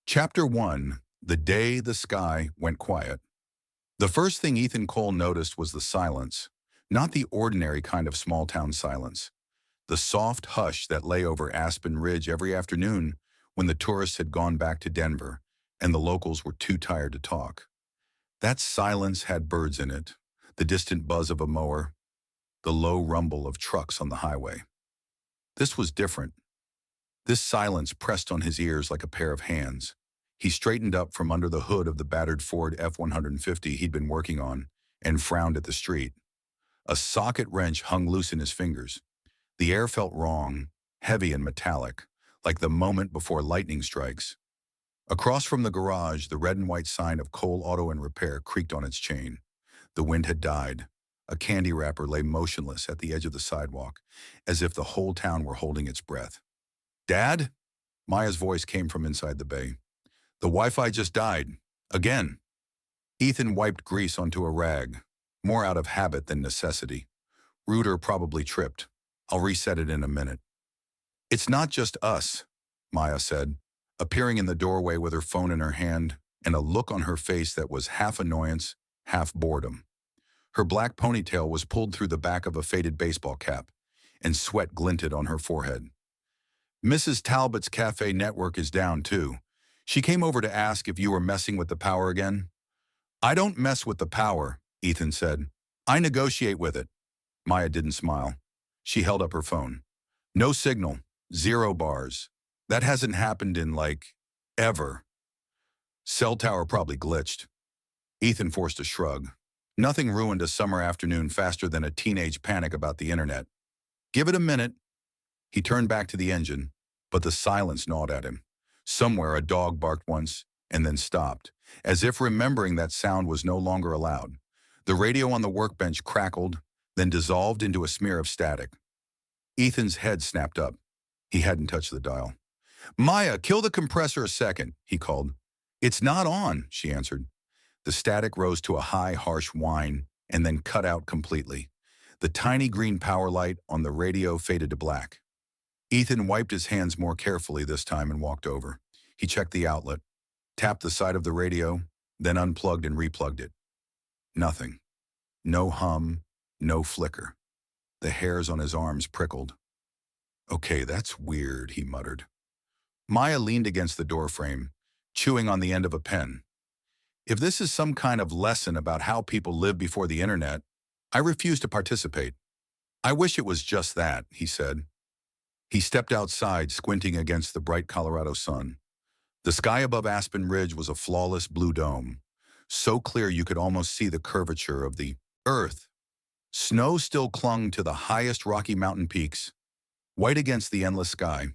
Chapter 1. The Day the Sky Went Quiet. The first thing Ethan Cole noticed was the silence, not the ordinary kind of small-town silence. The soft hush that lay over Aspen Ridge every afternoon when the tourists had gone back to Denver and the locals were too tired to talk. That silence had birds in it, the distant buzz of a mower, the low rumble of trucks on the highway. This was different. This silence pressed on his ears like a pair of hands. He straightened up from under the hood of the battered Ford F-150 he'd been working on and frowned at the street. A socket wrench hung loose in his fingers. The air felt wrong, heavy and metallic, like the moment before lightning strikes. Across from the garage, the red and white sign of Cole Auto and Repair creaked on its chain. The wind had died. A candy wrapper lay motionless at the edge of the sidewalk, as if the whole town were holding its breath. "Dad?" Maya's voice came from inside the bay. "The Wi-Fi just died. Again." Ethan wiped grease onto a rag, more out of habit than necessity. "Router probably tripped. I'll reset it in a minute." "It's not just us," Maya said, appearing in the doorway with her phone in her hand and a look on her face that was half annoyance, half boredom. Her black ponytail was pulled through the back of a faded baseball cap, and sweat glinted on her forehead. "Mrs. Talbot's cafe network is down, too. She came over to ask if you were messing with the power again." "I don't mess with the power," Ethan said. "I negotiate with it." Maya didn't smile. She held up her phone. "No signal. 0 bars. That hasn't happened in, ever. Cell tower probably glitched." Ethan forced a shrug. Nothing ruined a summer afternoon faster than a teenage panic about the internet. "Give it a minute." He turned back to the engine, but the silence gnawed at him. Somewhere a dog barked once and then stopped, as if remembering that sound was no longer allowed. The radio on the workbench crackled, then dissolved into a smear of static. Ethan's head snapped up. He hadn't touched the dial. "Maya, kill the compressor a second," he called. "It's not on," she answered. The static rose to a high, harsh whine and then cut out completely. The tiny green power light on the radio faded to black. Ethan wiped his hands more carefully this time and walked over. He checked the outlet, tapped the side of the radio, then unplugged and replugged it. Nothing. No hum, no flicker. The hairs on his arms prickled. "Okay, that's weird," he muttered. Maya leaned against the doorframe, chewing on the end of a pen. "If this is some kind of lesson about how people live before the internet, I refuse to participate." "I wish it was just that," he said. He stepped outside, squinting against the bright Colorado sun. The sky above Aspen Ridge was a flawless blue dome, so clear you could almost see the curvature of the earth. Snow still clung to the highest Rocky Mountain peaks, white against the endless sky.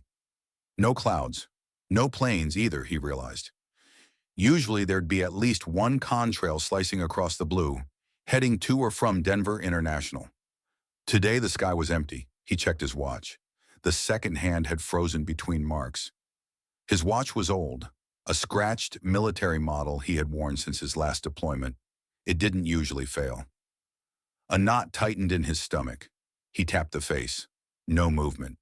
No clouds, no planes either, he realized. Usually there'd be at least one contrail slicing across the blue, heading to or from Denver International. Today the sky was empty. He checked his watch. The second hand had frozen between marks. His watch was old, a scratched military model he had worn since his last deployment. It didn't usually fail. A knot tightened in his stomach. He tapped the face. No movement.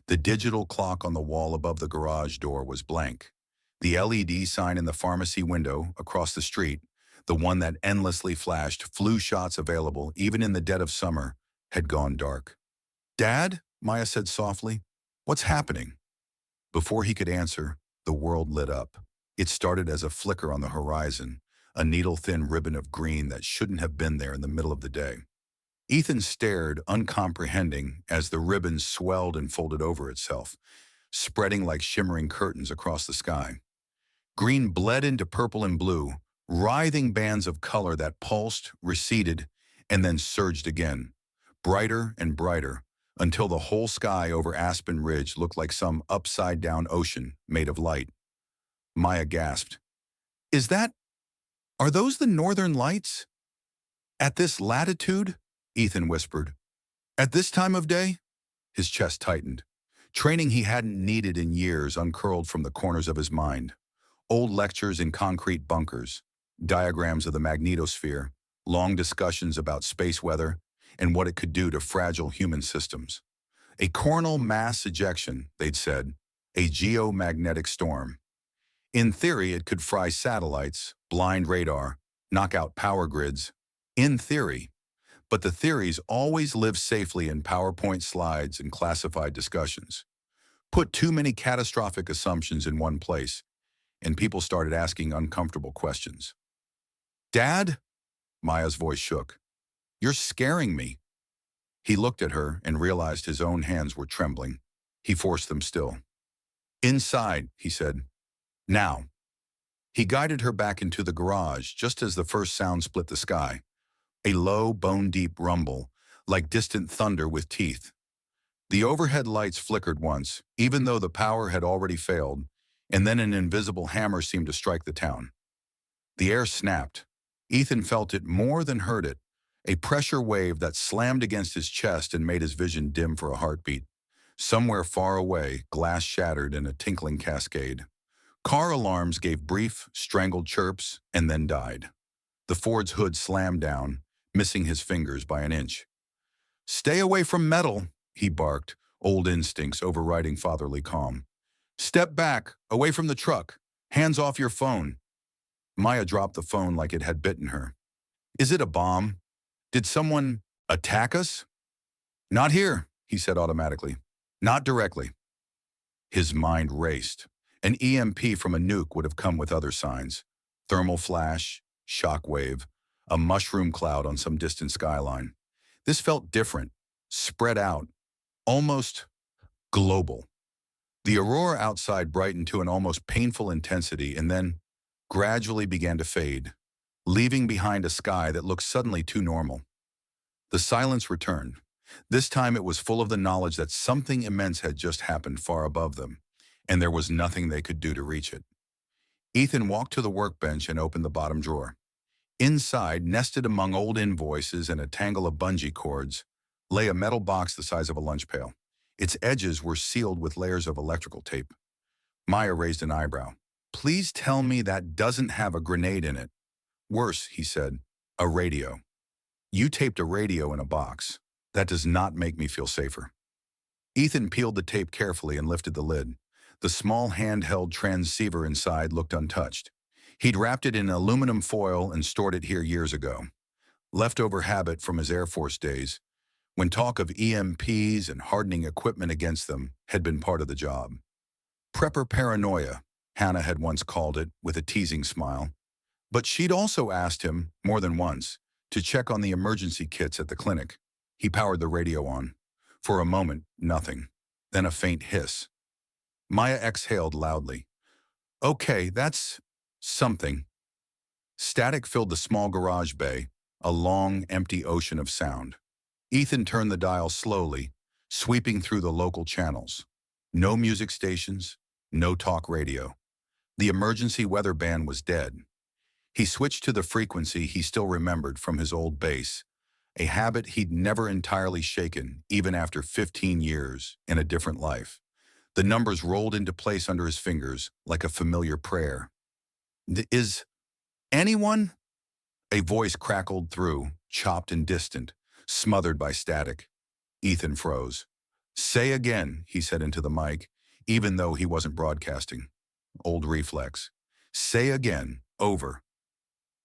The digital clock on the wall above the garage door was blank. The LED sign in the pharmacy window across the street, the one that endlessly flashed flu shots available even in the dead of summer, had gone dark. "Dad?" Maya said softly. "What's happening?" Before he could answer, the world lit up. It started as a flicker on the horizon, a needle-thin ribbon of green that shouldn't have been there in the middle of the day. Ethan stared, uncomprehending, as the ribbon swelled and folded over itself, spreading like shimmering curtains across the sky. Green bled into purple and blue, writhing bands of color that pulsed, receded, and then surged again, brighter and brighter, until the whole sky over Aspen Ridge looked like some upside-down ocean made of light. Maya gasped. Are those the northern lights?" "At this latitude?" Ethan whispered. "At this time of day?" His chest tightened. Training he hadn't needed in years uncurled from the corners of his mind. Old lectures in concrete bunkers, diagrams of the magnetosphere, long discussions about space weather, and what it could do to fragile human systems. A coronal mass ejection, they'd said, a geomagnetic storm. In theory, it could fry satellites, blind radar, knock out power grids. In theory. But the theories always live safely in PowerPoint slides and classified discussions. Put too many catastrophic assumptions in one place, and people started asking uncomfortable questions. "Dad?" Maya's voice shook. "You're scaring me." He looked at her and realized his own hands were trembling. He forced them still. "Inside," he said. "Now." He guided her back into the garage just as the first sound split the sky. A low, bone-deep rumble, like distant thunder with teeth. The overhead lights flickered once, even though the power had already failed, and then an invisible hammer seemed to strike the town. The air snapped. Ethan felt it more than heard it, a pressure wave that slammed against his chest and made his vision dim for a heartbeat. Somewhere far away, glass shattered in a tinkling cascade. Car alarms gave brief, strangled chirps and then died. The Ford's hood slammed down, missing his fingers by an inch. "Stay away from metal," he barked, old instincts overriding fatherly calm. "Step back, away from the truck. Hands off your phone." Maya dropped the phone like it had bitten her. "Is it a bomb? Did someone attack us?" "Not here," he said automatically. "Not directly." His mind raced. An EMP from a nuke would have come with other signs. Thermal flash, shock wave, a mushroom cloud on some distant skyline. This felt different, spread out, almost global. The aurora outside brightened to an almost painful intensity and then gradually began to fade, leaving behind a sky that looked suddenly too normal. The silence returned. This time it was full of the knowledge that something immense had just happened far above them, and there was nothing they could do to reach it. Ethan walked to the workbench and opened the bottom drawer. Inside, nested among old invoices and a tangle of bungee cords, lay a metal box the size of a lunch pail. Its edges were sealed with layers of electrical tape. Maya raised an eyebrow. "Please tell me that doesn't have a grenade in it." "Worse," he said, "a radio." "You taped a radio in a box. That does not make me feel safer." Ethan peeled the tape carefully and lifted the lid. The small handheld transceiver inside looked untouched. He'd wrapped it in aluminum foil and stored it here years ago. Leftover habit from his Air Force days, when talk of EMPs and hardening equipment against them had been part of the job. Prepper paranoia, Hannah had once called it with a teasing smile. But she'd also asked him, more than once, to check on the emergency kits at the clinic. He powered the radio on. For a moment, nothing. Then a faint hiss. Maya exhaled loudly. "Okay, that's something." Static filled the small garage bay, a long, empty ocean of sound. Ethan turned the dial slowly, sweeping through the local channels. No music stations, no talk radio. The emergency weather band was dead. He switched to the frequency he still remembered from his old base, a habit he'd never entirely shaken, even after 15 years in a different life. The numbers rolled into place under his fingers like a familiar prayer. "Is anyone?" A voice crackled through, chopped and distant, smothered by static. Ethan froze. "Say again," he said into the mic, even though he wasn't broadcasting. Old reflex. "Say again, over."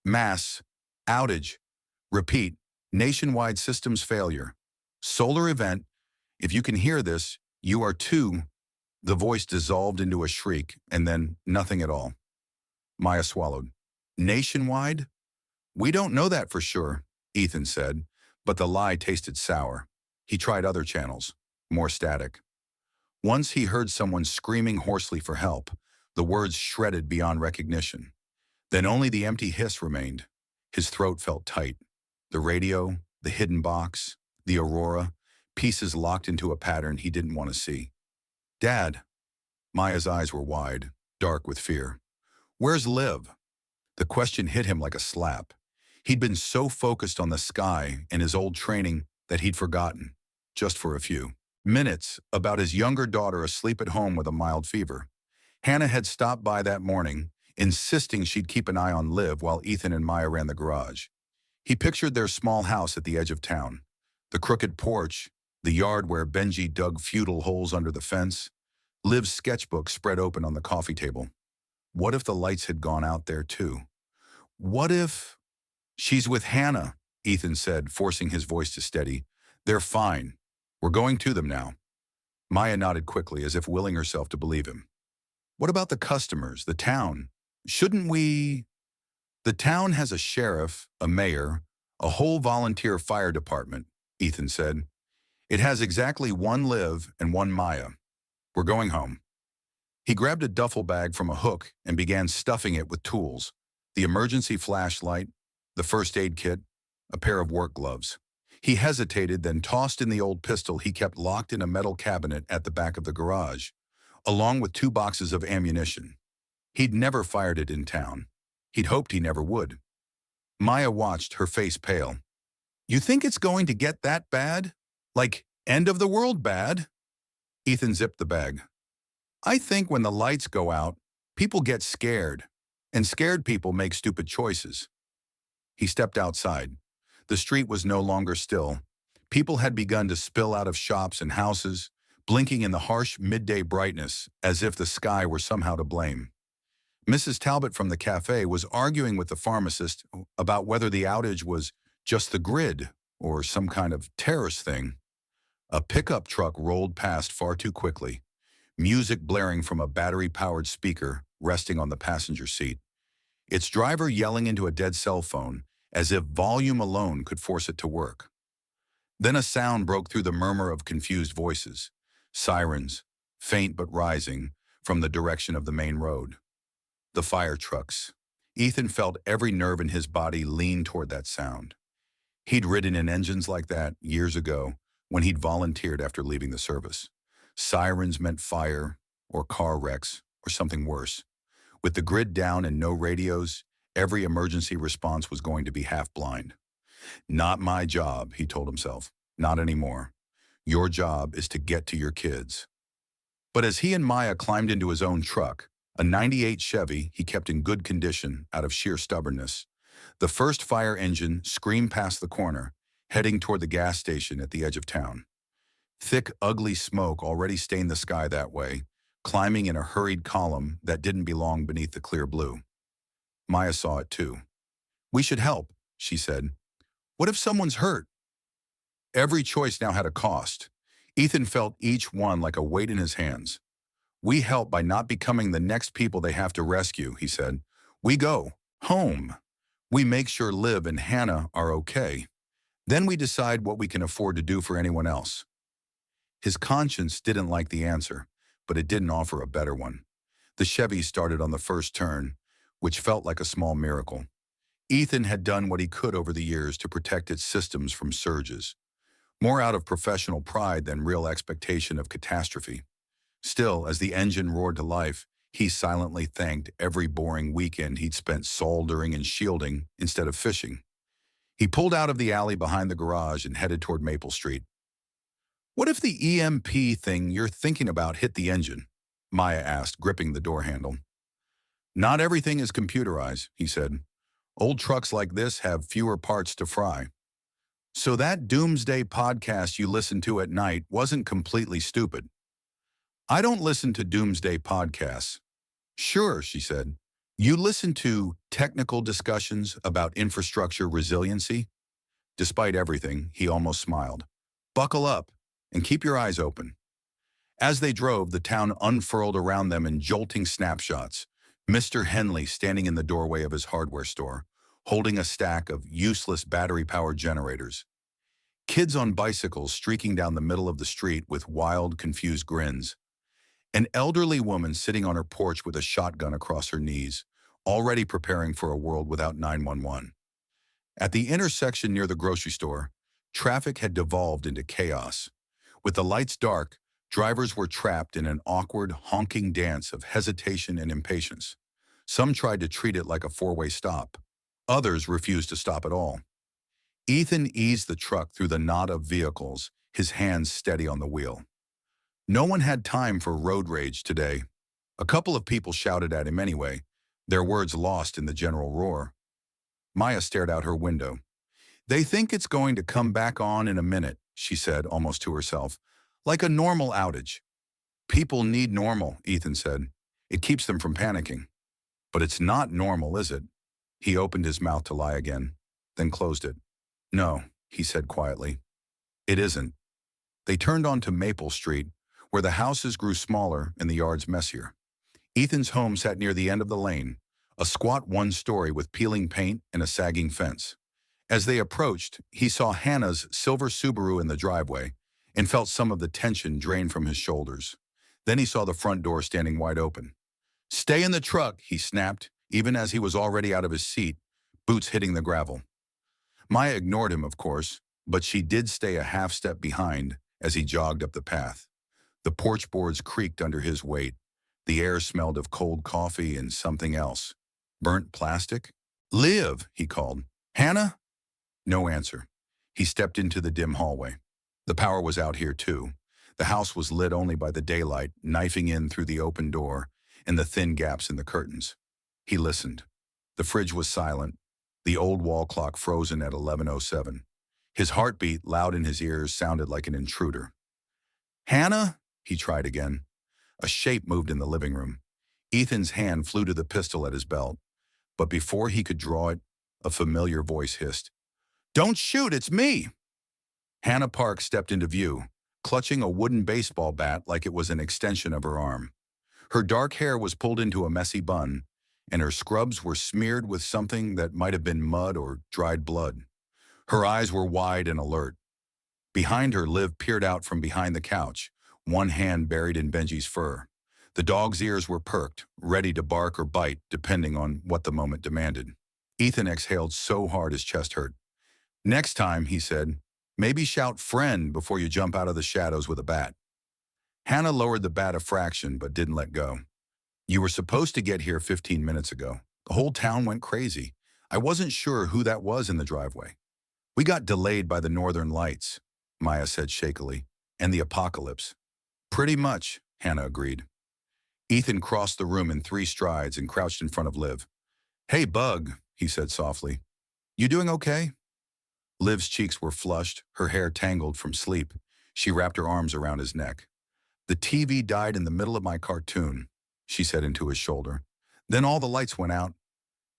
"Mass. Outage. Repeat. Nationwide systems failure. Solar event. If you can hear this, you are too." The voice dissolved into a shriek, and then nothing at all. Maya swallowed. "Nationwide? We don't know that for sure," Ethan said, but the lie tasted sour. He tried other channels, more static. Once he heard someone screaming hoarsely for help, the words shredded beyond recognition. Then only the empty hiss remained. His throat felt tight. The radio, the hidden box, the aurora, pieces locked into a pattern he didn't want to see. "Dad." Maya's eyes were wide, dark with fear. "Where's Liv?" The question hit him like a slap. He'd been so focused on the sky and his old training that he'd forgotten, just for a few minutes, about his younger daughter asleep at home with a mild fever. Hannah had stopped by that morning, insisting she'd keep an eye on Liv while Ethan and Maya ran the garage. He pictured their small house at the edge of town, the crooked porch, the yard where Benji dug futile holes under the fence, Liv's sketchbook spread open on the coffee table. What if the lights had gone out there too? What if... She's with Hannah, Ethan said, forcing his voice to steady. They're fine. We're going to them now. Maya nodded quickly, as if willing herself to believe him. What about the customers, the town? Shouldn't we... The town has a sheriff, a mayor, a whole volunteer fire department, Ethan said. It has exactly one Liv and one Maya. We're going home. He grabbed a duffel bag from a hook and began stuffing it with tools, the emergency flashlight, the first aid kit, a pair of work gloves. He hesitated, then tossed in the old pistol he kept locked in a metal cabinet at the back of the garage, along with 2 boxes of ammunition. He'd never fired it in town. He'd hoped he never would. Maya watched, her face pale. You think it's going to get that bad? Like, end of the world bad? Ethan zipped the bag. I think when the lights go out, people get scared, and scared people make stupid choices. He stepped outside. The street was no longer still. People had begun to spill out of shops and houses, blinking in the harsh midday brightness as if the sky were somehow to blame. Mrs. Talbot from the cafe was arguing with the pharmacist about whether the outage was just the grid or some kind of terrorist thing. A pickup truck rolled past far too quickly, music blaring from a battery-powered speaker resting on the passenger seat, its driver yelling into a dead cell phone as if volume alone could force it to work. Then a sound broke through the murmur of confused voices, sirens, faint but rising, from the direction of the main road. The fire trucks. Ethan felt every nerve in his body lean toward that sound. He'd ridden in engines like that years ago when he'd volunteered after leaving the service. Sirens meant fire, or car wrecks, or something worse. With the grid down and no radios, every emergency response was going to be half-blind. Not my job, he told himself. Not anymore. Your job is to get to your kids. But as he and Maya climbed into his own truck, a '98 Chevy he kept in good condition out of sheer stubbornness, the first fire engine screamed past the corner, heading toward the gas station at the edge of town. Thick, ugly smoke already stained the sky that way, climbing in a hurried column that didn't belong beneath the clear blue. Maya saw it too. We should help, she said. What if someone's hurt? Every choice now had a cost. Ethan felt each one like a weight in his hands. We help by not becoming the next people they have to rescue, he said. We go home. We make sure Liv and Hannah are okay. Then we decide what we can afford to do for anyone else. His conscience didn't like the answer, but it didn't offer a better one. The Chevy started on the first turn, which felt like a small miracle. Ethan had done what he could over the years to protect its systems from surges, more out of professional pride than real expectation of catastrophe. Still, as the engine roared to life, he silently thanked every boring weekend he'd spent soldering and shielding instead of fishing. He pulled out of the alley behind the garage and headed toward Maple Street. What if the EMP thing you're thinking about hit the engine? Maya asked, gripping the door handle. Not everything is computerized, he said. Old trucks like this have fewer parts to fry. So that doomsday podcast you listened to at night wasn't completely stupid. I don't listen to doomsday podcasts. Sure, she said. You listen to technical discussions about infrastructure resiliency? Despite everything, he almost smiled. Buckle up and keep your eyes open. As they drove, the town unfurled around them in jolting snapshots. Mr. Henley standing in the doorway of his hardware store, holding a stack of useless battery-powered generators. Kids on bicycles streaking down the middle of the street with wild, confused grins. An elderly woman sitting on her porch with a shotgun across her knees, already preparing for a world without 911. At the intersection near the grocery store, traffic had devolved into chaos. With the lights dark, drivers were trapped in an awkward, honking dance of hesitation and impatience. Some tried to treat it like a four-way stop. Others refused to stop at all. Ethan eased the truck through the knot of vehicles, his hands steady on the wheel. No one had time for road rage today. A couple of people shouted at him anyway, their words lost in the general roar. Maya stared out her window. They think it's going to come back on in a minute, she said, almost to herself, like a normal outage. People need normal, Ethan said. It keeps them from panicking. But it's not normal, is it? He opened his mouth to lie again, then closed it. No, he said quietly. It isn't. They turned onto Maple Street, where the houses grew smaller and the yards messier. Ethan's home sat near the end of the lane, a squat one-story with peeling paint and a sagging fence. As they approached, he saw Hannah's silver Subaru in the driveway and felt some of the tension drain from his shoulders. Then he saw the front door standing wide open. "Stay in the truck," he snapped, even as he was already out of his seat, boots hitting the gravel. Maya ignored him, of course, but she did stay a half step behind as he jogged up the path. The porch boards creaked under his weight. The air smelled of cold coffee and something else. Burnt plastic? "Liv," he called. "Hannah?" No answer. He stepped into the dim hallway. The power was out here too. The house was lit only by the daylight, knifing in through the open door and the thin gaps in the curtains. He listened. The fridge was silent, the old wall clock frozen at 11:07. His heartbeat, loud in his ears, sounded like an intruder. "Hannah?" he tried again. A shape moved in the living room. Ethan's hand flew to the pistol at his belt, but before he could draw it, a familiar voice hissed, "Don't shoot, it's me!" Hannah Park stepped into view, clutching a wooden baseball bat like it was an extension of her arm. Her dark hair was pulled into a messy bun, and her scrubs were smeared with something that might have been mud or dried blood. Her eyes were wide and alert. Behind her, Liv peered out from behind the couch, one hand buried in Benji's fur. The dog's ears were perked, ready to bark or bite, depending on what the moment demanded. Ethan exhaled so hard his chest hurt. "Next time," he said, "maybe shout 'friend' before you jump out of the shadows with a bat." Hannah lowered the bat a fraction, but didn't let go. "You were supposed to get here 15 minutes ago. The whole town went crazy. I wasn't sure who that was in the driveway. We got delayed by the northern lights," Maya said shakily, "and the apocalypse." "Pretty much," Hannah agreed. Ethan crossed the room in 3 strides and crouched in front of Liv. "Hey, Bug," he said softly. "You doing okay?" Liv's cheeks were flushed, her hair tangled from sleep. She wrapped her arms around his neck. "The TV died in the middle of my cartoon," she said into his shoulder. "Then all the lights went out.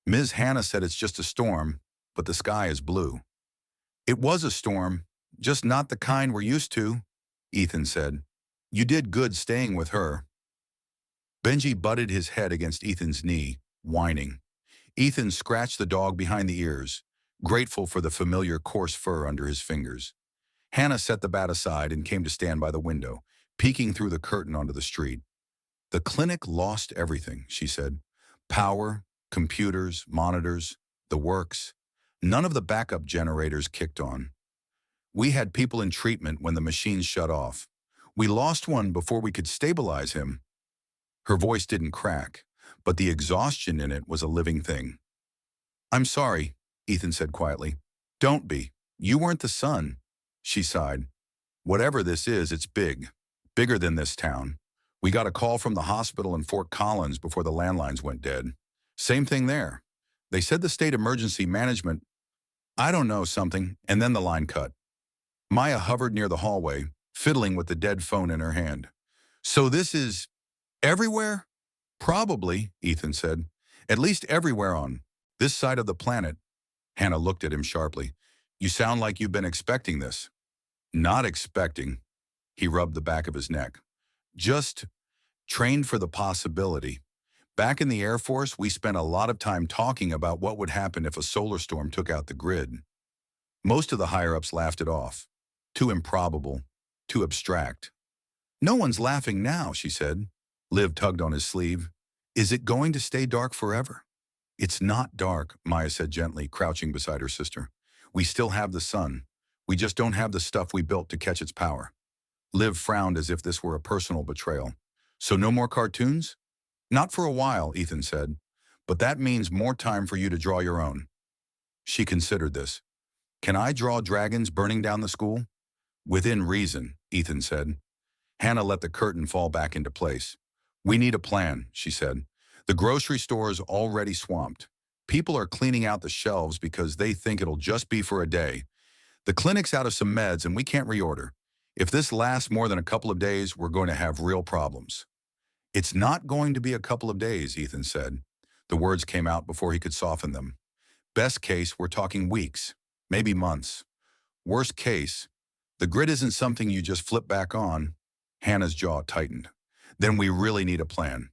Ms. Hannah said it's just a storm, but the sky is blue." "It was a storm, just not the kind we're used to," Ethan said. "You did good staying with her." Benji butted his head against Ethan's knee, whining. Ethan scratched the dog behind the ears, grateful for the familiar coarse fur under his fingers. Hannah set the bat aside and came to stand by the window, peeking through the curtain onto the street. "The clinic lost everything," she said. "Power, computers, monitors, the works. None of the backup generators kicked on. We had people in treatment when the machines shut off. We lost one before we could stabilize him." Her voice didn't crack, but the exhaustion in it was a living thing. "I'm sorry," Ethan said quietly. "Don't be. You weren't the son." She sighed. "Whatever this is, it's big. Bigger than this town. We got a call from the hospital in Fort Collins before the landlines went dead. Same thing there. They said the state emergency management, I don't know, something, and then the line cut." Maya hovered near the hallway, fiddling with the dead phone in her hand. "So this is everywhere?" "Probably," Ethan said. "At least everywhere on this side of the planet." Hannah looked at him sharply. "You sound like you've been expecting this." "Not expecting." He rubbed the back of his neck. "Just trained for the possibility. Back in the Air Force, we spent a lot of time talking about what would happen if a solar storm took out the grid. Most of the higher-ups laughed it off. Too improbable, too abstract." "No one's laughing now," she said. Liv tugged on his sleeve. "Is it going to stay dark forever?" "It's not dark," Maya said gently, crouching beside her sister. "We still have the sun. We just don't have the stuff we built to catch its power." Liv frowned as if this were a personal betrayal. "So no more cartoons?" "Not for a while," Ethan said. "But that means more time for you to draw your own." She considered this. "Can I draw dragons burning down the school?" "Within reason," Ethan said. Hannah let the curtain fall back into place. "We need a plan," she said. "The grocery store is already swamped. People are cleaning out the shelves because they think it'll just be for a day. The clinic's out of some meds and we can't reorder. If this lasts more than a couple of days, we're going to have real problems." "It's not going to be a couple of days," Ethan said. The words came out before he could soften them. Best case, we're talking weeks, maybe months. Worst case, the grid isn't something you just flip back on. Hannah's jaw tightened. Then we really need a plan.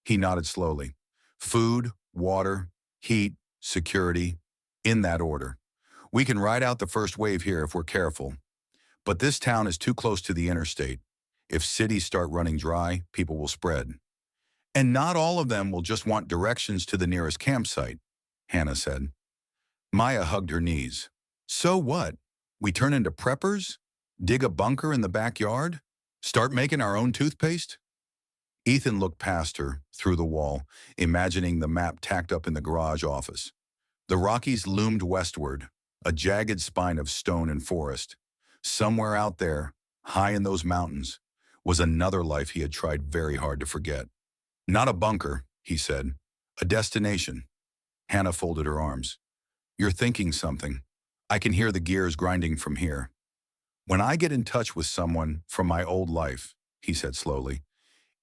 He nodded slowly. Food, water, heat, security, in that order. We can ride out the first wave here if we're careful. But this town is too close to the interstate. If cities start running dry, people will spread. And not all of them will just want directions to the nearest campsite, Hannah said. Maya hugged her knees. So what? We turn into preppers? Dig a bunker in the backyard? Start making our own toothpaste? Ethan looked past her, through the wall, imagining the map tacked up in the garage office. The Rockies loomed westward, a jagged spine of stone and forest. Somewhere out there, high in those mountains, was another life he had tried very hard to forget. Not a bunker, he said. A destination. Hannah folded her arms. You're thinking something. I can hear the gears grinding from here. When I get in touch with someone from my old life, he said slowly,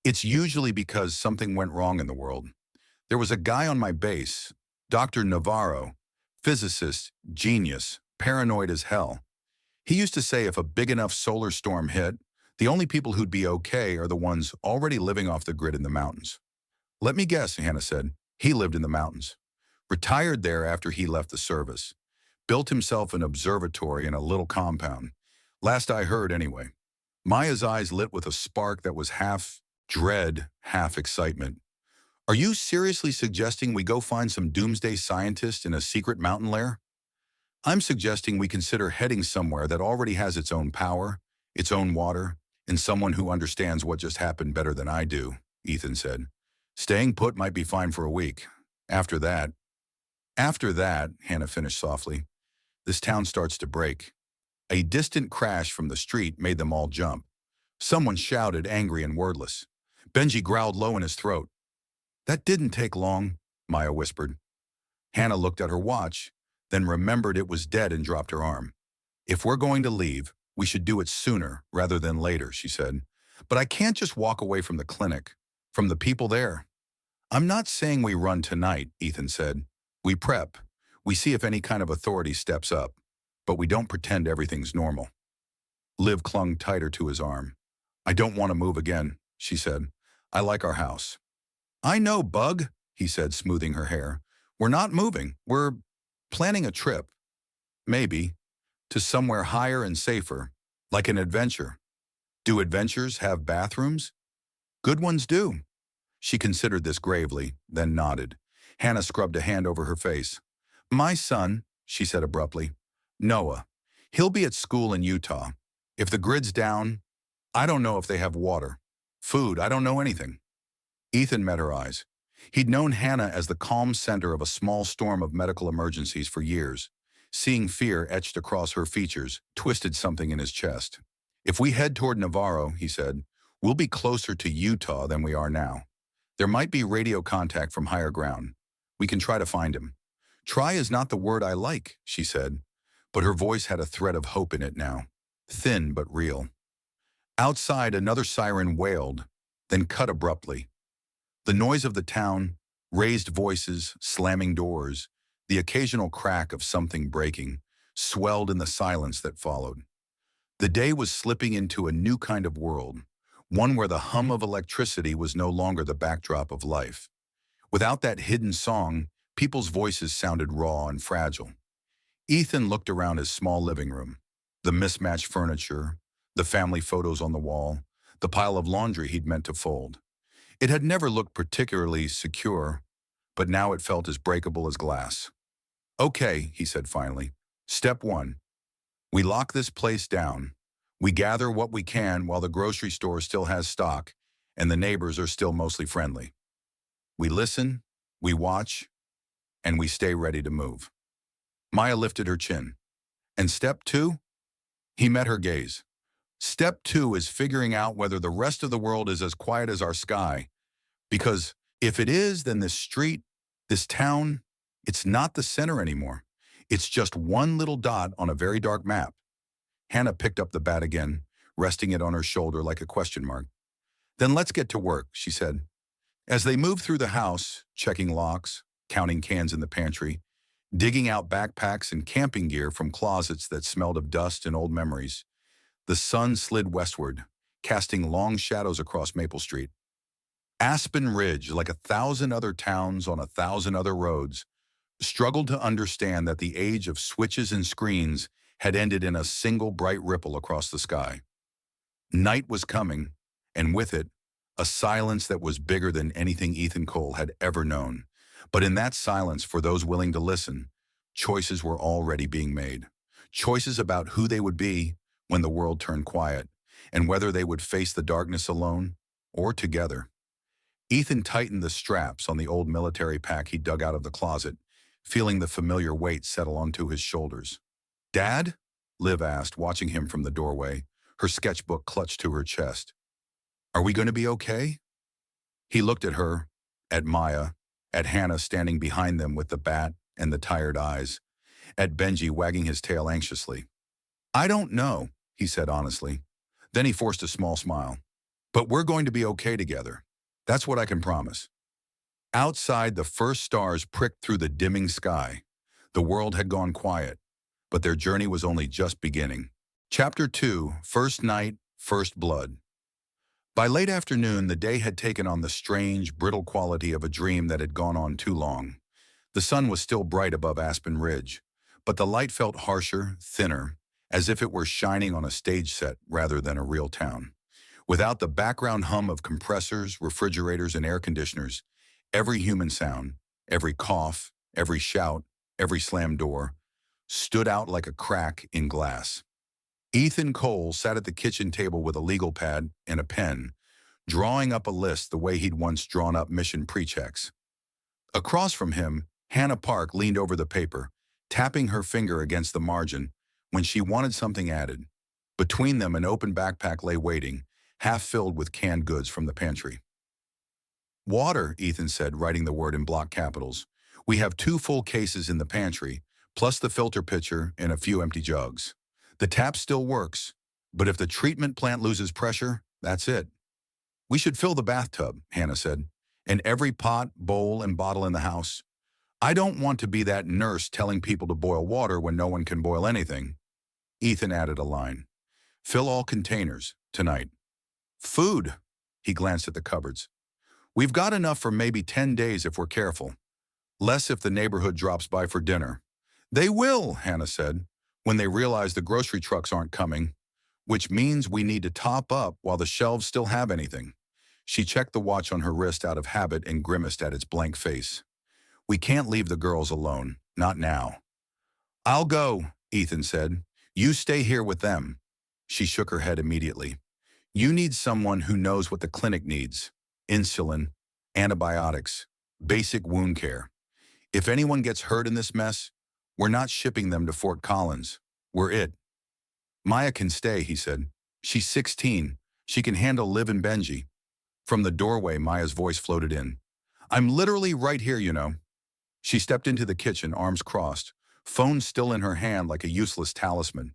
it's usually because something went wrong in the world. There was a guy on my base, Dr. Navarro, physicist, genius, paranoid as hell. He used to say if a big enough solar storm hit, the only people who'd be okay are the ones already living off the grid in the mountains. Let me guess, Hannah said. He lived in the mountains. Retired there after he left the service. Built himself an observatory in a little compound. Last I heard, anyway. Maya's eyes lit with a spark that was half dread, half excitement. Are you seriously suggesting we go find some doomsday scientist in a secret mountain lair? I'm suggesting we consider heading somewhere that already has its own power, its own water, and someone who understands what just happened better than I do, Ethan said. Staying put might be fine for a week. After that, Hannah finished softly, this town starts to break. A distant crash from the street made them all jump. Someone shouted, angry and wordless. Benji growled low in his throat. That didn't take long, Maya whispered. Hannah looked at her watch, then remembered it was dead and dropped her arm. If we're going to leave, we should do it sooner rather than later, she said. But I can't just walk away from the clinic, from the people there. I'm not saying we run tonight, Ethan said. We prep. We see if any kind of authority steps up, but we don't pretend everything's normal. Liv clung tighter to his arm. I don't want to move again, she said. I like our house. I know, Bug, he said, smoothing her hair. We're not moving. We're planning a trip. Maybe. To somewhere higher and safer, like an adventure. Do adventures have bathrooms? Good ones do. She considered this gravely, then nodded. Hannah scrubbed a hand over her face. My son, she said abruptly. Noah. He'll be at school in Utah. If the grid's down, I don't know if they have water. Food, I don't know anything. Ethan met her eyes. He'd known Hannah as the calm center of a small storm of medical emergencies for years. Seeing fear etched across her features twisted something in his chest. If we head toward Navarro, he said, we'll be closer to Utah than we are now. There might be radio contact from higher ground. We can try to find him. Try is not the word I like, she said, but her voice had a thread of hope in it now, thin but real. Outside, another siren wailed, then cut abruptly. The noise of the town, raised voices, slamming doors, the occasional crack of something breaking, swelled in the silence that followed. The day was slipping into a new kind of world, one where the hum of electricity was no longer the backdrop of life. Without that hidden song, people's voices sounded raw and fragile. Ethan looked around his small living room, the mismatched furniture, the family photos on the wall, the pile of laundry he'd meant to fold. It had never looked particularly secure, but now it felt as breakable as glass. Okay, he said finally. Step 1. We lock this place down. We gather what we can while the grocery store still has stock and the neighbors are still mostly friendly. We listen, we watch, and we stay ready to move. Maya lifted her chin. And step 2? He met her gaze. Step 2 is figuring out whether the rest of the world is as quiet as our sky. Because if it is, then this street, this town, it's not the center anymore. It's just one little dot on a very dark map. Hannah picked up the bat again, resting it on her shoulder like a question mark. Then let's get to work, she said. As they moved through the house, checking locks, counting cans in the pantry, digging out backpacks and camping gear from closets that smelled of dust and old memories. The sun slid westward, casting long shadows across Maple Street. Aspen Ridge, like 1,000 other towns on 1,000 other roads, struggled to understand that the age of switches and screens had ended in a single bright ripple across the sky. Night was coming, and with it, a silence that was bigger than anything Ethan Cole had ever known. But in that silence, for those willing to listen, choices were already being made. Choices about who they would be when the world turned quiet, and whether they would face the darkness alone or together. Ethan tightened the straps on the old military pack he dug out of the closet, feeling the familiar weight settle onto his shoulders. "Dad?" Liv asked, watching him from the doorway, her sketchbook clutched to her chest. "Are we going to be okay?" He looked at her, at Maya, at Hannah standing behind them with the bat and the tired eyes, at Benji wagging his tail anxiously. "I don't know," he said honestly. Then he forced a small smile. "But we're going to be okay together. That's what I can promise." Outside, the first stars pricked through the dimming sky. The world had gone quiet, but their journey was only just beginning. Chapter 2, First Night, First Blood. By late afternoon, the day had taken on the strange, brittle quality of a dream that had gone on too long. The sun was still bright above Aspen Ridge, but the light felt harsher, thinner, as if it were shining on a stage set rather than a real town. Without the background hum of compressors, refrigerators, and air conditioners, every human sound, every cough, every shout, every slammed door, stood out like a crack in glass. Ethan Cole sat at the kitchen table with a legal pad and a pen, drawing up a list the way he'd once drawn up mission pre-checks. Across from him, Hannah Park leaned over the paper, tapping her finger against the margin when she wanted something added. Between them, an open backpack lay waiting, half filled with canned goods from the pantry. "Water," Ethan said, writing the word in block capitals. "We have 2 full cases in the pantry, plus the filter pitcher and a few empty jugs. The tap still works, but if the treatment plant loses pressure, that's it." "We should fill the bathtub," Hannah said, "and every pot, bowl, and bottle in the house. I don't want to be that nurse telling people to boil water when no one can boil anything." Ethan added a line. "Fill all containers, tonight." "Food," he glanced at the cupboards. "We've got enough for maybe 10 days if we're careful. Less if the neighborhood drops by for dinner." "They will," Hannah said, "when they realize the grocery trucks aren't coming, which means we need to top up while the shelves still have anything." She checked the watch on her wrist out of habit and grimaced at its blank face. "We can't leave the girls alone, not now." "I'll go," Ethan said. "You stay here with them." She shook her head immediately. "You need someone who knows what the clinic needs. Insulin, antibiotics, basic wound care. If anyone gets hurt in this mess, we're not shipping them to Fort Collins. We're it." "Maya can stay," he said. "She's 16. She can handle Liv and Benji." From the doorway, Maya's voice floated in. "I'm literally right here, you know." She stepped into the kitchen, arms crossed, phone still in her hand like a useless talisman.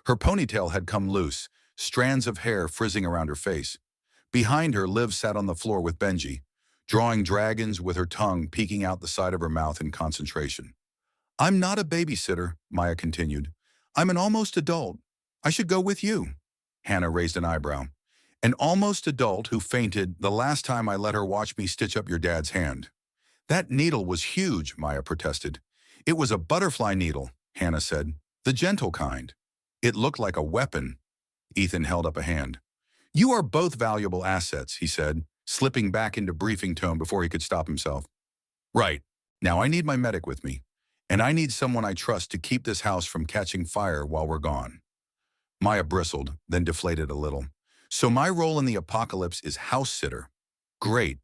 Her ponytail had come loose, strands of hair frizzing around her face. Behind her, Liv sat on the floor with Benji, drawing dragons with her tongue peeking out the side of her mouth in concentration. "I'm not a babysitter," Maya continued. "I'm an almost adult. I should go with you." Hannah raised an eyebrow. "An almost adult who fainted the last time I let her watch me stitch up your dad's hand." "That needle was huge," Maya protested. "It was a butterfly needle," Hannah said. "The gentle kind." "It looked like a weapon." Ethan held up a hand. "You are both valuable assets," he said, slipping back into briefing tone before he could stop himself. "Right. Now I need my medic with me, and I need someone I trust to keep this house from catching fire while we're gone." Maya bristled, then deflated a little. "So my role in the apocalypse is house sitter. Great.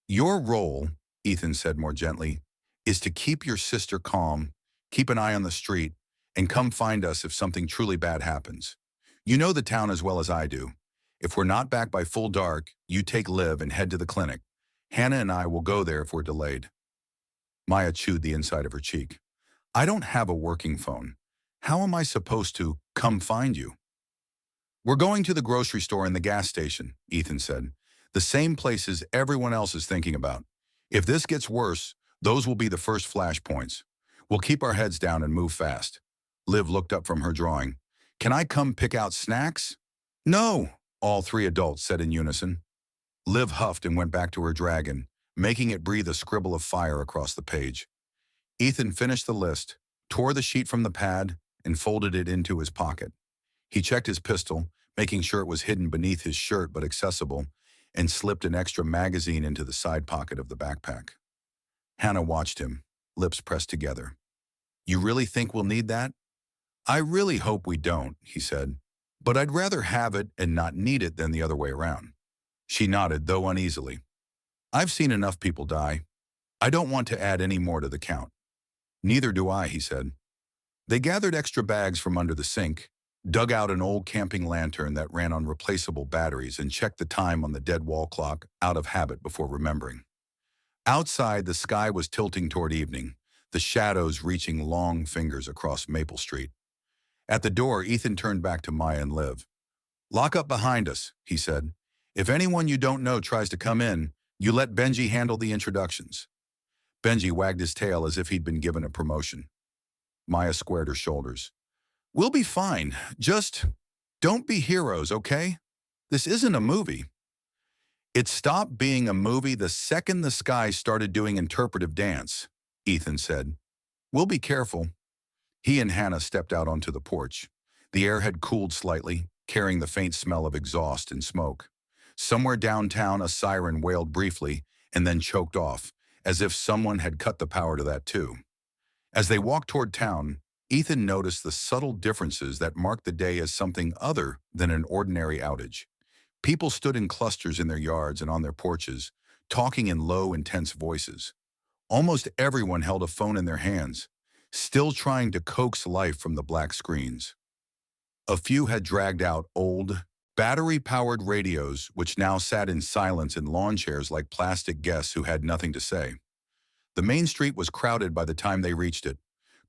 Your role," Ethan said more gently, "is to keep your sister calm, keep an eye on the street, and come find us if something truly bad happens. You know the town as well as I do. If we're not back by full dark, you take Liv and head to the clinic. Hannah and I will go there if we're delayed." Maya chewed the inside of her cheek. "I don't have a working phone. How am I supposed to come find you?" "We're going to the grocery store and the gas station," Ethan said. "The same places everyone else is thinking about. If this gets worse, Those will be the first flashpoints. We'll keep our heads down and move fast. Liv looked up from her drawing. Can I come pick out snacks? No, all three adults said in unison. Liv huffed and went back to her dragon, making it breathe a scribble of fire across the page. Ethan finished the list, tore the sheet from the pad, and folded it into his pocket. He checked his pistol, making sure it was hidden beneath his shirt but accessible, and slipped an extra magazine into the side pocket of the backpack. Hannah watched him, lips pressed together. You really think we'll need that? I really hope we don't, he said, but I'd rather have it and not need it than the other way around. She nodded, though uneasily. I've seen enough people die. I don't want to add any more to the count. Neither do I, he said. They gathered extra bags from under the sink, dug out an old camping lantern that ran on replaceable batteries, and checked the time on the dead wall clock out of habit before remembering. Outside, the sky was tilting toward evening, the shadows reaching long fingers across Maple Street. At the door, Ethan turned back to Maya and Liv. Lock up behind us, he said. If anyone you don't know tries to come in, you let Benji handle the introductions. Benji wagged his tail as if he'd been given a promotion. Maya squared her shoulders. We'll be fine. Just don't be heroes, okay? This isn't a movie. It stopped being a movie the second the sky started doing interpretive dance, Ethan said. We'll be careful. He and Hannah stepped out onto the porch. The air had cooled slightly, carrying the faint smell of exhaust and smoke. Somewhere downtown, a siren wailed briefly and then choked off, as if someone had cut the power to that too. As they walked toward town, Ethan noticed the subtle differences that marked the day as something other than an ordinary outage. People stood in clusters in their yards and on their porches, talking in low, intense voices. Almost everyone held a phone in their hands, still trying to coax life from the black screens. A few had dragged out old, battery-powered radios which now sat in silence in lawn chairs like plastic guests who had nothing to say. The main street was crowded by the time they reached it.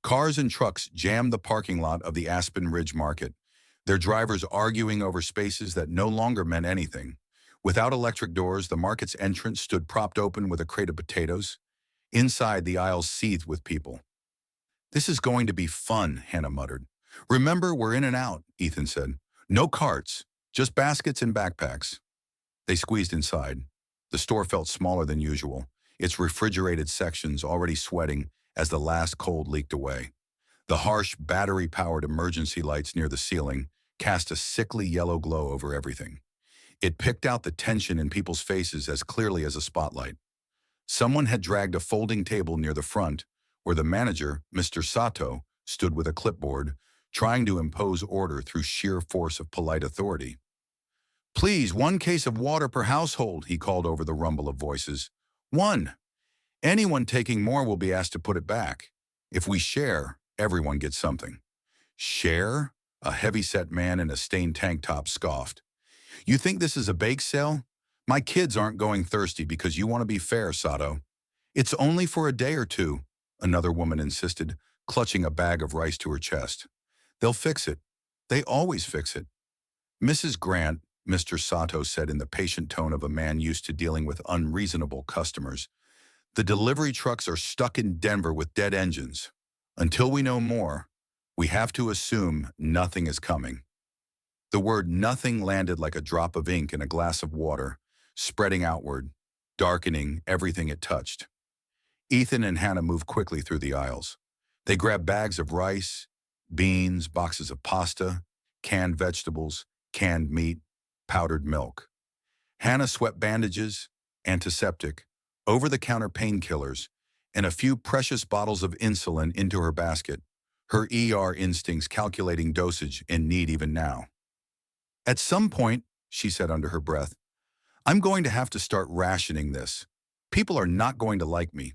Cars and trucks jammed the parking lot of the Aspen Ridge Market, their drivers arguing over spaces that no longer meant anything. Without electric doors, the market's entrance stood propped open with a crate of potatoes. Inside, the aisles seethed with people. This is going to be fun, Hannah muttered. Remember, we're in and out, Ethan said. No carts, just baskets and backpacks. They squeezed inside. The store felt smaller than usual, its refrigerated sections already sweating as the last cold leaked away. The harsh, battery-powered emergency lights near the ceiling cast a sickly yellow glow over everything. It picked out the tension in people's faces as clearly as a spotlight. Someone had dragged a folding table near the front, where the manager, Mr. Sato, stood with a clipboard, trying to impose order through sheer force of polite authority. Please, 1 case of water per household, he called over the rumble of voices. 1. Anyone taking more will be asked to put it back. If we share, everyone gets something. Share? A heavy-set man in a stained tank top scoffed. You think this is a bake sale? My kids aren't going thirsty because you want to be fair, Sato. It's only for a day or two, another woman insisted, clutching a bag of rice to her chest. They'll fix it. They always fix it. Mrs. Grant, Mr. Sato said in the patient tone of a man used to dealing with unreasonable customers, the delivery trucks are stuck in Denver with dead engines. Until we know more, we have to assume nothing is coming. The word nothing landed like a drop of ink in a glass of water, spreading outward, darkening everything it touched. Ethan and Hannah moved quickly through the aisles. They grabbed bags of rice, beans, boxes of pasta, canned vegetables, canned meat, powdered milk. Hannah swept bandages, antiseptic, over-the-counter painkillers, and a few precious bottles of insulin into her basket, her ER instincts calculating dosage and need even now. At some point, she said under her breath, I'm going to have to start rationing this. People are not going to like me.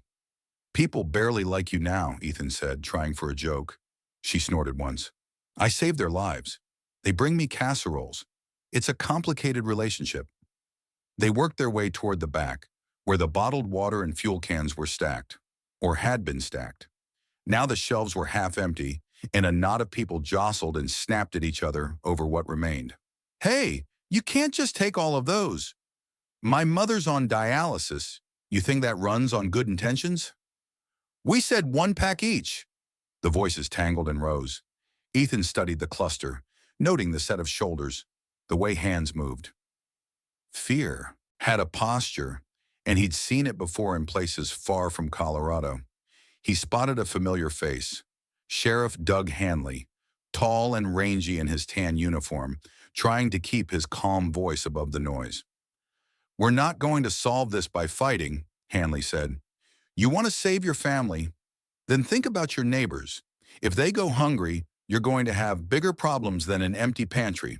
People barely like you now, Ethan said, trying for a joke. She snorted once. I saved their lives. They bring me casseroles. It's a complicated relationship. They worked their way toward the back, where the bottled water and fuel cans were stacked, or had been stacked. Now the shelves were half empty, and a knot of people jostled and snapped at each other over what remained. Hey, you can't just take all of those. My mother's on dialysis. You think that runs on good intentions? We said 1 pack each. The voices tangled and rose. Ethan studied the cluster, noting the set of shoulders, the way hands moved. Fear had a posture, and he'd seen it before in places far from Colorado. He spotted a familiar face, Sheriff Doug Hanley, tall and rangy in his tan uniform, trying to keep his calm voice above the noise. "We're not going to solve this by fighting," Hanley said. "You want to save your family? Then think about your neighbors. If they go hungry, you're going to have bigger problems than an empty pantry."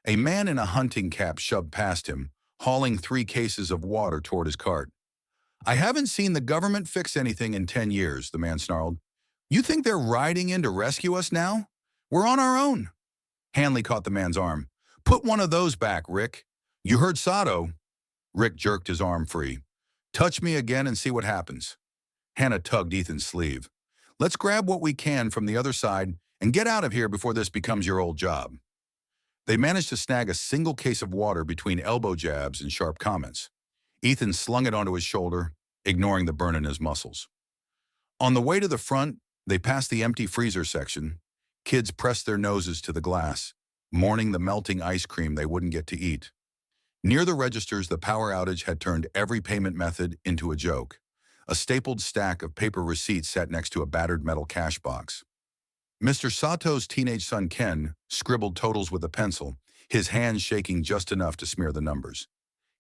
A man in a hunting cap shoved past him, hauling 3 cases of water toward his cart. "I haven't seen the government fix anything in 10 years, the man snarled. "You think they're riding in to rescue us now? We're on our own." Hanley caught the man's arm. "Put one of those back, Rick. You heard Sato." Rick jerked his arm free. "Touch me again and see what happens." Hannah tugged Ethan's sleeve. "Let's grab what we can from the other side and get out of here before this becomes your old job." They managed to snag a single case of water between elbow jabs and sharp comments. Ethan slung it onto his shoulder, ignoring the burn in his muscles. On the way to the front, they passed the empty freezer section. Kids pressed their noses to the glass, mourning the melting ice cream they wouldn't get to eat. Near the registers, the power outage had turned every payment method into a joke. A stapled stack of paper receipts sat next to a battered metal cash box. Mr. Sato's teenage son Ken scribbled totals with a pencil, his hands shaking just enough to smear the numbers.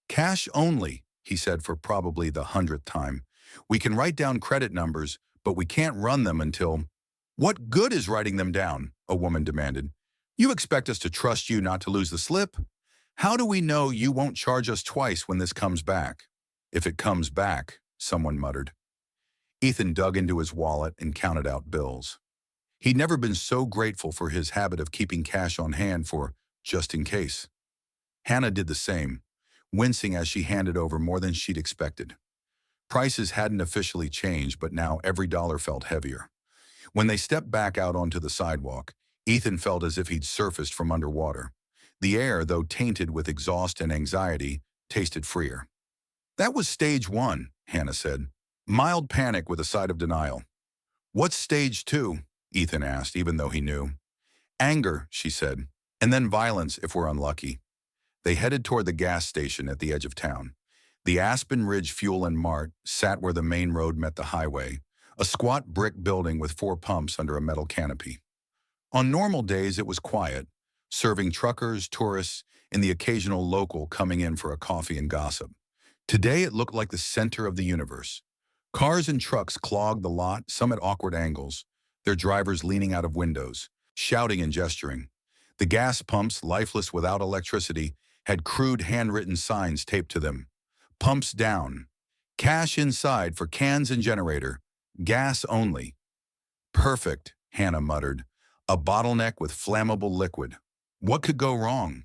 "Cash only," he said for probably the 100th time. "We can write down credit numbers, but we can't run them until—" "What good is writing them down?" a woman demanded. "You expect us to trust you not to lose the slip? How do we know you won't charge us twice when this comes back?" "If it comes back," someone muttered. Ethan dug into his wallet and counted out bills. He'd never been so grateful for his habit of keeping cash on hand for just in case. Hannah did the same, wincing as she handed over more than she'd expected. Prices hadn't officially changed, but now every dollar felt heavier. When they stepped back out onto the sidewalk, Ethan felt as if he'd surfaced from underwater. The air, though tainted with exhaust and anxiety, tasted freer. "That was stage 1, Hannah said. Mild panic with a side of denial. "What's stage 2? Ethan asked, even though he knew. "Anger," she said, "and then violence if we're unlucky." They headed toward the gas station at the edge of town. The Aspen Ridge Fuel and Mart sat where the main road met the highway, a squat brick building with 4 pumps under a metal canopy. On normal days, it was quiet, serving truckers, tourists, and the occasional local coming in for a coffee and gossip. Today, it looked like the center of the universe. Cars and trucks clogged the lot, some at awkward angles, their drivers leaning out of windows, shouting and gesturing. The gas pumps, lifeless without electricity, had crude handwritten signs taped to them. "Pumps down. Cash inside for cans and generator. Gas only." "Perfect," Hannah muttered. "A bottleneck with flammable liquid. What could go wrong?"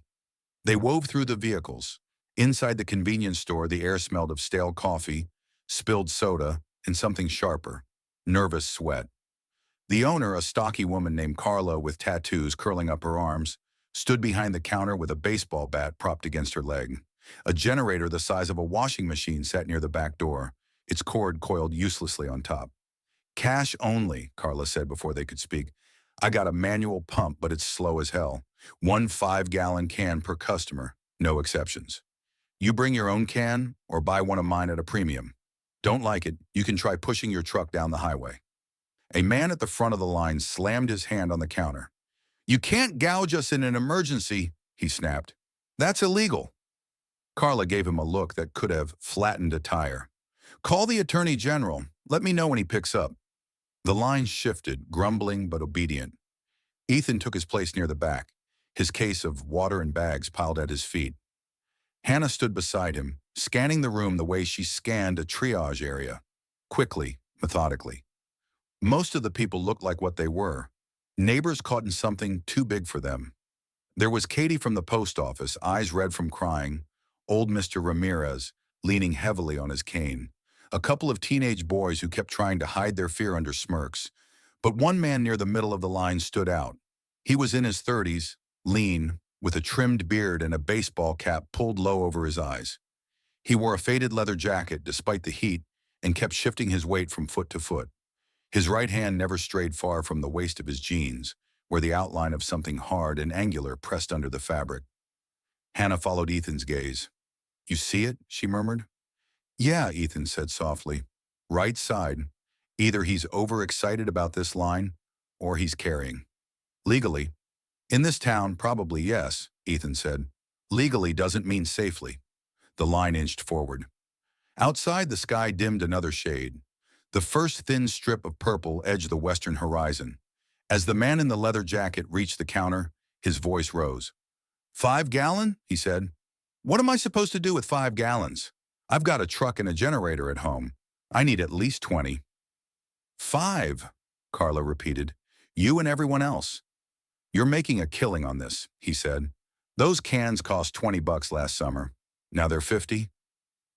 They wove through the vehicles. Inside the convenience store, the air smelled of stale coffee, spilled soda, and something sharper, nervous sweat. The owner, a stocky woman named Carla with tattoos curling up her arms, stood behind the counter with a baseball bat propped against her leg. A generator the size of a washing machine sat near the back door, its cord coiled uselessly on top. "Cash only," Carla said before they could speak. "I got a manual pump, but it's slow as hell. 1 5-gallon can per customer, no exceptions. You bring your own can or buy one of mine at a premium. Don't like it, you can try pushing your truck down the highway." A man at the front of the line slammed his hand on the counter. "You can't gouge us in an emergency," he snapped. "That's illegal." Carla gave him a look that could have flattened a tire. "Call the Attorney General. Let me know when he picks up." The line shifted, grumbling but obedient. Ethan took his place near the back, his case of water and bags piled at his feet. Hannah stood beside him, scanning the room the way she scanned a triage area, quickly, methodically. Most of the people looked like what they were, neighbors caught in something too big for them. There was Katie from the post office, eyes red from crying, old Mr. Ramirez, leaning heavily on his cane, a couple of teenage boys who kept trying to hide their fear under smirks. But one man near the middle of the line stood out. He was in his 30s, lean, with a trimmed beard and a baseball cap pulled low over his eyes. He wore a faded leather jacket despite the heat and kept shifting his weight from foot to foot. His right hand never strayed far from the waist of his jeans, where the outline of something hard and angular pressed under the fabric. Hannah followed Ethan's gaze. "You see it?" she murmured. "Yeah," Ethan said softly. "Right side. Either he's overexcited about this line, or he's carrying." "Legally. In this town, probably yes," Ethan said. "Legally doesn't mean safely." The line inched forward. Outside, the sky dimmed another shade. The first thin strip of purple edged the western horizon. As the man in the leather jacket reached the counter, his voice rose. "5 gallon?" he said. "What am I supposed to do with 5 gallons? I've got a truck and a generator at home. I need at least 20. "5," Carla repeated. "You and everyone else. You're making a killing on this," he said. "Those cans cost $20 last summer. Now they're 50.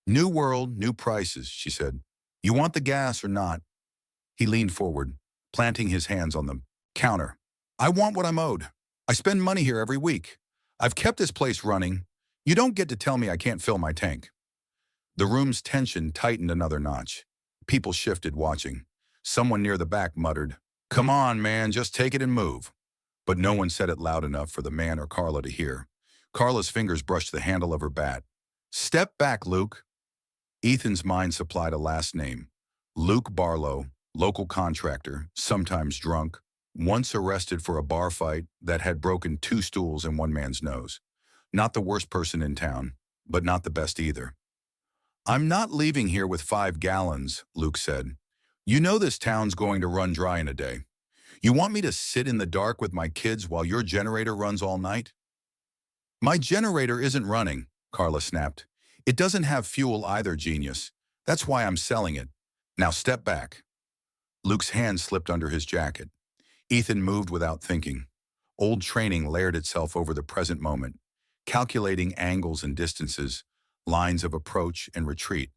New world, new prices," she said. "You want the gas or not?" He leaned forward, planting his hands on the counter. "I want what I'm owed. I spend money here every week. I've kept this place running. You don't get to tell me I can't fill my tank." The room's tension tightened another notch. People shifted, watching. Someone near the back muttered, "Come on, man, just take it and move." But no one said it loud enough for the man or Carla to hear. Carla's fingers brushed the handle of her bat. "Step back, Luke." Ethan's mind supplied a last name. Luke Barlow, local contractor, sometimes drunk, once arrested for a bar fight that had broken 2 stools in one man's nose. Not the worst person in town, but not the best either. "I'm not leaving here with 5 gallons, Luke said. "You know this town's going to run dry in a day. You want me to sit in the dark with my kids while your generator runs all night?" "My generator isn't running," Carla snapped. "It doesn't have fuel either, genius. That's why I'm selling it. Now step back." Luke's hand slipped under his jacket. Ethan moved without thinking. Old training layered itself over the present moment, calculating angles and distances, lines of approach and retreat.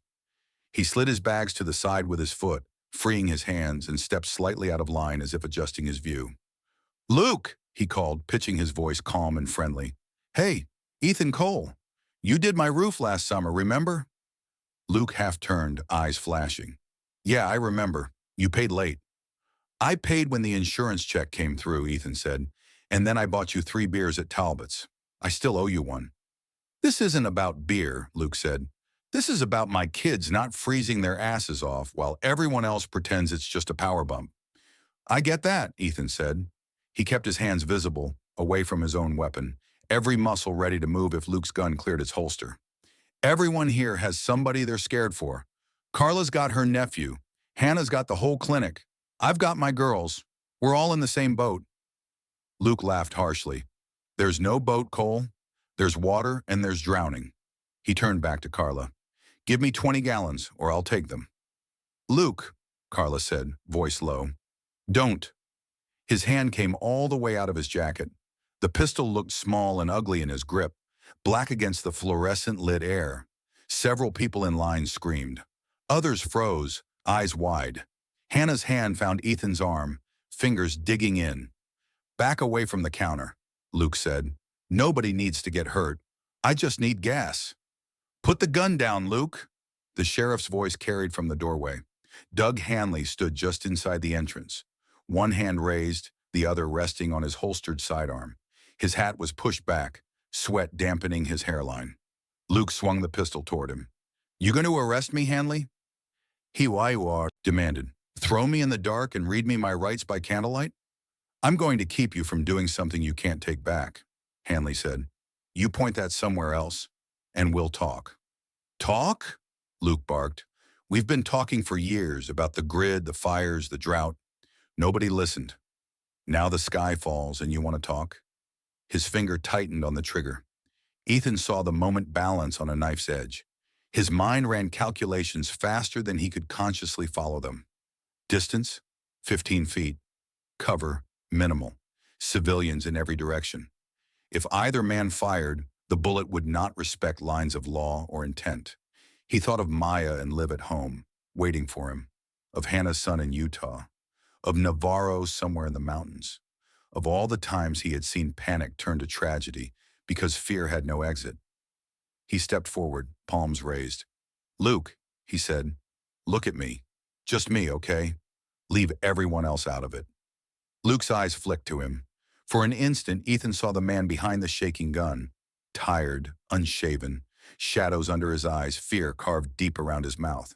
He slid his bags to the side with his foot, freeing his hands, and stepped slightly out of line as if adjusting his view. "Luke," he called, pitching his voice calm and friendly. "Hey, Ethan Cole. You did my roof last summer, remember?" Luke half turned, eyes flashing. "Yeah, I remember. You paid late." "I paid when the insurance check came through," Ethan said, "and then I bought you 3 beers at Talbot's. I still owe you one." "This isn't about beer," Luke said. "This is about my kids not freezing their asses off while everyone else pretends it's just a power bump." "I get that," Ethan said. He kept his hands visible, away from his own weapon, every muscle ready to move if Luke's gun cleared its holster. "Everyone here has somebody they're scared for. Carla's got her nephew. Hannah's got the whole clinic. I've got my girls. We're all in the same boat." Luke laughed harshly. "There's no boat, Cole. There's water and there's drowning." He turned back to Carla. "Give me 20 gallons or I'll take them." "Luke," Carla said, voice low. "Don't." His hand came all the way out of his jacket. The pistol looked small and ugly in his grip, black against the fluorescent lit air. Several people in line screamed. Others froze, eyes wide. Hannah's hand found Ethan's arm, fingers digging in. "Back away from the counter," Luke said. "Nobody needs to get hurt. I just need gas." "Put the gun down, Luke." The sheriff's voice carried from the doorway. Doug Hanley stood just inside the entrance, one hand raised, the other resting on his holstered sidearm. His hat was pushed back, sweat dampening his hairline. Luke swung the pistol toward him. "You going to arrest me, Hanley?" "He why you are," demanded. "Throw me in the dark and read me my rights by candlelight?" "I'm going to keep you from doing something you can't take back," Hanley said. "You point that somewhere else, and we'll talk." "Talk?" Luke barked. "We've been talking for years about the grid, the fires, the drought. Nobody listened. Now the sky falls and you want to talk?" His finger tightened on the trigger. Ethan saw the moment balance on a knife's edge. His mind ran calculations faster than he could consciously follow them. Distance, 15 feet. Cover, minimal. Civilians in every direction. If either man fired, the bullet would not respect lines of law or intent. He thought of Maya and Liv at home, waiting for him, of Hannah's son in Utah, of Navarro somewhere in the mountains, of all the times he had seen panic turn to tragedy because fear had no exit. He stepped forward, palms raised. "Luke," he said, Look at me. Just me, okay? Leave everyone else out of it." Luke's eyes flicked to him. For an instant, Ethan saw the man behind the shaking gun. Tired, unshaven, shadows under his eyes, fear carved deep around his mouth.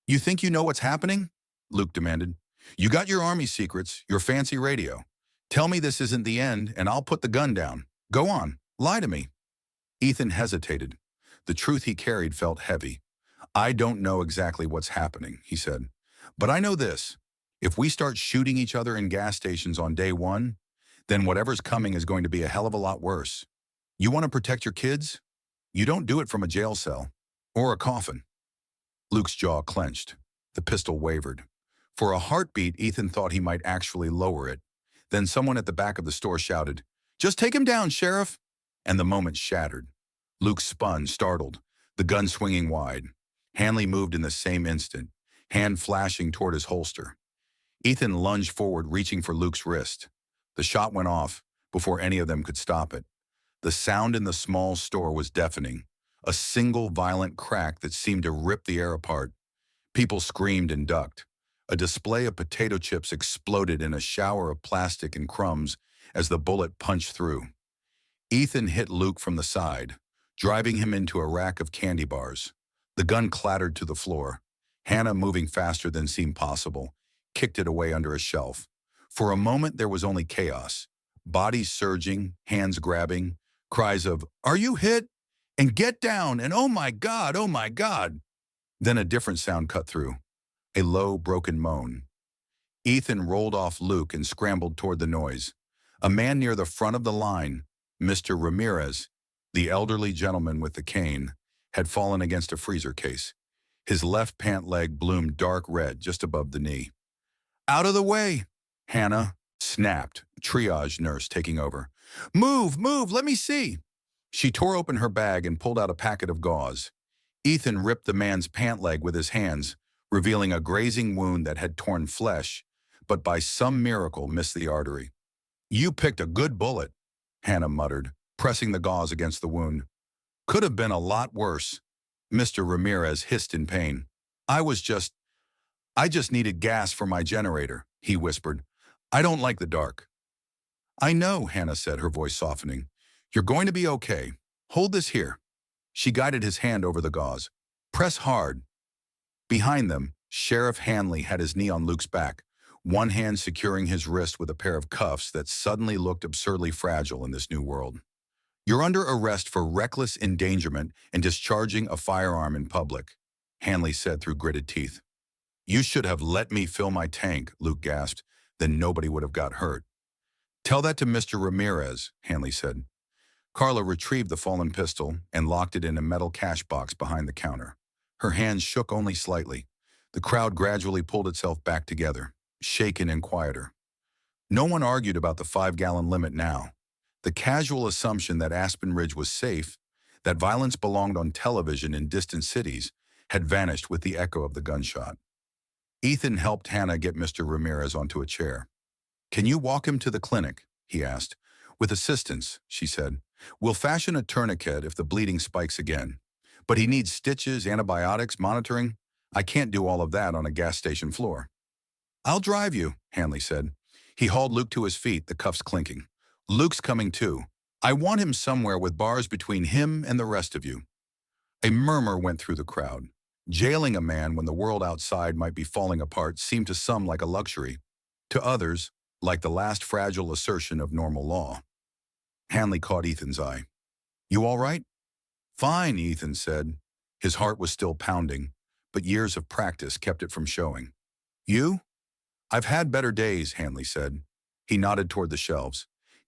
"You think you know what's happening?" Luke demanded. "You got your army secrets, your fancy radio. Tell me this isn't the end, and I'll put the gun down. Go on, lie to me." Ethan hesitated. The truth he carried felt heavy. "I don't know exactly what's happening," he said. "But I know this. If we start shooting each other in gas stations on day one, then whatever's coming is going to be a hell of a lot worse. You want to protect your kids? You don't do it from a jail cell or a coffin." Luke's jaw clenched. The pistol wavered. For a heartbeat, Ethan thought he might actually lower it. Then someone at the back of the store shouted, "Just take him down, Sheriff!" And the moment shattered. Luke spun, startled, the gun swinging wide. Hanley moved in the same instant, hand flashing toward his holster. Ethan lunged forward, reaching for Luke's wrist. The shot went off before any of them could stop it. The sound in the small store was deafening, a single violent crack that seemed to rip the air apart. People screamed and ducked. A display of potato chips exploded in a shower of plastic and crumbs as the bullet punched through. Ethan hit Luke from the side, driving him into a rack of candy bars. The gun clattered to the floor. Hannah, moving faster than seemed possible, kicked it away under a shelf. For a moment, there was only chaos. Bodies surging, hands grabbing, cries of, "Are you hit?" and "Get down!" and "Oh my God, oh my God!" Then a different sound cut through, a low, broken moan. Ethan rolled off Luke and scrambled toward the noise. A man near the front of the line, Mr. Ramirez, the elderly gentleman with the cane, had fallen against a freezer case. His left pant leg bloomed dark red just above the knee. "Out of the way!" Hannah snapped, triage nurse taking over. "Move, move, let me see." She tore open her bag and pulled out a packet of gauze. Ethan ripped the man's pant leg with his hands, revealing a grazing wound that had torn flesh, but by some miracle missed the artery. "You picked a good bullet," Hannah muttered, pressing the gauze against the wound. "Could have been a lot worse." Mr. Ramirez hissed in pain. I just needed gas for my generator," he whispered. "I don't like the dark." "I know," Hannah said, her voice softening. "You're going to be okay. Hold this here." She guided his hand over the gauze. "Press hard." Behind them, Sheriff Hanley had his knee on Luke's back, one hand securing his wrist with a pair of cuffs that suddenly looked absurdly fragile in this new world. "You're under arrest for reckless endangerment and discharging a firearm in public," Hanley said through gritted teeth. "You should have let me fill my tank," Luke gasped. "Then nobody would have got hurt." "Tell that to Mr. Ramirez," Hanley said. Carla retrieved the fallen pistol and locked it in a metal cash box behind the counter. Her hands shook only slightly. The crowd gradually pulled itself back together, shaken and quieter. No one argued about the 5-gallon limit now. The casual assumption that Aspen Ridge was safe, that violence belonged on television in distant cities, had vanished with the echo of the gunshot. Ethan helped Hannah get Mr. Ramirez onto a chair. "Can you walk him to the clinic?" he asked. "With assistance," she said. "We'll fashion a tourniquet if the bleeding spikes again. But he needs stitches, antibiotics, monitoring. I can't do all of that on a gas station floor." "I'll drive you," Hanley said. He hauled Luke to his feet, the cuffs clinking. "Luke's coming too. I want him somewhere with bars between him and the rest of you." A murmur went through the crowd. Jailing a man when the world outside might be falling apart seemed to some like a luxury. To others, like the last fragile assertion of normal law. Hanley caught Ethan's eye. "You all right?" "Fine," Ethan said. His heart was still pounding, but years of practice kept it from showing. "You?" "I've had better days," Hanley said. He nodded toward the shelves.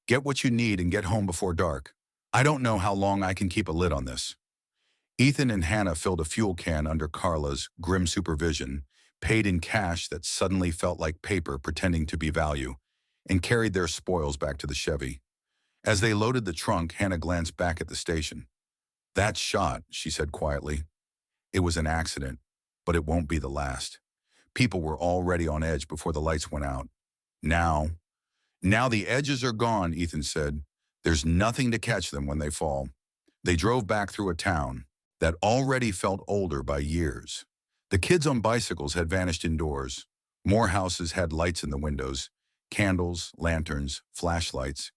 "Get what you need and get home before dark. I don't know how long I can keep a lid on this." Ethan and Hannah filled a fuel can under Carla's grim supervision, paid in cash that suddenly felt like paper pretending to be value, and carried their spoils back to the Chevy. As they loaded the trunk, Hannah glanced back at the station. "That shot," she said quietly. "It was an accident, but it won't be the last." People were already on edge before the lights went out. Now the edges are gone," Ethan said. "There's nothing to catch them when they fall." They drove back through a town that already felt older by years. The kids on bicycles had vanished indoors. More houses had lights in the windows, candles, lanterns, flashlights.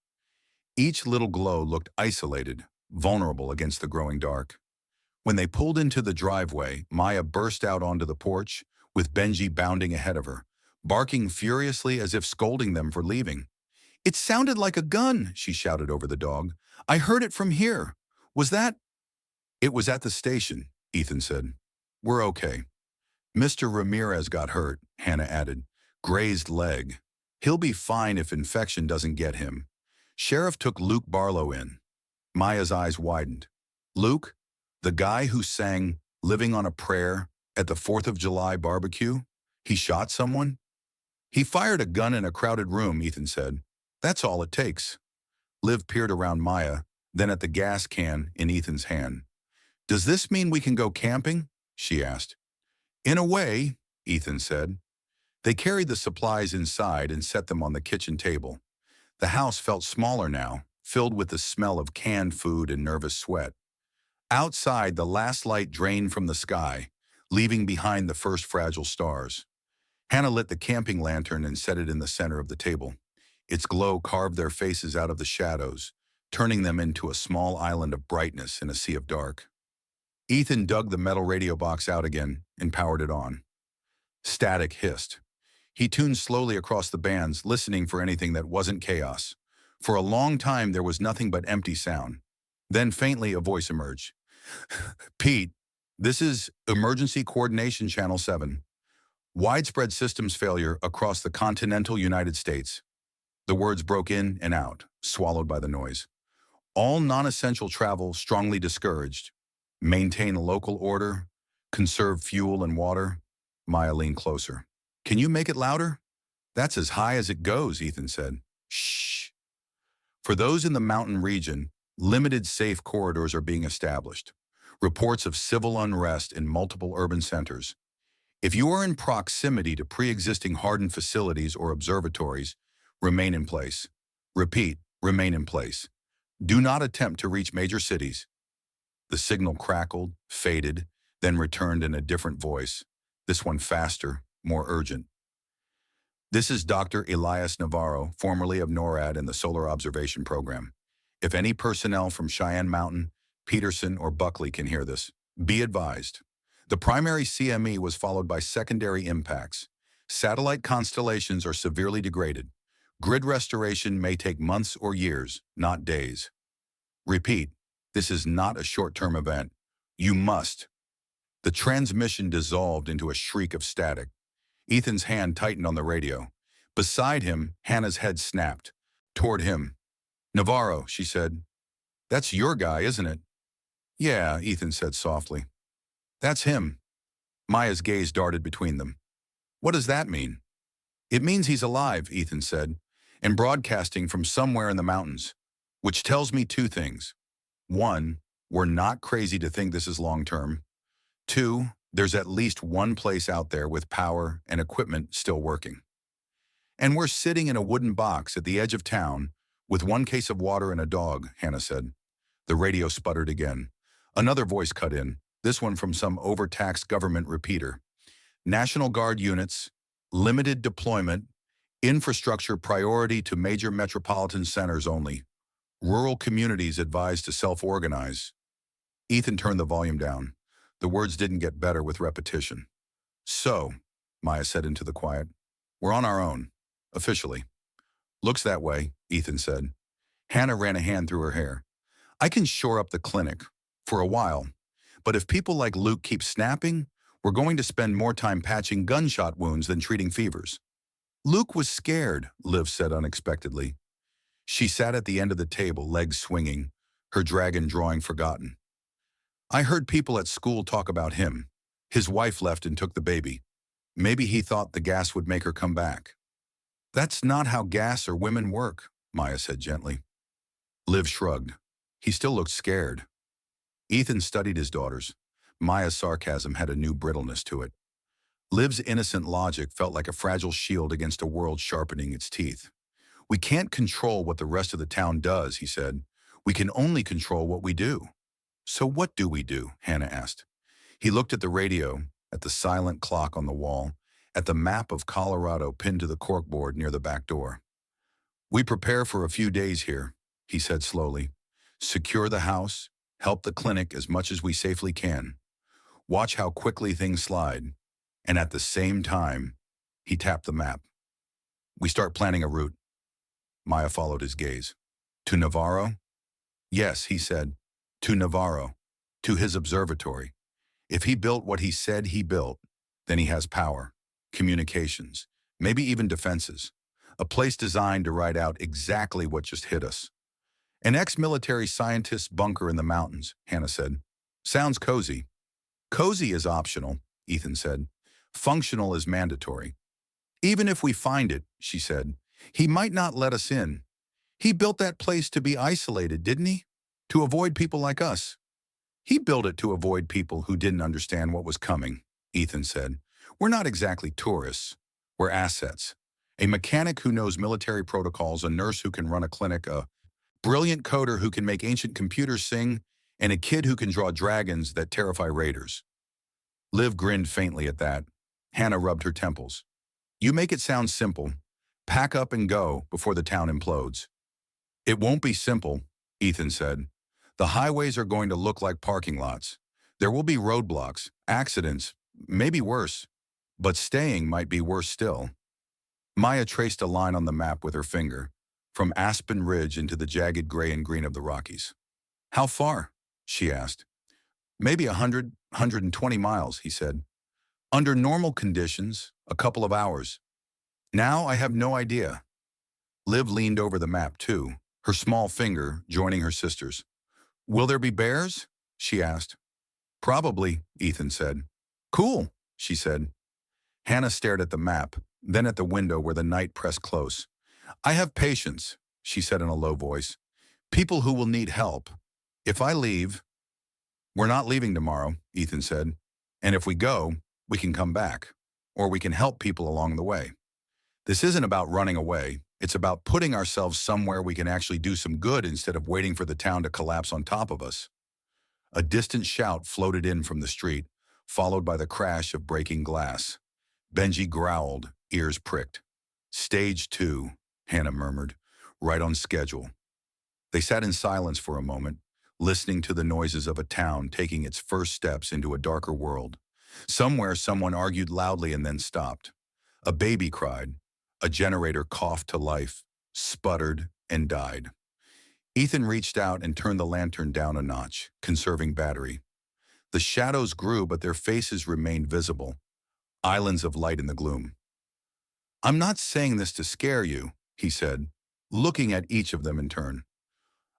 Each little glow looked isolated, vulnerable against the growing dark. When they pulled into the driveway, Maya burst out onto the porch, with Benji bounding ahead of her, barking furiously as if scolding them for leaving. "It sounded like a gun," she shouted over the dog. "I heard it from here. Was that—" "It was at the station," Ethan said. "We're okay." "Mr. Ramirez got hurt," Hannah added. "Grazed leg. He'll be fine if infection doesn't get him." Sheriff took Luke Barlow in. Maya's eyes widened. "Luke? The guy who sang 'Living on a Prayer' at the 4th of July barbecue? He shot someone?" "He fired a gun in a crowded room," Ethan said. "That's all it takes." Liv peered around Maya, then at the gas can in Ethan's hand. "Does this mean we can go camping?" she asked. "In a way," Ethan said. They carried the supplies inside and set them on the kitchen table. The house felt smaller now, filled with the smell of canned food and nervous sweat. Outside, the last light drained from the sky, leaving behind the first fragile stars. Hannah lit the camping lantern and set it in the center of the table. Its glow carved their faces out of the shadows, turning them into a small island of brightness in a sea of dark. Ethan dug the metal radio box out again and powered it on. Static hissed. He tuned slowly across the bands, listening for anything that wasn't chaos. For a long time, there was nothing but empty sound. Then faintly, a voice emerged. "Pete, this is Emergency Coordination Channel 7. Widespread systems failure across the continental United States." The words broke in and out, swallowed by the noise. "All non-essential travel strongly discouraged. Maintain local order. Conserve fuel and water." Maya leaned closer. "Can you make it louder?" "That's as high as it goes," Ethan said. "Shh." For those in the mountain region, limited safe corridors are being established. Reports of civil unrest in multiple urban centers. If you are in proximity to pre-existing hardened facilities or observatories, remain in place. Repeat, remain in place. Do not attempt to reach major cities. The signal crackled, faded, then returned in a different voice, this one faster, more urgent. "This is Dr. Elias Navarro, formerly of NORAD and the Solar Observation Program. If any personnel from Cheyenne Mountain, Peterson, or Buckley can hear this, be advised. The primary CME was followed by secondary impacts. Satellite constellations are severely degraded. Grid restoration may take months or years, not days. Repeat, this is not a short-term event. You must." The transmission dissolved into a shriek of static. Ethan's hand tightened on the radio. Beside him, Hannah's head snapped. Toward him. "Navarro," she said. "That's your guy, isn't it?" "Yeah," Ethan said softly. "That's him." Maya's gaze darted between them. "What does that mean?" "It means he's alive," Ethan said, "and broadcasting from somewhere in the mountains. Which tells me two things. One, we're not crazy to think this is long-term. Two, there's at least one place out there with power and equipment still working. And we're sitting in a wooden box at the edge of town with one case of water and a dog," Hannah said. The radio sputtered again. Another voice cut in, this one from some overtaxed government repeater. "National Guard units, limited deployment, infrastructure priority to major metropolitan centers only. Rural communities advised to self-organize." Ethan turned the volume down. The words didn't get better with repetition. "So," Maya said into the quiet, "we're on our own, officially." "Looks that way," Ethan said. Hannah ran a hand through her hair. "I can shore up the clinic, for a while. But if people like Luke keep snapping, we're going to spend more time patching gunshot wounds than treating fevers." "Luke was scared," Liv said unexpectedly. She sat at the end of the table, legs swinging, her dragon drawing forgotten. "I heard people at school talk about him. His wife left and took the baby. Maybe he thought the gas would make her come back." "That's not how gas or women work," Maya said gently. Liv shrugged. He still looked scared. Ethan studied his daughters. Maya's sarcasm had a new brittleness to it. Liv's innocent logic felt like a fragile shield against a world sharpening its teeth. "We can't control what the rest of the town does," he said. "We can only control what we do." "So what do we do?" Hannah asked. He looked at the radio, at the silent clock on the wall, at the map of Colorado pinned to the corkboard near the back door. "We prepare for a few days here," he said slowly. "Secure the house, help the clinic as much as we safely can. Watch how quickly things slide." And at the same time, he tapped the map. "We start planning a route." Maya followed his gaze. "To Navarro?" "Yes," he said. "To Navarro. To his observatory. If he built what he said he built, then he has power, communications, maybe even defenses. A place designed to ride out exactly what just hit us." "An ex-military scientist's bunker in the mountains," Hannah said. "Sounds cozy." "Cozy is optional," Ethan said. "Functional is mandatory." "Even if we find it," she said, "he might not let us in. He built that place to be isolated, didn't he? To avoid people like us." "He built it to avoid people who didn't understand what was coming," Ethan said. "We're not exactly tourists. We're assets. A mechanic who knows military protocols, a nurse who can run a clinic, a brilliant coder who can make ancient computers sing, and a kid who can draw dragons that terrify raiders." Liv grinned faintly at that. Hannah rubbed her temples. "You make it sound simple. Pack up and go before the town implodes." "It won't be simple," Ethan said. "The highways are going to look like parking lots. There will be roadblocks, accidents, maybe worse. But staying might be worse still." Maya traced a line on the map with her finger, from Aspen Ridge into the jagged gray and green of the Rockies. "How far?" she asked. "Maybe 120 miles, he said. "Under normal conditions, a couple of hours. Now I have no idea." Liv leaned over the map too, her small finger joining her sister's. "Will there be bears?" she asked. "Probably," Ethan said. "Cool," she said. Hannah stared at the map, then at the window where the night pressed close. "I have patience," she said in a low voice. "People who will need help. If I leave—" "We're not leaving tomorrow," Ethan said. "And if we go, we can come back. Or we can help people along the way. This isn't about running away. It's about putting ourselves somewhere we can actually do some good instead of waiting for the town to collapse on top of us." A distant shout floated in from the street, followed by the crash of breaking glass. Benji growled, ears pricked. "Stage 2, Hannah murmured, "right on schedule." They sat in silence for a moment, listening to the noises of a town taking its first steps into a darker world. Somewhere someone argued loudly and then stopped. A baby cried. A generator coughed to life, sputtered, and died. Ethan reached out and turned the lantern down a notch, conserving battery. The shadows grew, but their faces remained visible, islands of light in the gloom. "I'm not saying this to scare you," he said, looking at each of them in turn.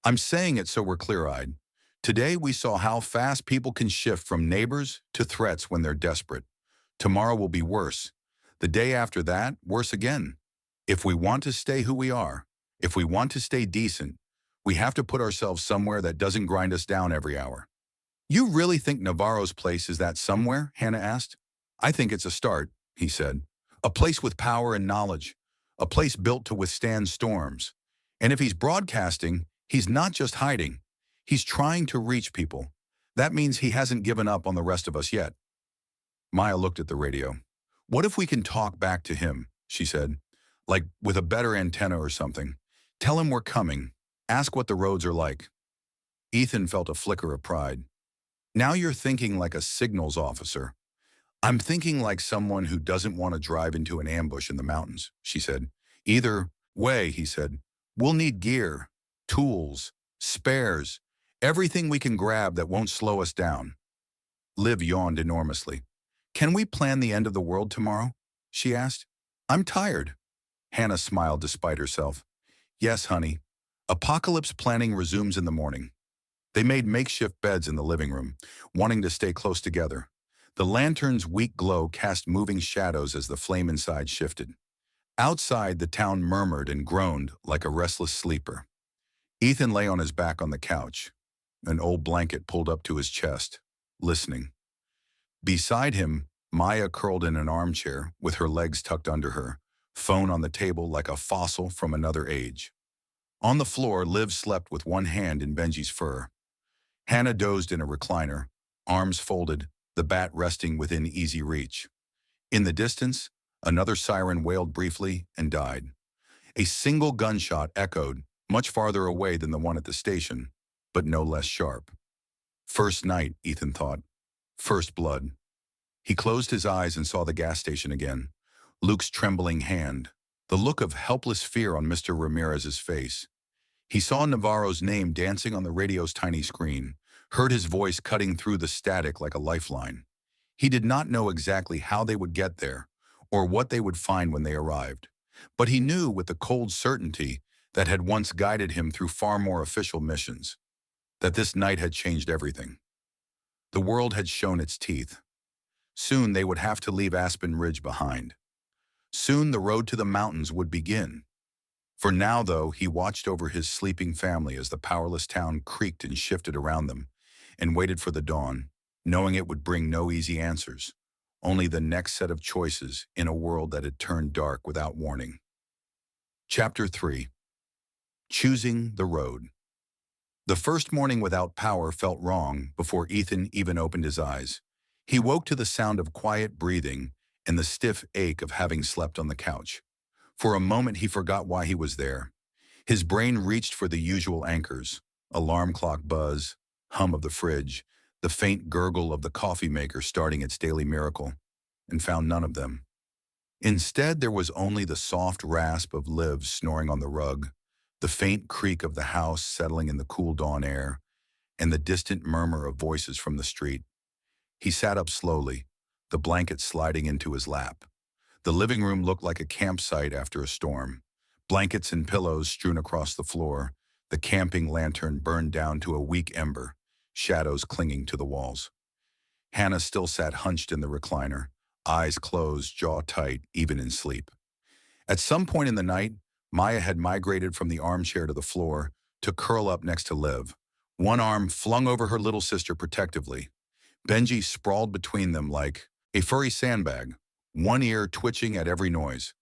"I'm saying it so we're clear-eyed. Today we saw how fast people can shift from neighbors to threats when they're desperate. Tomorrow will be worse. The day after that, worse again. If we want to stay who we are, if we want to stay decent, we have to put ourselves somewhere that doesn't grind us down every hour." "You really think Navarro's place is that somewhere?" Hannah asked. "I think it's a start," he said. "A place with power and knowledge. A place built to withstand storms. And if he's broadcasting, he's not just hiding. He's trying to reach people. That means he hasn't given up on the rest of us yet." Maya looked at the radio. "What if we can talk back to him?" she said. "Like with a better antenna or something. Tell him we're coming. Ask what the roads are like." Ethan felt a flicker of pride. "Now you're thinking like a signals officer." "I'm thinking like someone who doesn't want to drive into an ambush in the mountains," she said. "Either way," he said, "we'll need gear, tools, spares, everything we can grab that won't slow us down." Liv yawned enormously. "Can we plan the end of the world tomorrow?" she asked. "I'm tired." Hannah smiled despite herself. "Yes, honey. Apocalypse planning resumes in the morning." They made makeshift beds in the living room, wanting to stay close together. The lantern's weak glow cast moving shadows as the flame inside shifted. Outside, the town murmured and groaned like a restless sleeper. Ethan lay on his back on the couch, an old blanket pulled up to his chest, listening. Beside him, Maya curled in an armchair with her legs tucked under her, phone on the table like a fossil from another age. On the floor, Liv slept with one hand in Benji's fur. Hannah dozed in a recliner, arms folded, the bat resting within easy reach. In the distance, another siren wailed briefly and died. A single gunshot echoed, much farther away than the one at the station, but no less sharp. First night, Ethan thought. First blood. He closed his eyes and saw the gas station again. Luke's trembling hand. The look of helpless fear on Mr. Ramirez's face. He saw Navarro's name dancing on the radio's tiny screen, heard his voice cutting through the static like a lifeline. He did not know exactly how they would get there, or what they would find when they arrived. But he knew with the cold certainty that had once guided him through far more official missions, that this night had changed everything. The world had shown its teeth. Soon they would have to leave Aspen Ridge behind. Soon the road to the mountains would begin. For now, though, he watched over his sleeping family as the powerless town creaked and shifted around them, and waited for the dawn, knowing it would bring no easy answers, only the next set of choices in a world that had turned dark without warning. Chapter 3. Choosing the Road. The first morning without power felt wrong before Ethan even opened his eyes. He woke to the sound of quiet breathing and the stiff ache of having slept on the couch. For a moment he forgot why he was there. His brain reached for the usual anchors, alarm clock buzz, hum of the fridge, the faint gurgle of the coffee maker starting its daily miracle, and found none of them. Instead, there was only the soft rasp of Liv snoring on the rug, the faint creak of the house settling in the cool dawn air, and the distant murmur of voices from the street. He sat up slowly, the blanket sliding into his lap. The living room looked like a campsite after a storm. Blankets and pillows strewn across the floor, the camping lantern burned down to a weak ember, shadows clinging to the walls. Hannah still sat hunched in the recliner, eyes closed, jaw tight, even in sleep. At some point in the night, Maya had migrated from the armchair to the floor to curl up next to Liv, one arm flung over her little sister protectively. Benji sprawled between them like a furry sandbag, one ear twitching at every noise.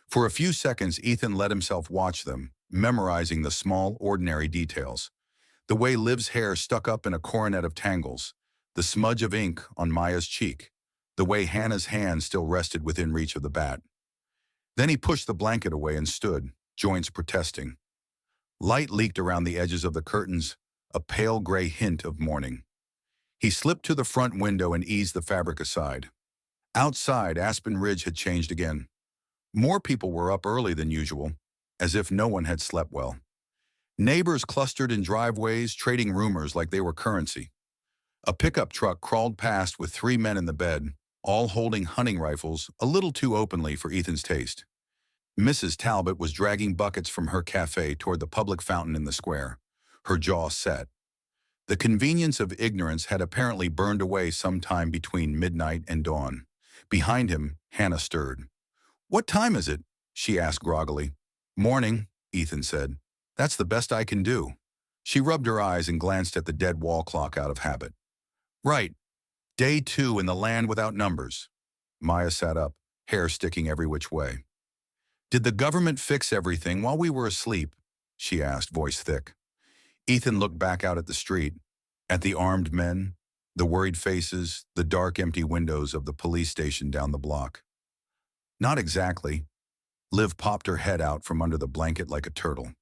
For a few seconds, Ethan let himself watch them, memorizing the small, ordinary details. The way Liv's hair stuck up in a coronet of tangles, the smudge of ink on Maya's cheek, the way Hannah's hand still rested within reach of the bat. Then he pushed the blanket away and stood, joints protesting. Light leaked around the edges of the curtains, a pale gray hint of morning. He slipped to the front window and eased the fabric aside. Outside, Aspen Ridge had changed again. More people were up early than usual, as if no one had slept well. Neighbors clustered in driveways, trading rumors like they were currency. A pickup truck crawled past with 3 men in the bed, all holding hunting rifles a little too openly for Ethan's taste. Mrs. Talbot was dragging buckets from her cafe toward the public fountain in the square, her jaw set. The convenience of ignorance had apparently burned away sometime between midnight and dawn. Behind him, Hannah stirred. "What time is it?" she asked groggily. "Morning," Ethan said. "That's the best I can do." She rubbed her eyes and glanced at the dead wall clock out of habit. "Right. Day 2 in the land without numbers." Maya sat up, hair sticking every which way. "Did the government fix everything while we were asleep?" she asked, voice thick. Ethan looked back out at the street, at the armed men, the worried faces, the dark empty windows of the police station down the block. "Not exactly." Liv popped her head out from under the blanket like a turtle.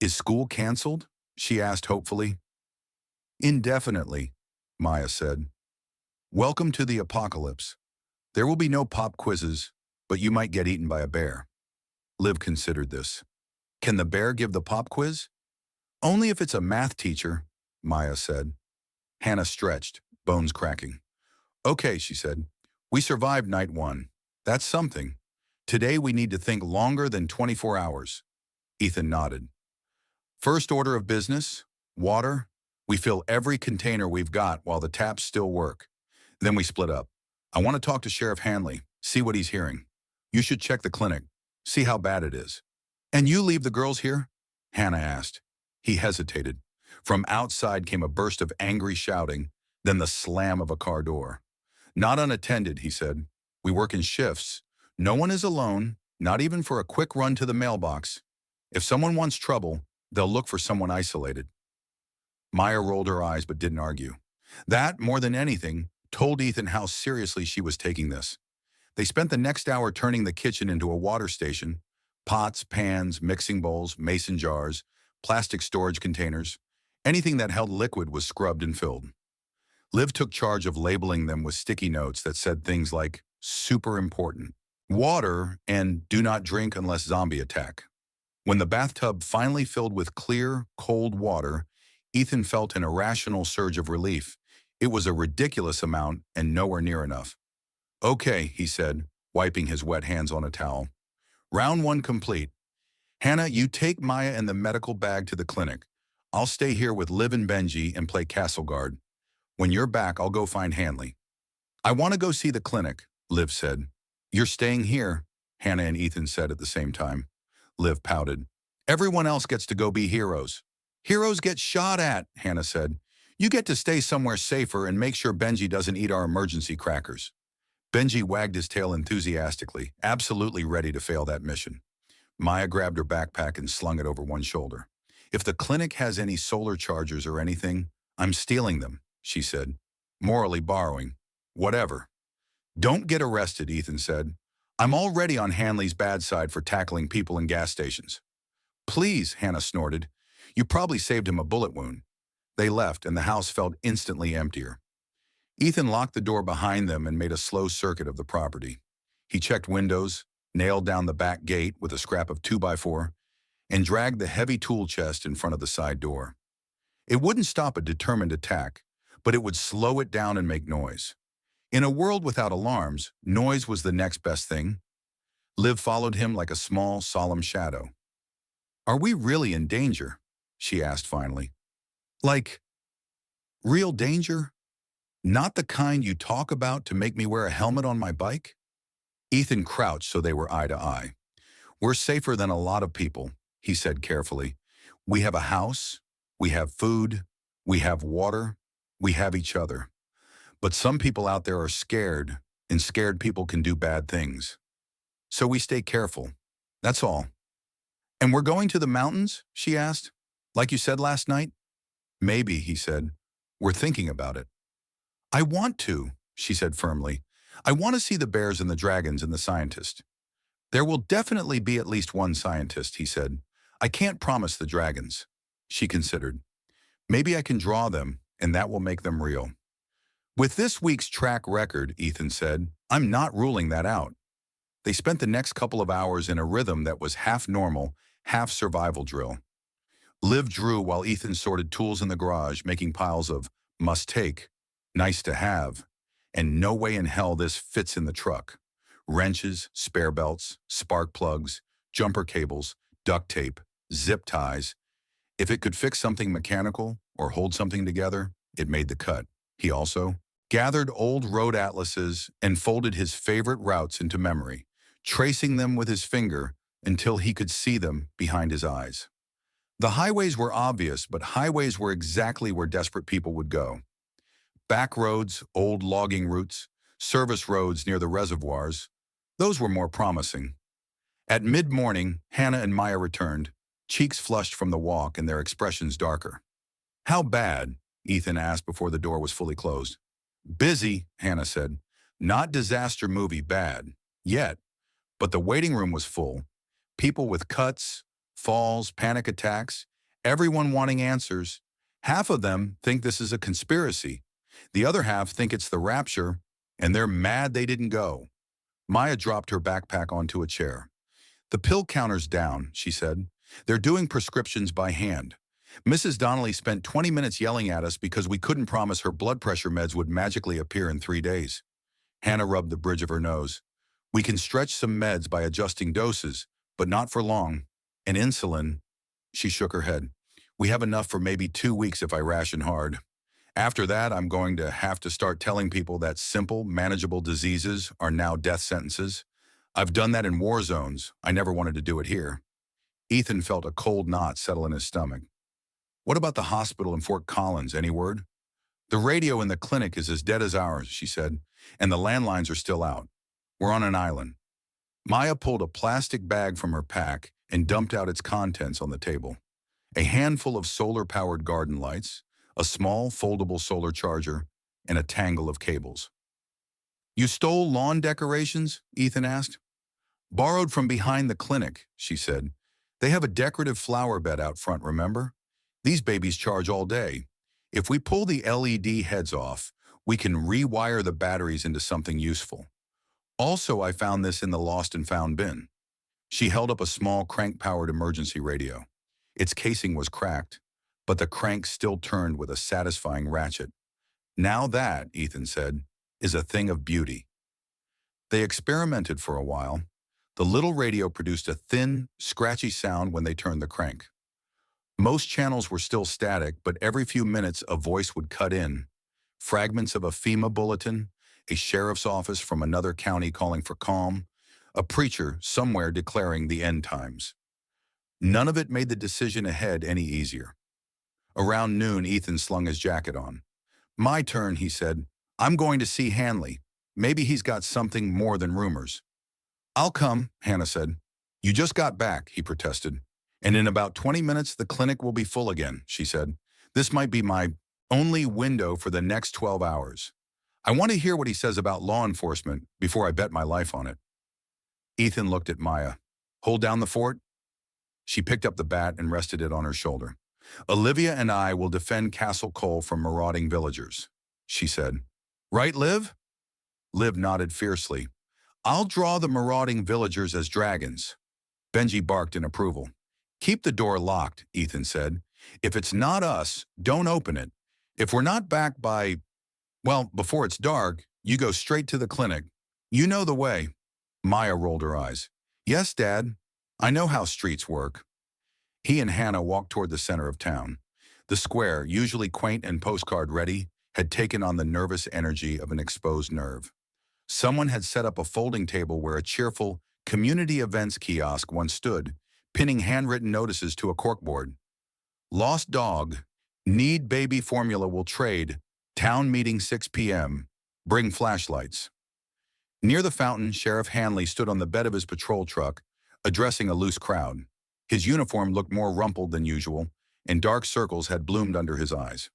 "Is school canceled?" she asked hopefully. "Indefinitely," Maya said. "Welcome to the apocalypse. There will be no pop quizzes, but you might get eaten by a bear." Liv considered this. "Can the bear give the pop quiz?" "Only if it's a math teacher," Maya said. Hannah stretched, bones cracking. "Okay," she said. "We survived night 1. That's something. Today we need to think longer than 24 hours." Ethan nodded. "First order of business, water. We fill every container we've got while the taps still work. Then we split up. I want to talk to Sheriff Hanley, see what he's hearing. You should check the clinic, see how bad it is." "And you leave the girls here?" Hannah asked. He hesitated. From outside came a burst of angry shouting, then the slam of a car door. "Not unattended," he said. "We work in shifts. No one is alone, not even for a quick run to the mailbox. If someone wants trouble, they'll look for someone isolated." Maya rolled her eyes but didn't argue. That, more than anything, told Ethan how seriously she was taking this. They spent the next hour turning the kitchen into a water station. Pots, pans, mixing bowls, mason jars, plastic storage containers. Anything that held liquid was scrubbed and filled. Liv took charge of labeling them with sticky notes that said things like, super important, water, and do not drink unless zombie attack. When the bathtub finally filled with clear, cold water, Ethan felt an irrational surge of relief. It was a ridiculous amount and nowhere near enough. Okay, he said, wiping his wet hands on a towel. Round one complete. Hannah, you take Maya and the medical bag to the clinic. I'll stay here with Liv and Benji and play castle guard. When you're back, I'll go find Hanley. I want to go see the clinic, Liv said. You're staying here, Hannah and Ethan said at the same time. Liv pouted. Everyone else gets to go be heroes. Heroes get shot at, Hannah said. You get to stay somewhere safer and make sure Benji doesn't eat our emergency crackers. Benji wagged his tail enthusiastically, absolutely ready to fail that mission. Maya grabbed her backpack and slung it over one shoulder. If the clinic has any solar chargers or anything, I'm stealing them, she said. Morally borrowing. Whatever. Don't get arrested, Ethan said. I'm already on Hanley's bad side for tackling people in gas stations. Please, Hannah snorted. You probably saved him a bullet wound. They left, and the house felt instantly emptier. Ethan locked the door behind them and made a slow circuit of the property. He checked windows, nailed down the back gate with a scrap of 2x4, and dragged the heavy tool chest in front of the side door. It wouldn't stop a determined attack, but it would slow it down and make noise. In a world without alarms, noise was the next best thing. Liv followed him like a small, solemn shadow. Are we really in danger? She asked finally. Like, real danger? Not the kind you talk about to make me wear a helmet on my bike? Ethan crouched so they were eye to eye. We're safer than a lot of people, he said carefully. We have a house, we have food, we have water, we have each other. But some people out there are scared, and scared people can do bad things. So we stay careful. That's all. And we're going to the mountains? She asked. Like you said last night? Maybe, he said. We're thinking about it. I want to, she said firmly. I want to see the bears and the dragons and the scientist. There will definitely be at least one scientist, he said. I can't promise the dragons. She considered. Maybe I can draw them, and that will make them real. With this week's track record, Ethan said, I'm not ruling that out. They spent the next couple of hours in a rhythm that was half normal, half survival drill. Liv drew while Ethan sorted tools in the garage, making piles of must take, nice to have, and no way in hell this fits in the truck. Wrenches, spare belts, spark plugs, jumper cables, duct tape, zip ties. If it could fix something mechanical or hold something together, it made the cut. He also gathered old road atlases and folded his favorite routes into memory, tracing them with his finger until he could see them behind his eyes. The highways were obvious, but highways were exactly where desperate people would go. Back roads, old logging routes, service roads near the reservoirs, those were more promising. At mid-morning, Hannah and Maya returned, cheeks flushed from the walk and their expressions darker. How bad? Ethan asked before the door was fully closed. Busy, Hannah said. Not disaster movie bad, yet, but the waiting room was full. People with cuts, falls, panic attacks, everyone wanting answers. Half of them think this is a conspiracy. The other half think it's the rapture, and they're mad they didn't go. Maya dropped her backpack onto a chair. The pill counter's down, she said. They're doing prescriptions by hand. Mrs. Donnelly spent 20 minutes yelling at us because we couldn't promise her blood pressure meds would magically appear in 3 days. Hannah rubbed the bridge of her nose. We can stretch some meds by adjusting doses, but not for long. And insulin, she shook her head. We have enough for maybe 2 weeks if I ration hard. After that, I'm going to have to start telling people that simple, manageable diseases are now death sentences. I've done that in war zones. I never wanted to do it here. Ethan felt a cold knot settle in his stomach. What about the hospital in Fort Collins? Any word? The radio in the clinic is as dead as ours, she said, and the landlines are still out. We're on an island. Maya pulled a plastic bag from her pack and dumped out its contents on the table. A handful of solar-powered garden lights, a small foldable solar charger, and a tangle of cables. "You stole lawn decorations?" Ethan asked. "Borrowed from behind the clinic," she said. "They have a decorative flower bed out front, remember? These babies charge all day. If we pull the LED heads off, we can rewire the batteries into something useful. Also, I found this in the lost and found bin." She held up a small crank-powered emergency radio. Its casing was cracked, but the crank still turned with a satisfying ratchet. "Now that," Ethan said, "is a thing of beauty." They experimented for a while. The little radio produced a thin, scratchy sound when they turned the crank. Most channels were still static, but every few minutes a voice would cut in. Fragments of a FEMA bulletin, a sheriff's office from another county calling for calm, a preacher somewhere declaring the end times. None of it made the decision ahead any easier. Around noon, Ethan slung his jacket on. "My turn," he said. "I'm going to see Hanley. Maybe he's got something more than rumors." "I'll come," Hannah said. "You just got back," he protested. "And in about 20 minutes, the clinic will be full again," she said. "This might be my only window for the next 12 hours. I want to hear what he says about law enforcement before I bet my life on it." Ethan looked at Maya. "Hold down the fort?" She picked up the bat and rested it on her shoulder. "Olivia and I will defend Castle Cole from marauding villagers," she said. "Right, Liv?" Liv nodded fiercely. "I'll draw the marauding villagers as dragons." Benji barked in approval. "Keep the door locked," Ethan said. "If it's not us, don't open it. If we're not back by, well, before it's dark, you go straight to the clinic. You know the way." Maya rolled her eyes. "Yes, Dad. I know how streets work." He and Hannah walked toward the center of town. The square, usually quaint and postcard-ready, had taken on the nervous energy of an exposed nerve. Someone had set up a folding table where a cheerful community events kiosk once stood, pinning handwritten notices to a corkboard. "Lost dog. Need baby formula will trade. Town meeting 6 p.m. Bring flashlights." Near the fountain, Sheriff Hanley stood on the bed of his patrol truck, addressing a loose crowd. His uniform looked more rumpled than usual, and dark circles had bloomed under his eyes.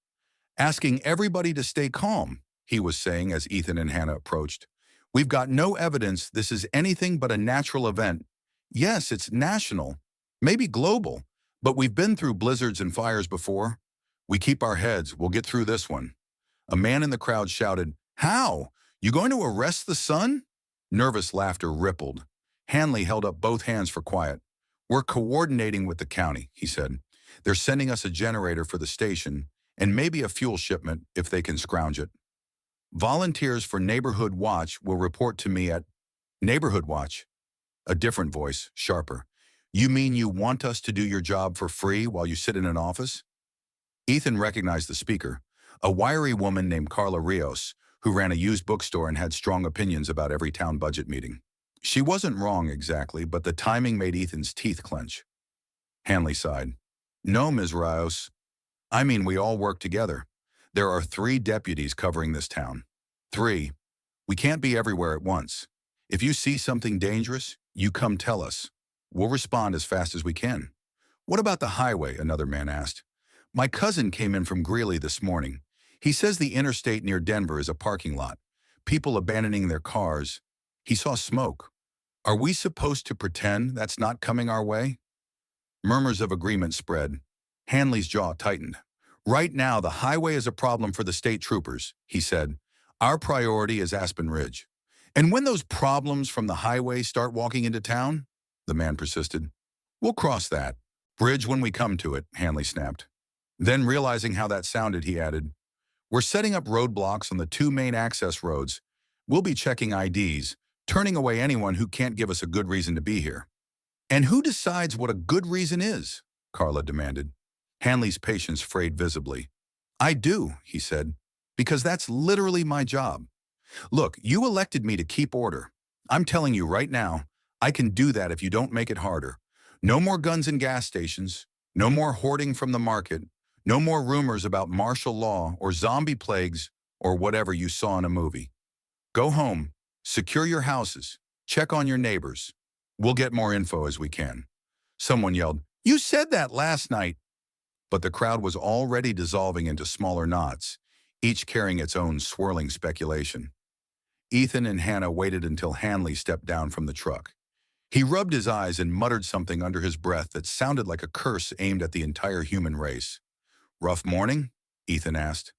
"Asking everybody to stay calm," he was saying as Ethan and Hannah approached. "We've got no evidence this is anything but a natural event. Yes, it's national, maybe global, but we've been through blizzards and fires before. We keep our heads, we'll get through this one." A man in the crowd shouted, "How? You going to arrest the sun?" Nervous laughter rippled. Hanley held up both hands for quiet. "We're coordinating with the county," he said. "They're sending us a generator for the station, and maybe a fuel shipment if they can scrounge it. Volunteers for Neighborhood Watch will report to me at..." "Neighborhood Watch?" A different voice, sharper. "You mean you want us to do your job for free while you sit in an office?" Ethan recognized the speaker, a wiry woman named Carla Rios, who ran a used bookstore and had strong opinions about every town budget meeting. She wasn't wrong exactly, but the timing made Ethan's teeth clench. Hanley sighed. "No, Ms. Rios. I mean, we all work together. There are 3 deputies covering this town. 3. We can't be everywhere at once. If you see something dangerous, you come tell us. We'll respond as fast as we can." "What about the highway?" another man asked. "My cousin came in from Greeley this morning. He says the interstate near Denver is a parking lot. People abandoning their cars. He saw smoke. Are we supposed to pretend that's not coming our way?" Murmurs of agreement spread. Hanley's jaw tightened. "Right now, the highway is a problem for the state troopers," he said. "Our priority is Aspen Ridge. And when those problems from the highway start walking into town," the man persisted, "we'll cross that bridge when we come to it," Hanley snapped. Then, realizing how that sounded, he added, "We're setting up roadblocks on the 2 main access roads. We'll be checking IDs, turning away anyone who can't give us a good reason to be here." "And who decides what a good reason is?" Carla demanded. Hanley's patience frayed visibly. "I do," he said, "because that's literally my job. Look, you elected me to keep order. I'm telling you right now, I can do that if you don't make it harder. No more guns in gas stations, no more hoarding from the market, no more rumors about martial law or zombie plagues or whatever you saw in a movie. Go home, secure your houses, check on your neighbors. We'll get more info as we can." Someone yelled, "You said that last night!" But the crowd was already dissolving into smaller knots. each carrying its own swirling speculation. Ethan and Hannah waited until Hanley stepped down from the truck. He rubbed his eyes and muttered something under his breath that sounded like a curse aimed at the entire human race. "Rough morning?" Ethan asked.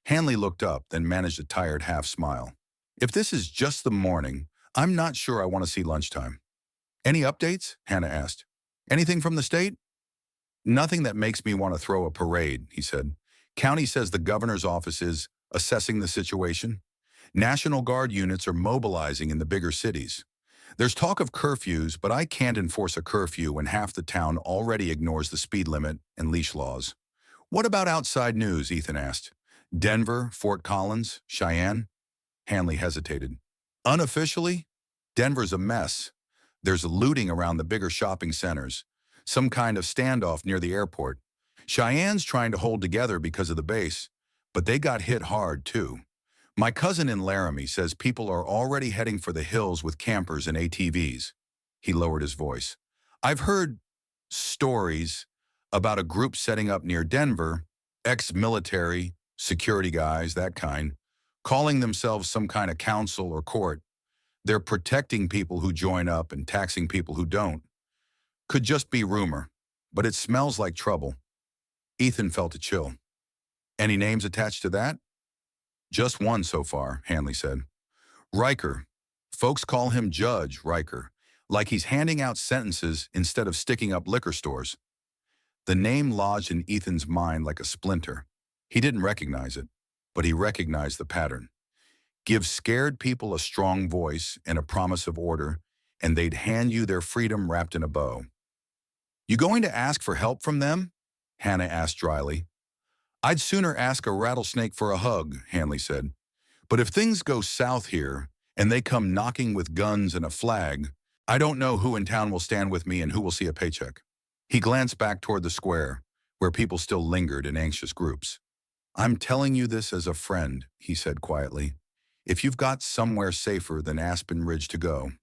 Hanley looked up, then managed a tired half-smile. "If this is just the morning, I'm not sure I want to see lunchtime." "Any updates?" Hannah asked. "Anything from the state?" "Nothing that makes me want to throw a parade," he said. "County says the governor's office is assessing the situation. National Guard units are mobilizing in the bigger cities. There's talk of curfews, but I can't enforce a curfew when half the town already ignores the speed limit and leash laws." "What about outside news?" Ethan asked. "Denver, Fort Collins, Cheyenne?" Hanley hesitated. "Unofficially, Denver's a mess. There's looting around the bigger shopping centers, some kind of standoff near the airport. Cheyenne's trying to hold together because of the base, but they got hit hard too. My cousin in Laramie says people are already heading for the hills with campers and ATVs." He lowered his voice. "I've heard stories about a group setting up near Denver, ex-military, security guys, that kind, calling themselves some kind of council or court. They're protecting people who join up and taxing people who don't. Could just be rumor, but it smells like trouble." Ethan felt a chill. "Any names attached to that?" "Just one so far," Hanley said. "Riker. Folks call him Judge Riker, like he's handing out sentences instead of sticking up liquor stores." The name lodged in Ethan's mind like a splinter. He didn't recognize it, but he recognized the pattern. Give scared people a strong voice and a promise of order, and they'd hand you their freedom wrapped in a bow. "You going to ask for help from them?" Hannah asked dryly. "I'd sooner ask a rattlesnake for a hug," Hanley said. "But if things go south here, and they come knocking with guns and a flag, I don't know who in town will stand with me and who will see a paycheck." He glanced back toward the square, where people still lingered in anxious groups. "I'm telling you this as a friend," he said quietly. "If you've got somewhere safer than Aspen Ridge to go,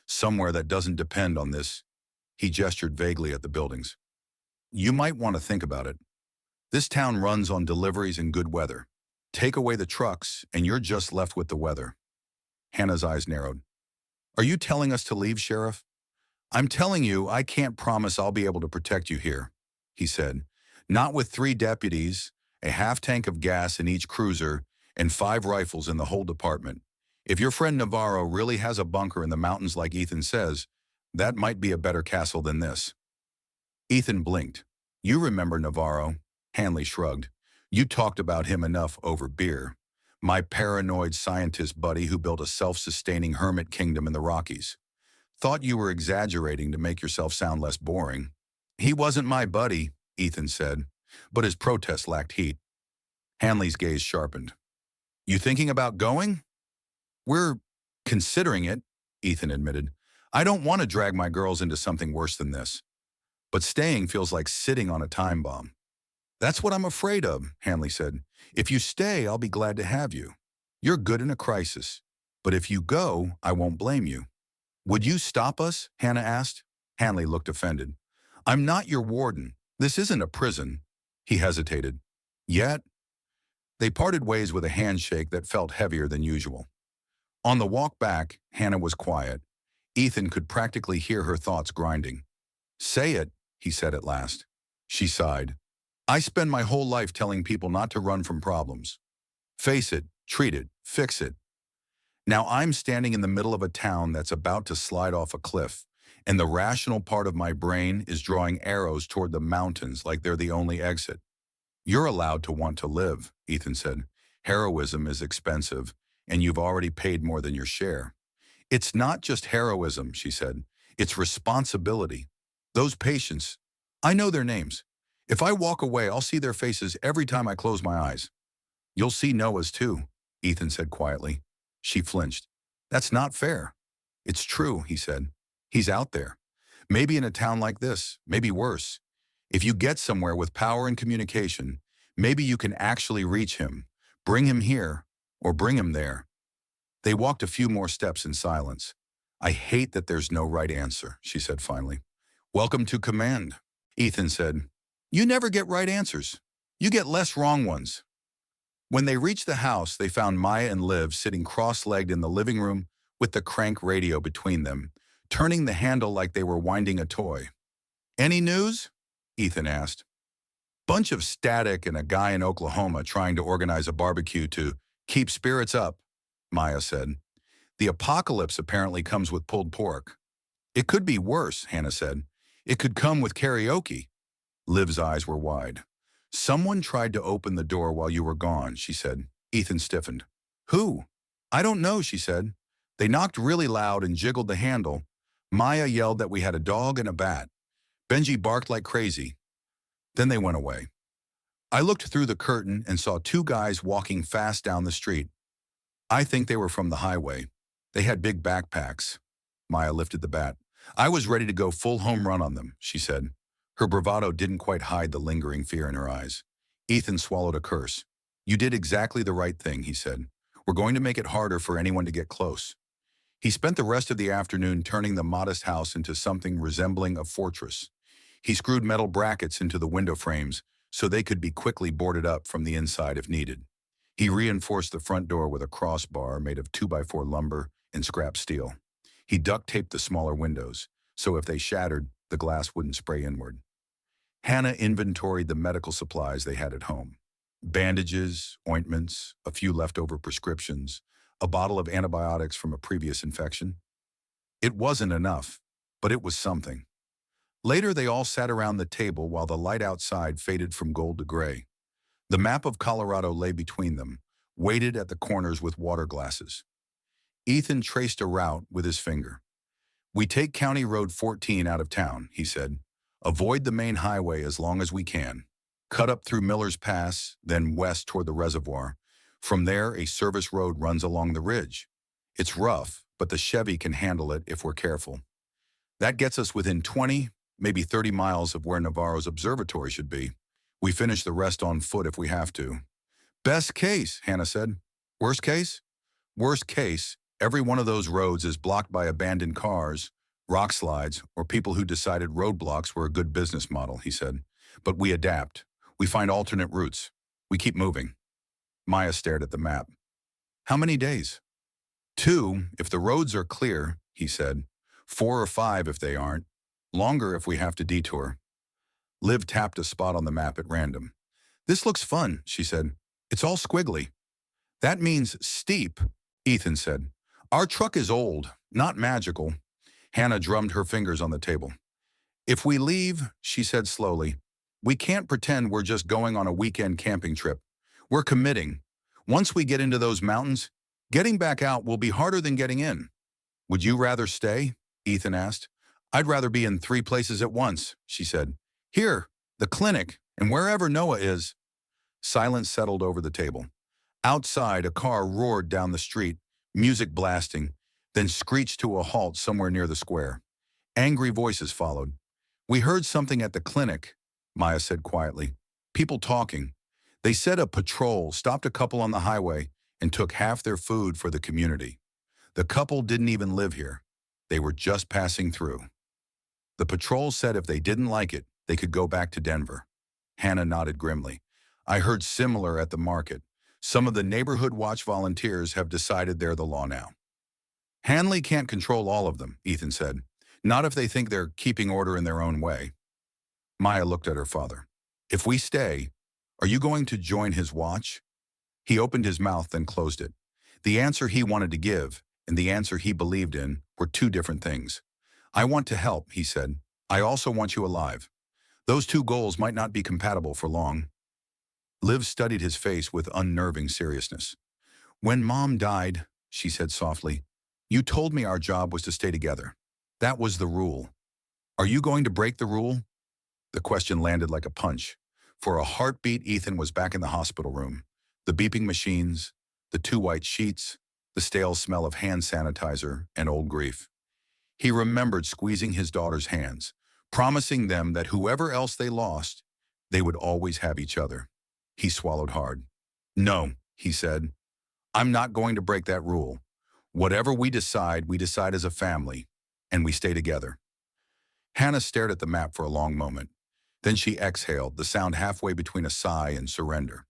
somewhere that doesn't depend on this," he gestured vaguely at the buildings, "you might want to think about it. This town runs on deliveries and good weather. Take away the trucks, and you're just left with the weather." Hannah's eyes narrowed. "Are you telling us to leave, Sheriff?" "I'm telling you I can't promise I'll be able to protect you here," he said. "Not with 3 deputies, a half-tank of gas in each cruiser, and 5 rifles in the whole department. If your friend Navarro really has a bunker in the mountains like Ethan says, that might be a better castle than this." Ethan blinked. "You remember Navarro?" Hanley shrugged. "You talked about him enough over beer. My paranoid scientist buddy who built a self-sustaining hermit kingdom in the Rockies. Thought you were exaggerating to make yourself sound less boring." "He wasn't my buddy," Ethan said, but his protest lacked heat. Hanley's gaze sharpened. "You thinking about going?" "We're considering it," Ethan admitted. "I don't want to drag my girls into something worse than this. But staying feels like sitting on a time bomb." "That's what I'm afraid of," Hanley said. "If you stay, I'll be glad to have you. You're good in a crisis. But if you go, I won't blame you." "Would you stop us?" Hannah asked. Hanley looked offended. "I'm not your warden. This isn't a prison." He hesitated. "Yet?" They parted ways with a handshake that felt heavier than usual. On the walk back, Hannah was quiet. Ethan could practically hear her thoughts grinding. "Say it," he said at last. She sighed. "I spend my whole life telling people not to run from problems. Face it, treat it, fix it. Now I'm standing in the middle of a town that's about to slide off a cliff, and the rational part of my brain is drawing arrows toward the mountains like they're the only exit." "You're allowed to want to live," Ethan said. "Heroism is expensive, and you've already paid more than your share." "It's not just heroism," she said. "It's responsibility. Those patients, I know their names. If I walk away, I'll see their faces every time I close my eyes." "You'll see Noah's too," Ethan said quietly. She flinched. "That's not fair." "It's true," he said. "He's out there. Maybe in a town like this, maybe worse. If you get somewhere with power and communication, maybe you can actually reach him, bring him here, or bring him there." They walked a few more steps in silence. "I hate that there's no right answer," she said finally. "Welcome to command," Ethan said. "You never get right answers. You get less wrong ones." When they reached the house, they found Maya and Liv sitting cross-legged in the living room with the crank radio between them, turning the handle like they were winding a toy. "Any news?" Ethan asked. "Bunch of static and a guy in Oklahoma trying to organize a barbecue to keep spirits up," Maya said. "The apocalypse apparently comes with pulled pork." "It could be worse," Hannah said. "It could come with karaoke." Liv's eyes were wide. "Someone tried to open the door while you were gone," she said. Ethan stiffened. "Who?" "I don't know," she said. "They knocked really loud and jiggled the handle. Maya yelled that we had a dog and a bat. Benji barked like crazy. Then they went away. I looked through the curtain and saw two guys walking fast down the street. I think they were from the highway. They had big backpacks." Maya lifted the bat. "I was ready to go full home run on them," she said. Her bravado didn't quite hide the lingering fear in her eyes. Ethan swallowed a curse. "You did exactly the right thing," he said. "We're going to make it harder for anyone to get close." He spent the rest of the afternoon turning the modest house into something resembling a fortress. He screwed metal brackets into the window frames so they could be quickly boarded up from the inside if needed. He reinforced the front door with a crossbar made of 2x4 lumber and scrap steel. He duct-taped the smaller windows, so if they shattered, the glass wouldn't spray inward. Hannah inventoried the medical supplies they had at home. Bandages, ointments, a few leftover prescriptions, a bottle of antibiotics from a previous infection. It wasn't enough, but it was something. Later, they all sat around the table while the light outside faded from gold to gray. The map of Colorado lay between them, weighted at the corners with water glasses. Ethan traced a route with his finger. "We take County Road 14 out of town," he said. "Avoid the main highway as long as we can. Cut up through Miller's Pass, then west toward the reservoir. From there, a service road runs along the ridge. It's rough, but the Chevy can handle it if we're careful. That gets us within 20, maybe 30 miles of where Navarro's observatory should be. We finish the rest on foot if we have to." "Best case," Hannah said. "Worst case?" "Worst case, every one of those roads is blocked by abandoned cars, rock slides, or people who decided roadblocks were a good business model," he said. "But we adapt. We find alternate routes. We keep moving." Maya stared at the map. "How many days?" "2, if the roads are clear," he said. 4 or 5 if they aren't. Longer if we have to detour." Liv tapped a spot on the map at random. "This looks fun," she said. "It's all squiggly." "That means steep," Ethan said. "Our truck is old, not magical." Hannah drummed her fingers on the table. "If we leave," she said slowly, "we can't pretend we're just going on a weekend camping trip. We're committing. Once we get into those mountains, getting back out will be harder than getting in." "Would you rather stay?" Ethan asked. "I'd rather be in 3 places at once," she said. "Here, the clinic, and wherever Noah is." Silence settled over the table. Outside, a car roared down the street, music blasting, then screeched to a halt somewhere near the square. Angry voices followed. "We heard something at the clinic," Maya said quietly. "People talking. They said a patrol stopped a couple on the highway and took half their food for the community. The couple didn't even live here. They were just passing through. The patrol said if they didn't like it, they could go back to Denver." Hannah nodded grimly. "I heard similar at the market. Some of the neighborhood watch volunteers have decided they're the law now." "Hanley can't control all of them," Ethan said. "Not if they think they're keeping order in their own way." Maya looked at her father. "If we stay, are you going to join his watch?" He opened his mouth, then closed it. The answer he wanted to give and the answer he believed in were 2 different things. "I want to help," he said. "I also want you alive. Those 2 goals might not be compatible for long." Liv studied his face with unnerving seriousness. "When Mom died," she said softly, "you told me our job was to stay together. That was the rule. Are you going to break the rule?" The question landed like a punch. For a heartbeat, Ethan was back in the hospital room. The beeping machines, the 2 white sheets, the stale smell of hand sanitizer, and old grief. He remembered squeezing his daughter's hands, promising them that whoever else they lost, they would always have each other. He swallowed hard. "No," he said. "I'm not going to break that rule. Whatever we decide as a family, and we stay together." Hannah stared at the map for a long moment. Then she exhaled, the sound halfway between a sigh and surrender.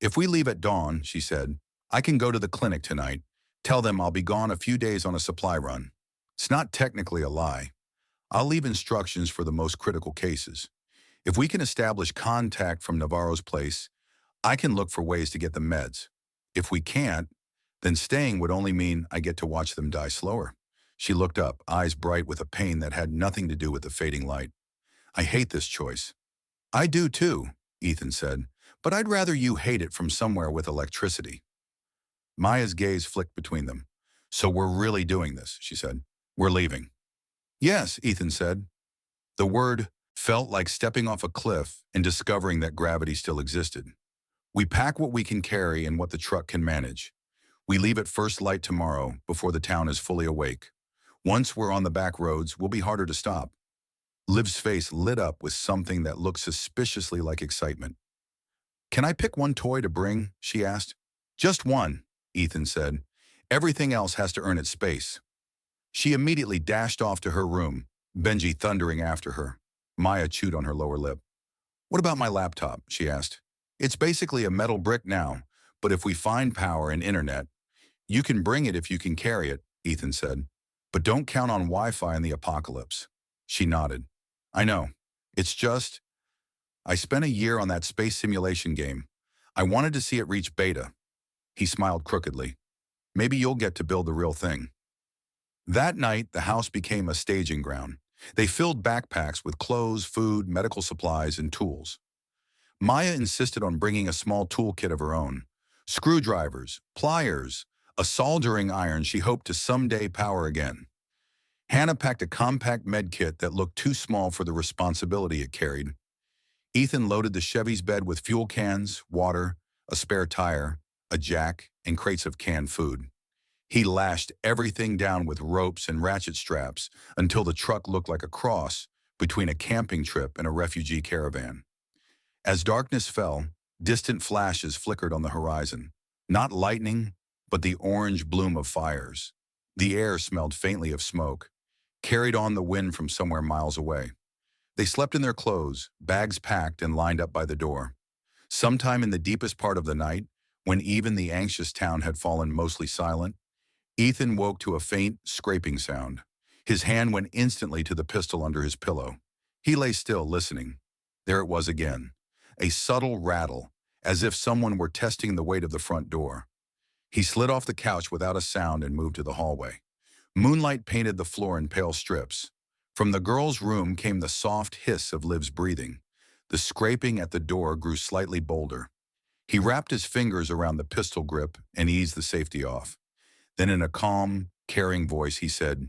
If we leave at dawn, she said, I can go to the clinic tonight. Tell them I'll be gone a few days on a supply run. It's not technically a lie. I'll leave instructions for the most critical cases. If we can establish contact from Navarro's place, I can look for ways to get the meds. If we can't, then staying would only mean I get to watch them die slower. She looked up, eyes bright with a pain that had nothing to do with the fading light. I hate this choice. I do too, Ethan said, but I'd rather you hate it from somewhere with electricity. Maya's gaze flicked between them. So we're really doing this, she said. We're leaving. Yes, Ethan said. The word felt like stepping off a cliff and discovering that gravity still existed. We pack what we can carry and what the truck can manage. We leave at first light tomorrow before the town is fully awake. Once we're on the back roads, we'll be harder to stop. Liv's face lit up with something that looked suspiciously like excitement. Can I pick one toy to bring? She asked. Just one, Ethan said. Everything else has to earn its space. She immediately dashed off to her room, Benji thundering after her. Maya chewed on her lower lip. What about my laptop? She asked. It's basically a metal brick now, but if we find power and internet, you can bring it if you can carry it, Ethan said. But don't count on Wi-Fi in the apocalypse. She nodded. I know. It's just, I spent a year on that space simulation game. I wanted to see it reach beta. He smiled crookedly. Maybe you'll get to build the real thing. That night, the house became a staging ground. They filled backpacks with clothes, food, medical supplies, and tools. Maya insisted on bringing a small toolkit of her own. Screwdrivers, pliers, a soldering iron she hoped to someday power again. Hannah packed a compact med kit that looked too small for the responsibility it carried. Ethan loaded the Chevy's bed with fuel cans, water, a spare tire, a jack, and crates of canned food. He lashed everything down with ropes and ratchet straps until the truck looked like a cross between a camping trip and a refugee caravan. As darkness fell, distant flashes flickered on the horizon. Not lightning, but the orange bloom of fires. The air smelled faintly of smoke, carried on the wind from somewhere miles away. They slept in their clothes, bags packed and lined up by the door. Sometime in the deepest part of the night, when even the anxious town had fallen mostly silent, Ethan woke to a faint, scraping sound. His hand went instantly to the pistol under his pillow. He lay still, listening. There it was again. A subtle rattle, as if someone were testing the weight of the front door. He slid off the couch without a sound and moved to the hallway. Moonlight painted the floor in pale strips. From the girl's room came the soft hiss of Liv's breathing. The scraping at the door grew slightly bolder. He wrapped his fingers around the pistol grip and eased the safety off. Then in a calm, caring voice, he said,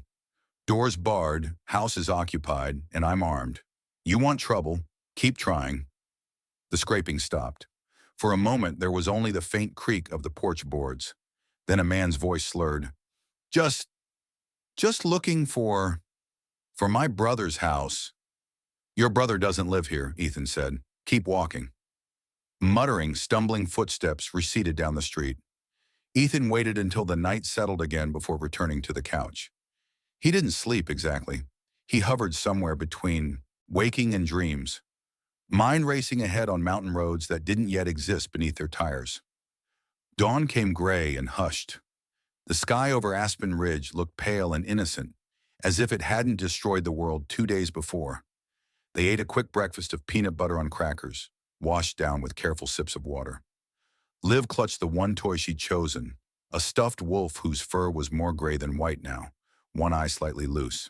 Doors barred, house is occupied, and I'm armed. You want trouble, keep trying. The scraping stopped. For a moment, there was only the faint creak of the porch boards. Then a man's voice slurred. Just looking for my brother's house. Your brother doesn't live here, Ethan said. Keep walking. Muttering, stumbling footsteps receded down the street. Ethan waited until the night settled again before returning to the couch. He didn't sleep exactly. He hovered somewhere between waking and dreams, mind racing ahead on mountain roads that didn't yet exist beneath their tires. Dawn came gray and hushed. The sky over Aspen Ridge looked pale and innocent, as if it hadn't destroyed the world 2 days before. They ate a quick breakfast of peanut butter on crackers, washed down with careful sips of water. Liv clutched the one toy she'd chosen, a stuffed wolf whose fur was more gray than white now, one eye slightly loose.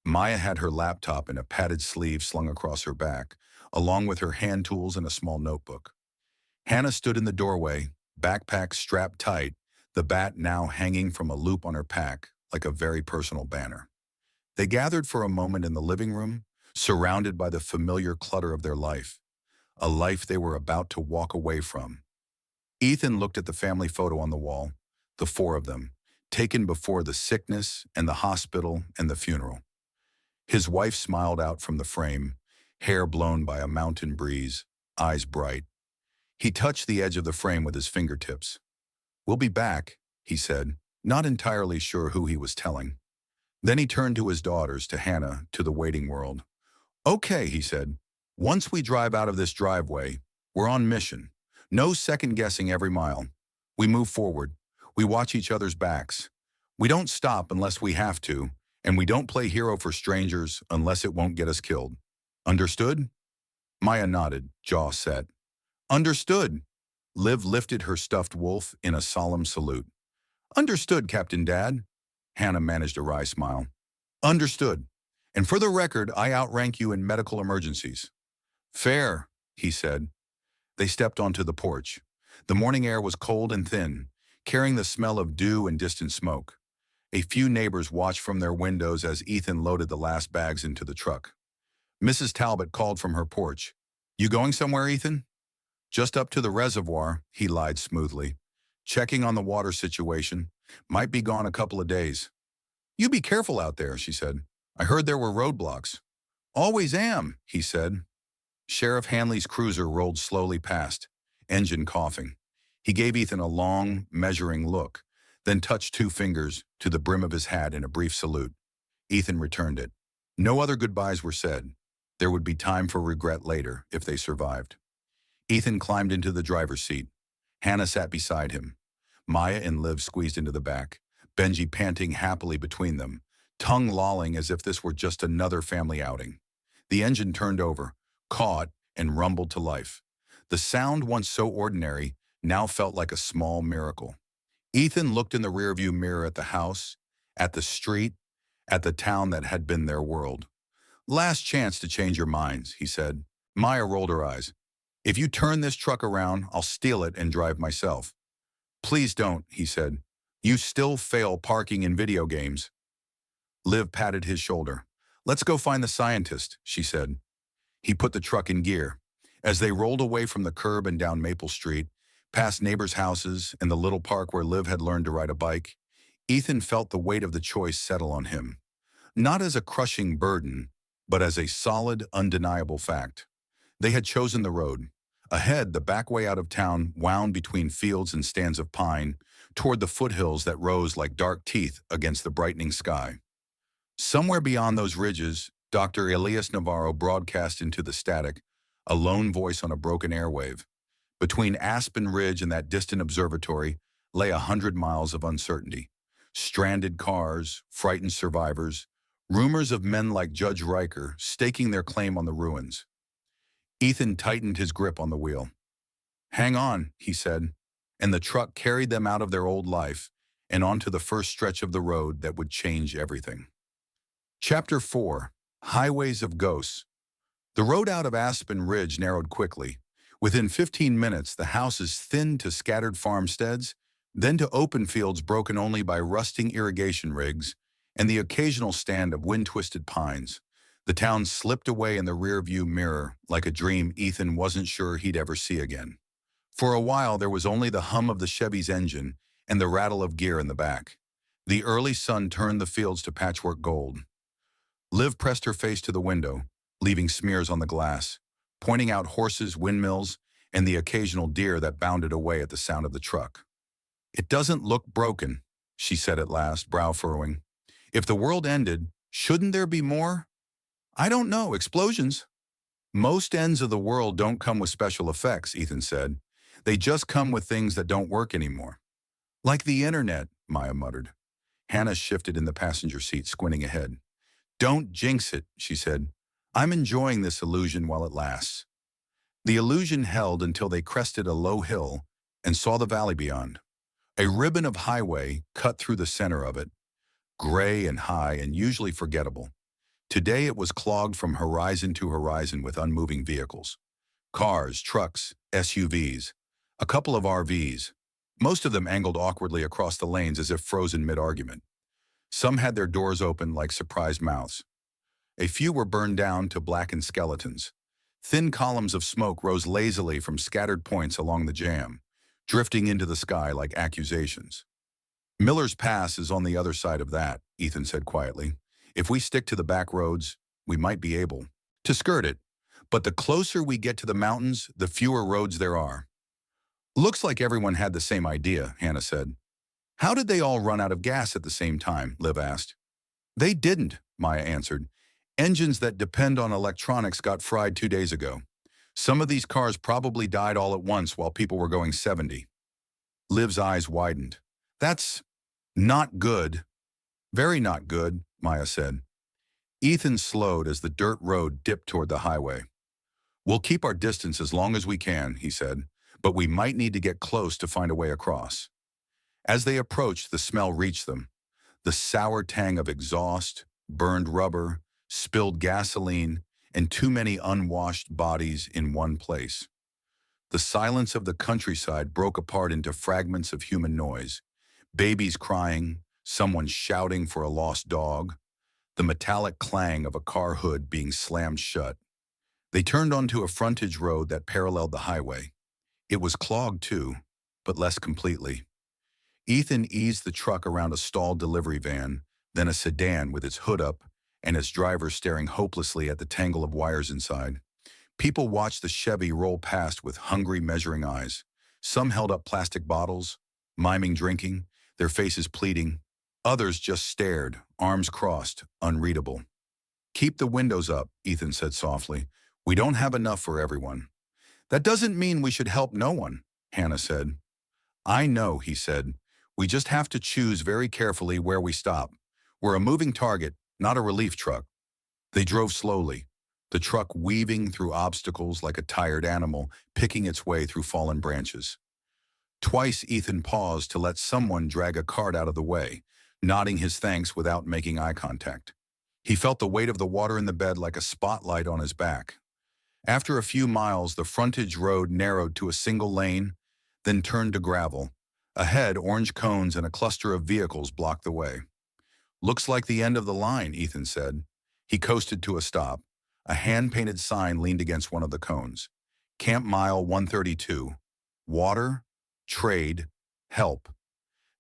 Maya had her laptop in a padded sleeve slung across her back, along with her hand tools and a small notebook. Hannah stood in the doorway, backpack strapped tight, the bat now hanging from a loop on her pack, like a very personal banner. They gathered for a moment in the living room, surrounded by the familiar clutter of their life, a life they were about to walk away from. Ethan looked at the family photo on the wall, the 4 of them, taken before the sickness and the hospital and the funeral. His wife smiled out from the frame, hair blown by a mountain breeze, eyes bright. He touched the edge of the frame with his fingertips. We'll be back, he said, not entirely sure who he was telling. Then he turned to his daughters, to Hannah, to the waiting world. Okay, he said, once we drive out of this driveway, we're on mission. No second-guessing every mile. We move forward. We watch each other's backs. We don't stop unless we have to, and we don't play hero for strangers unless it won't get us killed. Understood? Maya nodded, jaw set. Understood. Liv lifted her stuffed wolf in a solemn salute. Understood, Captain Dad. Hannah managed a wry smile. Understood. And for the record, I outrank you in medical emergencies. Fair, he said. They stepped onto the porch. The morning air was cold and thin, carrying the smell of dew and distant smoke. A few neighbors watched from their windows as Ethan loaded the last bags into the truck. Mrs. Talbot called from her porch. You going somewhere, Ethan? Just up to the reservoir, he lied smoothly. Checking on the water situation. Might be gone a couple of days. You be careful out there, she said. I heard there were roadblocks. Always am, he said. Sheriff Hanley's cruiser rolled slowly past, engine coughing. He gave Ethan a long, measuring look, then touched 2 fingers to the brim of his hat in a brief salute. Ethan returned it. No other goodbyes were said. There would be time for regret later if they survived. Ethan climbed into the driver's seat. Hannah sat beside him. Maya and Liv squeezed into the back, Benji panting happily between them, tongue lolling as if this were just another family outing. The engine turned over, caught, and rumbled to life. The sound, once so ordinary, now felt like a small miracle. Ethan looked in the rearview mirror at the house, at the street, at the town that had been their world. Last chance to change your minds, he said. Maya rolled her eyes. If you turn this truck around, I'll steal it and drive myself. Please don't, he said. You still fail parking in video games. Liv patted his shoulder. Let's go find the scientist, she said. He put the truck in gear. As they rolled away from the curb and down Maple Street, past neighbors' houses and the little park where Liv had learned to ride a bike, Ethan felt the weight of the choice settle on him. Not as a crushing burden, but as a solid, undeniable fact. They had chosen the road. Ahead, the back way out of town wound between fields and stands of pine toward the foothills that rose like dark teeth against the brightening sky. Somewhere beyond those ridges, Dr. Elias Navarro broadcast into the static, a lone voice on a broken airwave. Between Aspen Ridge and that distant observatory lay 100 miles of uncertainty. Stranded cars, frightened survivors, rumors of men like Judge Riker staking their claim on the ruins. Ethan tightened his grip on the wheel. Hang on, he said, and the truck carried them out of their old life and onto the first stretch of the road that would change everything. Chapter 4. Highways of Ghosts. The road out of Aspen Ridge narrowed quickly. Within 15 minutes, the houses thinned to scattered farmsteads, then to open fields broken only by rusting irrigation rigs and the occasional stand of wind-twisted pines. The town slipped away in the rearview mirror like a dream Ethan wasn't sure he'd ever see again. For a while, there was only the hum of the Chevy's engine and the rattle of gear in the back. The early sun turned the fields to patchwork gold. Liv pressed her face to the window, leaving smears on the glass, pointing out horses, windmills, and the occasional deer that bounded away at the sound of the truck. It doesn't look broken, she said at last, brow furrowing. If the world ended, shouldn't there be more? I don't know, explosions. Most ends of the world don't come with special effects, Ethan said. They just come with things that don't work anymore. Like the internet, Maya muttered. Hannah shifted in the passenger seat, squinting ahead. Don't jinx it, she said. I'm enjoying this illusion while it lasts. The illusion held until they crested a low hill and saw the valley beyond. A ribbon of highway cut through the center of it, gray and high and usually forgettable. Today it was clogged from horizon to horizon with unmoving vehicles. Cars, trucks, SUVs, a couple of RVs. Most of them angled awkwardly across the lanes as if frozen mid-argument. Some had their doors open like surprised mouths. A few were burned down to blackened skeletons. Thin columns of smoke rose lazily from scattered points along the jam, drifting into the sky like accusations. Miller's Pass is on the other side of that, Ethan said quietly. If we stick to the back roads, we might be able to skirt it. But the closer we get to the mountains, the fewer roads there are. Looks like everyone had the same idea, Hannah said. How did they all run out of gas at the same time? Liv asked. They didn't, Maya answered. Engines that depend on electronics got fried 2 days ago. Some of these cars probably died all at once while people were going 70. Liv's eyes widened. That's not good. Very not good, Maya said. Ethan slowed as the dirt road dipped toward the highway. We'll keep our distance as long as we can, he said, but we might need to get close to find a way across. As they approached, the smell reached them. The sour tang of exhaust, burned rubber, spilled gasoline, and too many unwashed bodies in one place. The silence of the countryside broke apart into fragments of human noise. Babies crying, someone shouting for a lost dog, the metallic clang of a car hood being slammed shut. They turned onto a frontage road that paralleled the highway. It was clogged too, but less completely. Ethan eased the truck around a stalled delivery van, then a sedan with its hood up and its driver staring hopelessly at the tangle of wires inside. People watched the Chevy roll past with hungry, measuring eyes. Some held up plastic bottles, miming drinking, their faces pleading. Others just stared, arms crossed, unreadable. Keep the windows up, Ethan said softly. We don't have enough for everyone. That doesn't mean we should help no one, Hannah said. I know, he said. We just have to choose very carefully where we stop. We're a moving target, not a relief truck. They drove slowly, the truck weaving through obstacles like a tired animal, picking its way through fallen branches. Twice Ethan paused to let someone drag a cart out of the way, nodding his thanks without making eye contact. He felt the weight of the water in the bed like a spotlight on his back. After a few miles, the frontage road narrowed to a single lane, then turned to gravel. Ahead, orange cones and a cluster of vehicles blocked the way. Looks like the end of the line, Ethan said. He coasted to a stop. A hand-painted sign leaned against one of the cones. Camp Mile 132. Water, trade, help.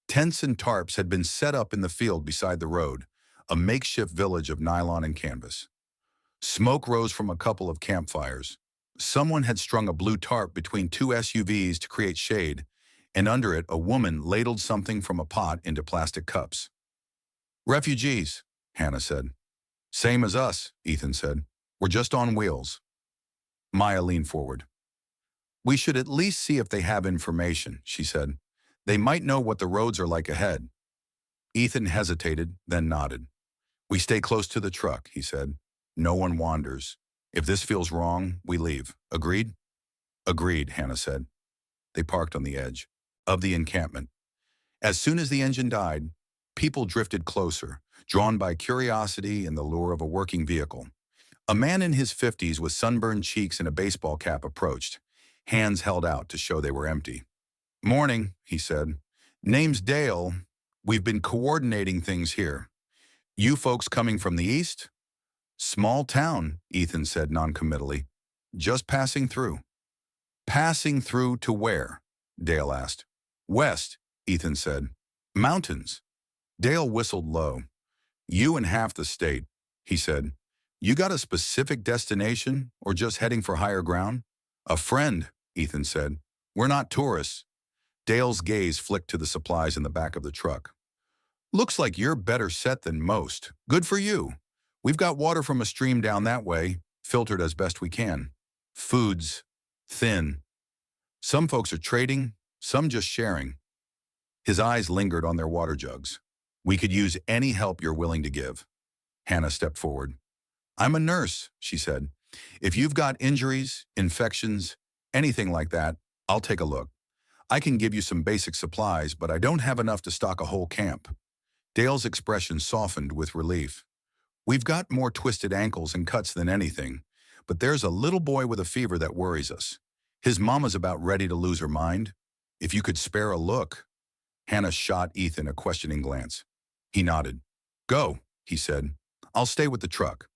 Tents and tarps had been set up in the field beside the road, a makeshift village of nylon and canvas. Smoke rose from a couple of campfires. Someone had strung a blue tarp between two SUVs to create shade, and under it a woman ladled something from a pot into plastic cups. Refugees, Hannah said. Same as us, Ethan said. We're just on wheels. Maya leaned forward. We should at least see if they have information, she said. They might know what the roads are like ahead. Ethan hesitated, then nodded. We stay close to the truck, he said. No one wanders. If this feels wrong, we leave. Agreed? Agreed, Hannah said. They parked on the edge of the encampment. As soon as the engine died, people drifted closer, drawn by curiosity and the lure of a working vehicle. A man in his 50s with sunburned cheeks and a baseball cap approached, hands held out to show they were empty. Morning, he said. Name's Dale. We've been coordinating things here. You folks coming from the east? Small town, Ethan said noncommittally. Just passing through. Passing through to where? Dale asked. West, Ethan said. Mountains. Dale whistled low. You and half the state, he said. You got a specific destination or just heading for higher ground? A friend, Ethan said. We're not tourists. Dale's gaze flicked to the supplies in the back of the truck. Looks like you're better set than most. Good for you. We've got water from a stream down that way, filtered as best we can. Food's thin. Some folks are trading, some just sharing. His eyes lingered on their water jugs. We could use any help you're willing to give. Hannah stepped forward. I'm a nurse, she said. If you've got injuries, infections, anything like that, I'll take a look. I can give you some basic supplies, but I don't have enough to stock a whole camp. Dale's expression softened with relief. We've got more twisted ankles and cuts than anything, but there's a little boy with a fever that worries us. His mama's about ready to lose her mind. If you could spare a look. Hannah shot Ethan a questioning glance. He nodded. Go, he said. I'll stay with the truck.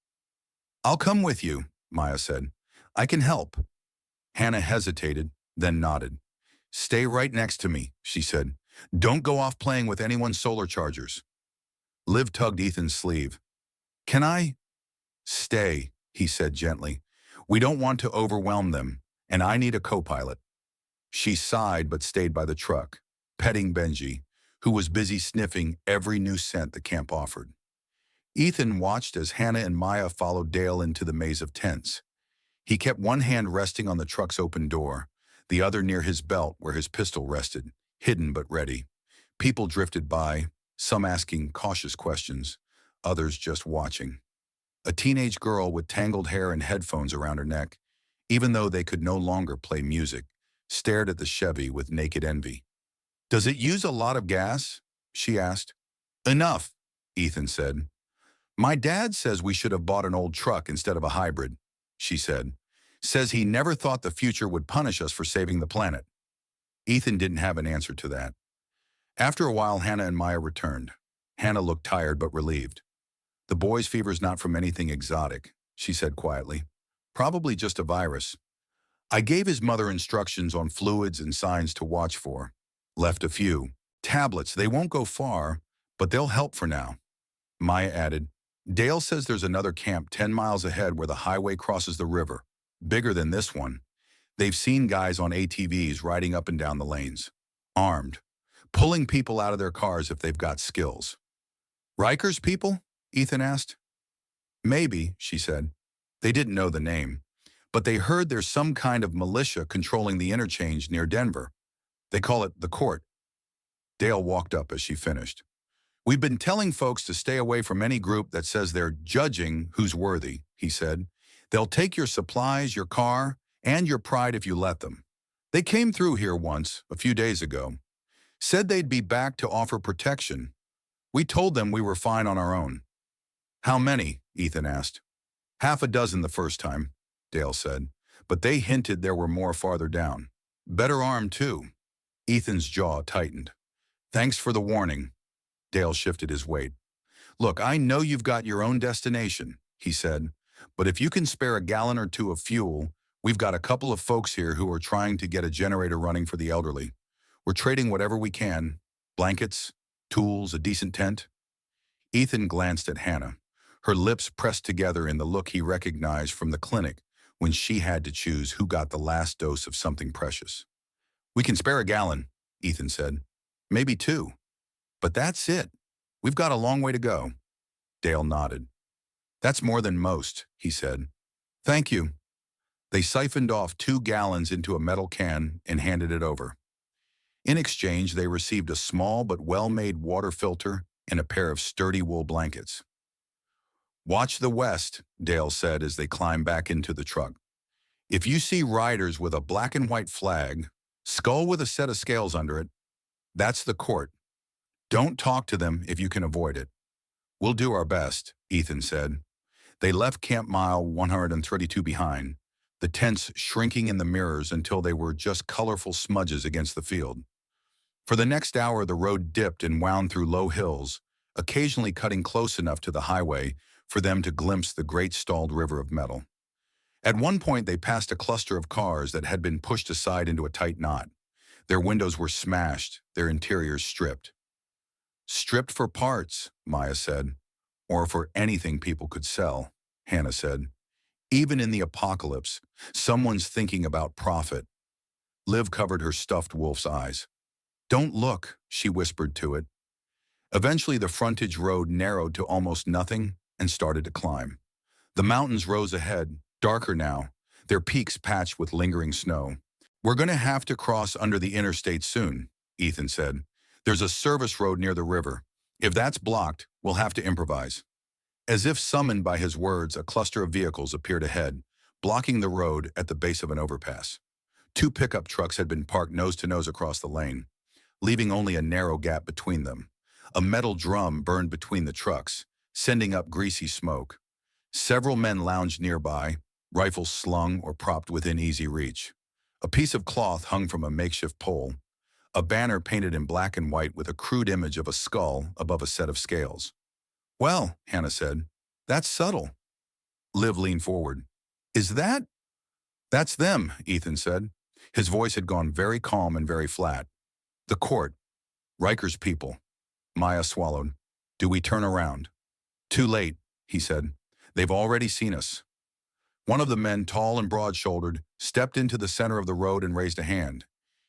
I'll come with you, Maya said. I can help. Hannah hesitated, then nodded. Stay right next to me, she said. Don't go off playing with anyone's solar chargers. Liv tugged Ethan's sleeve. Can I? Stay, he said gently. We don't want to overwhelm them, and I need a co-pilot. She sighed but stayed by the truck, petting Benji, who was busy sniffing every new scent the camp offered. Ethan watched as Hannah and Maya followed Dale into the maze of tents. He kept one hand resting on the truck's open door, the other near his belt where his pistol rested, hidden but ready. People drifted by, some asking cautious questions, others just watching. A teenage girl with tangled hair and headphones around her neck, even though they could no longer play music, stared at the Chevy with naked envy. "Does it use a lot of gas?" she asked. "Enough," Ethan said. "My dad says we should have bought an old truck instead of a hybrid," she said. "Says he never thought the future would punish us for saving the planet." Ethan didn't have an answer to that. After a while, Hannah and Maya returned. Hannah looked tired but relieved. "The boy's fever's not from anything exotic," she said quietly. "Probably just a virus. I gave his mother instructions on fluids and signs to watch for. Left a few. Tablets, they won't go far, but they'll help for now." Maya added, "Dale says there's another camp 10 miles ahead where the highway crosses the river. Bigger than this one. They've seen guys on ATVs riding up and down the lanes. Armed. Pulling people out of their cars if they've got skills." "Riker's people?" Ethan asked. "Maybe," she said. They didn't know the name, but they heard there's some kind of militia controlling the interchange near Denver. They call it the Court. Dale walked up as she finished. "We've been telling folks to stay away from any group that says they're judging who's worthy," he said. "They'll take your supplies, your car, and your pride if you let them. They came through here once, a few days ago. Said they'd be back to offer protection. We told them we were fine on our own." "How many?" Ethan asked. "Half a dozen the first time," Dale said, "but they hinted there were more farther down. Better armed, too." Ethan's jaw tightened. "Thanks for the warning." Dale shifted his weight. "Look, I know you've got your own destination," he said, "but if you can spare a gallon or two of fuel, we've got a couple of folks here who are trying to get a generator running for the elderly. We're trading whatever we can, blankets, tools, a decent tent." Ethan glanced at Hannah, her lips pressed together in the look he recognized from the clinic when she had to choose who got the last dose of something precious. "We can spare a gallon," Ethan said. "Maybe two. But that's it. We've got a long way to go." Dale nodded. "That's more than most," he said. "Thank you." They siphoned off 2 gallons into a metal can and handed it over. In exchange, they received a small but well-made water filter and a pair of sturdy wool blankets. "Watch the west," Dale said as they climbed back into the truck. "If you see riders with a black and white flag, skull with a set of scales under it, that's the Court. Don't talk to them if you can avoid it." "We'll do our best," Ethan said. They left Camp Mile 132 behind, the tents shrinking in the mirrors until they were just colorful smudges against the field. For the next hour, the road dipped and wound through low hills, occasionally cutting close enough to the highway for them to glimpse the great stalled river of metal. At one point, they passed a cluster of cars that had been pushed aside into a tight knot. Their windows were smashed, their interiors stripped. "Stripped for parts," Maya said. "Or for anything people could sell," Hannah said. "Even in the apocalypse, someone's thinking about profit." Liv covered her stuffed wolf's eyes. "Don't look," she whispered to it. Eventually, the frontage road narrowed to almost nothing and started to climb. The mountains rose ahead, darker now, their peaks patched with lingering snow. "We're going to have to cross under the interstate soon," Ethan said. "There's a service road near the river. If that's blocked, we'll have to improvise." As if summoned by his words, a cluster of vehicles appeared ahead, blocking the road at the base of an overpass. 2 pickup trucks had been parked nose to nose across the lane, leaving only a narrow gap between them. A metal drum burned between the trucks, sending up greasy smoke. Several men lounged nearby, rifles slung or propped within easy reach. A piece of cloth hung from a makeshift pole, a banner painted in black and white with a crude image of a skull above a set of scales. "Well," Hannah said, "that's subtle." Liv leaned forward. "Is that?" "That's them," Ethan said. His voice had gone very calm and very flat. "The Court. Riker's people." Maya swallowed. "Do we turn around?" "Too late," he said. "They've already seen us." One of the men, tall and broad-shouldered, stepped into the center of the road and raised a hand.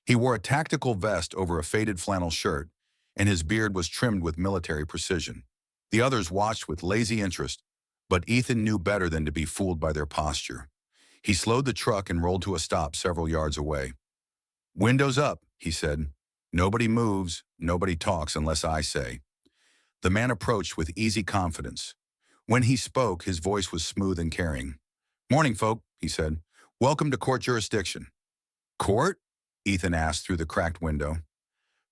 He wore a tactical vest over a faded flannel shirt, and his beard was trimmed with military precision. The others watched with lazy interest, but Ethan knew better than to be fooled by their posture. He slowed the truck and rolled to a stop several yards away. "Windows up," he said. "Nobody moves, nobody talks unless I say." The man approached with easy confidence. When he spoke, his voice was smooth and caring. "Morning, folk," he said. "Welcome to court jurisdiction." "Court?" Ethan asked through the cracked window.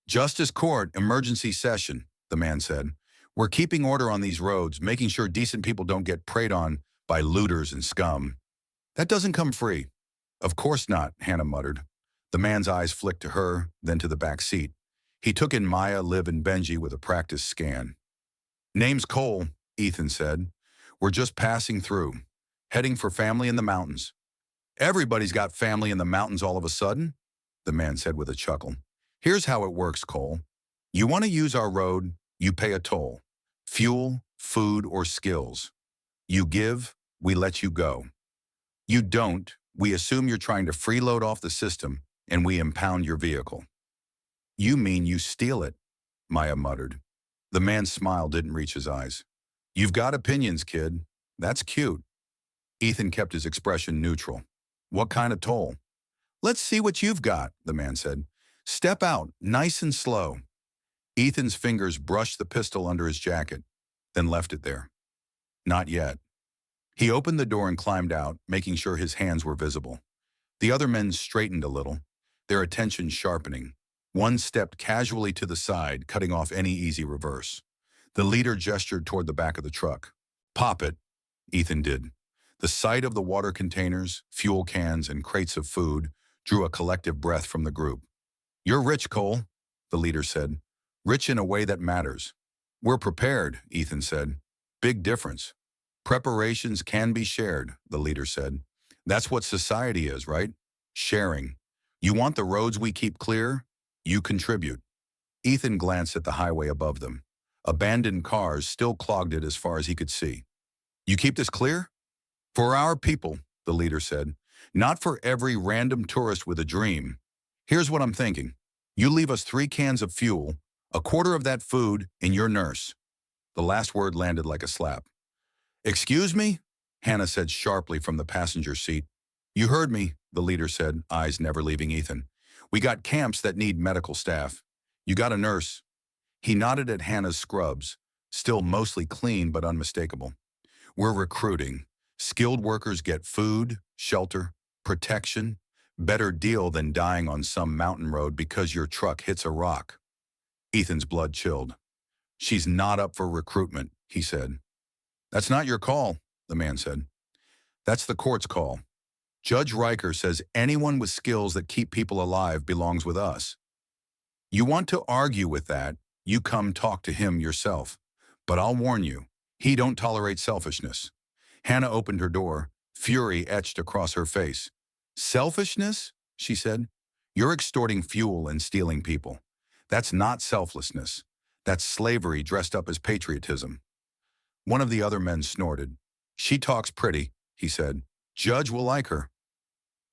"Justice Court, emergency session," the man said. "We're keeping order on these roads, making sure decent people don't get preyed on by looters and scum." "That doesn't come free." "Of course not," Hannah muttered. The man's eyes flicked to her, then to the back seat. He took in Maya, Liv, and Benji with a practiced scan. "Name's Cole," Ethan said. "We're just passing through, heading for family in the mountains." "Everybody's got family in the mountains all of a sudden," the man said with a chuckle. "Here's how it works, Cole. You want to use our road, you pay a toll. Fuel, food, or skills. You give, we let you go. You don't, we assume you're trying to freeload off the system, and we impound your vehicle." "You mean you steal it," Maya muttered. The man's smile didn't reach his eyes. "You've got opinions, kid. That's cute." Ethan kept his expression neutral. "What kind of toll?" "Let's see what you've got," the man said. "Step out, nice and slow." Ethan's fingers brushed the pistol under his jacket, then left it there. "Not yet." He opened the door and climbed out, making sure his hands were visible. The other men straightened a little, their attention sharpening. One stepped casually to the side, cutting off any easy reverse. The leader gestured toward the back of the truck. "Pop it," Ethan did. The sight of the water containers, fuel cans, and crates of food drew a collective breath from the group. "You're rich, Cole," the leader said. "Rich in a way that matters." "We're prepared," Ethan said. "Big difference." "Preparations can be shared," the leader said. "That's what society is, right? Sharing. You want the roads we keep clear? You contribute." Ethan glanced at the highway above them. Abandoned cars still clogged it as far as he could see. "You keep this clear?" "For our people," the leader said. "Not for every random tourist with a dream. Here's what I'm thinking. You leave us 3 cans of fuel, a quarter of that food, and your nurse." The last word landed like a slap. "Excuse me?" Hannah said sharply from the passenger seat. "You heard me," the leader said, eyes never leaving Ethan. "We got camps that need medical staff. You got a nurse." He nodded at Hannah's scrubs, still mostly clean but unmistakable. "We're recruiting. Skilled workers get food, shelter, protection, better deal than dying on some mountain road because your truck hits a rock." Ethan's blood chilled. "She's not up for recruitment," he said. "That's not your call," the man said. "That's the court's call. Judge Riker says anyone with skills that keep people alive belongs with us. You want to argue with that, you come talk to him yourself. But I'll warn you, he don't tolerate selfishness." Hannah opened her door, fury etched across her face. "Selfishness?" she said. "You're extorting fuel and stealing people. That's not selflessness. That's slavery dressed up as patriotism." One of the other men snorted. "She talks pretty," he said. "Judge will like her."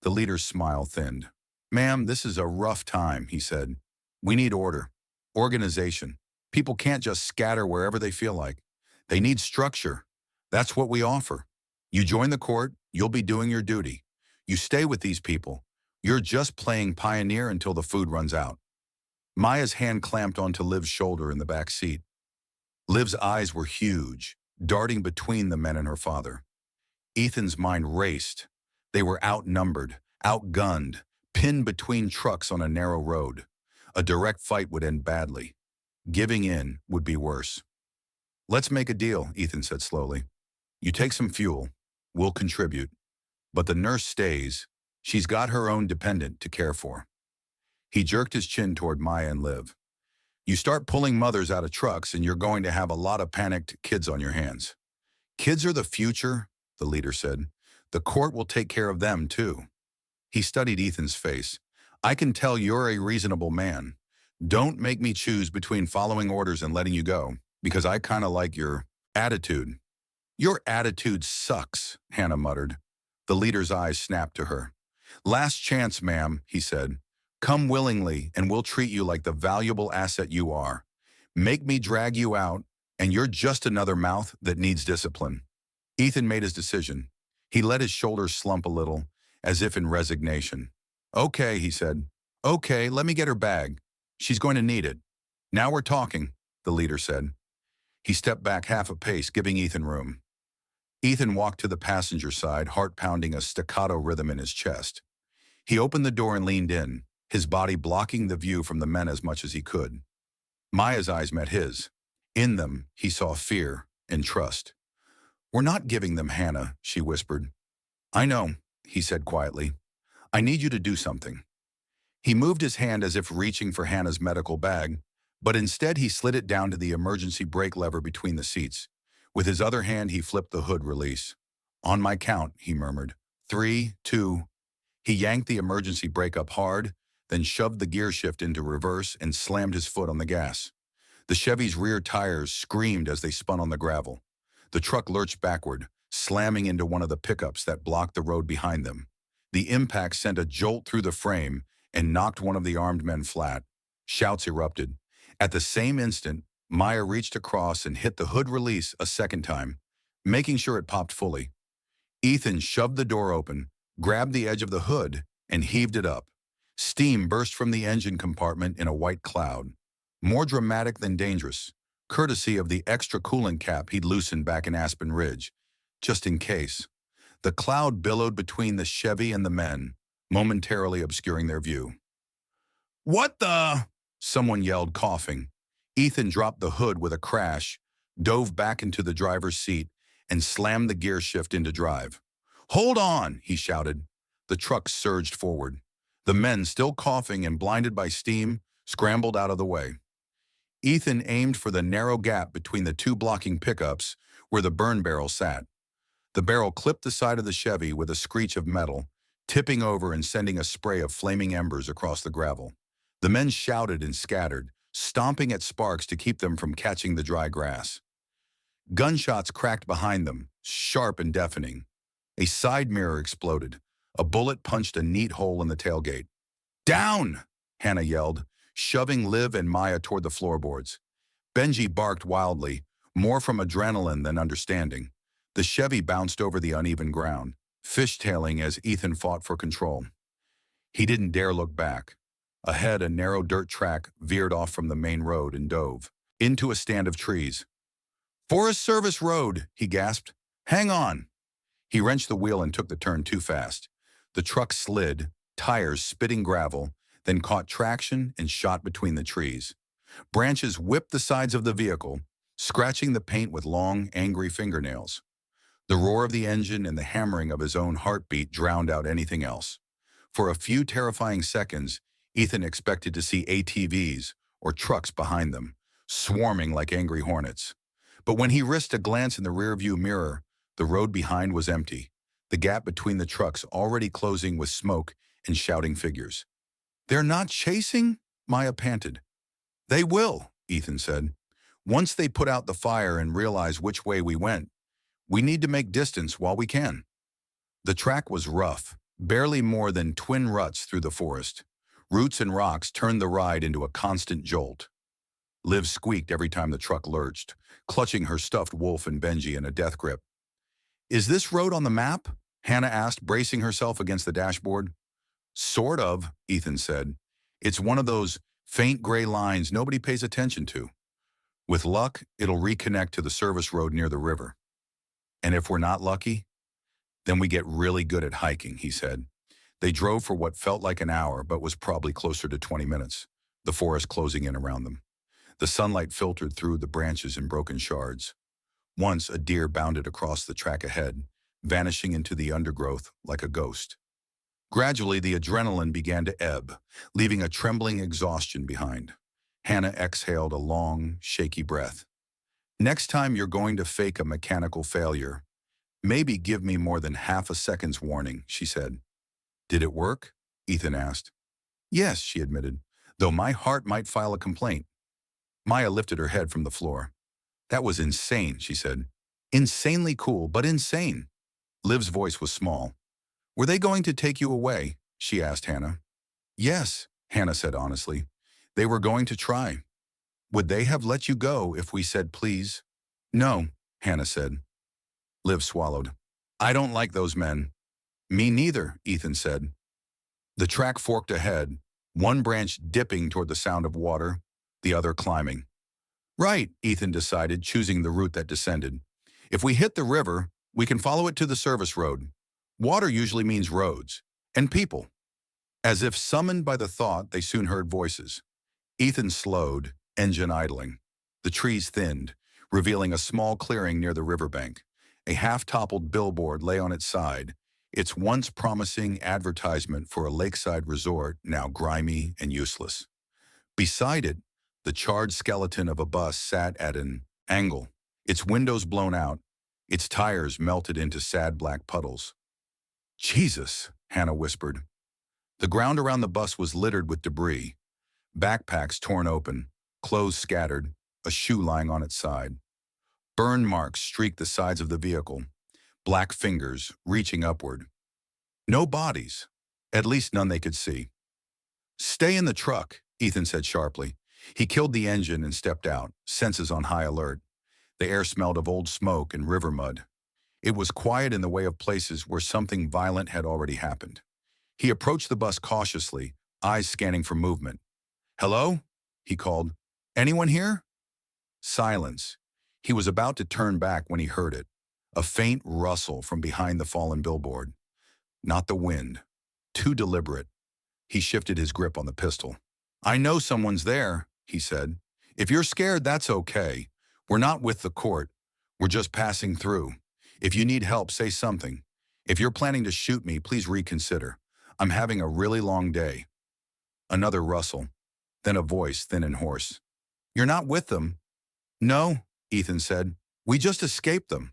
The leader's smile thinned. "Ma'am, this is a rough time," he said. "We need order, organization. People can't just scatter wherever they feel like. They need structure. That's what we offer. You join the court, you'll be doing your duty. You stay with these people. You're just playing pioneer until the food runs out." Maya's hand clamped onto Liv's shoulder in the back seat. Liv's eyes were huge, darting between the men and her father. Ethan's mind raced. They were outnumbered, outgunned, pinned between trucks on a narrow road. A direct fight would end badly. Giving in would be worse. "Let's make a deal," Ethan said slowly. "You take some fuel. We'll contribute. But the nurse stays. She's got her own dependent to care for." He jerked his chin toward Maya and Liv. "You start pulling mothers out of trucks and you're going to have a lot of panicked kids on your hands." "Kids are the future," the leader said. "The court will take care of them too." He studied Ethan's face. "I can tell you're a reasonable man. Don't make me choose between following orders and letting you go, because I kind of like your attitude." "Your attitude sucks," Hannah muttered. The leader's eyes snapped to her. "Last chance, ma'am," he said. "Come willingly, and we'll treat you like the valuable asset you are. Make me drag you out, and you're just another mouth that needs discipline." Ethan made his decision. He let his shoulders slump a little, as if in resignation. Okay, he said. Okay, let me get her bag. She's going to need it. Now we're talking, the leader said. He stepped back half a pace, giving Ethan room. Ethan walked to the passenger side, heart pounding a staccato rhythm in his chest. He opened the door and leaned in, his body blocking the view from the men as much as he could. Maya's eyes met his. In them, he saw fear and trust. We're not giving them Hannah, she whispered. I know, he said quietly. I need you to do something. He moved his hand as if reaching for Hannah's medical bag, but instead he slid it down to the emergency brake lever between the seats. With his other hand, he flipped the hood release. On my count, he murmured. 3, 2. He yanked the emergency brake up hard, then shoved the gear shift into reverse and slammed his foot on the gas. The Chevy's rear tires screamed as they spun on the gravel. The truck lurched backward, slamming into one of the pickups that blocked the road behind them. The impact sent a jolt through the frame and knocked one of the armed men flat. Shouts erupted. At the same instant, Maya reached across and hit the hood release a second time, making sure it popped fully. Ethan shoved the door open, grabbed the edge of the hood, and heaved it up. Steam burst from the engine compartment in a white cloud. More dramatic than dangerous, courtesy of the extra coolant cap he'd loosened back in Aspen Ridge, just in case. The cloud billowed between the Chevy and the men, momentarily obscuring their view. What the? Someone yelled, coughing. Ethan dropped the hood with a crash, dove back into the driver's seat, and slammed the gear shift into drive. Hold on, he shouted. The truck surged forward. The men, still coughing and blinded by steam, scrambled out of the way. Ethan aimed for the narrow gap between the two blocking pickups where the burn barrel sat. The barrel clipped the side of the Chevy with a screech of metal, tipping over and sending a spray of flaming embers across the gravel. The men shouted and scattered, stomping at sparks to keep them from catching the dry grass. Gunshots cracked behind them, sharp and deafening. A side mirror exploded. A bullet punched a neat hole in the tailgate. Down! Hannah yelled, shoving Liv and Maya toward the floorboards. Benji barked wildly, more from adrenaline than understanding. The Chevy bounced over the uneven ground, fishtailing as Ethan fought for control. He didn't dare look back. Ahead, a narrow dirt track veered off from the main road and dove into a stand of trees. Forest Service Road, he gasped. Hang on. He wrenched the wheel and took the turn too fast. The truck slid, tires spitting gravel, then caught traction and shot between the trees. Branches whipped the sides of the vehicle, scratching the paint with long, angry fingernails. The roar of the engine and the hammering of his own heartbeat drowned out anything else. For a few terrifying seconds, Ethan expected to see ATVs or trucks behind them, swarming like angry hornets. But when he risked a glance in the rearview mirror, the road behind was empty, the gap between the trucks already closing with smoke and shouting figures. They're not chasing? Maya panted. They will, Ethan said. Once they put out the fire and realize which way we went, we need to make distance while we can. The track was rough, barely more than twin ruts through the forest. Roots and rocks turned the ride into a constant jolt. Liv squeaked every time the truck lurched, clutching her stuffed wolf and Benji in a death grip. Is this road on the map? Hannah asked, bracing herself against the dashboard. Sort of, Ethan said. It's one of those faint gray lines nobody pays attention to. With luck, it'll reconnect to the service road near the river. And if we're not lucky, then we get really good at hiking, he said. They drove for what felt like an hour, but was probably closer to 20 minutes, the forest closing in around them. The sunlight filtered through the branches in broken shards. Once, a deer bounded across the track ahead, vanishing into the undergrowth like a ghost. Gradually, the adrenaline began to ebb, leaving a trembling exhaustion behind. Hannah exhaled a long, shaky breath. Next time you're going to fake a mechanical failure, maybe give me more than half a second's warning, she said. Did it work? Ethan asked. Yes, she admitted, though my heart might file a complaint. Maya lifted her head from the floor. That was insane, she said. Insanely cool, but insane. Liv's voice was small. Were they going to take you away? She asked Hannah. Yes, Hannah said honestly. They were going to try. Would they have let you go if we said please? No, Hannah said. Liv swallowed. I don't like those men. Me neither, Ethan said. The track forked ahead, one branch dipping toward the sound of water, the other climbing. Right, Ethan decided, choosing the route that descended. If we hit the river, we can follow it to the service road. Water usually means roads. And people. As if summoned by the thought, they soon heard voices. Ethan slowed, engine idling. The trees thinned, revealing a small clearing near the riverbank. A half-toppled billboard lay on its side, its once promising advertisement for a lakeside resort now grimy and useless. Beside it, the charred skeleton of a bus sat at an angle, its windows blown out, its tires melted into sad black puddles. Jesus, Hannah whispered. The ground around the bus was littered with debris, backpacks torn open, clothes scattered, a shoe lying on its side. Burn marks streaked the sides of the vehicle, black fingers reaching upward. No bodies, at least none they could see. Stay in the truck, Ethan said sharply. He killed the engine and stepped out, senses on high alert. The air smelled of old smoke and river mud. It was quiet in the way of places where something violent had already happened. He approached the bus cautiously, eyes scanning for movement. Hello? He called. Anyone here? Silence. He was about to turn back when he heard it. A faint rustle from behind the fallen billboard. Not the wind. Too deliberate. He shifted his grip on the pistol. I know someone's there, he said. If you're scared, that's okay. We're not with the court. We're just passing through. If you need help, say something. If you're planning to shoot me, please reconsider. I'm having a really long day. Another rustle. Then a voice, thin and hoarse. You're not with them? No, Ethan said. We just escaped them.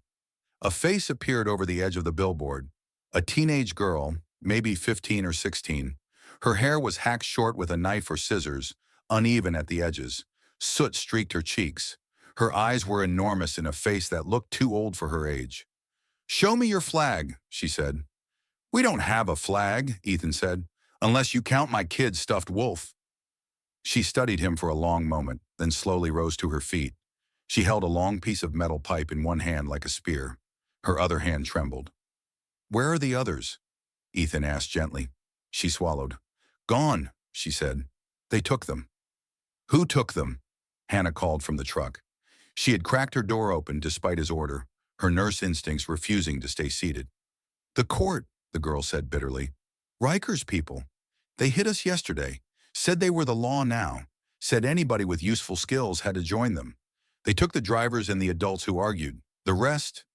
A face appeared over the edge of the billboard. A teenage girl, maybe 15 or 16. Her hair was hacked short with a knife or scissors, uneven at the edges. Soot streaked her cheeks. Her eyes were enormous in a face that looked too old for her age. Show me your flag, she said. We don't have a flag, Ethan said, unless you count my kid's stuffed wolf. She studied him for a long moment, then slowly rose to her feet. She held a long piece of metal pipe in one hand like a spear. Her other hand trembled. Where are the others? Ethan asked gently. She swallowed. Gone, she said. They took them. Who took them? Hannah called from the truck. She had cracked her door open despite his order, her nurse instincts refusing to stay seated. The court, the girl said bitterly. Riker's people. They hit us yesterday, said they were the law now, said anybody with useful skills had to join them. They took the drivers and the adults who argued. The rest,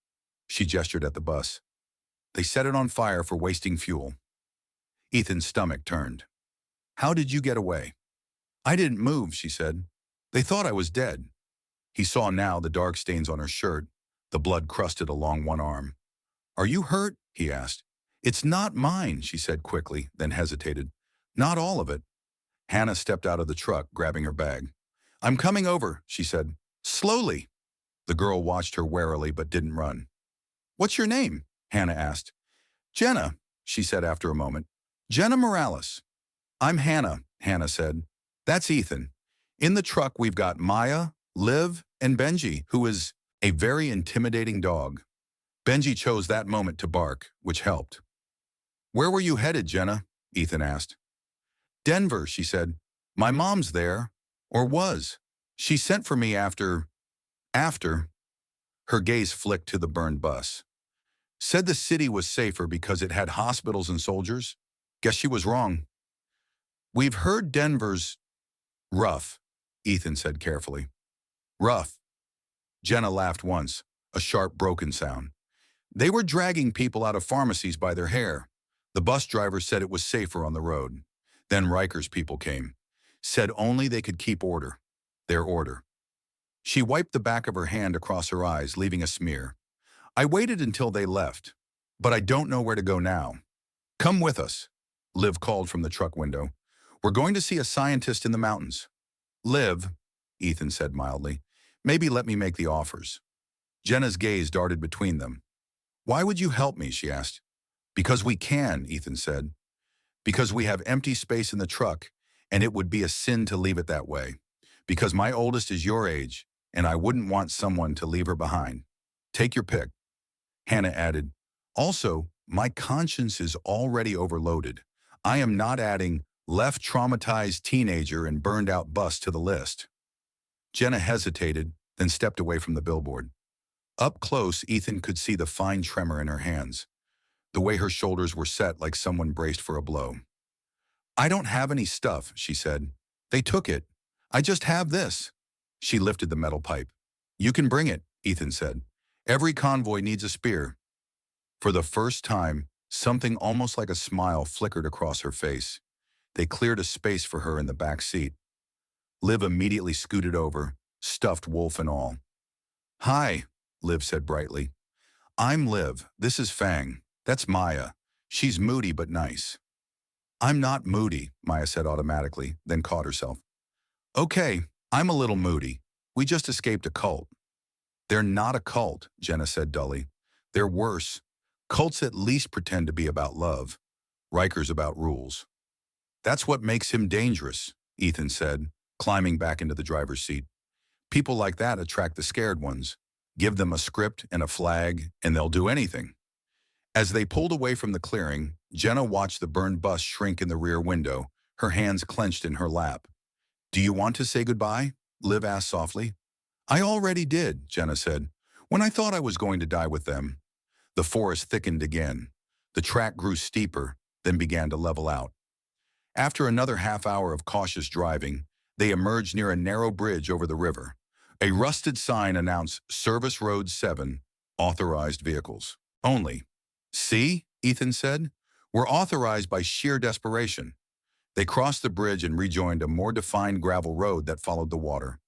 she gestured at the bus. They set it on fire for wasting fuel. Ethan's stomach turned. How did you get away? I didn't move, she said. They thought I was dead. He saw now the dark stains on her shirt, the blood crusted along one arm. Are you hurt? He asked. It's not mine, she said quickly, then hesitated. Not all of it. Hannah stepped out of the truck, grabbing her bag. I'm coming over, she said. Slowly. The girl watched her warily but didn't run. What's your name? Hannah asked. Jenna, she said after a moment. Jenna Morales. I'm Hannah, Hannah said. That's Ethan. In the truck we've got Maya, Liv, and Benji, who is a very intimidating dog. Benji chose that moment to bark, which helped. Where were you headed, Jenna? Ethan asked. Denver, she said. My mom's there. Or was. She sent for me after. Her gaze flicked to the burned bus. Said the city was safer because it had hospitals and soldiers. Guess she was wrong. We've heard Denver's rough, Ethan said carefully. Rough. Jenna laughed once, a sharp broken sound. They were dragging people out of pharmacies by their hair. The bus driver said it was safer on the road. Then Riker's people came. Said only they could keep order. Their order. She wiped the back of her hand across her eyes, leaving a smear. I waited until they left, but I don't know where to go now. Come with us, Liv called from the truck window. We're going to see a scientist in the mountains. Liv, Ethan said mildly, maybe let me make the offers. Jenna's gaze darted between them. Why would you help me, she asked. Because we can, Ethan said. Because we have empty space in the truck, and it would be a sin to leave it that way. Because my oldest is your age, and I wouldn't want someone to leave her behind. Take your pick. Hannah added, Also, my conscience is already overloaded. I am not adding left traumatized teenager and burned out bus to the list. Jenna hesitated, then stepped away from the billboard. Up close, Ethan could see the fine tremor in her hands, the way her shoulders were set like someone braced for a blow. I don't have any stuff, she said. They took it. I just have this. She lifted the metal pipe. You can bring it, Ethan said. Every convoy needs a spear. For the first time, something almost like a smile flickered across her face. They cleared a space for her in the back seat. Liv immediately scooted over, stuffed wolf and all. Hi, Liv said brightly. I'm Liv. This is Fang. That's Maya. She's moody but nice. I'm not moody, Maya said automatically, then caught herself. Okay, I'm a little moody. We just escaped a cult. They're not a cult, Jenna said dully. They're worse. Cults at least pretend to be about love. Riker's about rules. That's what makes him dangerous, Ethan said, climbing back into the driver's seat. People like that attract the scared ones. Give them a script and a flag, and they'll do anything. As they pulled away from the clearing, Jenna watched the burned bus shrink in the rear window, her hands clenched in her lap. Do you want to say goodbye? Liv asked softly. I already did, Jenna said, when I thought I was going to die with them. The forest thickened again. The track grew steeper, then began to level out. After another half hour of cautious driving, they emerged near a narrow bridge over the river. A rusted sign announced Service Road 7, authorized vehicles only. See, Ethan said, we're authorized by sheer desperation. They crossed the bridge and rejoined a more defined gravel road that followed the water.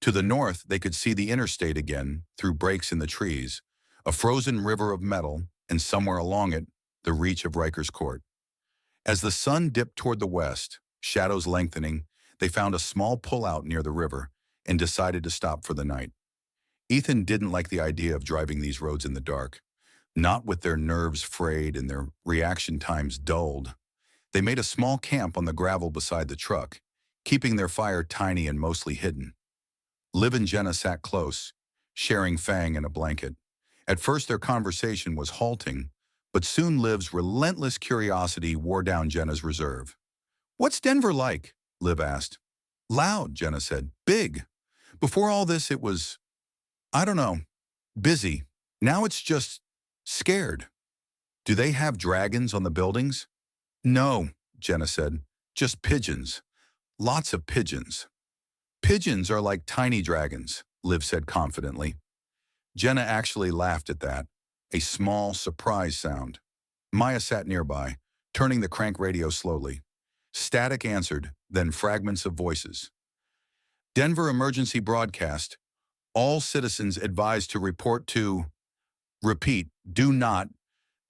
To the north, they could see the interstate again through breaks in the trees, a frozen river of metal, and somewhere along it, the reach of Riker's Court. As the sun dipped toward the west, shadows lengthening, they found a small pullout near the river and decided to stop for the night. Ethan didn't like the idea of driving these roads in the dark, not with their nerves frayed and their reaction times dulled. They made a small camp on the gravel beside the truck, keeping their fire tiny and mostly hidden. Liv and Jenna sat close, sharing Fang and a blanket. At first their conversation was halting, but soon Liv's relentless curiosity wore down Jenna's reserve. What's Denver like? Liv asked. Loud, Jenna said. Big. Before all this it was, I don't know, busy. Now it's just scared. Do they have dragons on the buildings? No, Jenna said. Just pigeons. Lots of pigeons. Pigeons are like tiny dragons, Liv said confidently. Jenna actually laughed at that, a small surprise sound. Maya sat nearby, turning the crank radio slowly. Static answered, then fragments of voices. Denver emergency broadcast. All citizens advised to report to, repeat, do not,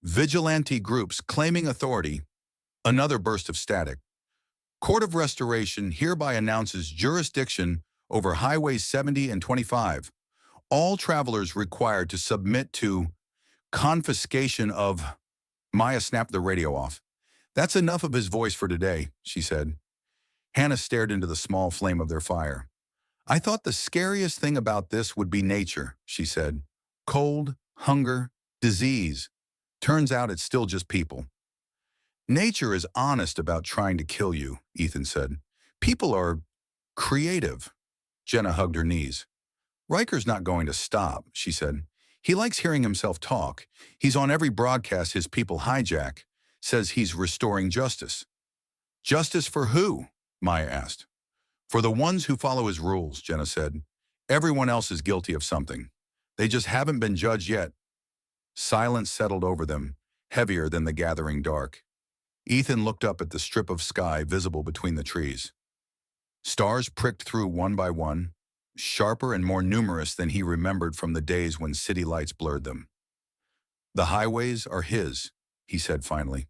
vigilante groups claiming authority. Another burst of static. Court of Restoration hereby announces jurisdiction over Highways 70 and 25. All travelers required to submit to confiscation of... Maya snapped the radio off. That's enough of his voice for today, she said. Hannah stared into the small flame of their fire. I thought the scariest thing about this would be nature, she said. Cold, hunger, disease. Turns out it's still just people. Nature is honest about trying to kill you, Ethan said. People are creative. Jenna hugged her knees. Riker's not going to stop, she said. He likes hearing himself talk. He's on every broadcast his people hijack. Says he's restoring justice. Justice for who? Maya asked. For the ones who follow his rules, Jenna said. Everyone else is guilty of something. They just haven't been judged yet. Silence settled over them, heavier than the gathering dark. Ethan looked up at the strip of sky visible between the trees. Stars pricked through one by one, sharper and more numerous than he remembered from the days when city lights blurred them. The highways are his, he said finally,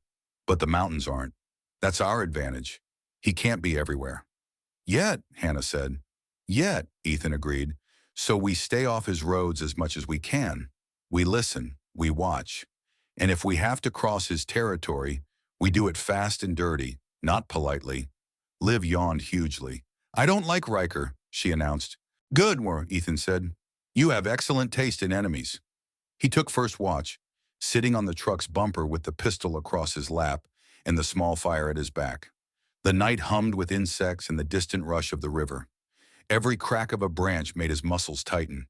but the mountains aren't. That's our advantage. He can't be everywhere. Yet, Hannah said. Yet, Ethan agreed. So we stay off his roads as much as we can. We listen, we watch. And if we have to cross his territory, we do it fast and dirty, not politely. Liv yawned hugely. I don't like Riker, she announced. Good, Ethan said. You have excellent taste in enemies. He took first watch. sitting on the truck's bumper with the pistol across his lap and the small fire at his back. The night hummed with insects and the distant rush of the river. Every crack of a branch made his muscles tighten.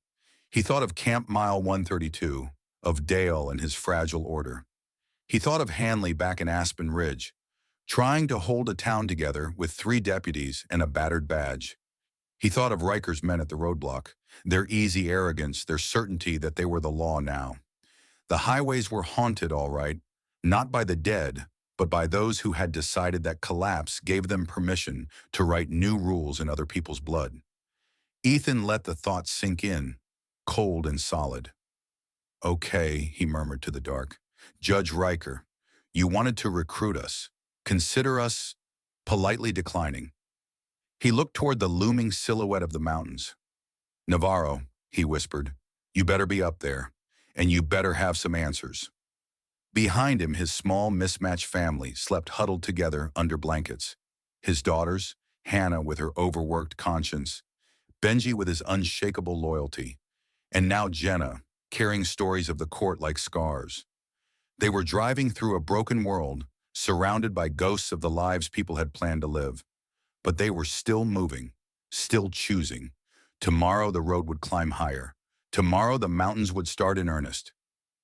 He thought of Camp Mile 132, of Dale and his fragile order. He thought of Hanley back in Aspen Ridge, trying to hold a town together with 3 deputies and a battered badge. He thought of Riker's men at the roadblock, their easy arrogance, their certainty that they were the law now. The highways were haunted, all right, not by the dead, but by those who had decided that collapse gave them permission to write new rules in other people's blood. Ethan let the thought sink in, cold and solid. "Okay," he murmured to the dark. "Judge Riker, you wanted to recruit us. Consider us," politely declining. He looked toward the looming silhouette of the mountains. "Navarro," he whispered, "you better be up there, and you better have some answers." Behind him, his small, mismatched family slept huddled together under blankets. His daughters, Hannah with her overworked conscience, Benji with his unshakable loyalty, and now Jenna, carrying stories of the court like scars. They were driving through a broken world, surrounded by ghosts of the lives people had planned to live. But they were still moving, still choosing. Tomorrow the road would climb higher. Tomorrow the mountains would start in earnest.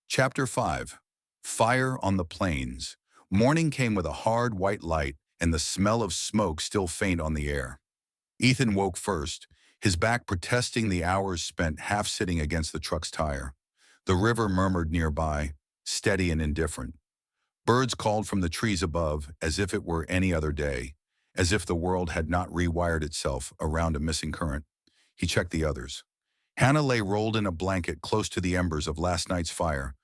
Chapter 5. Fire on the Plains. Morning came with a hard white light and the smell of smoke still faint on the air. Ethan woke first, his back protesting the hours spent half-sitting against the truck's tire. The river murmured nearby, steady and indifferent. Birds called from the trees above as if it were any other day, as if the world had not rewired itself around a missing current. He checked the others. Hannah lay rolled in a blanket close to the embers of last night's fire,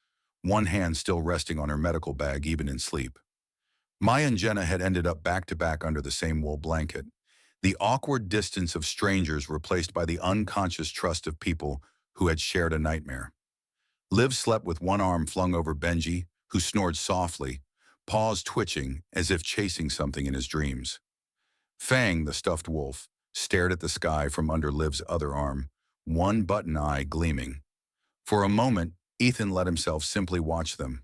one hand still resting on her medical bag even in sleep. Maya and Jenna had ended up back-to-back under the same wool blanket, the awkward distance of strangers replaced by the unconscious trust of people who had shared a nightmare. Liv slept with one arm flung over Benji, who snored softly, paws twitching as if chasing something in his dreams. Fang, the stuffed wolf, stared at the sky from under Liv's other arm, one button eye gleaming. For a moment, Ethan let himself simply watch them.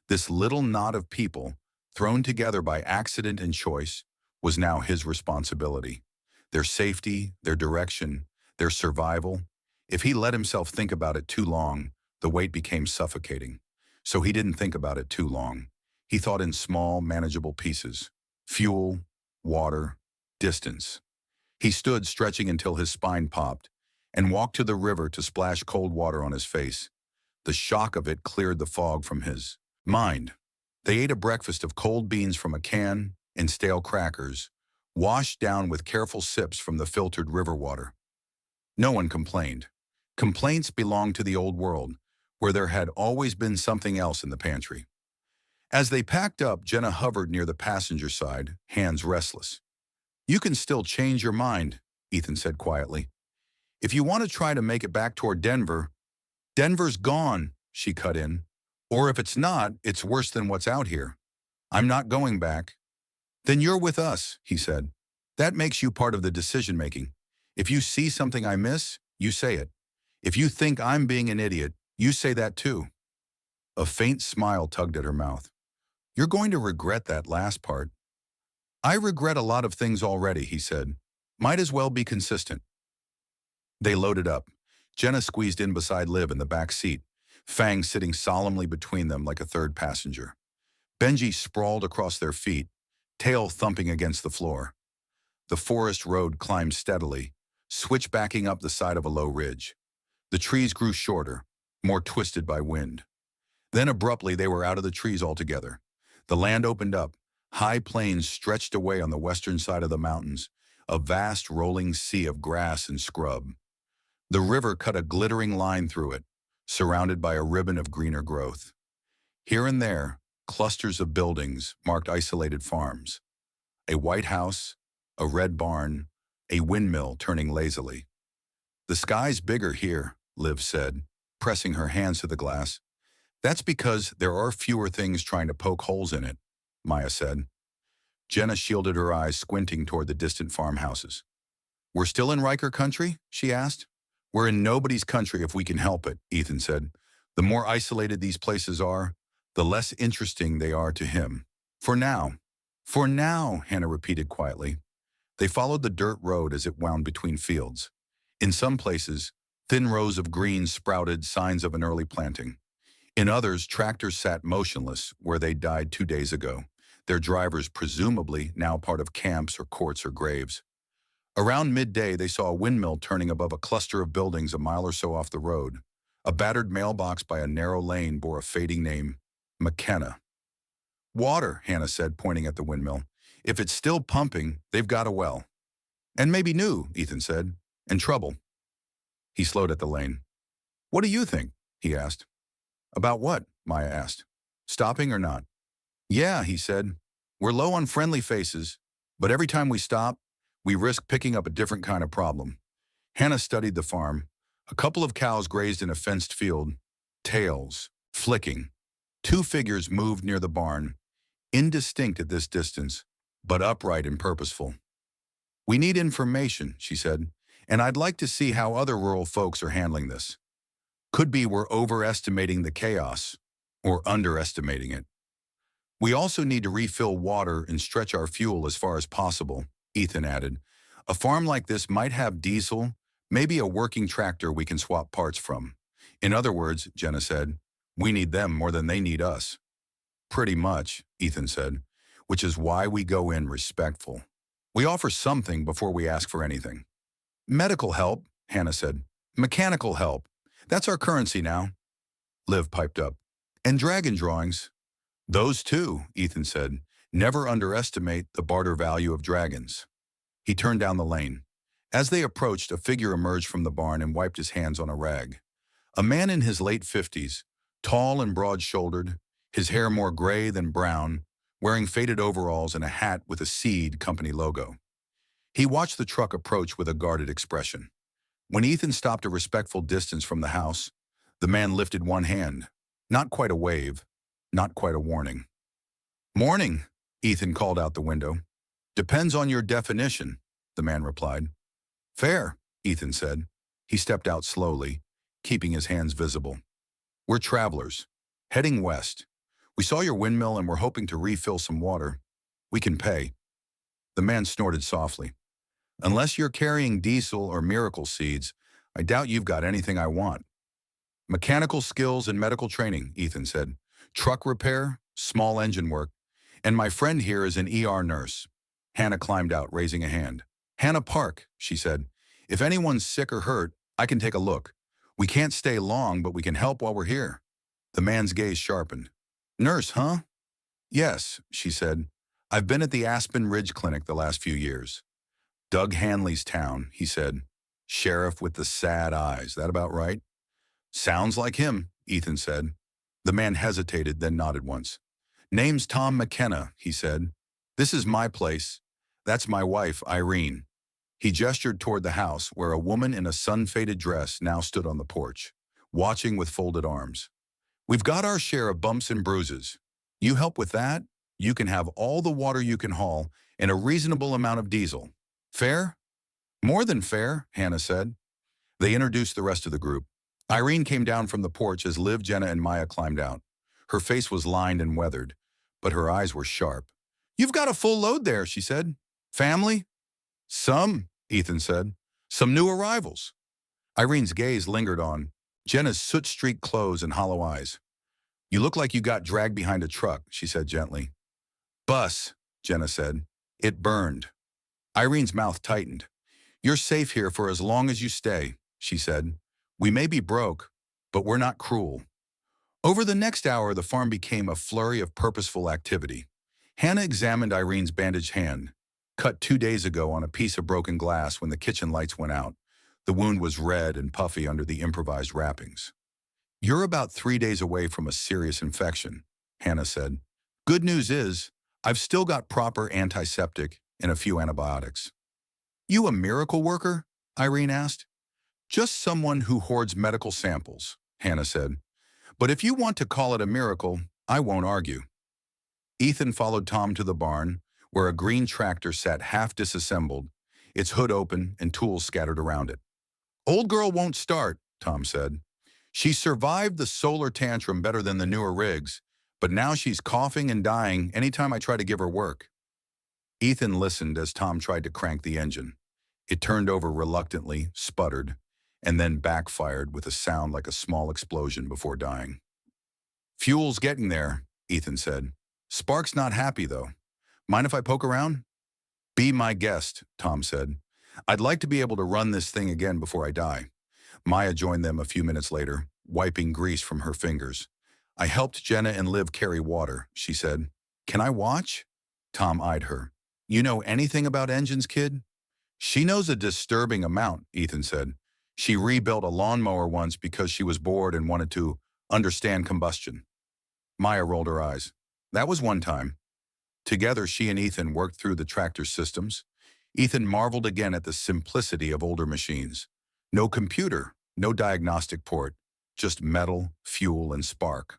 This little knot of people, thrown together by accident and choice, was now his responsibility. Their safety, their direction, their survival. If he let himself think about it too long, the weight became suffocating. So he didn't think about it too long. He thought in small, manageable pieces. Fuel, water, distance. He stood stretching until his spine popped, and walked to the river to splash cold water on his face. The shock of it cleared the fog from his mind. They ate a breakfast of cold beans from a can and stale crackers, washed down with careful sips from the filtered river water. No one complained. Complaints belonged to the old world, where there had always been something else in the pantry. As they packed up, Jenna hovered near the passenger side, hands restless. "You can still change your mind," Ethan said quietly. "If you want to try to make it back toward Denver." "Denver's gone," she cut in. "Or if it's not, it's worse than what's out here. I'm not going back." "Then you're with us," he said. "That makes you part of the decision-making. If you see something I miss, you say it. If you think I'm being an idiot, you say that too." A faint smile tugged at her mouth. "You're going to regret that last part." "I regret a lot of things already," he said. "Might as well be consistent." They loaded up. Jenna squeezed in beside Liv in the back seat, Fang sitting solemnly between them like a third passenger. Benji sprawled across their feet, tail thumping against the floor. The forest road climbed steadily, switchbacking up the side of a low ridge. The trees grew shorter, more twisted by wind. Then abruptly they were out of the trees altogether. The land opened up. High plains stretched away on the western side of the mountains, a vast rolling sea of grass and scrub. The river cut a glittering line through it, surrounded by a ribbon of greener growth. Here and there, clusters of buildings marked isolated farms. A white house, a red barn, a windmill turning lazily. "The sky's bigger here," Liv said, pressing her hands to the glass. "That's because there are fewer things trying to poke holes in it," Maya said. Jenna shielded her eyes, squinting toward the distant farmhouses. "We're still in Riker country?" she asked. "We're in nobody's country if we can help it," Ethan said. "The more isolated these places are, the less interesting they are to him. For now. For now, Hannah repeated quietly. They followed the dirt road as it wound between fields. In some places, thin rows of green sprouted, signs of an early planting. In others, tractors sat motionless where they died 2 days ago, their drivers presumably now part of camps or courts or graves. Around midday, they saw a windmill turning above a cluster of buildings a mile or so off the road. A battered mailbox by a narrow lane bore a fading name, McKenna. Water, Hannah said, pointing at the windmill. If it's still pumping, they've got a well. And maybe new, Ethan said. And trouble. He slowed at the lane. What do you think? He asked. About what? Maya asked. Stopping or not? Yeah, he said. We're low on friendly faces, but every time we stop, we risk picking up a different kind of problem. Hannah studied the farm. A couple of cows grazed in a fenced field, tails flicking. Two figures moved near the barn, indistinct at this distance, but upright and purposeful. We need information, she said, and I'd like to see how other rural folks are handling this. Could be we're overestimating the chaos, or underestimating it. We also need to refill water and stretch our fuel as far as possible, Ethan added. A farm like this might have diesel, maybe a working tractor we can swap parts from. In other words, Jenna said, we need them more than they need us. Pretty much, Ethan said, which is why we go in respectful. We offer something before we ask for anything. Medical help, Hannah said. Mechanical help. That's our currency now. Liv piped up. And dragon drawings. Those too, Ethan said. Never underestimate the barter value of dragons. He turned down the lane. As they approached, a figure emerged from the barn and wiped his hands on a rag. A man in his late 50s, tall and broad-shouldered, his hair more gray than brown, wearing faded overalls and a hat with a Seed company logo. He watched the truck approach with a guarded expression. When Ethan stopped a respectful distance from the house, the man lifted one hand. Not quite a wave, not quite a warning. Morning, Ethan called out the window. Depends on your definition, the man replied. Fair, Ethan said. He stepped out slowly, keeping his hands visible. We're travelers, heading west. We saw your windmill and we're hoping to refill some water. We can pay. The man snorted softly. Unless you're carrying diesel or miracle seeds, I doubt you've got anything I want. Mechanical skills and medical training, Ethan said. Truck repair, small engine work. And my friend here is an ER nurse. Hannah climbed out, raising a hand. Hannah Park, she said. If anyone's sick or hurt, I can take a look. We can't stay long, but we can help while we're here. The man's gaze sharpened. Nurse, huh? Yes, she said. I've been at the Aspen Ridge Clinic the last few years. Doug Hanley's town, he said. Sheriff with the sad eyes, that about right? Sounds like him, Ethan said. The man hesitated, then nodded once. Name's Tom McKenna, he said. This is my place. That's my wife, Irene. He gestured toward the house, where a woman in a sun-faded dress now stood on the porch, watching with folded arms. We've got our share of bumps and bruises. You help with that, you can have all the water you can haul and a reasonable amount of diesel. Fair? More than fair, Hannah said. They introduced the rest of the group. Irene came down from the porch as Liv, Jenna, and Maya climbed out. Her face was lined and weathered, but her eyes were sharp. You've got a full load there, she said. Family? Some, Ethan said. Some new arrivals. Irene's gaze lingered on Jenna's soot-streaked clothes and hollow eyes. You look like you got dragged behind a truck, she said gently. Bus, Jenna said. It burned. Irene's mouth tightened. You're safe here for as long as you stay, she said. We may be broke, but we're not cruel. Over the next hour, the farm became a flurry of purposeful activity. Hannah examined Irene's bandaged hand, cut 2 days ago on a piece of broken glass when the kitchen lights went out. The wound was red and puffy under the improvised wrappings. You're about 3 days away from a serious infection, Hannah said. Good news is, I've still got proper antiseptic and a few antibiotics. You a miracle worker? Irene asked. Just someone who hoards medical samples, Hannah said. But if you want to call it a miracle, I won't argue. Ethan followed Tom to the barn, where a green tractor sat half disassembled, its hood open and tools scattered around it. Old girl won't start, Tom said. She survived the solar tantrum better than the newer rigs, But now she's coughing and dying anytime I try to give her work. Ethan listened as Tom tried to crank the engine. It turned over reluctantly, sputtered, and then backfired with a sound like a small explosion before dying. "Fuel's getting there," Ethan said. "Spark's not happy, though. Mind if I poke around?" "Be my guest," Tom said. "I'd like to be able to run this thing again before I die." Maya joined them a few minutes later, wiping grease from her fingers. "I helped Jenna and Liv carry water," she said. "Can I watch?" Tom eyed her. "You know anything about engines, kid?" "She knows a disturbing amount," Ethan said. "She rebuilt a lawnmower once because she was bored and wanted to understand combustion." Maya rolled her eyes. "That was one time." Together, she and Ethan worked through the tractor systems. Ethan marveled again at the simplicity of older machines. No computer, no diagnostic port, just metal, fuel, and spark.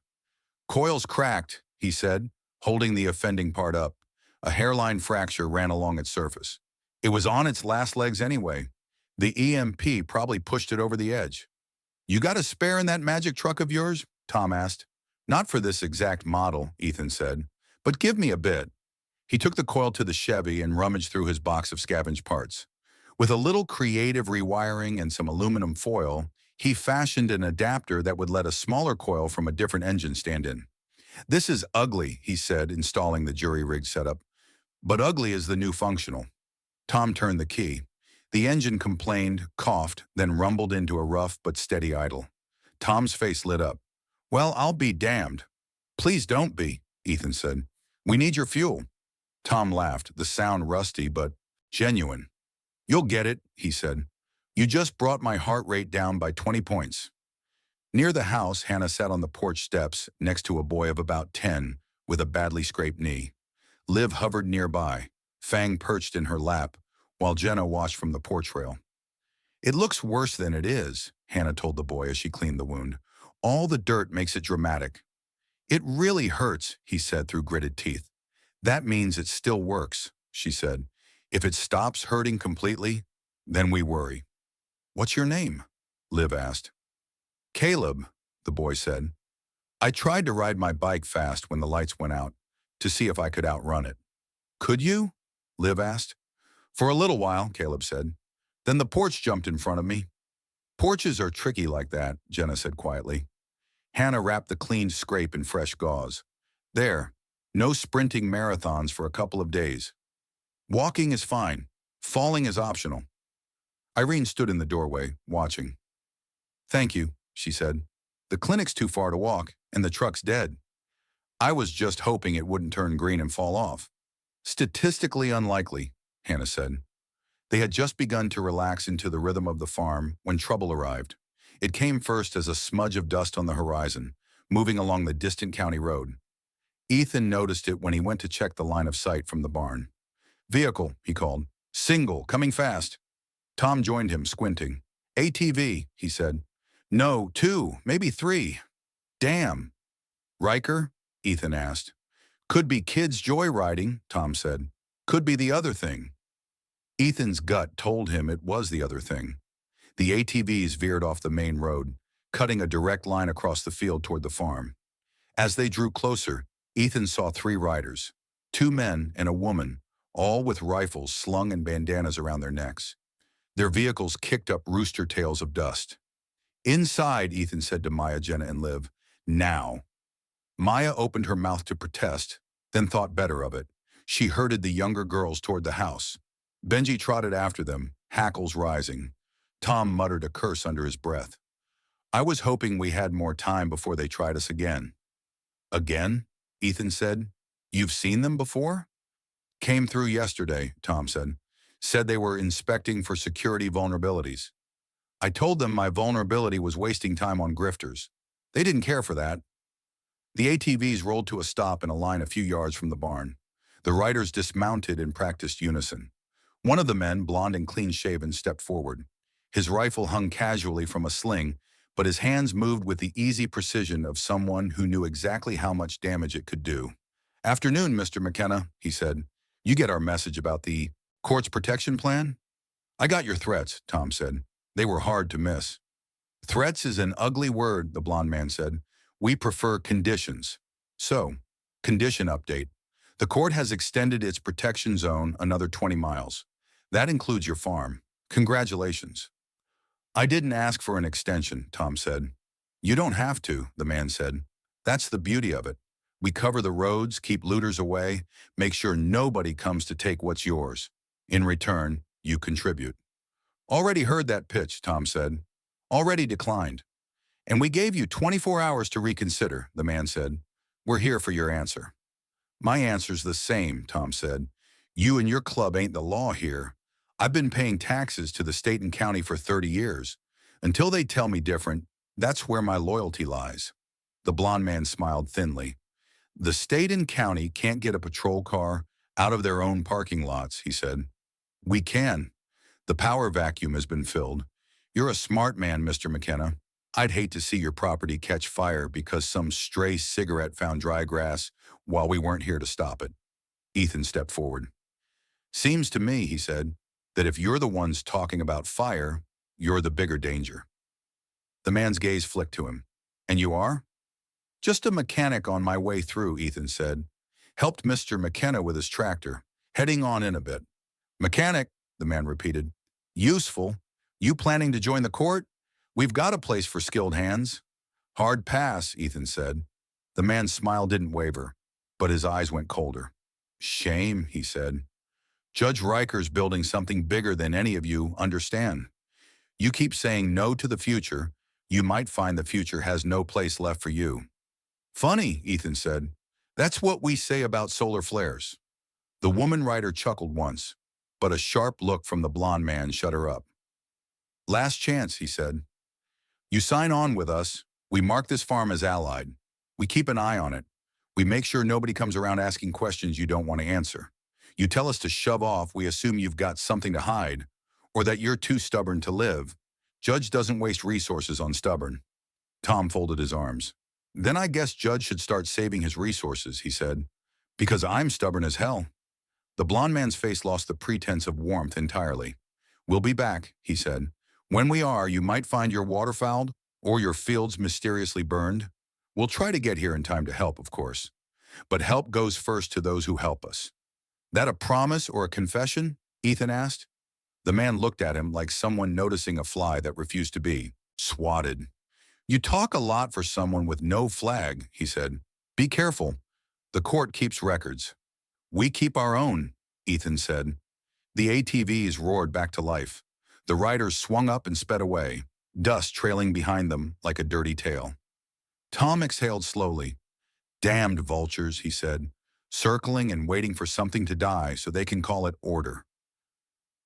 "Coil's cracked," he said, holding the offending part up. A hairline fracture ran along its surface. It was on its last legs anyway. The EMP probably pushed it over the edge. "You got a spare in that magic truck of yours?" Tom asked. "Not for this exact model," Ethan said, "but give me a bit." He took the coil to the Chevy and rummaged through his box of scavenged parts. With a little creative rewiring and some aluminum foil, he fashioned an adapter that would let a smaller coil from a different engine stand in. "This is ugly," he said, installing the jury-rigged setup. "But ugly is the new functional." Tom turned the key. The engine complained, coughed, then rumbled into a rough but steady idle. Tom's face lit up. "Well, I'll be damned." "Please don't be," Ethan said. "We need your fuel." Tom laughed, the sound rusty but genuine. "You'll get it," he said. "You just brought my heart rate down by 20 points. Near the house, Hannah sat on the porch steps next to a boy of about 10 with a badly scraped knee. Liv hovered nearby, Fang perched in her lap, while Jenna watched from the porch rail. "It looks worse than it is," Hannah told the boy as she cleaned the wound. "All the dirt makes it dramatic." "It really hurts," he said through gritted teeth. "That means it still works," she said. "If it stops hurting completely, then we worry." "What's your name?" Liv asked. "Caleb," the boy said. "I tried to ride my bike fast when the lights went out, to see if I could outrun it." "Could you?" Liv asked. "For a little while," Caleb said. "Then the porch jumped in front of me." "Porches are tricky like that," Jenna said quietly. Hannah wrapped the cleaned scrape in fresh gauze. "There, no sprinting marathons for a couple of days. Walking is fine. Falling is optional." Irene stood in the doorway, watching. "Thank you," she said. "The clinic's too far to walk, and the truck's dead. I was just hoping it wouldn't turn green and fall off." "Statistically unlikely," Hannah said. They had just begun to relax into the rhythm of the farm when trouble arrived. It came first as a smudge of dust on the horizon, moving along the distant county road. Ethan noticed it when he went to check the line of sight from the barn. "Vehicle," he called. "Single, coming fast." Tom joined him, squinting. "ATV," he said. "No, two, maybe three." "Damn." "Riker?" Ethan asked. "Could be kids joyriding," Tom said. "Could be the other thing." Ethan's gut told him it was the other thing. The ATVs veered off the main road, cutting a direct line across the field toward the farm. As they drew closer, Ethan saw three riders, two men and a woman, all with rifles slung and bandanas around their necks. Their vehicles kicked up rooster tails of dust. "Inside," Ethan said to Maya, Jenna, and Liv. "Now." Maya opened her mouth to protest, then thought better of it. She herded the younger girls toward the house. Benji trotted after them, hackles rising. Tom muttered a curse under his breath. "I was hoping we had more time before they tried us again." "Again?" Ethan said. "You've seen them before?" "Came through yesterday," Tom said. "Said they were inspecting for security vulnerabilities. I told them my vulnerability was wasting time on grifters. They didn't care for that." The ATVs rolled to a stop in a line a few yards from the barn. The riders dismounted and practiced unison. One of the men, blond and clean-shaven, stepped forward. His rifle hung casually from a sling, but his hands moved with the easy precision of someone who knew exactly how much damage it could do. "Afternoon, Mr. McKenna," he said. "You get our message about the court's protection plan?" "I got your threats," Tom said. "They were hard to miss." "Threats is an ugly word," the blond man said. "We prefer conditions." So, condition update. The court has extended its protection zone another 20 miles. That includes your farm. Congratulations. I didn't ask for an extension, Tom said. You don't have to, the man said. That's the beauty of it. We cover the roads, keep looters away, make sure nobody comes to take what's yours. In return, you contribute. Already heard that pitch, Tom said. Already declined. And we gave you 24 hours to reconsider, the man said. We're here for your answer. My answer's the same, Tom said. You and your club ain't the law here. I've been paying taxes to the state and county for 30 years. Until they tell me different, that's where my loyalty lies. The blond man smiled thinly. The state and county can't get a patrol car out of their own parking lots, he said. We can. The power vacuum has been filled. You're a smart man, Mr. McKenna. I'd hate to see your property catch fire because some stray cigarette found dry grass while we weren't here to stop it. Ethan stepped forward. Seems to me, he said, that if you're the ones talking about fire, you're the bigger danger. The man's gaze flicked to him. And you are? Just a mechanic on my way through, Ethan said. Helped Mr. McKenna with his tractor. Heading on in a bit. Mechanic, the man repeated. Useful. You planning to join the court? We've got a place for skilled hands. Hard pass, Ethan said. The man's smile didn't waver, but his eyes went colder. Shame, he said. Judge Riker's building something bigger than any of you understand. You keep saying no to the future, you might find the future has no place left for you. Funny, Ethan said. That's what we say about solar flares. The woman writer chuckled once, but a sharp look from the blond man shut her up. Last chance, he said. You sign on with us. We mark this farm as allied. We keep an eye on it. We make sure nobody comes around asking questions you don't want to answer. You tell us to shove off, we assume you've got something to hide, or that you're too stubborn to live. Judge doesn't waste resources on stubborn. Tom folded his arms. Then I guess Judge should start saving his resources, he said, because I'm stubborn as hell. The blond man's face lost the pretense of warmth entirely. We'll be back, he said. When we are, you might find your water fouled or your fields mysteriously burned. We'll try to get here in time to help, of course. But help goes first to those who help us. That a promise or a confession? Ethan asked. The man looked at him like someone noticing a fly that refused to be swatted. You talk a lot for someone with no flag, he said. Be careful. The court keeps records. We keep our own, Ethan said. The ATVs roared back to life. The riders swung up and sped away, dust trailing behind them like a dirty tail. Tom exhaled slowly. Damned vultures, he said, circling and waiting for something to die so they can call it order.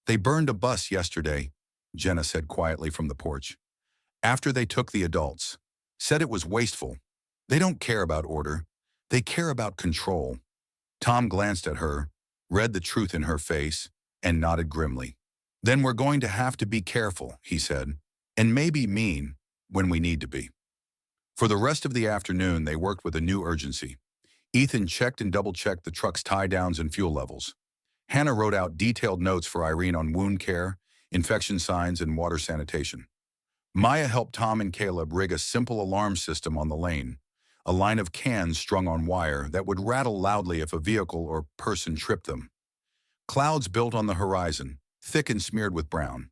They burned a bus yesterday, Jenna said quietly from the porch. After they took the adults. Said it was wasteful. They don't care about order. They care about control. Tom glanced at her, read the truth in her face, and nodded grimly. Then we're going to have to be careful, he said, and maybe mean when we need to be. For the rest of the afternoon, they worked with a new urgency. Ethan checked and double-checked the truck's tie-downs and fuel levels. Hannah wrote out detailed notes for Irene on wound care, infection signs, and water sanitation. Maya helped Tom and Caleb rig a simple alarm system on the lane, a line of cans strung on wire that would rattle loudly if a vehicle or person tripped them. Clouds built on the horizon, thick and smeared with brown.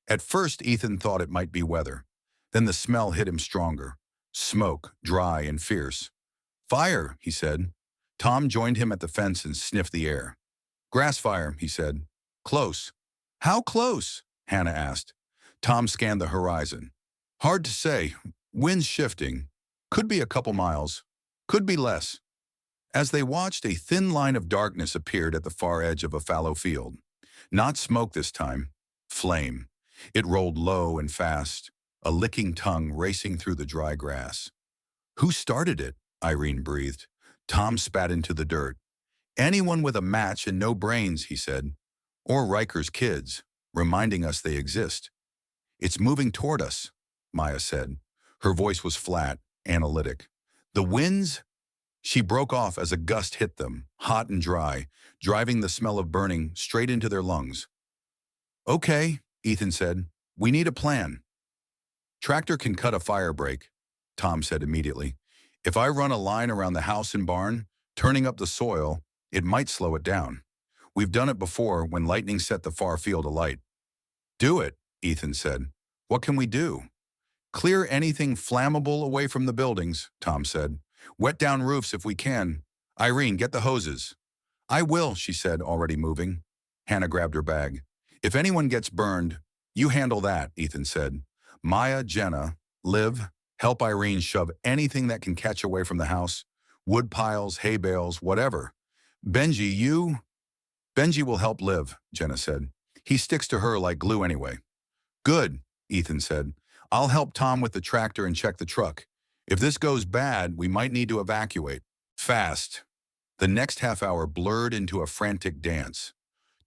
At first, Ethan thought it might be weather. Then the smell hit him stronger. Smoke, dry and fierce. Fire, he said. Tom joined him at the fence and sniffed the air. Grass fire, he said. Close. How close? Hannah asked. Tom scanned the horizon. Hard to say. Wind's shifting. Could be a couple miles. Could be less. As they watched, a thin line of darkness appeared at the far edge of a fallow field. Not smoke this time. Flame. It rolled low and fast, a licking tongue racing through the dry grass. Who started it? Irene breathed. Tom spat into the dirt. Anyone with a match and no brains, he said. Or Riker's kids, reminding us they exist. It's moving toward us, Maya said. Her voice was flat, analytic. The winds? She broke off as a gust hit them, hot and dry, driving the smell of burning straight into their lungs. Okay, Ethan said. We need a plan. Tractor can cut a fire break, Tom said immediately. If I run a line around the house and barn, turning up the soil, it might slow it down. We've done it before when lightning set the far field alight. Do it, Ethan said. What can we do? Clear anything flammable away from the buildings, Tom said. Wet down roofs if we can. Irene, get the hoses. I will, she said, already moving. Hannah grabbed her bag. If anyone gets burned, you handle that, Ethan said. Maya, Jenna, Liv, help Irene shove anything that can catch away from the house. Wood piles, hay bales, whatever. Benji will help Liv, Jenna said. He sticks to her like glue anyway. Good, Ethan said. I'll help Tom with the tractor and check the truck. If this goes bad, we might need to evacuate. Fast. The next half hour blurred into a frantic dance.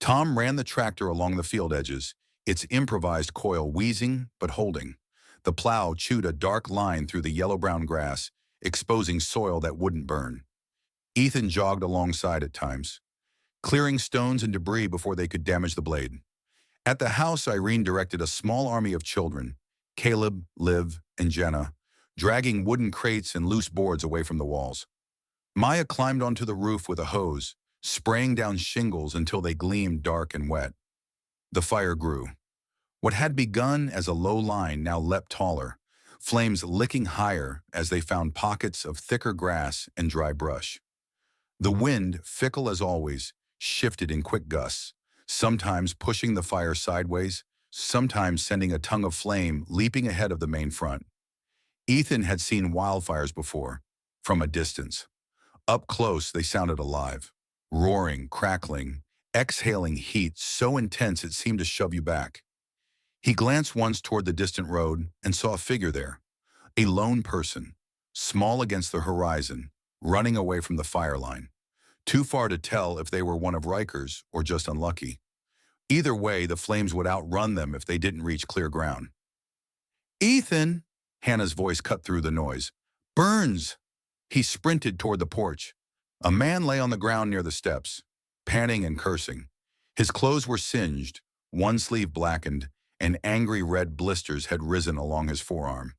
Tom ran the tractor along the field edges, its improvised coil wheezing but holding. The plow chewed a dark line through the yellow-brown grass, exposing soil that wouldn't burn. Ethan jogged alongside at times, clearing stones and debris before they could damage the blade. At the house, Irene directed a small army of children, Caleb, Liv, and Jenna, dragging wooden crates and loose boards away from the walls. Maya climbed onto the roof with a hose, spraying down shingles until they gleamed dark and wet. The fire grew. What had begun as a low line now leapt taller, flames licking higher as they found pockets of thicker grass and dry brush. The wind, fickle as always, shifted in quick gusts, sometimes pushing the fire sideways, sometimes sending a tongue of flame leaping ahead of the main front. Ethan had seen wildfires before, from a distance. Up close, they sounded alive, roaring, crackling, exhaling heat so intense it seemed to shove you back. He glanced once toward the distant road and saw a figure there, a lone person, small against the horizon, running away from the fire line. Too far to tell if they were one of Riker's or just unlucky. Either way, the flames would outrun them if they didn't reach clear ground. Ethan! Hannah's voice cut through the noise. Burns! He sprinted toward the porch. A man lay on the ground near the steps, panting and cursing. His clothes were singed, one sleeve blackened, and angry red blisters had risen along his forearm.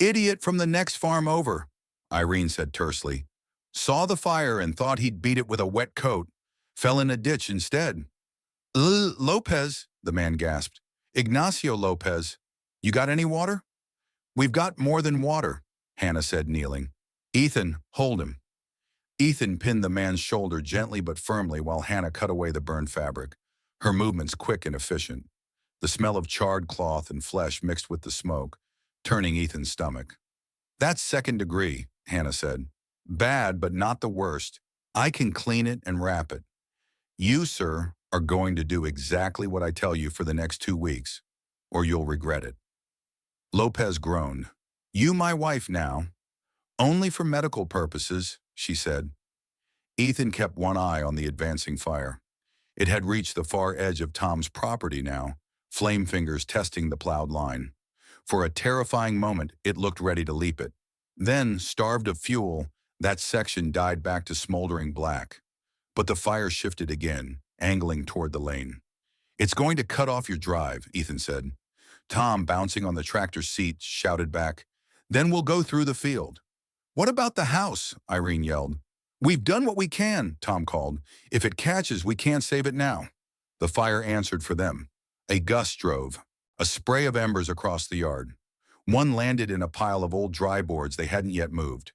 Idiot from the next farm over, Irene said tersely. Saw the fire and thought he'd beat it with a wet coat. Fell in a ditch instead. Lopez, the man gasped. Ignacio Lopez. You got any water? We've got more than water, Hannah said, kneeling. Ethan, hold him. Ethan pinned the man's shoulder gently but firmly while Hannah cut away the burned fabric, her movements quick and efficient. The smell of charred cloth and flesh mixed with the smoke, turning Ethan's stomach. That's second degree, Hannah said. Bad, but not the worst. I can clean it and wrap it. You, sir, are going to do exactly what I tell you for the next 2 weeks, or you'll regret it. Lopez groaned. You my wife now. Only for medical purposes, she said. Ethan kept one eye on the advancing fire. It had reached the far edge of Tom's property now, flame fingers testing the plowed line. For a terrifying moment, it looked ready to leap it. Then, starved of fuel, that section died back to smoldering black. But the fire shifted again, angling toward the lane. It's going to cut off your drive, Ethan said. Tom, bouncing on the tractor's seat, shouted back, Then we'll go through the field. What about the house? Irene yelled. We've done what we can, Tom called. If it catches, we can't save it now. The fire answered for them. A gust drove, a spray of embers across the yard. One landed in a pile of old dry boards they hadn't yet moved.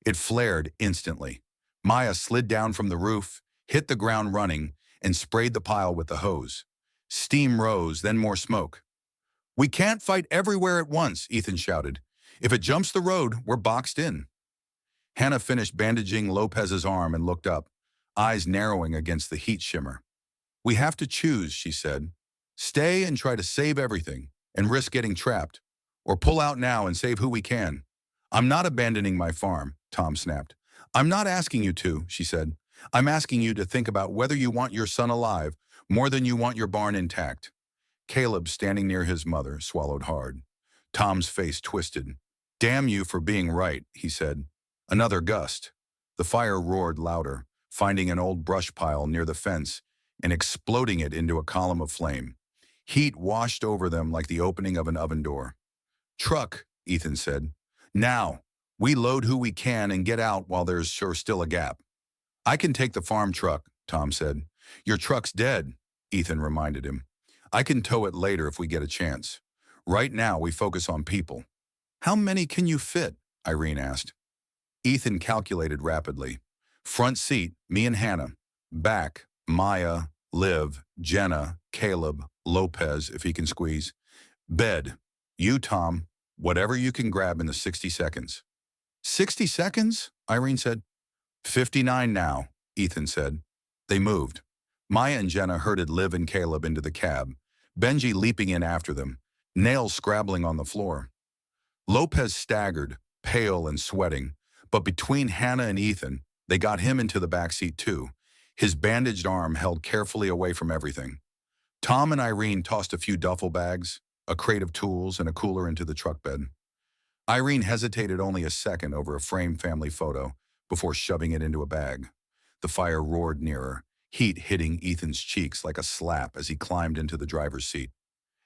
It flared instantly. Maya slid down from the roof, hit the ground running, and sprayed the pile with the hose. Steam rose, then more smoke. We can't fight everywhere at once, Ethan shouted. If it jumps the road, we're boxed in. Hannah finished bandaging Lopez's arm and looked up, eyes narrowing against the heat shimmer. We have to choose, she said. Stay and try to save everything and risk getting trapped, or pull out now and save who we can. I'm not abandoning my farm, Tom snapped. I'm not asking you to, she said. I'm asking you to think about whether you want your son alive more than you want your barn intact. Caleb, standing near his mother, swallowed hard. Tom's face twisted. Damn you for being right, he said. Another gust. The fire roared louder, finding an old brush pile near the fence and exploding it into a column of flame. Heat washed over them like the opening of an oven door. Truck, Ethan said. Now, We load who we can and get out while there's sure still a gap. I can take the farm truck, Tom said. Your truck's dead, Ethan reminded him. I can tow it later if we get a chance. Right now, we focus on people. How many can you fit? Irene asked. Ethan calculated rapidly. Front seat, me and Hannah. Back, Maya, Liv, Jenna, Caleb, Lopez, if he can squeeze. Bed, you, Tom, whatever you can grab in the 60 seconds. 60 seconds? Irene said. 59 now, Ethan said. They moved. Maya and Jenna herded Liv and Caleb into the cab, Benji leaping in after them, nails scrabbling on the floor. Lopez staggered, pale and sweating, but between Hannah and Ethan, they got him into the back seat too, his bandaged arm held carefully away from everything. Tom and Irene tossed a few duffel bags, a crate of tools, and a cooler into the truck bed. Irene hesitated only a second over a framed family photo before shoving it into a bag. The fire roared nearer, heat hitting Ethan's cheeks like a slap as he climbed into the driver's seat.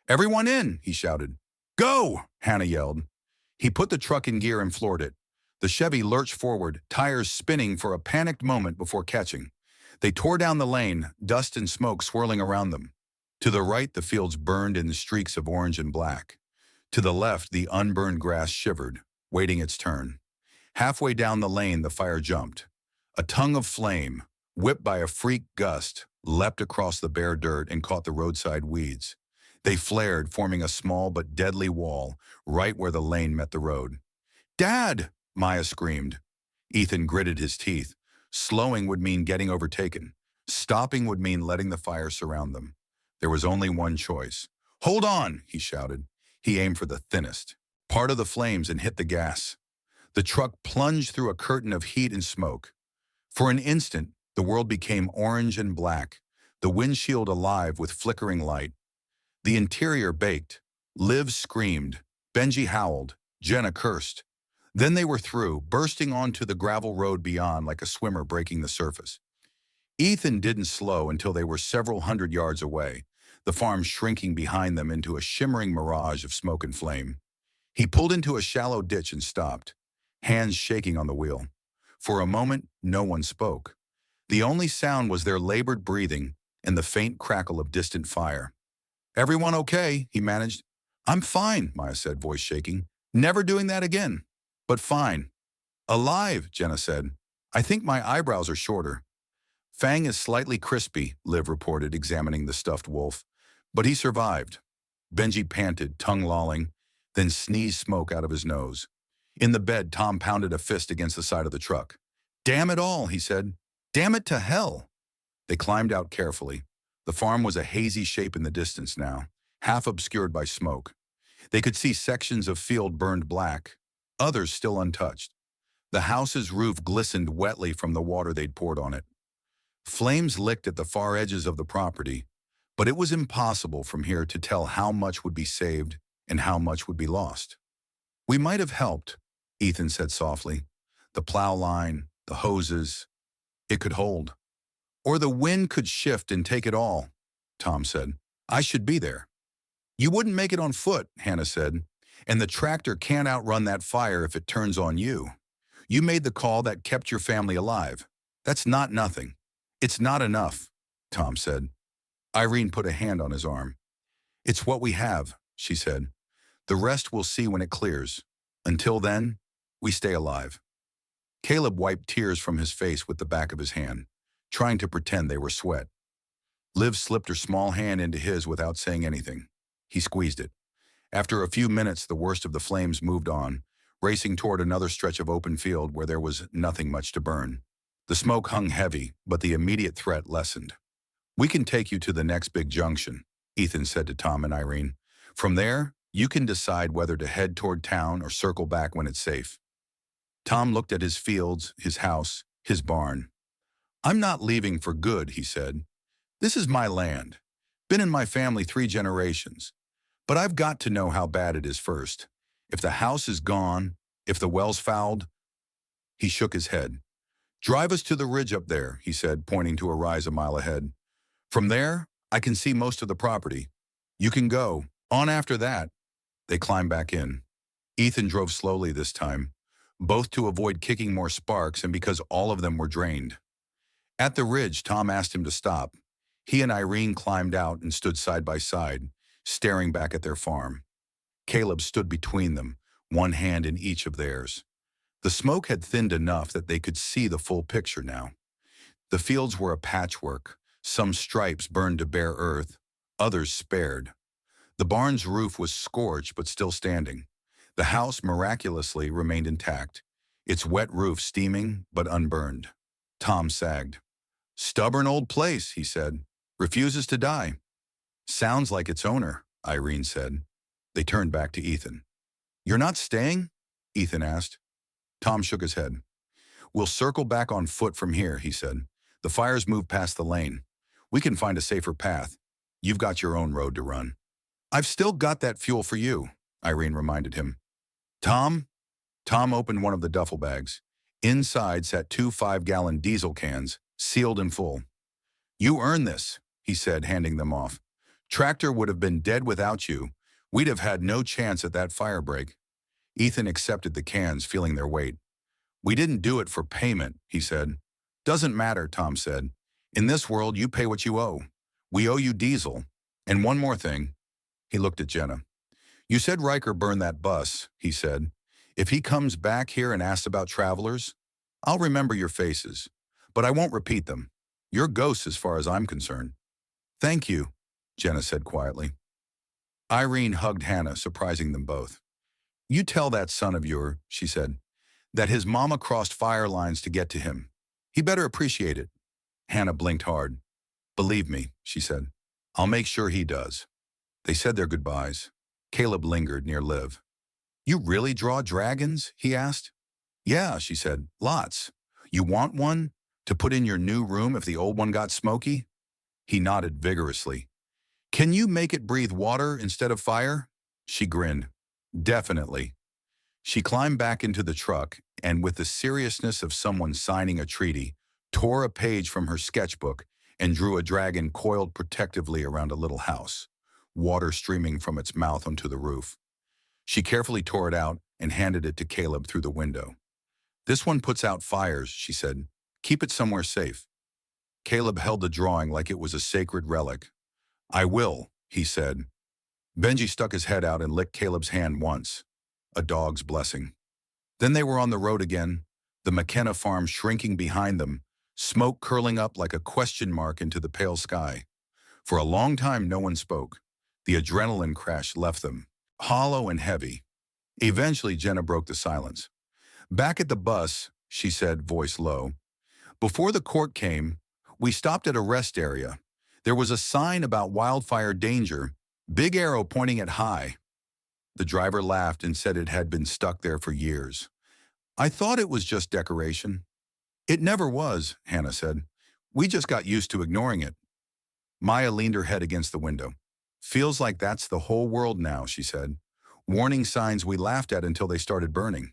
Everyone in, he shouted. Go, Hannah yelled. He put the truck in gear and floored it. The Chevy lurched forward, tires spinning for a panicked moment before catching. They tore down the lane, dust and smoke swirling around them. To the right, the fields burned in streaks of orange and black. To the left, the unburned grass shivered, waiting its turn. Halfway down the lane, the fire jumped. A tongue of flame, whipped by a freak gust, leapt across the bare dirt and caught the roadside weeds. They flared, forming a small but deadly wall right where the lane met the road. Dad! Maya screamed. Ethan gritted his teeth. Slowing would mean getting overtaken. Stopping would mean letting the fire surround them. There was only one choice. Hold on, he shouted. He aimed for the thinnest part of the flames and hit the gas. The truck plunged through a curtain of heat and smoke. For an instant, the world became orange and black, the windshield alive with flickering light. The interior baked. Liv screamed. Benji howled. Jenna cursed. Then they were through, bursting onto the gravel road beyond like a swimmer breaking the surface. Ethan didn't slow until they were several hundred yards away, the farm shrinking behind them into a shimmering mirage of smoke and flame. He pulled into a shallow ditch and stopped, hands shaking on the wheel. For a moment, no one spoke. The only sound was their labored breathing and the faint crackle of distant fire. Everyone okay? He managed. I'm fine, Maya said, voice shaking. Never doing that again. But fine. Alive, Jenna said. I think my eyebrows are shorter. Fang is slightly crispy, Liv reported, examining the stuffed wolf. But he survived. Benji panted, tongue lolling, then sneezed smoke out of his nose. In the bed, Tom pounded a fist against the side of the truck. Damn it all, he said. Damn it to hell. They climbed out carefully. The farm was a hazy shape in the distance now, half obscured by smoke. They could see sections of field burned black, others still untouched. The house's roof glistened wetly from the water they'd poured on it. Flames licked at the far edges of the property, but it was impossible from here to tell how much would be saved and how much would be lost. We might have helped, Ethan said softly. The plow line, the hoses, it could hold. Or the wind could shift and take it all, Tom said. I should be there. You wouldn't make it on foot, Hannah said, and the tractor can't outrun that fire if it turns on you. You made the call that kept your family alive. That's not nothing. It's not enough, Tom said. Irene put a hand on his arm. It's what we have, she said. The rest we'll see when it clears. Until then, we stay alive. Caleb wiped tears from his face with the back of his hand, trying to pretend they were sweat. Liv slipped her small hand into his without saying anything. He squeezed it. After a few minutes, the worst of the flames moved on, racing toward another stretch of open field where there was nothing much to burn. The smoke hung heavy, but the immediate threat lessened. We can take you to the next big junction, Ethan said to Tom and Irene. From there, you can decide whether to head toward town or circle back when it's safe. Tom looked at his fields, his house, his barn. I'm not leaving for good, he said. This is my land. Been in my family 3 generations. But I've got to know how bad it is first. If the house is gone, if the well's fouled. He shook his head. Drive us to the ridge up there, he said, pointing to a rise a mile ahead. From there, I can see most of the property. You can go. On after that. They climbed back in. Ethan drove slowly this time, both to avoid kicking more sparks and because all of them were drained. At the ridge, Tom asked him to stop. He and Irene climbed out and stood side by side, staring back at their farm. Caleb stood between them, one hand in each of theirs. The smoke had thinned enough that they could see the full picture now. The fields were a patchwork, some stripes burned to bare earth, others spared. The barn's roof was scorched but still standing. The house miraculously remained intact, its wet roof steaming but unburned. Tom sagged. "Stubborn old place," he said. "Refuses to die." "Sounds like its owner," Irene said. They turned back to Ethan. "You're not staying?" Ethan asked. Tom shook his head. "We'll circle back on foot from here," he said. "The fire's moved past the lane. We can find a safer path. You've got your own road to run." "I've still got that fuel for you," Irene reminded him. "Tom?" Tom opened one of the duffel bags. Inside sat 2 5-gallon diesel cans, sealed and full. "You earned this," he said, handing them off. "Tractor would have been dead without you. We'd have had no chance at that fire break." Ethan accepted the cans, feeling their weight. "We didn't do it for payment," he said. "Doesn't matter," Tom said. "In this world, you pay what you owe. We owe you diesel. And one more thing." He looked at Jenna. "You said Riker burned that bus," he said. "If he comes back here and asks about travelers, I'll remember your faces, but I won't repeat them. You're ghosts as far as I'm concerned." "Thank you," Jenna said quietly. Irene hugged Hannah, surprising them both. "You tell that son of yours," she said, "that his mama crossed fire lines to get to him. He better appreciate it." Hannah blinked hard. "Believe me," she said. "I'll make sure he does." They said their goodbyes. Caleb lingered near Liv. "You really draw dragons?" he asked. "Yeah," she said, "lots. You want one to put in your new room if the old one got smoky?" He nodded vigorously. "Can you make it breathe water instead of fire?" She grinned. "Definitely." She climbed back into the truck and, with the seriousness of someone signing a treaty, tore a page from her sketchbook and drew a dragon coiled protectively around a little house, water streaming from its mouth onto the roof. She carefully tore it out and handed it to Caleb through the window. "This one puts out fires," she said. "Keep it somewhere safe." Caleb held the drawing like it was a sacred relic. "I will," he said. Benji stuck his head out and licked Caleb's hand once. A dog's blessing. Then they were on the road again, the McKenna farm shrinking behind them, smoke curling up like a question mark into the pale sky. For a long time no one spoke. The adrenaline crash left them, hollow and heavy. Eventually Jenna broke the silence. "Back at the bus," she said, voice low. "Before the court came, we stopped at a rest area. There was a sign about wildfire danger, big arrow pointing at high." The driver laughed and said it had been stuck there for years. "I thought it was just decoration." "It never was," Hannah said. "We just got used to ignoring it." Maya leaned her head against the window. "Feels like that's the whole world now," she said. "Warning signs we laughed at until they started burning."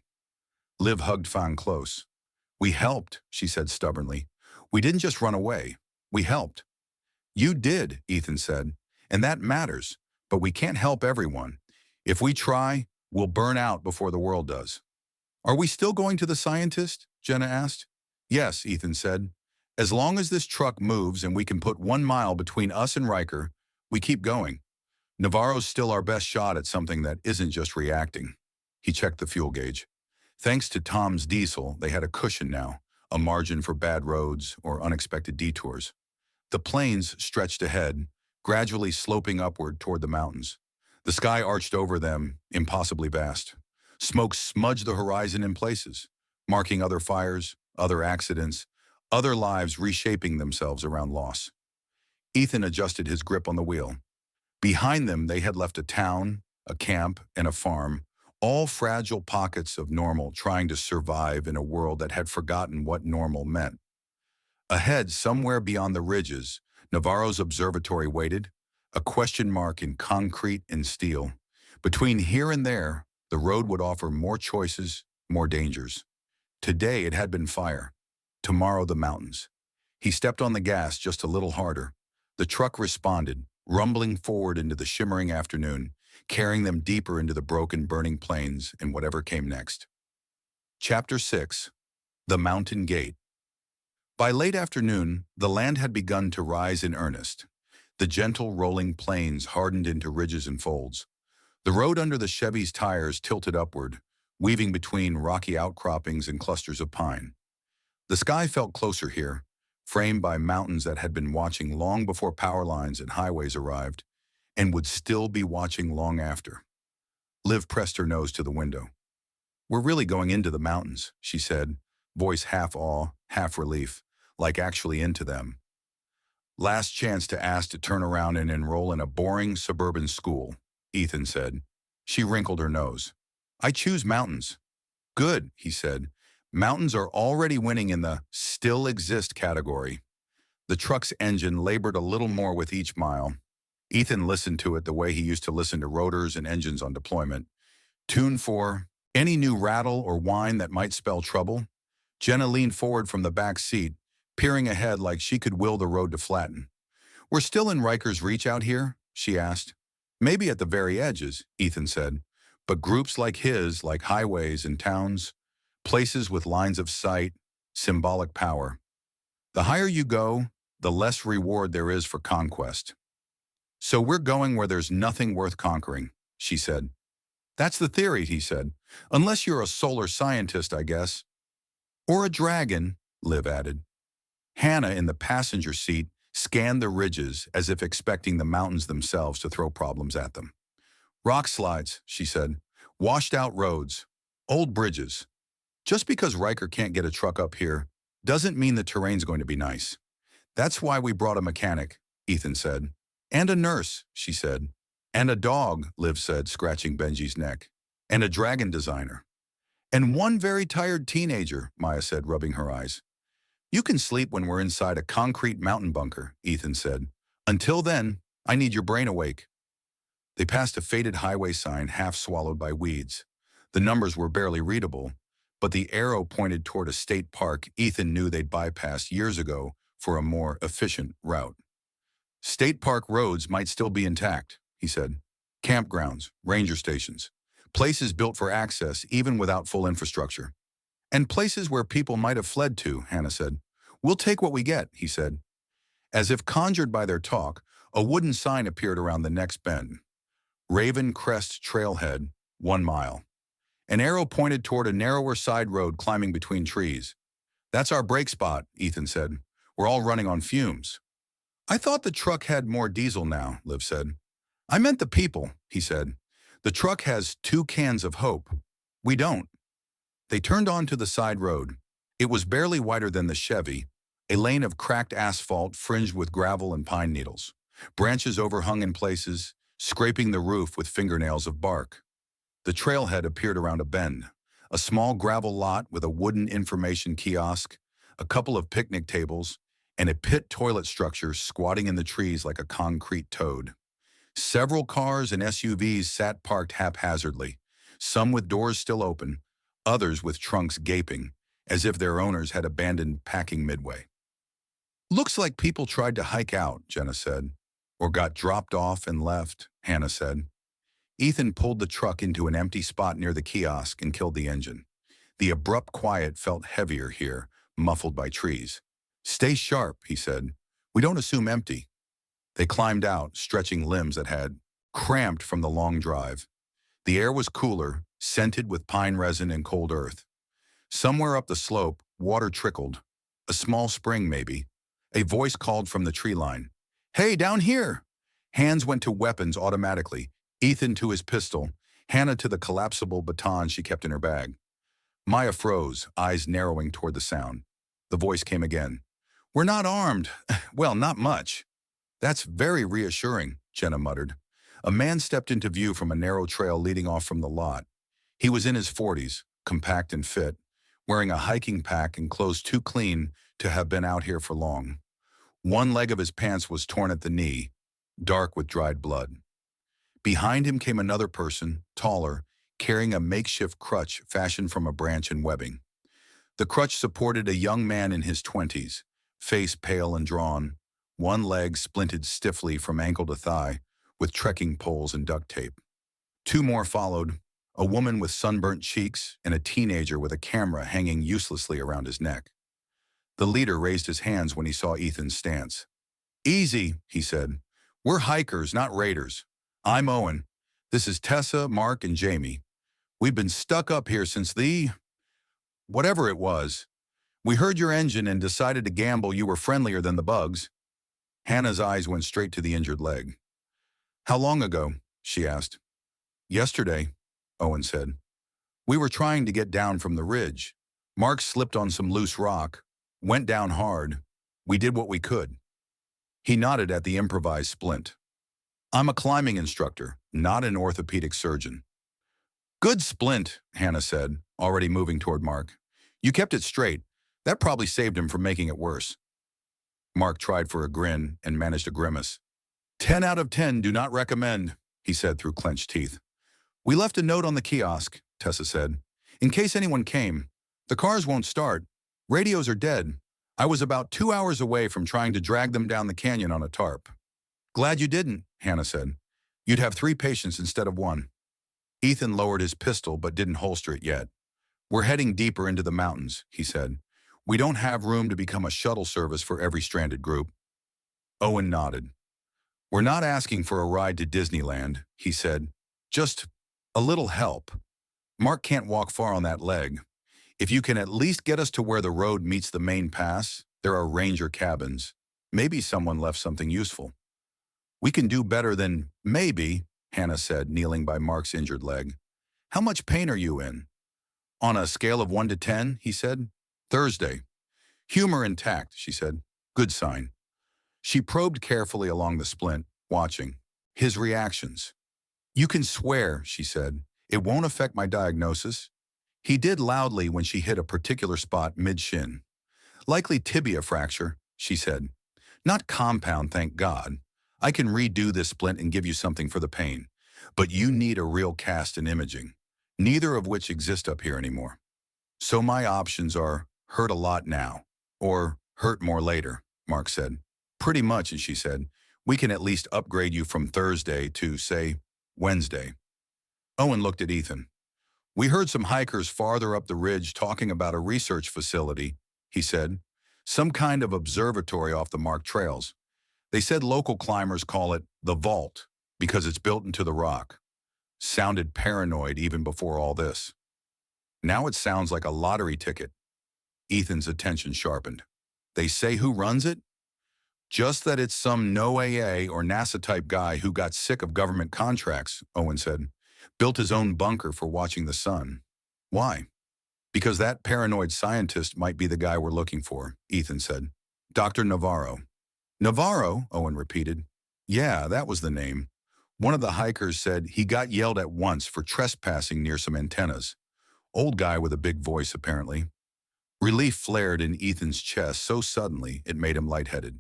Liv hugged Fang close. "We helped," she said stubbornly. "We didn't just run away. We helped." "You did," Ethan said, "and that matters, but we can't help everyone. If we try, we'll burn out before the world does." "Are we still going to the scientist?" Jenna asked. "Yes," Ethan said. "As long as this truck moves and we can put 1 mile between us and Riker, we keep going. Navarro's still our best shot at something that isn't just reacting." He checked the fuel gauge. Thanks to Tom's diesel, they had a cushion now, a margin for bad roads or unexpected detours. The plains stretched ahead, gradually sloping upward toward the mountains. The sky arched over them, impossibly vast. Smoke smudged the horizon in places, marking other fires, other accidents, other lives reshaping themselves around loss. Ethan adjusted his grip on the wheel. Behind them, they had left a town, a camp, and a farm, all fragile pockets of normal trying to survive in a world that had forgotten what normal meant. Ahead, somewhere beyond the ridges, Navarro's observatory waited, a question mark in concrete and steel. Between here and there, the road would offer more choices, more dangers. Today it had been fire. Tomorrow the mountains. He stepped on the gas just a little harder. The truck responded, rumbling forward into the shimmering afternoon, carrying them deeper into the broken, burning plains and whatever came next. Chapter 6. The Mountain Gate. By late afternoon, the land had begun to rise in earnest. The gentle rolling plains hardened into ridges and folds. The road under the Chevy's tires tilted upward, weaving between rocky outcroppings and clusters of pine. The sky felt closer here, framed by mountains that had been watching long before power lines and highways arrived, and would still be watching long after. Liv pressed her nose to the window. "We're really going into the mountains," she said, voice half awe, half relief, like actually into them. "Last chance to ask to turn around and enroll in a boring suburban school," Ethan said. She wrinkled her nose. "I choose mountains." "Good," he said. "Mountains are already winning in the still exist category." The truck's engine labored a little more with each mile. Ethan listened to it the way he used to listen to rotors and engines on deployment. Tuned for any new rattle or whine that might spell trouble. Jenna leaned forward from the back seat, peering ahead like she could will the road to flatten. "We're still in Riker's Reach out here?" she asked. "Maybe at the very edges," Ethan said. "But groups like his, like highways and towns, places with lines of sight, symbolic power. The higher you go, the less reward there is for conquest." "So we're going where there's nothing worth conquering," she said. "That's the theory," he said. "Unless you're a solar scientist, I guess." "Or a dragon," Liv added. Hannah, in the passenger seat, scanned the ridges as if expecting the mountains themselves to throw problems at them. "Rock slides," she said. "Washed-out roads. Old bridges. Just because Riker can't get a truck up here doesn't mean the terrain's going to be nice. That's why we brought a mechanic," Ethan said. "And a nurse," she said. "And a dog," Liv said, scratching Benji's neck. "And a dragon designer." "And one very tired teenager," Maya said, rubbing her eyes. "You can sleep when we're inside a concrete mountain bunker," Ethan said. "Until then, I need your brain awake." They passed a faded highway sign half swallowed by weeds. The numbers were barely readable, but the arrow pointed toward a state park Ethan knew they'd bypassed years ago for a more efficient route. "State park roads might still be intact," he said. "Campgrounds, ranger stations, places built for access even without full infrastructure. And places where people might have fled to," Hannah said. "We'll take what we get," he said. As if conjured by their talk, a wooden sign appeared around the next bend. "Raven Crest Trailhead, 1 mile." An arrow pointed toward a narrower side road climbing between trees. "That's our break spot," Ethan said. "We're all running on fumes." "I thought the truck had more diesel now," Liv said. "I meant the people," he said. "The truck has 2 cans of hope. We don't." They turned onto the side road. It was barely wider than the Chevy, a lane of cracked asphalt fringed with gravel and pine needles. Branches overhung in places, scraping the roof with fingernails of bark. The trailhead appeared around a bend, a small gravel lot with a wooden information kiosk, a couple of picnic tables, and a pit toilet structure squatting in the trees like a concrete toad. Several cars and SUVs sat parked haphazardly, some with doors still open, others with trunks gaping, as if their owners had abandoned packing midway. "Looks like people tried to hike out," Jenna said. "Or got dropped off and left," Hannah said. Ethan pulled the truck into an empty spot near the kiosk and killed the engine. The abrupt quiet felt heavier here, muffled by trees. "Stay sharp," he said. "We don't assume empty." They climbed out, stretching limbs that had cramped from the long drive. The air was cooler, scented with pine resin and cold earth. Somewhere up the slope, water trickled. A small spring, maybe. A voice called from the tree line. "Hey, down here!" Hands went to weapons automatically, Ethan to his pistol, Hannah to the collapsible baton she kept in her bag. Maya froze, eyes narrowing toward the sound. The voice came again. "We're not armed. Well, not much." "That's very reassuring," Jenna muttered. A man stepped into view from a narrow trail leading off from the lot. He was in his 40s, compact and fit, wearing a hiking pack and clothes too clean to have been out here for long. One leg of his pants was torn at the knee, dark with dried blood. Behind him came another person, taller, carrying a makeshift crutch fashioned from a branch and webbing. The crutch supported a young man in his 20s, face pale and drawn, one leg splinted stiffly from ankle to thigh, with trekking poles and duct tape. 2 more followed, a woman with sunburnt cheeks and a teenager with a camera hanging uselessly around his neck. The leader raised his hands when he saw Ethan's stance. "Easy," he said. "We're hikers, not raiders. I'm Owen. This is Tessa, Mark, and Jamie. We've been stuck up here since whatever it was. We heard your engine and decided to gamble you were friendlier than the bugs." Hannah's eyes went straight to the injured leg. "How long ago?" she asked. "Yesterday," Owen said. "We were trying to get down from the ridge. Mark slipped on some loose rock, went down hard. We did what we could." He nodded at the improvised splint. "I'm a climbing instructor, not an orthopedic surgeon." "Good splint," Hannah said, already moving toward Mark. "You kept it straight. That probably saved him from making it worse." Mark tried for a grin and managed a grimace. 10 out of 10 do not recommend," he said through clenched teeth. "We left a note on the kiosk," Tessa said. "In case anyone came. The cars won't start. Radios are dead. I was about 2 hours away from trying to drag them down the canyon on a tarp." "Glad you didn't," Hannah said. "You'd have 3 patients instead of 1. Ethan lowered his pistol but didn't holster it yet. "We're heading deeper into the mountains," he said. "We don't have room to become a shuttle service for every stranded group." Owen nodded. "We're not asking for a ride to Disneyland," he said. "Just a little help. Mark can't walk far on that leg. If you can at least get us to where the road meets the main pass, there are ranger cabins. Maybe someone left something useful." "We can do better than maybe," Hannah said, kneeling by Mark's injured leg. "How much pain are you in?" "On a scale of 1 to 10, he said. "Thursday." "Humor intact," she said. "Good sign." She probed carefully along the splint, watching. His reactions. "You can swear," she said. "It won't affect my diagnosis." He did loudly when she hit a particular spot mid-shin. "Likely tibia fracture," she said. "Not compound, thank God. I can redo this splint and give you something for the pain. But you need a real cast and imaging, neither of which exist up here anymore. So my options are hurt a lot now, or hurt more later," Mark said. "Pretty much," she said. "We can at least upgrade you from Thursday to, say, Wednesday." Owen looked at Ethan. "We heard some hikers farther up the ridge talking about a research facility," he said. "Some kind of observatory off the marked trails. They said local climbers call it the vault because it's built into the rock." Sounded paranoid even before all this. Now it sounds like a lottery ticket. Ethan's attention sharpened. "They say who runs it?" "Just that it's some no-AA or NASA-type guy who got sick of government contracts," Owen said. "Built his own bunker for watching the sun." "Why?" "Because that paranoid scientist might be the guy we're looking for," Ethan said. "Dr. Navarro." "Navarro?" Owen repeated. "Yeah, that was the name. One of the hikers said he got yelled at once for trespassing near some antennas. Old guy with a big voice, apparently." Relief flared in Ethan's chest so suddenly it made him lightheaded.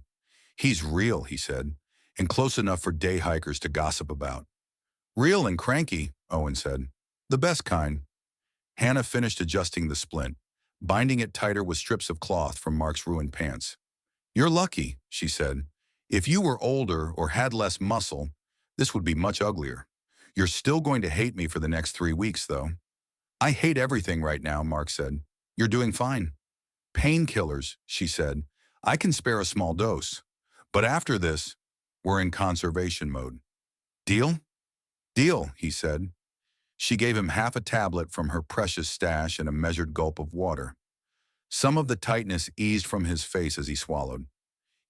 "He's real," he said, "and close enough for day hikers to gossip about." "Real and cranky," Owen said. "The best kind." Hannah finished adjusting the splint, binding it tighter with strips of cloth from Mark's ruined pants. "You're lucky," she said. "If you were older or had less muscle, this would be much uglier. You're still going to hate me for the next 3 weeks, though." "I hate everything right now," Mark said. "You're doing fine." "Painkillers," she said. "I can spare a small dose. But after this, we're in conservation mode." "Deal?" "Deal," he said. She gave him half a tablet from her precious stash and a measured gulp of water. Some of the tightness eased from his face as he swallowed.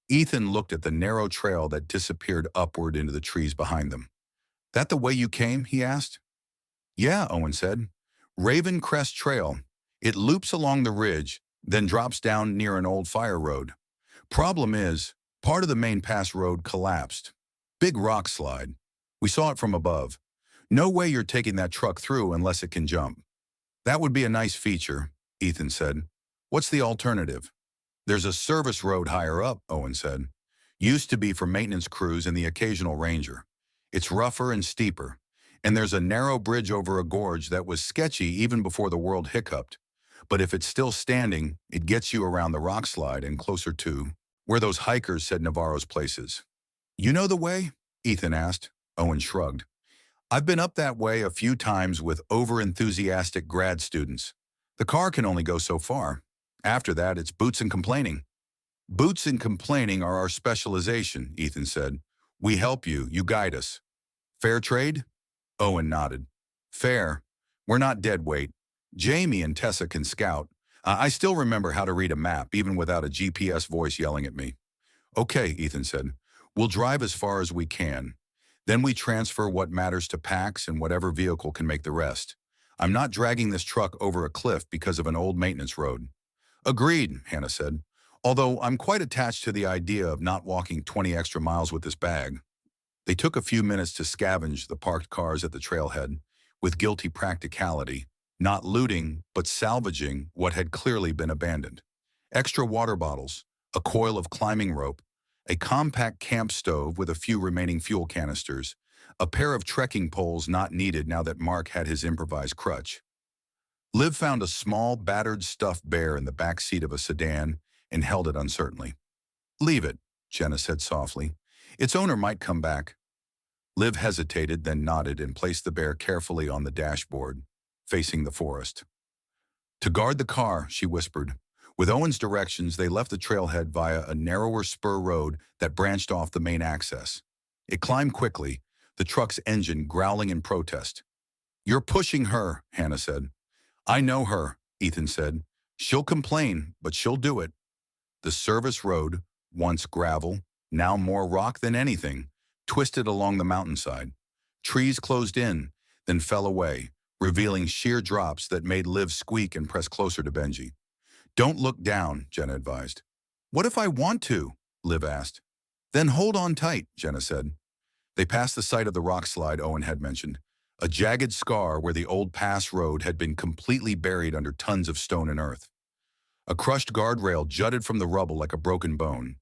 Ethan looked at the narrow trail that disappeared upward into the trees behind them. "That the way you came?" he asked. "Yeah," Owen said. "Raven Crest Trail. It loops along the ridge, then drops down near an old fire road. Problem is, part of the main pass road collapsed. Big rock slide. We saw it from above. No way you're taking that truck through unless it can jump." "That would be a nice feature," Ethan said. "What's the alternative?" "There's a service road higher up," Owen said. "Used to be for maintenance crews and the occasional ranger. It's rougher and steeper. And there's a narrow bridge over a gorge that was sketchy even before the world hiccuped. But if it's still standing, it gets you around the rock slide and closer to where those hikers said Navarro's place is." "You know the way?" Ethan asked. Owen shrugged. I've been up that way a few times with over-enthusiastic grad students. The car can only go so far. After that, it's boots and complaining. Boots and complaining are our specialization, Ethan said. We help you, you guide us. Fair trade? Owen nodded. Fair. We're not dead weight. Jamie and Tessa can scout. I still remember how to read a map, even without a GPS voice yelling at me. Okay, Ethan said. We'll drive as far as we can. Then we transfer what matters to Pax and whatever vehicle can make the rest. I'm not dragging this truck over a cliff because of an old maintenance road. Agreed, Hannah said. Although I'm quite attached to the idea of not walking 20 extra miles with this bag. They took a few minutes to scavenge the parked cars at the trailhead, with guilty practicality, not looting, but salvaging what had clearly been abandoned. Extra water bottles, a coil of climbing rope, a compact camp stove with a few remaining fuel canisters, a pair of trekking poles not needed now that Mark had his improvised crutch. Liv found a small, battered stuffed bear in the back seat of a sedan and held it uncertainly. Leave it, Jenna said softly. Its owner might come back. Liv hesitated, then nodded and placed the bear carefully on the dashboard, facing the forest. To guard the car, she whispered. With Owen's directions, they left the trailhead via a narrower spur road that branched off the main access. It climbed quickly, the truck's engine growling in protest. You're pushing her, Hannah said. I know her, Ethan said. She'll complain, but she'll do it. The service road, once gravel, now more rock than anything, twisted along the mountainside. Trees closed in, then fell away, revealing sheer drops that made Liv squeak and press closer to Benji. Don't look down, Jenna advised. What if I want to? Liv asked. Then hold on tight, Jenna said. They passed the site of the rock slide Owen had mentioned, a jagged scar where the old pass road had been completely buried under tons of stone and earth. A crushed guardrail jutted from the rubble like a broken bone.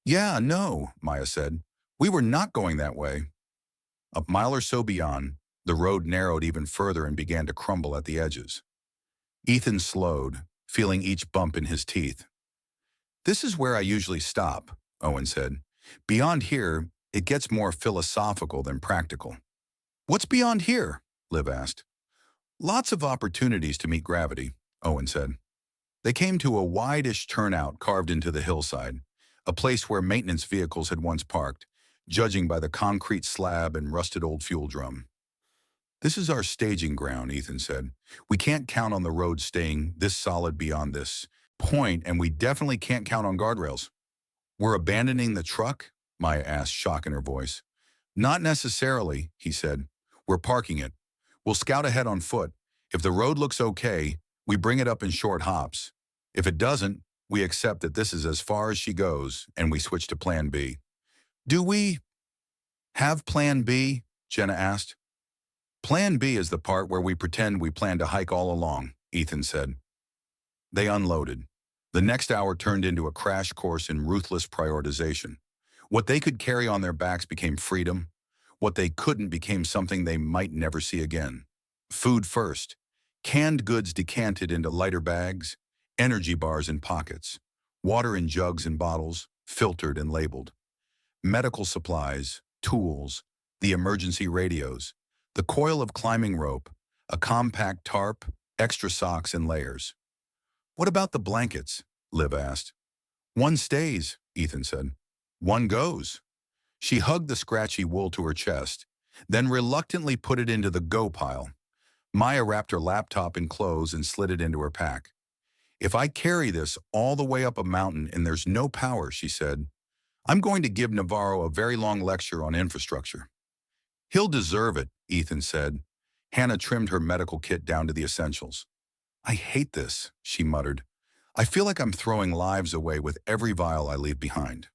Yeah, no, Maya said. We were not going that way. A mile or so beyond, the road narrowed even further and began to crumble at the edges. Ethan slowed, feeling each bump in his teeth. This is where I usually stop, Owen said. Beyond here, it gets more philosophical than practical. What's beyond here? Liv asked. Lots of opportunities to meet gravity, Owen said. They came to a wide-ish turnout carved into the hillside, a place where maintenance vehicles had once parked, judging by the concrete slab and rusted old fuel drum. This is our staging ground, Ethan said. We can't count on the road staying this solid beyond this point, and we definitely can't count on guardrails. We're abandoning the truck? Maya asked, shock in her voice. Not necessarily, he said. We're parking it. We'll scout ahead on foot. If the road looks okay, we bring it up in short hops. If it doesn't, we accept that this is as far as she goes, and we switch to Plan B. Do we have Plan B? Jenna asked. Plan B is the part where we pretend we plan to hike all along, Ethan said. They unloaded. The next hour turned into a crash course in ruthless prioritization. What they could carry on their backs became freedom. What they couldn't became something they might never see again. Food first. Canned goods decanted into lighter bags, energy bars in pockets, water in jugs and bottles, filtered and labeled. Medical supplies, tools, the emergency radios, the coil of climbing rope, a compact tarp, extra socks and layers. What about the blankets? Liv asked. One stays, Ethan said. One goes. She hugged the scratchy wool to her chest, then reluctantly put it into the go pile. Maya wrapped her laptop in clothes and slid it into her pack. If I carry this all the way up a mountain and there's no power, she said, I'm going to give Navarro a very long lecture on infrastructure. He'll deserve it, Ethan said. Hannah trimmed her medical kit down to the essentials. I hate this, she muttered. I feel like I'm throwing lives away with every vial I leave behind.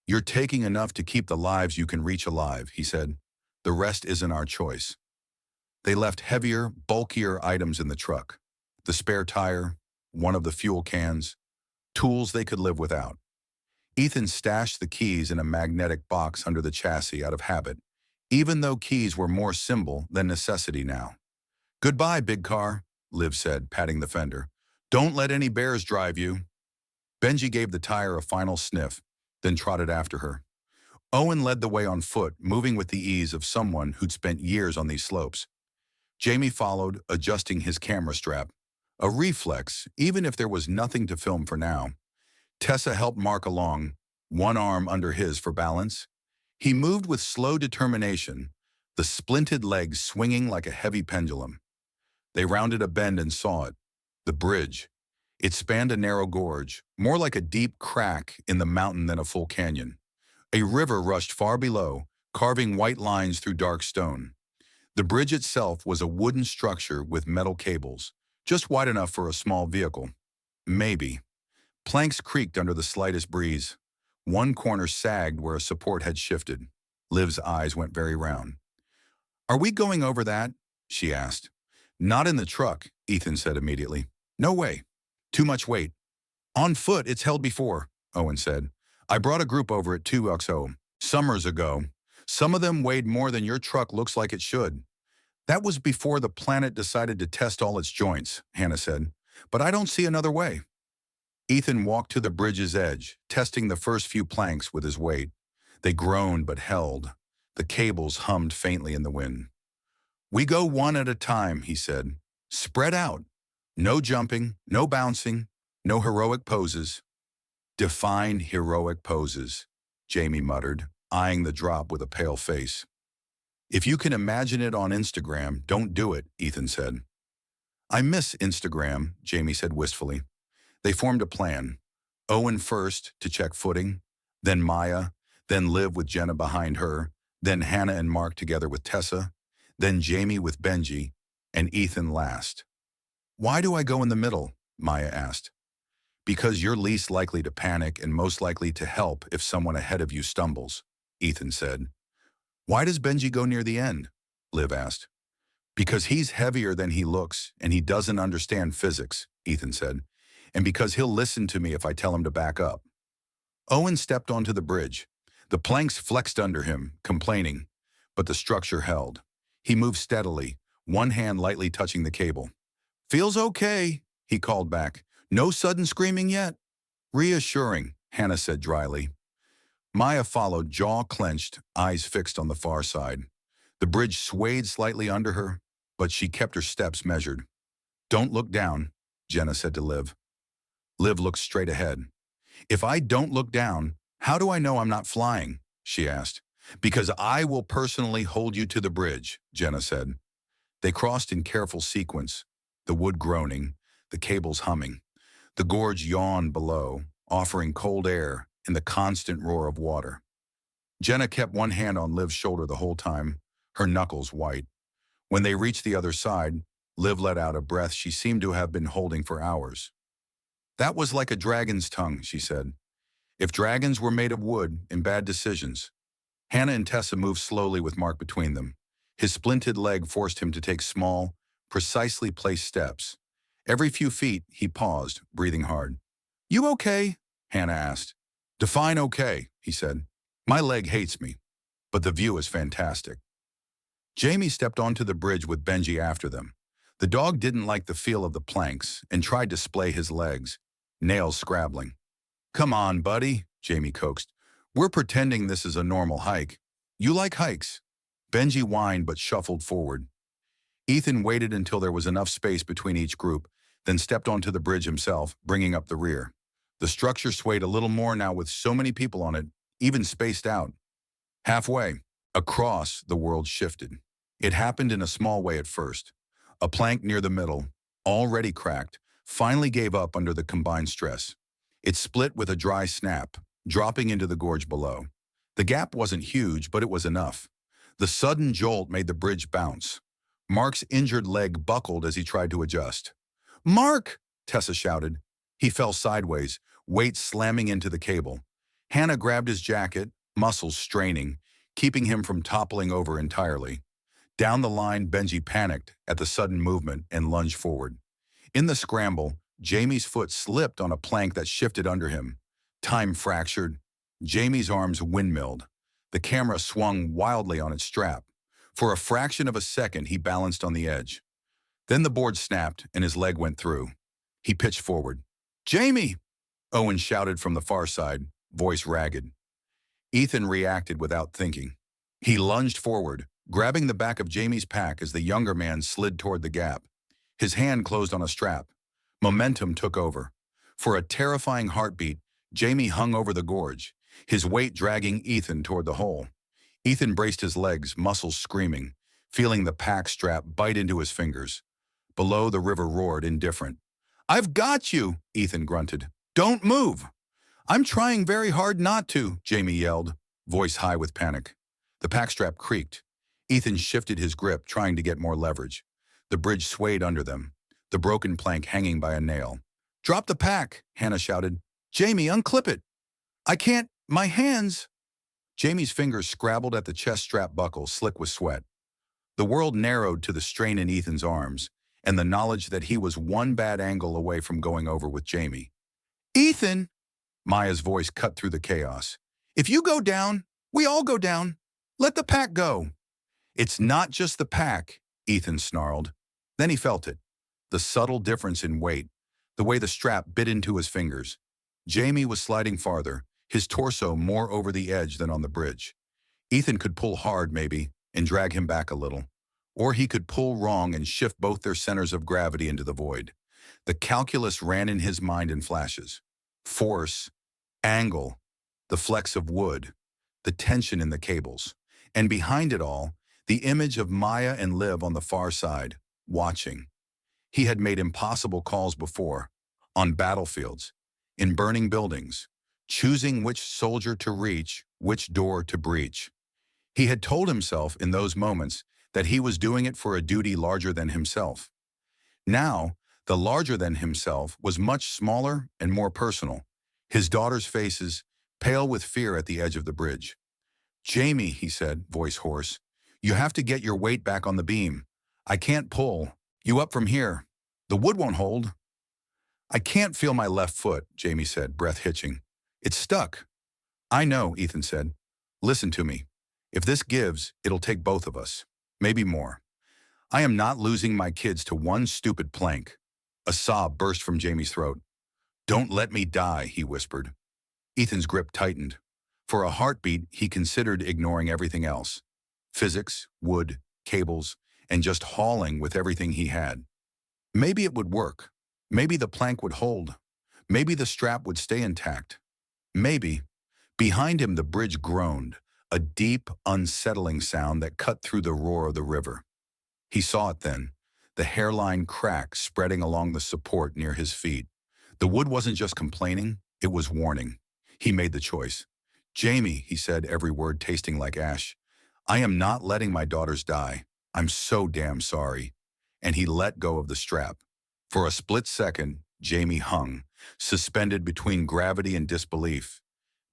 You're taking enough to keep the lives you can reach alive, he said. The rest isn't our choice. They left heavier, bulkier items in the truck. The spare tire, one of the fuel cans, tools they could live without. Ethan stashed the keys in a magnetic box under the chassis out of habit, even though keys were more symbol than necessity now. Goodbye, big car, Liv said, patting the fender. Don't let any bears drive you. Benji gave the tire a final sniff, then trotted after her. Owen led the way on foot, moving with the ease of someone who'd spent years on these slopes. Jamie followed, adjusting his camera strap. A reflex, even if there was nothing to film for now. Tessa helped Mark along, one arm under his for balance. He moved with slow determination, the splinted legs swinging like a heavy pendulum. They rounded a bend and saw it. The bridge. It spanned a narrow gorge, more like a deep crack in the mountain than a full canyon. A river rushed far below, carving white lines through dark stone. The bridge itself was a wooden structure with metal cables, just wide enough for a small vehicle. Maybe. Planks creaked under the slightest breeze. One corner sagged where a support had shifted. Liv's eyes went very round. "Are we going over that?" she asked. "Not in the truck," Ethan said immediately. "No way. Too much weight." "On foot, it's held before," Owen said. "I brought a group over at 2XO, summers ago. Some of them weighed more than your truck looks like it should." "That was before the planet decided to test all its joints," Hannah said. "But I don't see another way." Ethan walked to the bridge's edge, testing the first few planks with his weight. They groaned but held. The cables hummed faintly in the wind. "We go one at a time," he said. "Spread out. No jumping, no bouncing, no heroic poses." "Define heroic poses," Jamie muttered, eyeing the drop with a pale face. "If you can imagine it on Instagram, don't do it," Ethan said. "I miss Instagram," Jamie said wistfully. They formed a plan. Owen first to check footing, then Maya, then Liv with Jenna behind her, then Hannah and Mark together with Tessa, then Jamie with Benji, and Ethan last. "Why do I go in the middle?" Maya asked. "Because you're least likely to panic and most likely to help if someone ahead of you stumbles," Ethan said. "Why does Benji go near the end?" Liv asked. "Because he's heavier than he looks and he doesn't understand physics," Ethan said. "And because he'll listen to me if I tell him to back up." Owen stepped onto the bridge. The planks flexed under him, complaining, but the structure held. He moved steadily, one hand lightly touching the cable. "Feels okay," he called back. "No sudden screaming yet." "Reassuring," Hannah said dryly. Maya followed, jaw clenched, eyes fixed on the far side. The bridge swayed slightly under her, but she kept her steps measured. "Don't look down," Jenna said to Liv. Liv looked straight ahead. "If I don't look down, how do I know I'm not flying?" she asked. "Because I will personally hold you to the bridge," Jenna said. They crossed in careful sequence, the wood groaning, the cables humming. The gorge yawned below, offering cold air in the constant roar of water. Jenna kept one hand on Liv's shoulder the whole time, her knuckles white. When they reached the other side, Liv let out a breath she seemed to have been holding for hours. "That was like a dragon's tongue," she said. "If dragons were made of wood and bad decisions." Hannah and Tessa moved slowly with Mark between them. His splinted leg forced him to take small, precisely placed steps. Every few feet, he paused, breathing hard. "You okay?" Hannah asked. "Define okay," he said. "My leg hates me, but the view is fantastic." Jamie stepped onto the bridge with Benji after them. The dog didn't like the feel of the planks and tried to splay his legs, nails scrabbling. "Come on, buddy," Jamie coaxed. "We're pretending this is a normal hike. You like hikes." Benji whined but shuffled forward. Ethan waited until there was enough space between each group, then stepped onto the bridge himself, bringing up the rear. The structure swayed a little more now with so many people on it, even spaced out. Halfway, across, the world shifted. It happened in a small way at first. A plank near the middle, already cracked, finally gave up under the combined stress. It split with a dry snap, dropping into the gorge below. The gap wasn't huge, but it was enough. The sudden jolt made the bridge bounce. Mark's injured leg buckled as he tried to adjust. "Mark!" Tessa shouted. He fell sideways, weight slamming into the cable. Hannah grabbed his jacket, muscles straining, keeping him from toppling over entirely. Down the line, Benji panicked at the sudden movement and lunged forward. In the scramble, Jamie's foot slipped on a plank that shifted under him. Time fractured. Jamie's arms windmilled. The camera swung wildly on its strap. For a fraction of a second, he balanced on the edge. Then the board snapped and his leg went through. He pitched forward. "Jamie!" Owen shouted from the far side, voice ragged. Ethan reacted without thinking. He lunged forward, grabbing the back of Jamie's pack as the younger man slid toward the gap. His hand closed on a strap. Momentum took over. For a terrifying heartbeat, Jamie hung over the gorge, his weight dragging Ethan toward the hole. Ethan braced his legs, muscles screaming, feeling the pack strap bite into his fingers. Below, the river roared, indifferent. "I've got you," Ethan grunted. "Don't move." "I'm trying very hard not to," Jamie yelled, voice high with panic. The pack strap creaked. Ethan shifted his grip, trying to get more leverage. The bridge swayed under them, the broken plank hanging by a nail. "Drop the pack," Hannah shouted. "Jamie, unclip it." "I can't, my hands." Jamie's fingers scrabbled at the chest strap buckle, slick with sweat. The world narrowed to the strain in Ethan's arms, and the knowledge that he was one bad angle away from going over with Jamie. "Ethan!" Maya's voice cut through the chaos. "If you go down, we all go down. Let the pack go." "It's not just the pack," Ethan snarled. Then he felt it. The subtle difference in weight, the way the strap bit into his fingers. Jamie was sliding farther, his torso more over the edge than on the bridge. Ethan could pull hard, maybe, and drag him back a little. Or he could pull wrong and shift both their centers of gravity into the void. The calculus ran in his mind in flashes. Force, angle, the flex of wood, the tension in the cables. And behind it all, the image of Maya and Liv on the far side, watching. He had made impossible calls before, on battlefields, in burning buildings, choosing which soldier to reach, which door to breach. He had told himself in those moments that he was doing it for a duty larger than himself. Now, the larger than himself was much smaller and more personal. His daughters' faces, pale with fear at the edge of the bridge. "Jamie," he said, voice hoarse, "you have to get your weight back on the beam. I can't pull you up from here. The wood won't hold." "I can't feel my left foot," Jamie said, breath hitching. "It's stuck." "I know," Ethan said. "Listen to me. If this gives, it'll take both of us. Maybe more. I am not losing my kids to one stupid plank." A sob burst from Jamie's throat. "Don't let me die," he whispered. Ethan's grip tightened. For a heartbeat, he considered ignoring everything else. Physics, wood, cables, and just hauling with everything he had. Maybe it would work. Maybe the plank would hold. Maybe the strap would stay intact. Maybe. Behind him, the bridge groaned, a deep, unsettling sound that cut through the roar of the river. He saw it then, the hairline crack spreading along the support near his feet. The wood wasn't just complaining, it was warning. He made the choice. "Jamie," he said, every word tasting like ash, "I am not letting my daughters die. I'm so damn sorry." And he let go of the strap. For a split second, Jamie hung, suspended between gravity and disbelief.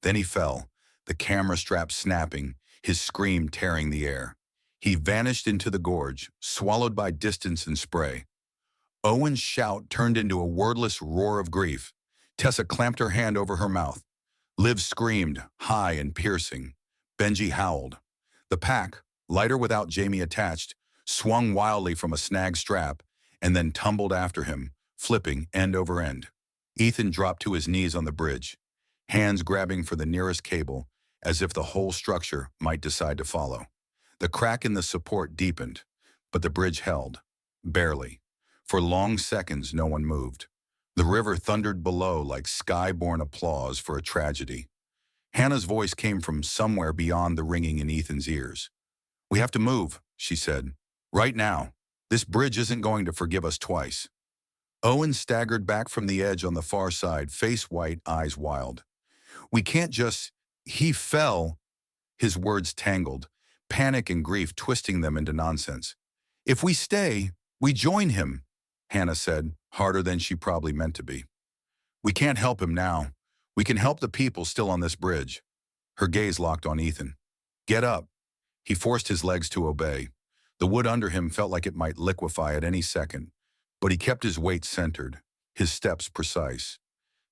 Then he fell, the camera strap snapping, his scream tearing the air. He vanished into the gorge, swallowed by distance and spray. Owen's shout turned into a wordless roar of grief. Tessa clamped her hand over her mouth. Liv screamed, high and piercing. Benji howled. The pack, lighter without Jamie attached, swung wildly from a snag strap and then tumbled after him, flipping end over end. Ethan dropped to his knees on the bridge, hands grabbing for the nearest cable, as if the whole structure might decide to follow. The crack in the support deepened, but the bridge held, barely. For long seconds, no one moved. The river thundered below like sky-born applause for a tragedy. Hannah's voice came from somewhere beyond the ringing in Ethan's ears. "We have to move," she said. "Right now. This bridge isn't going to forgive us twice." Owen staggered back from the edge on the far side, face white, eyes wild. "We can't just—" He fell, his words tangled, panic and grief twisting them into nonsense. "If we stay, we join him," Hannah said, harder than she probably meant to be. "We can't help him now. We can help the people still on this bridge." Her gaze locked on Ethan. "Get up." He forced his legs to obey. The wood under him felt like it might liquefy at any second, but he kept his weight centered, his steps precise.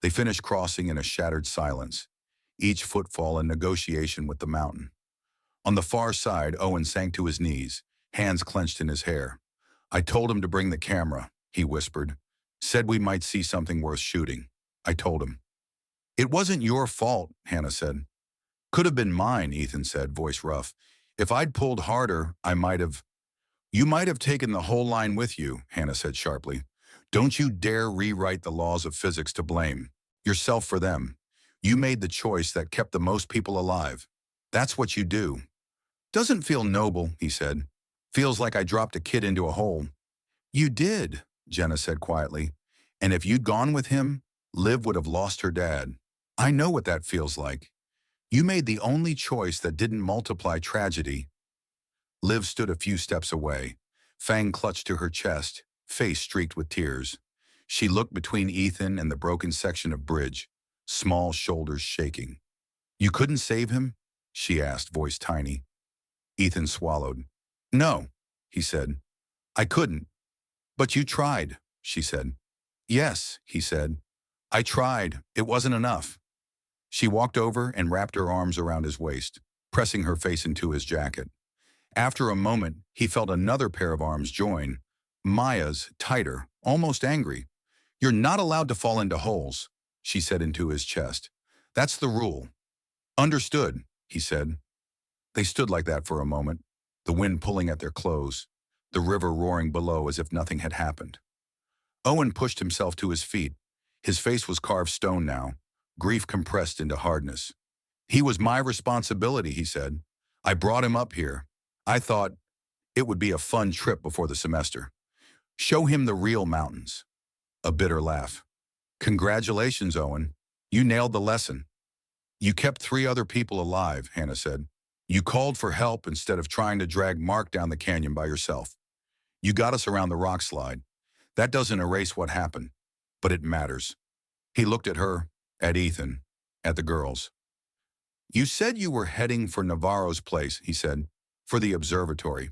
They finished crossing in a shattered silence, each footfall a negotiation with the mountain. On the far side, Owen sank to his knees, hands clenched in his hair. "I told him to bring the camera," he whispered. "Said we might see something worth shooting. I told him." "It wasn't your fault," Hannah said. Could have been mine, Ethan said, voice rough. If I'd pulled harder, I might have. You might have taken the whole line with you, Hannah said sharply. Don't you dare rewrite the laws of physics to blame yourself for them. You made the choice that kept the most people alive. That's what you do. Doesn't feel noble, he said. Feels like I dropped a kid into a hole. You did, Jenna said quietly. And if you'd gone with him, Liv would have lost her dad. I know what that feels like. You made the only choice that didn't multiply tragedy. Liv stood a few steps away, Fang clutched to her chest, face streaked with tears. She looked between Ethan and the broken section of bridge, small shoulders shaking. You couldn't save him? She asked, voice tiny. Ethan swallowed. No, he said. I couldn't. But you tried, she said. Yes, he said. I tried. It wasn't enough. She walked over and wrapped her arms around his waist, pressing her face into his jacket. After a moment, he felt another pair of arms join, Maya's, tighter, almost angry. You're not allowed to fall into holes, she said into his chest. That's the rule. Understood, he said. They stood like that for a moment, the wind pulling at their clothes, the river roaring below as if nothing had happened. Owen pushed himself to his feet. His face was carved stone now, grief compressed into hardness. He was my responsibility, he said. I brought him up here. I thought it would be a fun trip before the semester. Show him the real mountains. A bitter laugh. Congratulations, Owen. You nailed the lesson. You kept 3 other people alive, Hannah said. You called for help instead of trying to drag Mark down the canyon by yourself. You got us around the rock slide. That doesn't erase what happened, but it matters. He looked at her, at Ethan, at the girls. You said you were heading for Navarro's place, he said, for the observatory.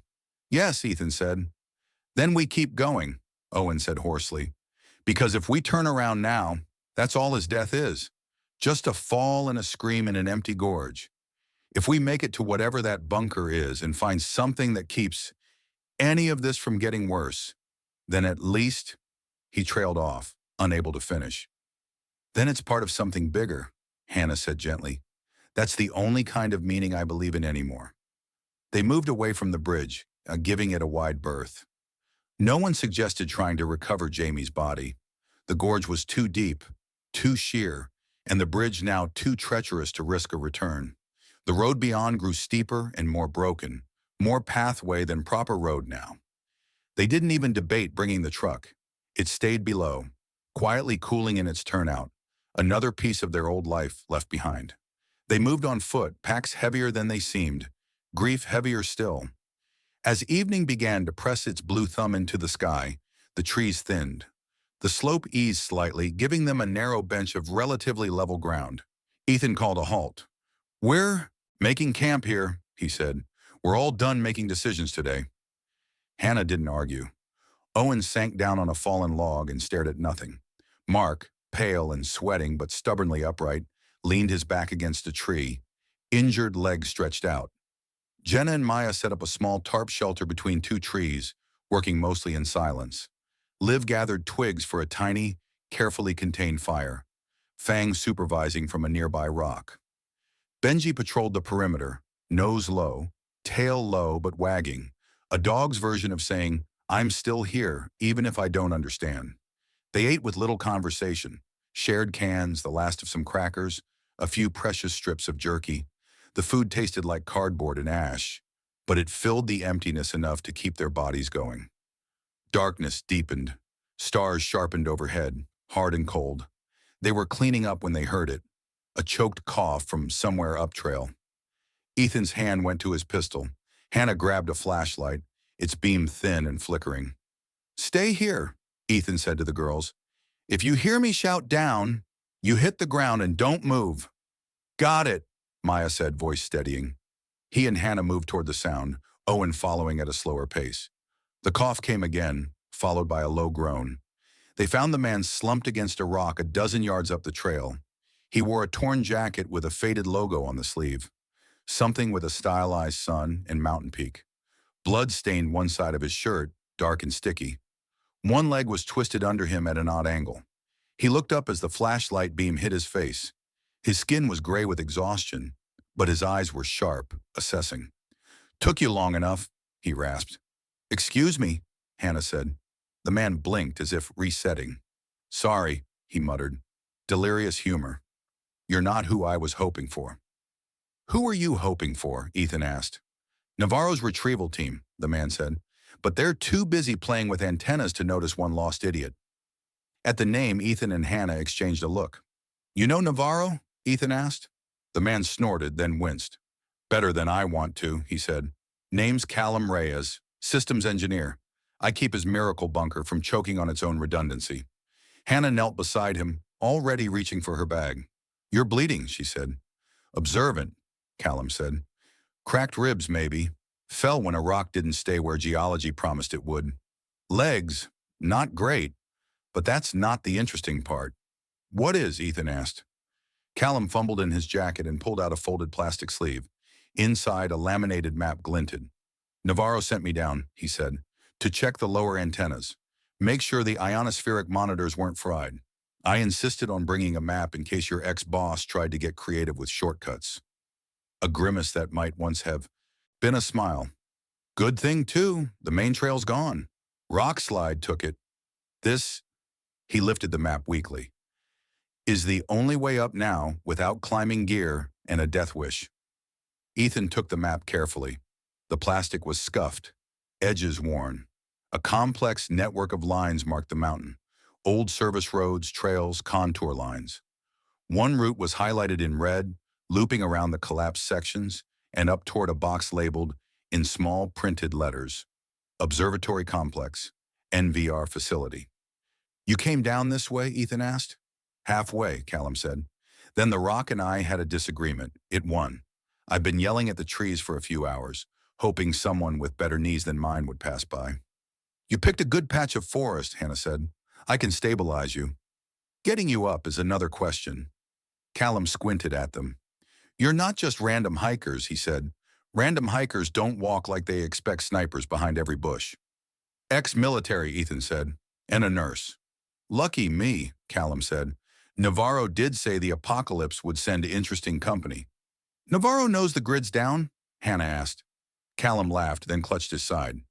Yes, Ethan said. Then we keep going, Owen said hoarsely. Because if we turn around now, that's all his death is. Just a fall and a scream in an empty gorge. If we make it to whatever that bunker is and find something that keeps any of this from getting worse, then at least, he trailed off, unable to finish. Then it's part of something bigger, Hannah said gently. That's the only kind of meaning I believe in anymore. They moved away from the bridge, giving it a wide berth. No one suggested trying to recover Jamie's body. The gorge was too deep, too sheer, and the bridge now too treacherous to risk a return. The road beyond grew steeper and more broken, more pathway than proper road now. They didn't even debate bringing the truck. It stayed below, quietly cooling in its turnout, another piece of their old life left behind. They moved on foot, packs heavier than they seemed, grief heavier still. As evening began to press its blue thumb into the sky, the trees thinned. The slope eased slightly, giving them a narrow bench of relatively level ground. Ethan called a halt. We're making camp here, he said. We're all done making decisions today. Hannah didn't argue. Owen sank down on a fallen log and stared at nothing. Mark, pale and sweating but stubbornly upright, leaned his back against a tree, injured legs stretched out. Jenna and Maya set up a small tarp shelter between 2 trees, working mostly in silence. Liv gathered twigs for a tiny, carefully contained fire, Fang supervising from a nearby rock. Benji patrolled the perimeter, nose low, tail low but wagging, a dog's version of saying, I'm still here, even if I don't understand. They ate with little conversation, shared cans, the last of some crackers, a few precious strips of jerky. The food tasted like cardboard and ash, but it filled the emptiness enough to keep their bodies going. Darkness deepened. Stars sharpened overhead, hard and cold. They were cleaning up when they heard it, a choked cough from somewhere up trail. Ethan's hand went to his pistol. Hannah grabbed a flashlight, its beam thin and flickering. Stay here, Ethan said to the girls. If you hear me shout down, you hit the ground and don't move. Got it, Maya said, voice steadying. He and Hannah moved toward the sound, Owen following at a slower pace. The cough came again, followed by a low groan. They found the man slumped against a rock a dozen yards up the trail. He wore a torn jacket with a faded logo on the sleeve, something with a stylized sun and mountain peak. Blood stained one side of his shirt, dark and sticky. One leg was twisted under him at an odd angle. He looked up as the flashlight beam hit his face. His skin was gray with exhaustion, but his eyes were sharp, assessing. "Took you long enough," he rasped. "Excuse me," Hannah said. The man blinked as if resetting. "Sorry," he muttered. Delirious humor. "You're not who I was hoping for." "Who are you hoping for?" Ethan asked. "Navarro's retrieval team," the man said. "But they're too busy playing with antennas to notice one lost idiot." At the name, Ethan and Hannah exchanged a look. "You know Navarro?" Ethan asked. The man snorted, then winced. "Better than I want to," he said. "Name's Callum Reyes, systems engineer. I keep his miracle bunker from choking on its own redundancy." Hannah knelt beside him, already reaching for her bag. "You're bleeding," she said. "Observant," Callum said. "Cracked ribs, maybe. Fell when a rock didn't stay where geology promised it would. Legs, not great, but that's not the interesting part." "What is?" Ethan asked. Callum fumbled in his jacket and pulled out a folded plastic sleeve. Inside, a laminated map glinted. "Navarro sent me down," he said, "to check the lower antennas. Make sure the ionospheric monitors weren't fried. I insisted on bringing a map in case your ex-boss tried to get creative with shortcuts." A grimace that might once have been a smile. "Good thing, too. The main trail's gone. Rockslide took it. This," he lifted the map weakly, "is the only way up now without climbing gear and a death wish." Ethan took the map carefully. The plastic was scuffed, edges worn. A complex network of lines marked the mountain. Old service roads, trails, contour lines. One route was highlighted in red, looping around the collapsed sections and up toward a box labeled, in small printed letters, "Observatory Complex, NVR Facility." "You came down this way?" Ethan asked. "Halfway," Callum said. "Then the rock and I had a disagreement. It won. I've been yelling at the trees for a few hours, hoping someone with better knees than mine would pass by." "You picked a good patch of forest," Hannah said. "I can stabilize you. Getting you up is another question." Callum squinted at them. "You're not just random hikers," he said. "Random hikers don't walk like they expect snipers behind every bush." "Ex-military," Ethan said, "and a nurse." "Lucky me," Callum said. "Navarro did say the apocalypse would send interesting company." "Navarro knows the grid's down?" Hannah asked. Callum laughed, then clutched his side.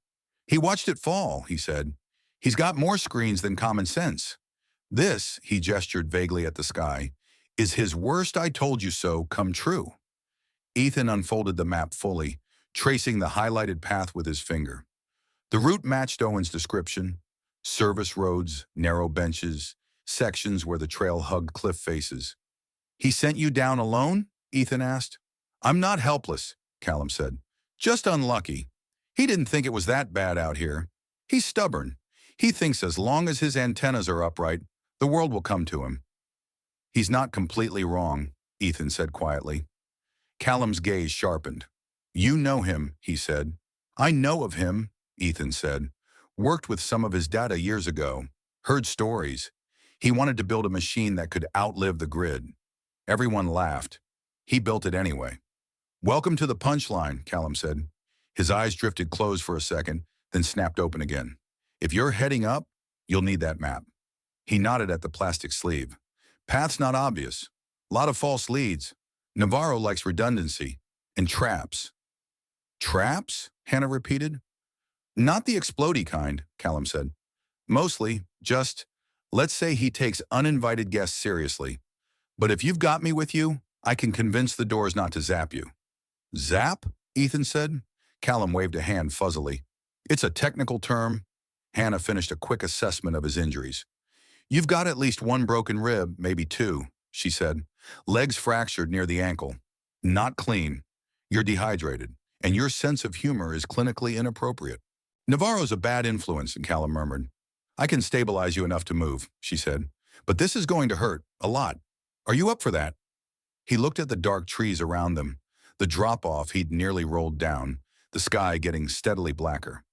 "He watched it fall," he said. "He's got more screens than common sense. This," he gestured vaguely at the sky, "is his worst I told you so come true." Ethan unfolded the map fully, tracing the highlighted path with his finger. The route matched Owen's description: service roads, narrow benches, sections where the trail hugged cliff faces. "He sent you down alone?" Ethan asked. "I'm not helpless," Callum said. "Just unlucky. He didn't think it was that bad out here. He's stubborn. He thinks as long as his antennas are upright, the world will come to him." "He's not completely wrong," Ethan said quietly. Callum's gaze sharpened. "You know him," he said. "I know of him," Ethan said. "Worked with some of his data years ago. Heard stories. He wanted to build a machine that could outlive the grid." Everyone laughed. He built it anyway. "Welcome to the punchline," Callum said. His eyes drifted closed for a second, then snapped open again. "If you're heading up, you'll need that map." He nodded at the plastic sleeve. "Path's not obvious. Lot of false leads. Navarro likes redundancy. And traps." "Traps?" Hannah repeated. "Not the explodey kind," Callum said. "Mostly, just, let's say he takes uninvited guests seriously. But if you've got me with you, I can convince the doors not to zap you." "Zap?" Ethan said. Callum waved a hand fuzzily. "It's a technical term." Hannah finished a quick assessment of his injuries. "You've got at least one broken rib, maybe two," she said. "Legs fractured near the ankle. Not clean. You're dehydrated, and your sense of humor is clinically inappropriate." "Navarro's a bad influence," Callum murmured. "I can stabilize you enough to move," she said. "But this is going to hurt, a lot. Are you up for that?" He looked at the dark trees around them, the drop-off he'd nearly rolled down, the sky getting steadily blacker.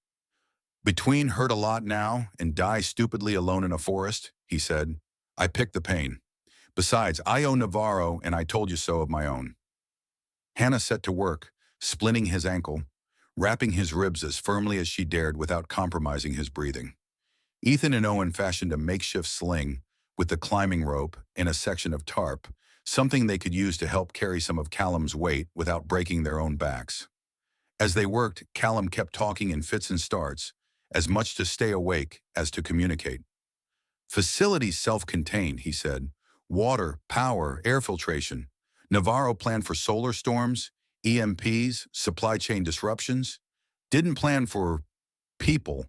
"Between hurt a lot now and die stupidly alone in a forest," he said, "I picked the pain. Besides, I owe Navarro and I told you so of my own." Hannah set to work, splinting his ankle, wrapping his ribs as firmly as she dared without compromising his breathing. Ethan and Owen fashioned a makeshift sling with the climbing rope and a section of tarp, something they could use to help carry some of Callum's weight without breaking their own backs. As they worked, Callum kept talking in fits and starts, as much to stay awake as to communicate. Facilities self-contained, he said. Water, power, air filtration. Navarro planned for solar storms, EMPs, supply chain disruptions. Didn't plan for people.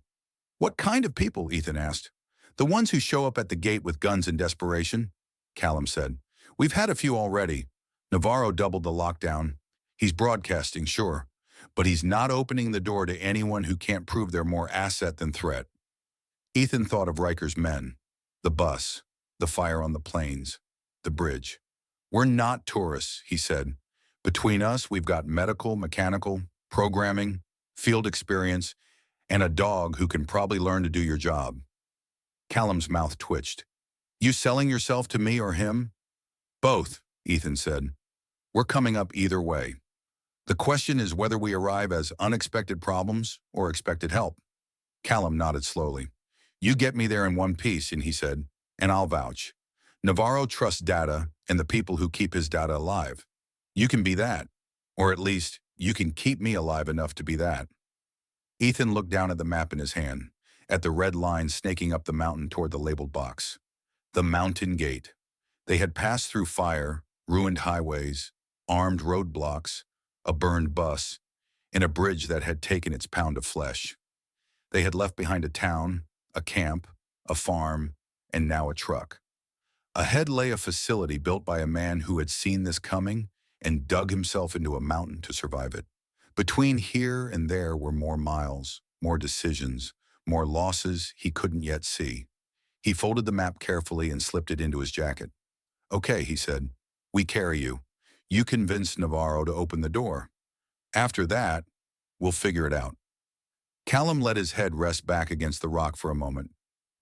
What kind of people, Ethan asked. The ones who show up at the gate with guns in desperation, Callum said. We've had a few already. Navarro doubled the lockdown. He's broadcasting, sure, but he's not opening the door to anyone who can't prove they're more asset than threat. Ethan thought of Riker's men, the bus, the fire on the plains, the bridge. We're not tourists, he said. Between us, we've got medical, mechanical, programming, field experience, and a dog who can probably learn to do your job. Callum's mouth twitched. You selling yourself to me or him? Both, Ethan said. We're coming up either way. The question is whether we arrive as unexpected problems or expected help. Callum nodded slowly. You get me there in one piece, and he said, and I'll vouch. Navarro trusts data and the people who keep his data alive. You can be that, or at least you can keep me alive enough to be that. Ethan looked down at the map in his hand, at the red line snaking up the mountain toward the labeled box. The Mountain Gate. They had passed through fire, ruined highways, armed roadblocks, a burned bus, and a bridge that had taken its pound of flesh. They had left behind a town, a camp, a farm, and now a truck. Ahead lay a facility built by a man who had seen this coming and dug himself into a mountain to survive it. Between here and there were more miles, more decisions, more losses he couldn't yet see. He folded the map carefully and slipped it into his jacket. Okay, he said, we carry you. You convinced Navarro to open the door. After that, we'll figure it out. Callum let his head rest back against the rock for a moment.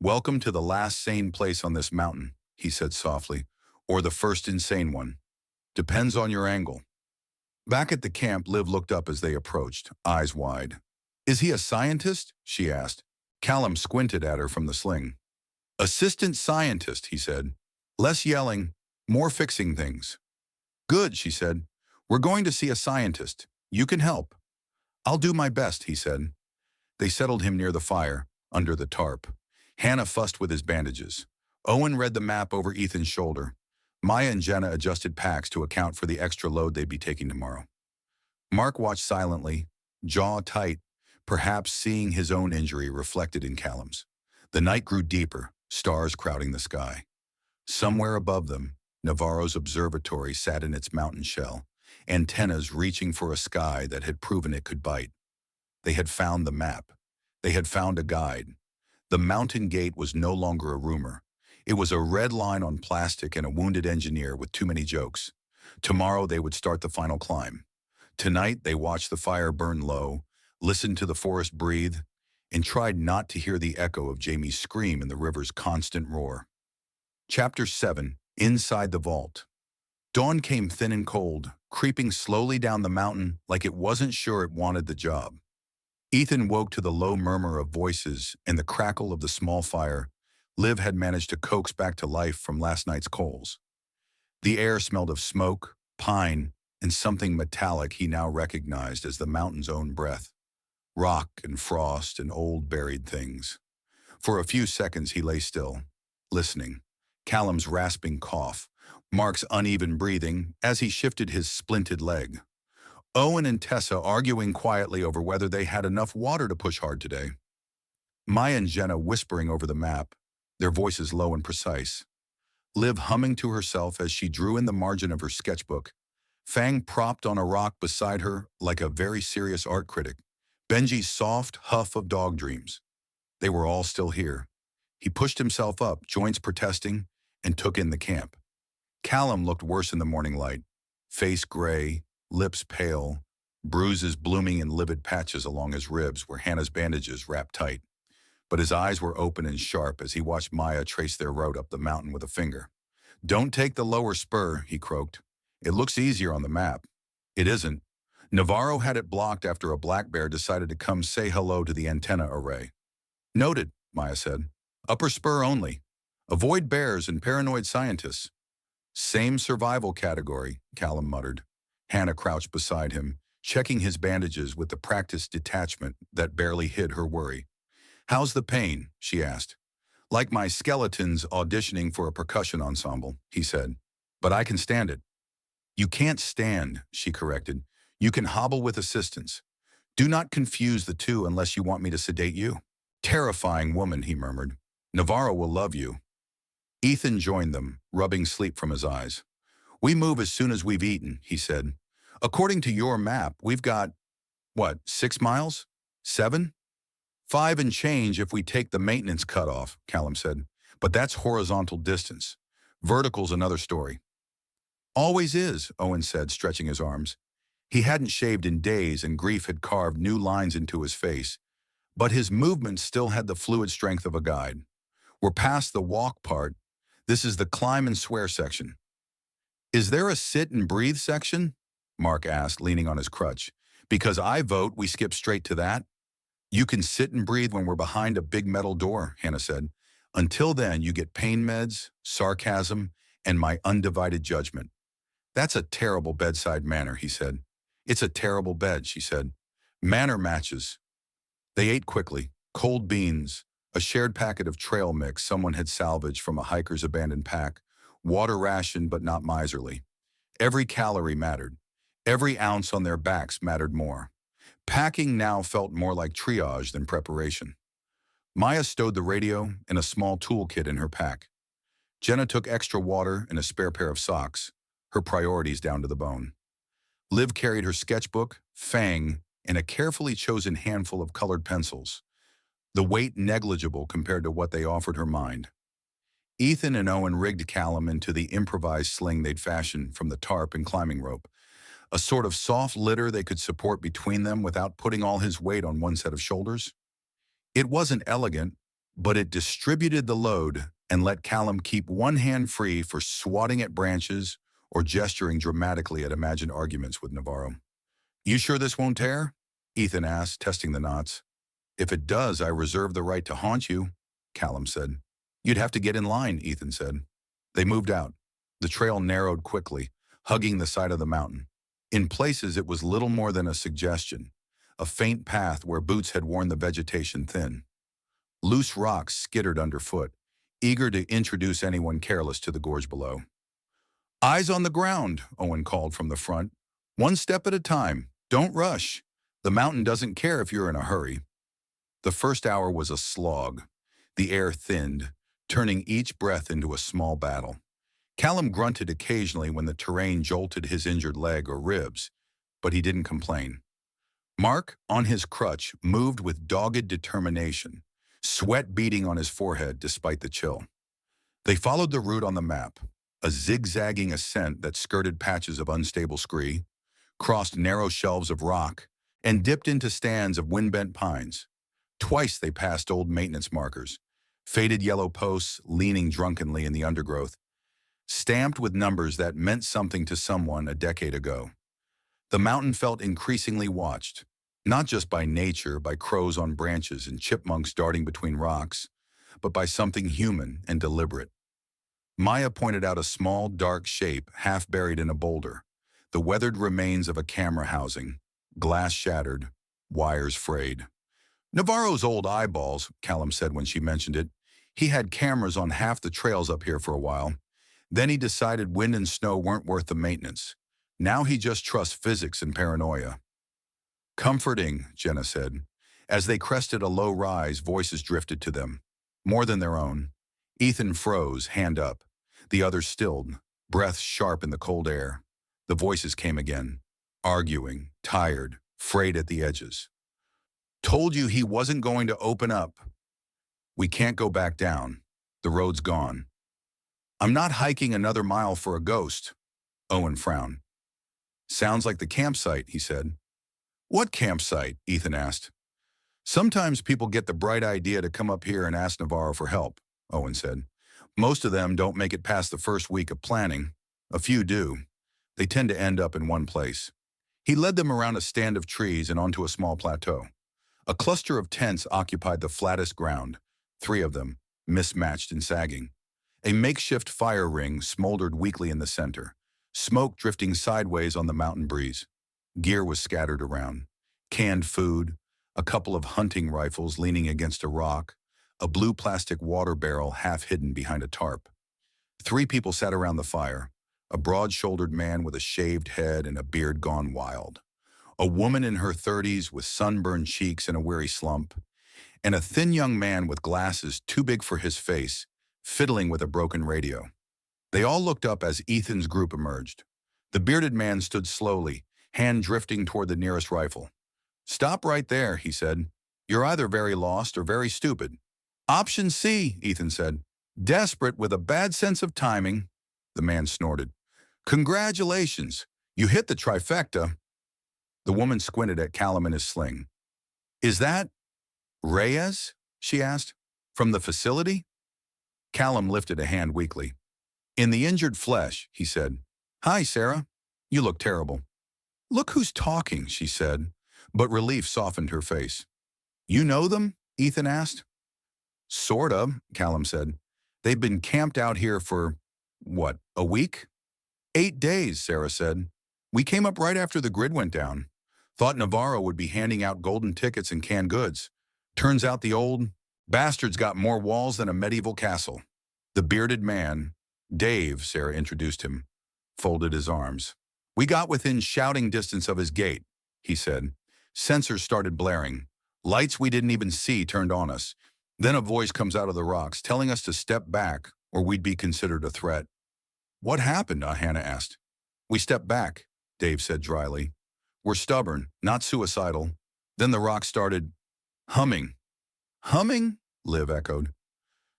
Welcome to the last sane place on this mountain, he said softly, or the first insane one. Depends on your angle. Back at the camp, Liv looked up as they approached, eyes wide. Is he a scientist? She asked. Callum squinted at her from the sling. Assistant scientist, he said. Less yelling, more fixing things. Good, she said. We're going to see a scientist. You can help. I'll do my best, he said. They settled him near the fire, under the tarp. Hannah fussed with his bandages. Owen read the map over Ethan's shoulder. Maya and Jenna adjusted packs to account for the extra load they'd be taking tomorrow. Mark watched silently, jaw tight, perhaps seeing his own injury reflected in Callum's. The night grew deeper, stars crowding the sky. Somewhere above them, Navarro's observatory sat in its mountain shell, antennas reaching for a sky that had proven it could bite. They had found the map. They had found a guide. The Mountain Gate was no longer a rumor. It was a red line on plastic and a wounded engineer with too many jokes. Tomorrow they would start the final climb. Tonight they watched the fire burn low, listened to the forest breathe, and tried not to hear the echo of Jamie's scream in the river's constant roar. Chapter 7. Inside the Vault. Dawn came thin and cold, creeping slowly down the mountain like it wasn't sure it wanted the job. Ethan woke to the low murmur of voices and the crackle of the small fire Liv had managed to coax back to life from last night's coals. The air smelled of smoke, pine, and something metallic he now recognized as the mountain's own breath. Rock and frost and old buried things. For a few seconds he lay still, listening. Callum's rasping cough, Mark's uneven breathing as he shifted his splinted leg. Owen and Tessa arguing quietly over whether they had enough water to push hard today. Maya and Jenna whispering over the map, their voices low and precise. Liv humming to herself as she drew in the margin of her sketchbook. Fang propped on a rock beside her like a very serious art critic. Benji's soft huff of dog dreams. They were all still here. He pushed himself up, joints protesting, and took in the camp. Callum looked worse in the morning light. Face gray, lips pale, bruises blooming in livid patches along his ribs where Hannah's bandages wrapped tight. But his eyes were open and sharp as he watched Maya trace their route up the mountain with a finger. Don't take the lower spur, he croaked. It looks easier on the map. It isn't. Navarro had it blocked after a black bear decided to come say hello to the antenna array. Noted, Maya said. Upper spur only. Avoid bears and paranoid scientists. Same survival category, Callum muttered. Hannah crouched beside him, checking his bandages with the practiced detachment that barely hid her worry. How's the pain? She asked. Like my skeletons auditioning for a percussion ensemble, he said. But I can stand it. You can't stand, she corrected. You can hobble with assistance. Do not confuse the two unless you want me to sedate you. Terrifying woman, he murmured. Navarro will love you. Ethan joined them, rubbing sleep from his eyes. We move as soon as we've eaten, he said. According to your map, we've got, what, 6 miles? 7? 5 and change if we take the maintenance cutoff, Callum said. But that's horizontal distance. Vertical's another story. Always is, Owen said, stretching his arms. He hadn't shaved in days and grief had carved new lines into his face, but his movement still had the fluid strength of a guide. We're past the walk part. This is the climb and swear section. Is there a sit and breathe section? Mark asked, leaning on his crutch. Because I vote we skip straight to that. You can sit and breathe when we're behind a big metal door, Hannah said. Until then, you get pain meds, sarcasm, and my undivided judgment. That's a terrible bedside manner, he said. It's a terrible bed, she said. Manner matches. They ate quickly. Cold beans, a shared packet of trail mix someone had salvaged from a hiker's abandoned pack, water ration but not miserly. Every calorie mattered. Every ounce on their backs mattered more. Packing now felt more like triage than preparation. Maya stowed the radio and a small toolkit in her pack. Jenna took extra water and a spare pair of socks, her priorities down to the bone. Liv carried her sketchbook, Fang, and a carefully chosen handful of colored pencils, the weight negligible compared to what they offered her mind. Ethan and Owen rigged Callum into the improvised sling they'd fashioned from the tarp and climbing rope, a sort of soft litter they could support between them without putting all his weight on one set of shoulders. It wasn't elegant, but it distributed the load and let Callum keep one hand free for swatting at branches or gesturing dramatically at imagined arguments with Navarro. You sure this won't tear? Ethan asked, testing the knots. If it does, I reserve the right to haunt you, Callum said. You'd have to get in line, Ethan said. They moved out. The trail narrowed quickly, hugging the side of the mountain. In places, it was little more than a suggestion, a faint path where boots had worn the vegetation thin. Loose rocks skittered underfoot, eager to introduce anyone careless to the gorge below. Eyes on the ground, Owen called from the front. One step at a time. Don't rush. The mountain doesn't care if you're in a hurry. The first hour was a slog. The air thinned, turning each breath into a small battle. Callum grunted occasionally when the terrain jolted his injured leg or ribs, but he didn't complain. Mark, on his crutch, moved with dogged determination, sweat beading on his forehead despite the chill. They followed the route on the map, a zigzagging ascent that skirted patches of unstable scree, crossed narrow shelves of rock, and dipped into stands of wind-bent pines. Twice they passed old maintenance markers, faded yellow posts leaning drunkenly in the undergrowth, stamped with numbers that meant something to someone a decade ago. The mountain felt increasingly watched, not just by nature, by crows on branches and chipmunks darting between rocks, but by something human and deliberate. Maya pointed out a small, dark shape half buried in a boulder, the weathered remains of a camera housing, glass shattered, wires frayed. Navarro's old eyeballs, Callum said when she mentioned it. He had cameras on half the trails up here for a while. Then he decided wind and snow weren't worth the maintenance. Now he just trusts physics and paranoia. Comforting, Jenna said. As they crested a low rise, voices drifted to them. More than their own. Ethan froze, hand up. The others stilled, breath sharp in the cold air. The voices came again, arguing, tired, frayed at the edges. Told you he wasn't going to open up. We can't go back down. The road's gone. I'm not hiking another mile for a ghost. Owen frowned. Sounds like the campsite, he said. What campsite? Ethan asked. Sometimes people get the bright idea to come up here and ask Navarro for help, Owen said. Most of them don't make it past the first week of planning. A few do. They tend to end up in one place. He led them around a stand of trees and onto a small plateau. A cluster of tents occupied the flattest ground, 3 of them, mismatched and sagging. A makeshift fire ring smoldered weakly in the center, smoke drifting sideways on the mountain breeze. Gear was scattered around. Canned food, a couple of hunting rifles leaning against a rock, a blue plastic water barrel half hidden behind a tarp. 3 people sat around the fire, a broad-shouldered man with a shaved head and a beard gone wild, a woman in her 30s with sunburned cheeks and a weary slump, and a thin young man with glasses too big for his face, fiddling with a broken radio. They all looked up as Ethan's group emerged. The bearded man stood slowly, hand drifting toward the nearest rifle. "Stop right there," he said. "You're either very lost or very stupid." "Option C," Ethan said. "Desperate with a bad sense of timing." The man snorted. "Congratulations, you hit the trifecta." The woman squinted at Callum and his sling. "Is that Reyes?" she asked. "From the facility?" Callum lifted a hand weakly. "In the injured flesh," he said. "Hi, Sarah. You look terrible." "Look who's talking," she said, but relief softened her face. "You know them?" Ethan asked. "Sort of," Callum said. "They've been camped out here for, what, a week?" "8 days, Sarah said. "We came up right after the grid went down. Thought Navarro would be handing out golden tickets and canned goods. Turns out the old bastard's got more walls than a medieval castle." The bearded man, Dave, Sarah introduced him, folded his arms. "We got within shouting distance of his gate," he said. Sensors started blaring. Lights we didn't even see turned on us. Then a voice comes out of the rocks telling us to step back or we'd be considered a threat. "What happened?" Hannah asked. "We stepped back," Dave said dryly. "We're stubborn, not suicidal." Then the rocks started humming. "Humming?" Liv echoed.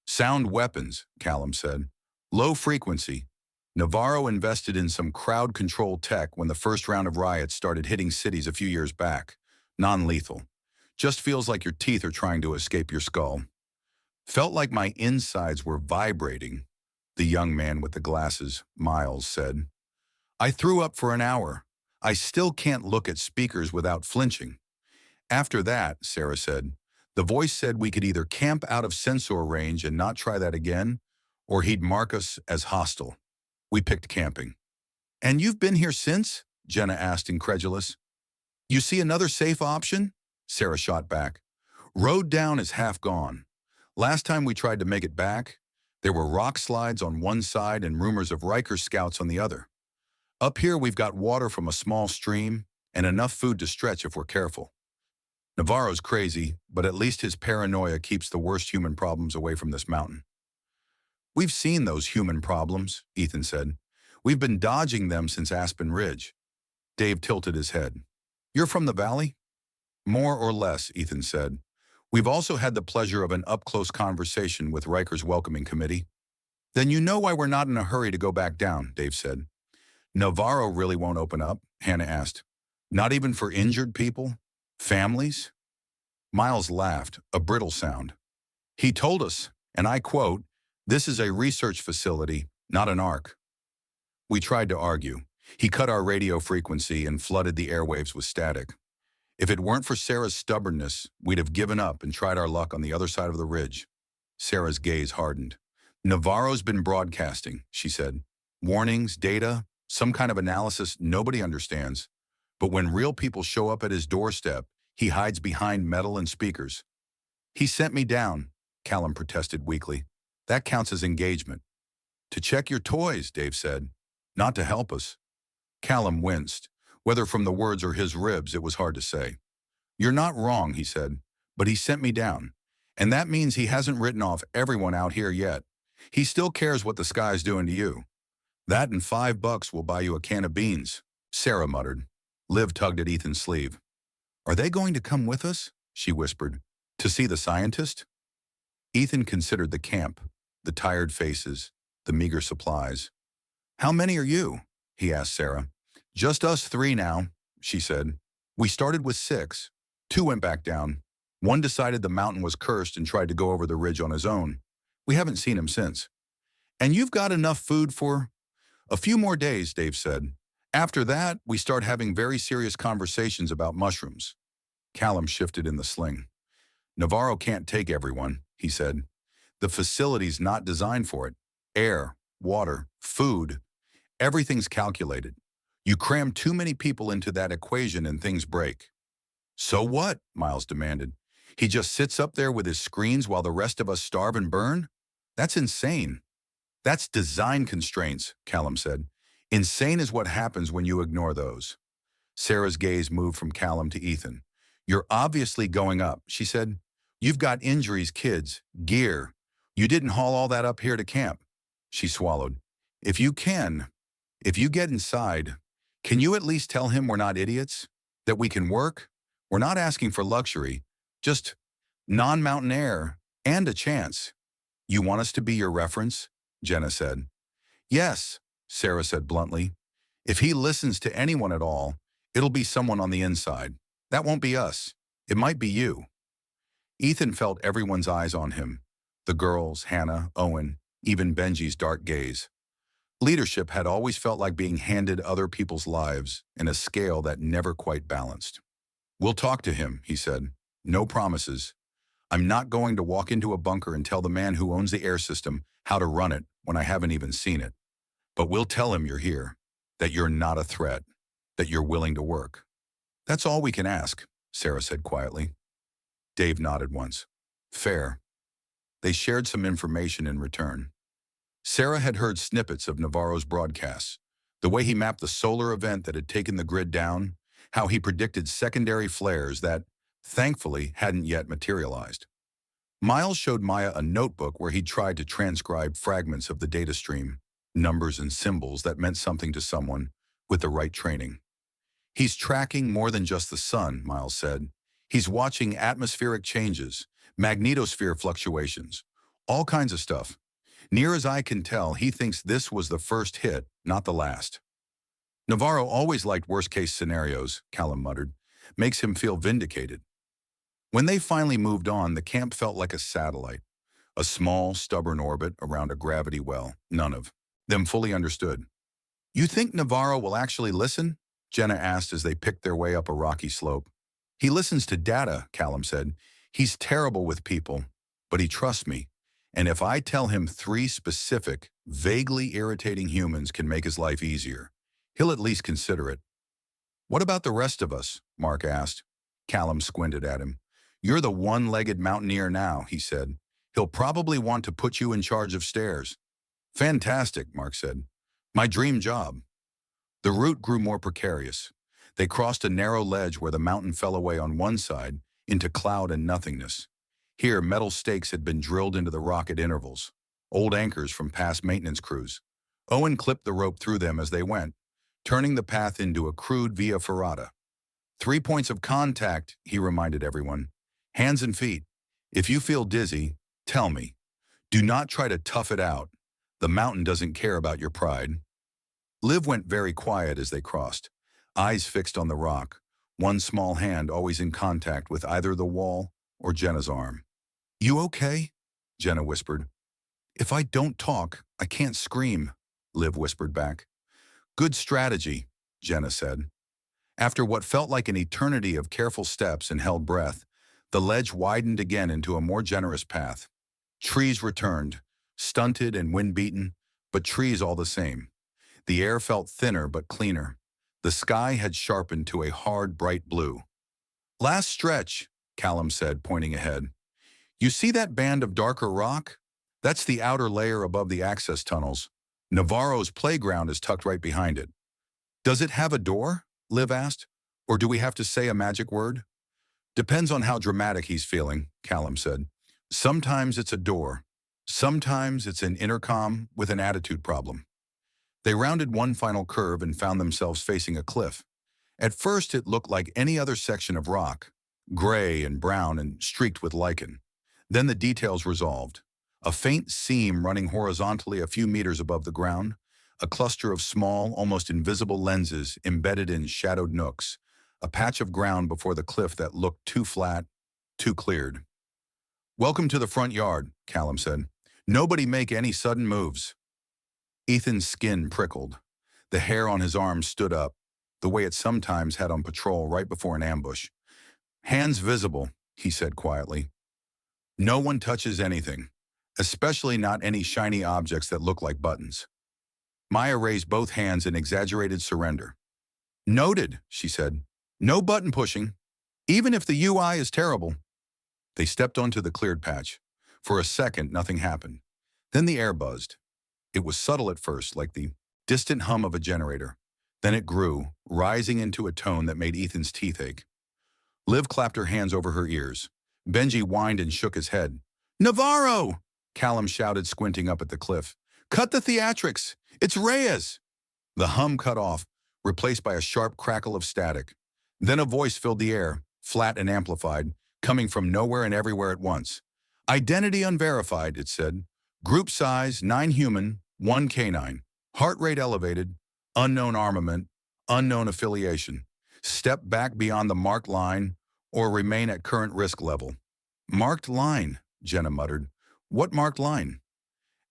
"Sound weapons," Callum said. "Low frequency. Navarro invested in some crowd control tech when the first round of riots started hitting cities a few years back. Non-lethal. Just feels like your teeth are trying to escape your skull." "Felt like my insides were vibrating," the young man with the glasses, Miles, said. "I threw up for an hour. I still can't look at speakers without flinching." "After that," Sarah said, "the voice said we could either camp out of sensor range and not try that again, or he'd mark us as hostile. We picked camping." "And you've been here since?" Jenna asked, incredulous. "You see another safe option?" Sarah shot back. "Road down is half gone. Last time we tried to make it back, there were rock slides on one side and rumors of Riker scouts on the other. Up here we've got water from a small stream and enough food to stretch if we're careful. Navarro's crazy, but at least his paranoia keeps the worst human problems away from this mountain." "We've seen those human problems," Ethan said. "We've been dodging them since Aspen Ridge." Dave tilted his head. "You're from the valley?" "More or less," Ethan said. "We've also had the pleasure of an up-close conversation with Riker's welcoming committee." "Then you know why we're not in a hurry to go back down," Dave said. "Navarro really won't open up?" Hannah asked. "Not even for injured people? Families?" Miles laughed, a brittle sound. "He told us, and I quote, 'This is a research facility, not an ark.'" We tried to argue. He cut our radio frequency and flooded the airwaves with static. If it weren't for Sarah's stubbornness, we'd have given up and tried our luck on the other side of the ridge. Sarah's gaze hardened. "Navarro's been broadcasting," she said. "Warnings, data, some kind of analysis nobody understands. But when real people show up at his doorstep, he hides behind metal and speakers." "He sent me down," Callum protested weakly. "That counts as engagement." "To check your toys," Dave said. "Not to help us." Callum winced. Whether from the words or his ribs, it was hard to say. "You're not wrong," he said, "but he sent me down. And that means he hasn't written off everyone out here yet. He still cares what the sky's doing to you. That and $5 will buy you a can of beans," Sarah muttered. Liv tugged at Ethan's sleeve. "Are they going to come with us?" she whispered. "To see the scientist?" Ethan considered the camp, the tired faces, the meager supplies. "How many are you?" he asked Sarah. "Just us 3 now," she said. "We started with 6. 2 went back down. One decided the mountain was cursed and tried to go over the ridge on his own. We haven't seen him since." "And you've got enough food for a few more days," Dave said. "After that, we start having very serious conversations about mushrooms." Callum shifted in the sling. "Navarro can't take everyone," he said. "The facility's not designed for it. Air, water, food, everything's calculated. You cram too many people into that equation and things break. So what? Miles demanded. He just sits up there with his screens while the rest of us starve and burn? That's insane. That's design constraints, Callum said. Insane is what happens when you ignore those. Sarah's gaze moved from Callum to Ethan. You're obviously going up, she said. You've got injuries, kids, gear. You didn't haul all that up here to camp. She swallowed. If you get inside, can you at least tell him we're not idiots? That we can work? We're not asking for luxury, just non-mountain air and a chance. You want us to be your reference? Jenna said. Yes, Sarah said bluntly. If he listens to anyone at all, it'll be someone on the inside. That won't be us. It might be you. Ethan felt everyone's eyes on him. The girls, Hannah, Owen, even Benji's dark gaze. Leadership had always felt like being handed other people's lives in a scale that never quite balanced. We'll talk to him, he said. No promises. I'm not going to walk into a bunker and tell the man who owns the air system how to run it when I haven't even seen it. But we'll tell him you're here, that you're not a threat, that you're willing to work. That's all we can ask, Sarah said quietly. Dave nodded once. Fair. They shared some information in return. Sarah had heard snippets of Navarro's broadcasts, the way he mapped the solar event that had taken the grid down, how he predicted secondary flares that, thankfully, hadn't yet materialized. Miles showed Maya a notebook where he'd tried to transcribe fragments of the data stream, numbers and symbols that meant something to someone with the right training. He's tracking more than just the sun, Miles said. He's watching atmospheric changes, magnetosphere fluctuations, all kinds of stuff. Near as I can tell, he thinks this was the first hit, not the last. Navarro always liked worst-case scenarios, Callum muttered. Makes him feel vindicated. When they finally moved on, the camp felt like a satellite, a small, stubborn orbit around a gravity well. None of them fully understood. You think Navarro will actually listen? Jenna asked as they picked their way up a rocky slope. He listens to data, Callum said. He's terrible with people, but he trusts me. And if I tell him 3 specific, vaguely irritating humans can make his life easier, he'll at least consider it. What about the rest of us? Mark asked. Callum squinted at him. You're the one-legged mountaineer now, he said. He'll probably want to put you in charge of stairs. Fantastic, Mark said. My dream job. The route grew more precarious. They crossed a narrow ledge where the mountain fell away on one side into cloud and nothingness. Here, metal stakes had been drilled into the rock at intervals, old anchors from past maintenance crews. Owen clipped the rope through them as they went, turning the path into a crude via ferrata. 3 points of contact, he reminded everyone. Hands and feet. If you feel dizzy, tell me. Do not try to tough it out. The mountain doesn't care about your pride. Liv went very quiet as they crossed, eyes fixed on the rock, one small hand always in contact with either the wall or Jenna's arm. You okay? Jenna whispered. If I don't talk, I can't scream, Liv whispered back. Good strategy, Jenna said. After what felt like an eternity of careful steps and held breath, the ledge widened again into a more generous path. Trees returned, stunted and wind-beaten, but trees all the same. The air felt thinner but cleaner. The sky had sharpened to a hard, bright blue. Last stretch, Callum said, pointing ahead. You see that band of darker rock? That's the outer layer above the access tunnels. Navarro's playground is tucked right behind it. Does it have a door? Liv asked. Or do we have to say a magic word? Depends on how dramatic he's feeling, Callum said. Sometimes it's a door. Sometimes it's an intercom with an attitude problem. They rounded one final curve and found themselves facing a cliff. At first, it looked like any other section of rock, gray and brown and streaked with lichen. Then the details resolved. A faint seam running horizontally a few meters above the ground, a cluster of small, almost invisible lenses embedded in shadowed nooks, a patch of ground before the cliff that looked too flat, too cleared. Welcome to the front yard, Callum said. Nobody make any sudden moves. Ethan's skin prickled. The hair on his arm stood up, the way it sometimes had on patrol right before an ambush. Hands visible, he said quietly. No one touches anything. especially not any shiny objects that look like buttons. Maya raised both hands in exaggerated surrender. Noted, she said. No button pushing, even if the UI is terrible. They stepped onto the cleared patch. For a second, nothing happened. Then the air buzzed. It was subtle at first, like the distant hum of a generator. Then it grew, rising into a tone that made Ethan's teeth ache. Liv clapped her hands over her ears. Benji whined and shook his head. Navarro! Callum shouted, squinting up at the cliff. Cut the theatrics! It's Reyes! The hum cut off, replaced by a sharp crackle of static. Then a voice filled the air, flat and amplified, coming from nowhere and everywhere at once. Identity unverified, it said. Group size, 9 human, 1 canine. Heart rate elevated. Unknown armament. Unknown affiliation. Step back beyond the marked line or remain at current risk level. Marked line, Jenna muttered. What marked line?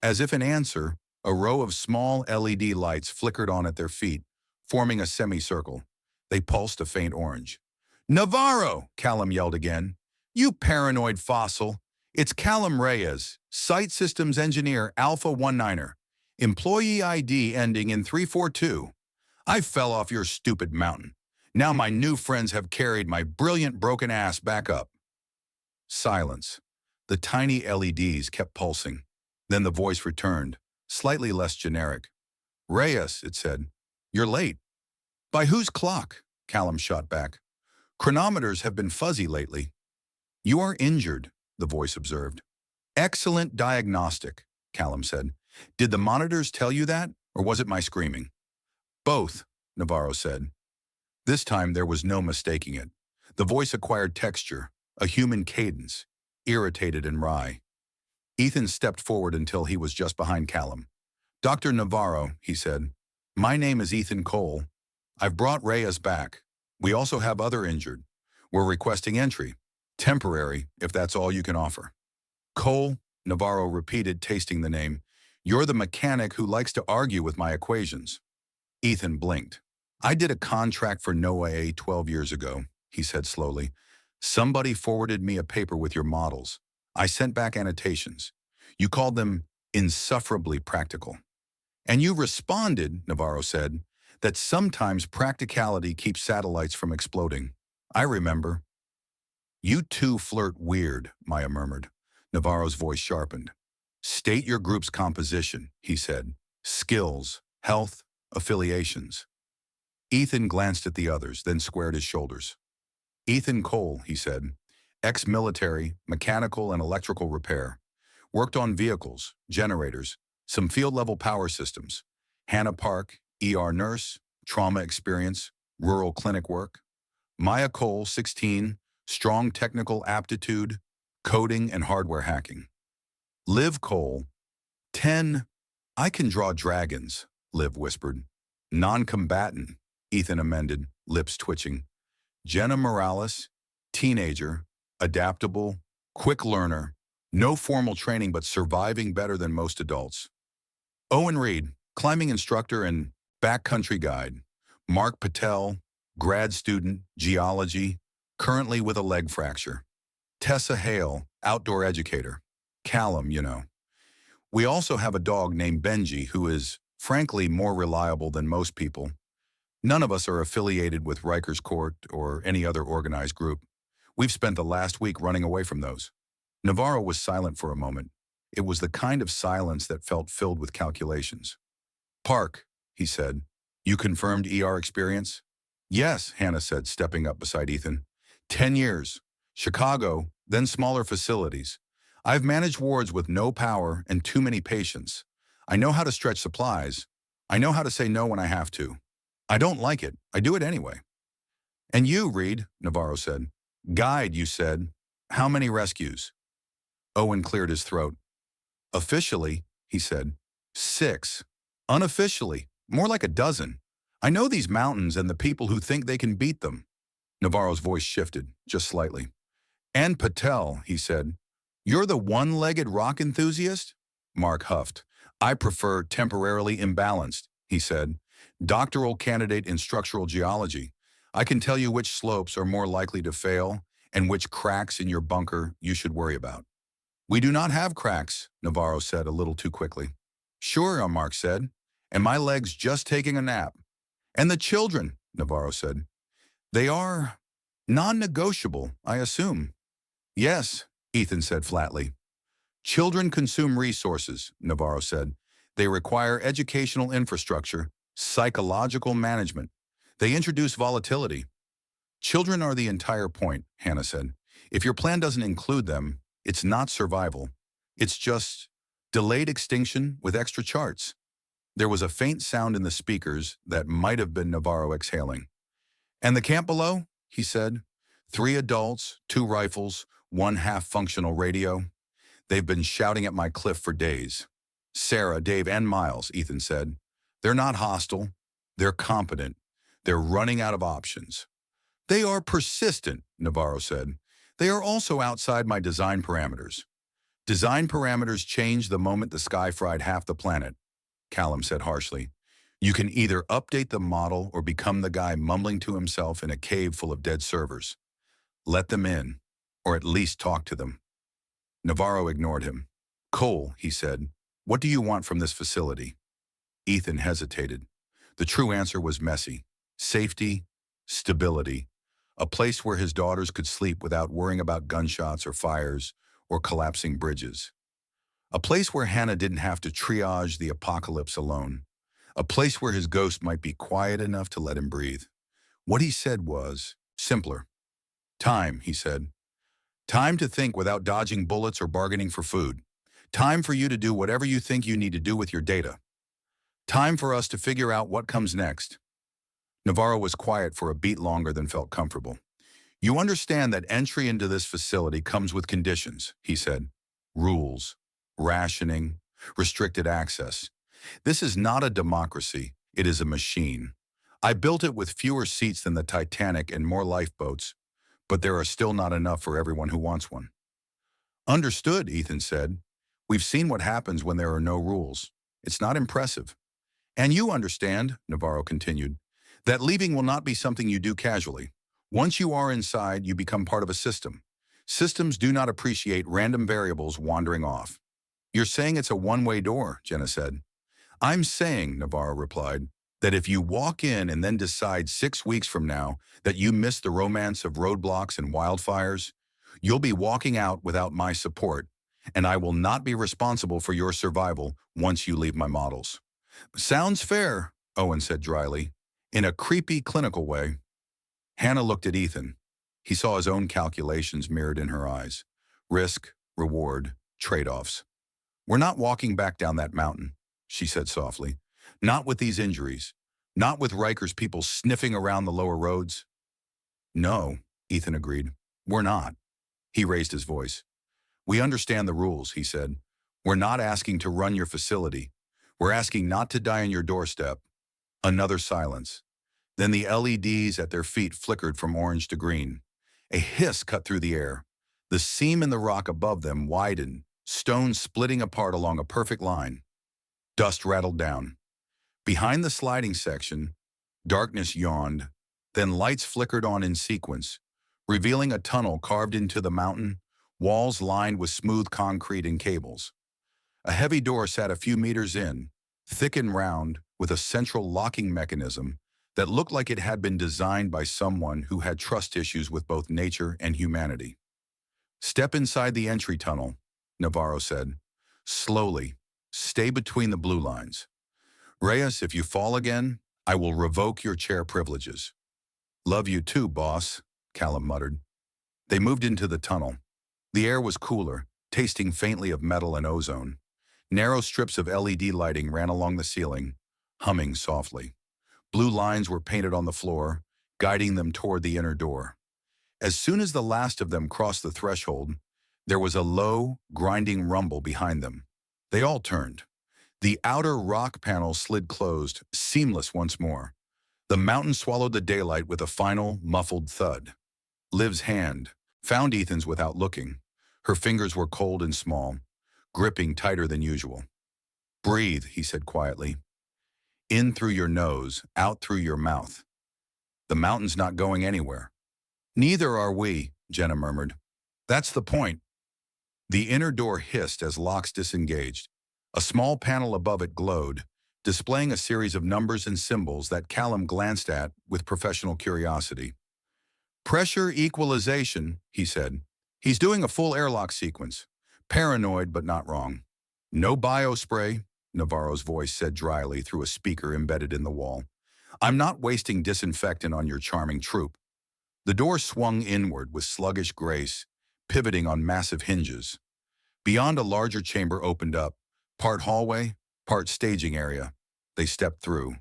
As if in answer, a row of small LED lights flickered on at their feet, forming a semicircle. They pulsed a faint orange. Navarro, Callum yelled again. You paranoid fossil. It's Callum Reyes, Site Systems Engineer Alpha 19er. Employee ID ending in 342. I fell off your stupid mountain. Now my new friends have carried my brilliant broken ass back up. Silence. The tiny LEDs kept pulsing. Then the voice returned, slightly less generic. Reyes, it said. You're late. By whose clock? Callum shot back. Chronometers have been fuzzy lately. You are injured, the voice observed. Excellent diagnostic, Callum said. Did the monitors tell you that, or was it my screaming? Both, Navarro said. This time there was no mistaking it. The voice acquired texture, a human cadence, irritated and wry. Ethan stepped forward until he was just behind Callum. Dr. Navarro, he said, my name is Ethan Cole. I've brought Reyes back. We also have other injured. We're requesting entry. Temporary, if that's all you can offer. Cole, Navarro repeated, tasting the name. You're the mechanic who likes to argue with my equations. Ethan blinked. I did a contract for NOAA 12 years ago, he said slowly. Somebody forwarded me a paper with your models. I sent back annotations. You called them insufferably practical. And you responded, Navarro said, that sometimes practicality keeps satellites from exploding. I remember. You two flirt weird, Maya murmured. Navarro's voice sharpened. State your group's composition, he said. Skills, health, affiliations. Ethan glanced at the others, then squared his shoulders. Ethan Cole, he said. Ex-military, mechanical and electrical repair. Worked on vehicles, generators, some field-level power systems. Hannah Park, ER nurse, trauma experience, rural clinic work. Maya Cole, 16, strong technical aptitude, coding and hardware hacking. Liv Cole, 10, I can draw dragons, Liv whispered. Non-combatant, Ethan amended, lips twitching. Jenna Morales, teenager, adaptable, quick learner, no formal training but surviving better than most adults. Owen Reed, climbing instructor and backcountry guide. Mark Patel, grad student, geology, currently with a leg fracture. Tessa Hale, outdoor educator. Callum, you know. We also have a dog named Benji who is, frankly, more reliable than most people. None of us are affiliated with Rikers Court or any other organized group. We've spent the last week running away from those. Navarro was silent for a moment. It was the kind of silence that felt filled with calculations. Park, he said. You confirmed ER experience? Yes, Hannah said, stepping up beside Ethan. 10 years. Chicago, then smaller facilities. I've managed wards with no power and too many patients. I know how to stretch supplies. I know how to say no when I have to. I don't like it. I do it anyway. And you, Reed, Navarro said. Guide, you said. How many rescues? Owen cleared his throat. Officially, he said, 6. Unofficially, more like a dozen. I know these mountains and the people who think they can beat them. Navarro's voice shifted, just slightly. And Patel, he said. You're the one-legged rock enthusiast? Mark huffed. I prefer temporarily imbalanced, he said. Doctoral candidate in structural geology. I can tell you which slopes are more likely to fail and which cracks in your bunker you should worry about. We do not have cracks, Navarro said a little too quickly. Sure, Mark said, and my leg's just taking a nap. And the children, Navarro said. They are non-negotiable, I assume. Yes, Ethan said flatly. Children consume resources, Navarro said. They require educational infrastructure, psychological management. They introduce volatility. Children are the entire point, Hannah said. If your plan doesn't include them, it's not survival. It's just delayed extinction with extra charts. There was a faint sound in the speakers that might have been Navarro exhaling. And the camp below, he said. 3 adults, 2 rifles, 1 half-functional radio. They've been shouting at my cliff for days. Sarah, Dave, and Miles, Ethan said. They're not hostile. They're competent. They're running out of options. They are persistent, Navarro said. They are also outside my design parameters. Design parameters change the moment the sky fried half the planet, Callum said harshly. You can either update the model or become the guy mumbling to himself in a cave full of dead servers. Let them in, or at least talk to them. Navarro ignored him. Cole, he said, what do you want from this facility? Ethan hesitated. The true answer was messy. Safety, stability, a place where his daughters could sleep without worrying about gunshots or fires or collapsing bridges. A place where Hannah didn't have to triage the apocalypse alone. A place where his ghost might be quiet enough to let him breathe. What he said was simpler. Time, he said. Time to think without dodging bullets or bargaining for food. Time for you to do whatever you think you need to do with your data. Time for us to figure out what comes next. Navarro was quiet for a beat longer than felt comfortable. You understand that entry into this facility comes with conditions, he said. Rules, rationing, restricted access. This is not a democracy, it is a machine. I built it with fewer seats than the Titanic and more lifeboats, but there are still not enough for everyone who wants one. Understood, Ethan said. We've seen what happens when there are no rules. It's not impressive. And you understand, Navarro continued, that leaving will not be something you do casually. Once you are inside, you become part of a system. Systems do not appreciate random variables wandering off. You're saying it's a one-way door, Jenna said. I'm saying, Navarro replied, that if you walk in and then decide 6 weeks from now that you miss the romance of roadblocks and wildfires, you'll be walking out without my support, and I will not be responsible for your survival once you leave my models. Sounds fair, Owen said dryly, in a creepy clinical way. Hannah looked at Ethan. He saw his own calculations mirrored in her eyes. Risk, reward, trade-offs. We're not walking back down that mountain, she said softly. Not with these injuries. Not with Riker's people sniffing around the lower roads. No, Ethan agreed. We're not. He raised his voice. We understand the rules, he said. We're not asking to run your facility. We're asking not to die on your doorstep. Another silence. Then the LEDs at their feet flickered from orange to green. A hiss cut through the air. The seam in the rock above them widened, stones splitting apart along a perfect line. Dust rattled down. Behind the sliding section, darkness yawned, then lights flickered on in sequence, revealing a tunnel carved into the mountain, walls lined with smooth concrete and cables. A heavy door sat a few meters in, thick and round, with a central locking mechanism that looked like it had been designed by someone who had trust issues with both nature and humanity. Step inside the entry tunnel, Navarro said. Slowly, stay between the blue lines. Reyes, if you fall again, I will revoke your chair privileges. Love you too, boss, Callum muttered. They moved into the tunnel. The air was cooler, tasting faintly of metal and ozone. Narrow strips of LED lighting ran along the ceiling, humming softly. Blue lines were painted on the floor, guiding them toward the inner door. As soon as the last of them crossed the threshold, there was a low, grinding rumble behind them. They all turned. The outer rock panel slid closed, seamless once more. The mountain swallowed the daylight with a final, muffled thud. Liv's hand found Ethan's without looking. Her fingers were cold and small, gripping tighter than usual. Breathe, he said quietly. In through your nose, out through your mouth. The mountain's not going anywhere. Neither are we, Jenna murmured. That's the point. The inner door hissed as locks disengaged. A small panel above it glowed, displaying a series of numbers and symbols that Callum glanced at with professional curiosity. Pressure equalization, he said. He's doing a full airlock sequence. Paranoid, but not wrong. No biospray, Navarro's voice said dryly through a speaker embedded in the wall. I'm not wasting disinfectant on your charming troupe. The door swung inward with sluggish grace, pivoting on massive hinges. Beyond a larger chamber opened up, part hallway, part staging area. They stepped through.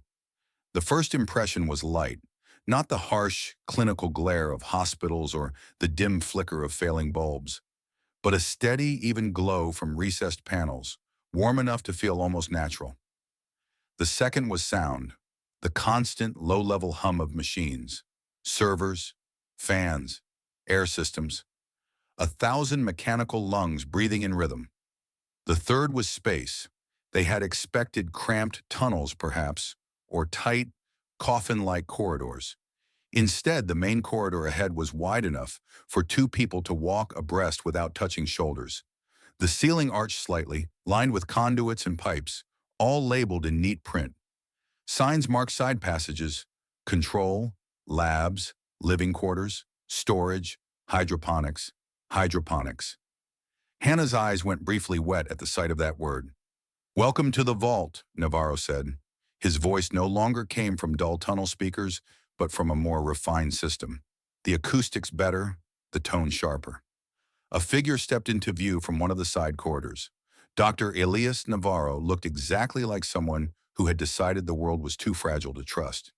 The first impression was light, not the harsh, clinical glare of hospitals or the dim flicker of failing bulbs, but a steady, even glow from recessed panels, warm enough to feel almost natural. The second was sound, the constant, low-level hum of machines, servers, fans, air systems, 1,000 mechanical lungs breathing in rhythm. The third was space. They had expected cramped tunnels, perhaps, or tight, coffin-like corridors. Instead, the main corridor ahead was wide enough for two people to walk abreast without touching shoulders. The ceiling arched slightly, lined with conduits and pipes, all labeled in neat print. Signs marked side passages: control, labs, living quarters, storage, hydroponics, hydroponics. Hannah's eyes went briefly wet at the sight of that word. Welcome to the vault, Navarro said. His voice no longer came from dull tunnel speakers, but from a more refined system. The acoustics better, the tone sharper. A figure stepped into view from one of the side corridors. Dr. Elias Navarro looked exactly like someone who had decided the world was too fragile to trust.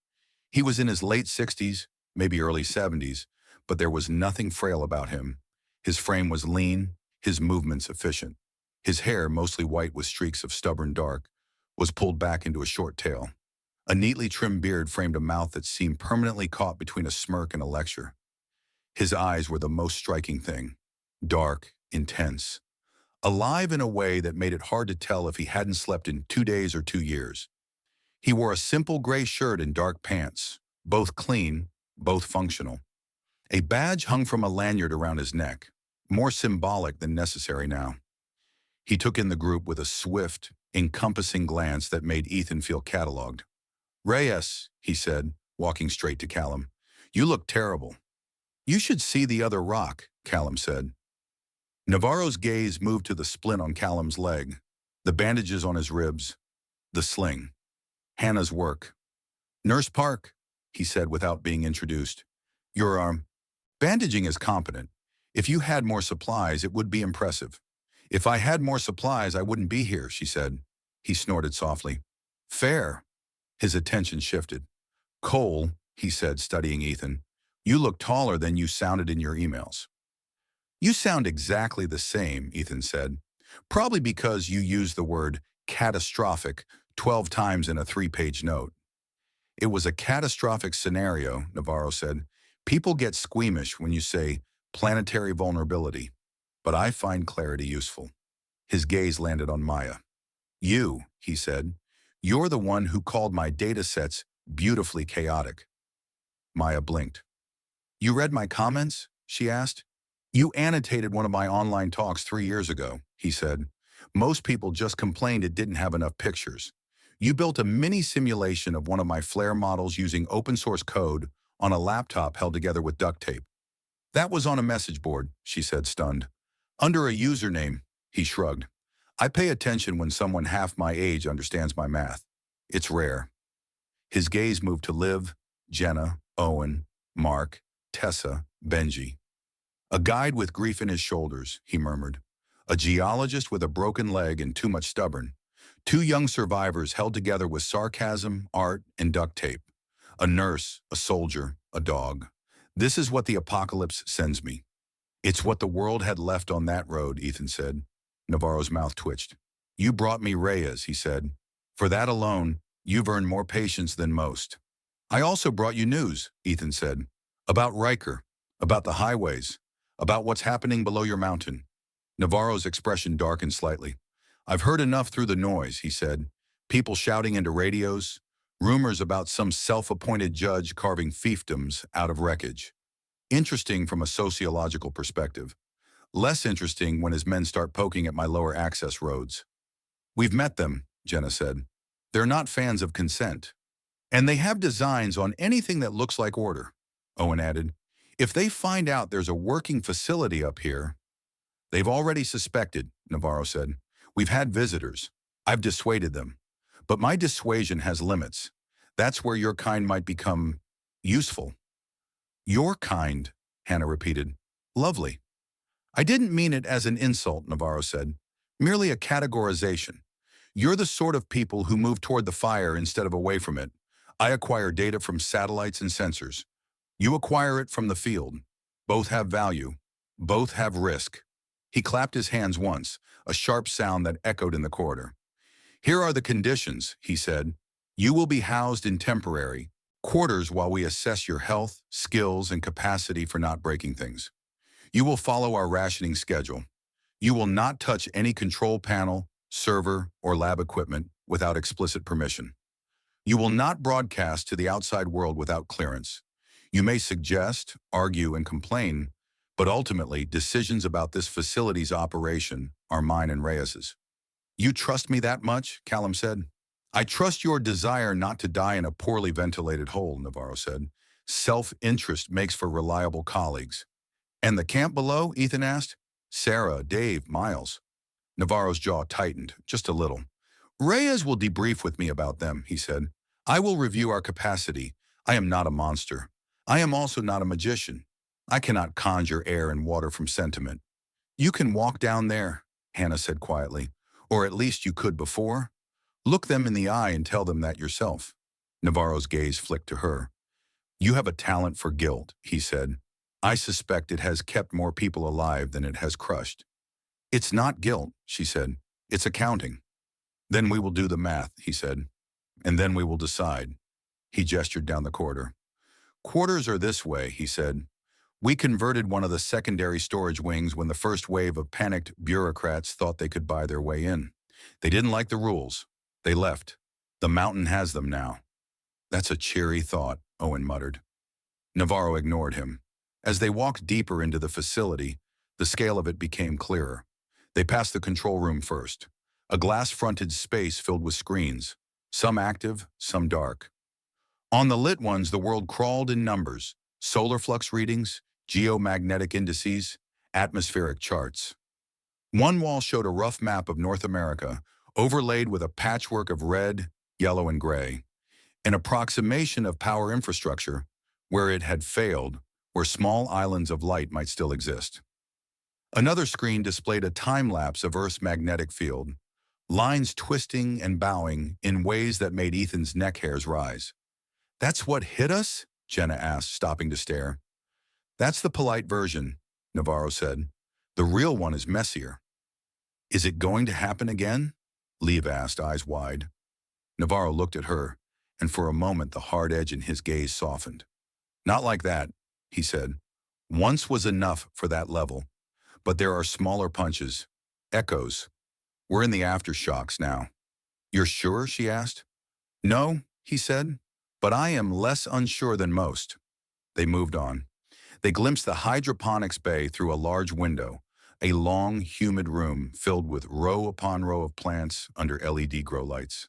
He was in his late 60s, maybe early 70s, but there was nothing frail about him. His frame was lean, his movements efficient. His hair, mostly white with streaks of stubborn dark, was pulled back into a short tail. A neatly trimmed beard framed a mouth that seemed permanently caught between a smirk and a lecture. His eyes were the most striking thing. Dark, intense. Alive in a way that made it hard to tell if he hadn't slept in 2 days or 2 years. He wore a simple gray shirt and dark pants, both clean, both functional. A badge hung from a lanyard around his neck, more symbolic than necessary now. He took in the group with a swift, encompassing glance that made Ethan feel catalogued. Reyes, he said, walking straight to Callum. You look terrible. You should see the other rock, Callum said. Navarro's gaze moved to the splint on Callum's leg, the bandages on his ribs, the sling. Hannah's work. Nurse Park, he said without being introduced. Your arm. Bandaging is competent. If you had more supplies, it would be impressive. If I had more supplies, I wouldn't be here, she said. He snorted softly. Fair. His attention shifted. Cole, he said, studying Ethan, you look taller than you sounded in your emails. You sound exactly the same, Ethan said. Probably because you used the word catastrophic 12 times in a 3-page note. It was a catastrophic scenario, Navarro said. People get squeamish when you say planetary vulnerability, but I find clarity useful. His gaze landed on Maya. You, he said, you're the one who called my data sets beautifully chaotic. Maya blinked. You read my comments? She asked. You annotated one of my online talks 3 years ago, he said. Most people just complained it didn't have enough pictures. You built a mini simulation of one of my flare models using open source code on a laptop held together with duct tape. That was on a message board, she said, stunned. Under a username, he shrugged. I pay attention when someone half my age understands my math. It's rare. His gaze moved to Liv, Jenna, Owen, Mark, Tessa, Benji. A guide with grief in his shoulders, he murmured. A geologist with a broken leg and too much stubborn. 2 young survivors held together with sarcasm, art, and duct tape. A nurse, a soldier, a dog. This is what the apocalypse sends me. It's what the world had left on that road, Ethan said. Navarro's mouth twitched. You brought me Reyes, he said. For that alone, you've earned more patience than most. I also brought you news, Ethan said. About Riker, about the highways, about what's happening below your mountain. Navarro's expression darkened slightly. I've heard enough through the noise, he said. People shouting into radios, rumors about some self-appointed judge carving fiefdoms out of wreckage. Interesting from a sociological perspective. Less interesting when his men start poking at my lower access roads. We've met them, Jenna said. They're not fans of consent. And they have designs on anything that looks like order, Owen added. If they find out there's a working facility up here, they've already suspected, Navarro said. We've had visitors. I've dissuaded them. But my dissuasion has limits. That's where your kind might become useful. Your kind, Hannah repeated. Lovely. I didn't mean it as an insult, Navarro said. Merely a categorization. You're the sort of people who move toward the fire instead of away from it. I acquire data from satellites and sensors. You acquire it from the field. Both have value. Both have risk. He clapped his hands once, a sharp sound that echoed in the corridor. Here are the conditions, he said. You will be housed in temporary quarters while we assess your health, skills, and capacity for not breaking things. You will follow our rationing schedule. You will not touch any control panel, server, or lab equipment without explicit permission. You will not broadcast to the outside world without clearance. You may suggest, argue, and complain, but ultimately, decisions about this facility's operation are mine and Reyes's. You trust me that much? Callum said. I trust your desire not to die in a poorly ventilated hole, Navarro said. Self-interest makes for reliable colleagues. And the camp below? Ethan asked. Sarah, Dave, Miles. Navarro's jaw tightened, just a little. Reyes will debrief with me about them, he said. I will review our capacity. I am not a monster. I am also not a magician. I cannot conjure air and water from sentiment. You can walk down there, Hannah said quietly. Or at least you could before. Look them in the eye and tell them that yourself. Navarro's gaze flicked to her. You have a talent for guilt, he said. I suspect it has kept more people alive than it has crushed. It's not guilt, she said. It's accounting. Then we will do the math, he said. And then we will decide. He gestured down the corridor. Quarters are this way, he said. We converted one of the secondary storage wings when the first wave of panicked bureaucrats thought they could buy their way in. They didn't like the rules. They left. The mountain has them now. That's a cheery thought, Owen muttered. Navarro ignored him. As they walked deeper into the facility, the scale of it became clearer. They passed the control room first, a glass-fronted space filled with screens, some active, some dark. On the lit ones, the world crawled in numbers, solar flux readings, geomagnetic indices, atmospheric charts. One wall showed a rough map of North America, overlaid with a patchwork of red, yellow, and gray, an approximation of power infrastructure where it had failed, where small islands of light might still exist. Another screen displayed a time-lapse of Earth's magnetic field, lines twisting and bowing in ways that made Ethan's neck hairs rise. That's what hit us? Jenna asked, stopping to stare. That's the polite version, Navarro said. The real one is messier. Is it going to happen again? Liev asked, eyes wide. Navarro looked at her, and for a moment the hard edge in his gaze softened. Not like that, he said. Once was enough for that level, but there are smaller punches, echoes. We're in the aftershocks now. You're sure? She asked. No, he said, but I am less unsure than most. They moved on. They glimpsed the hydroponics bay through a large window, a long, humid room filled with row upon row of plants under LED grow lights.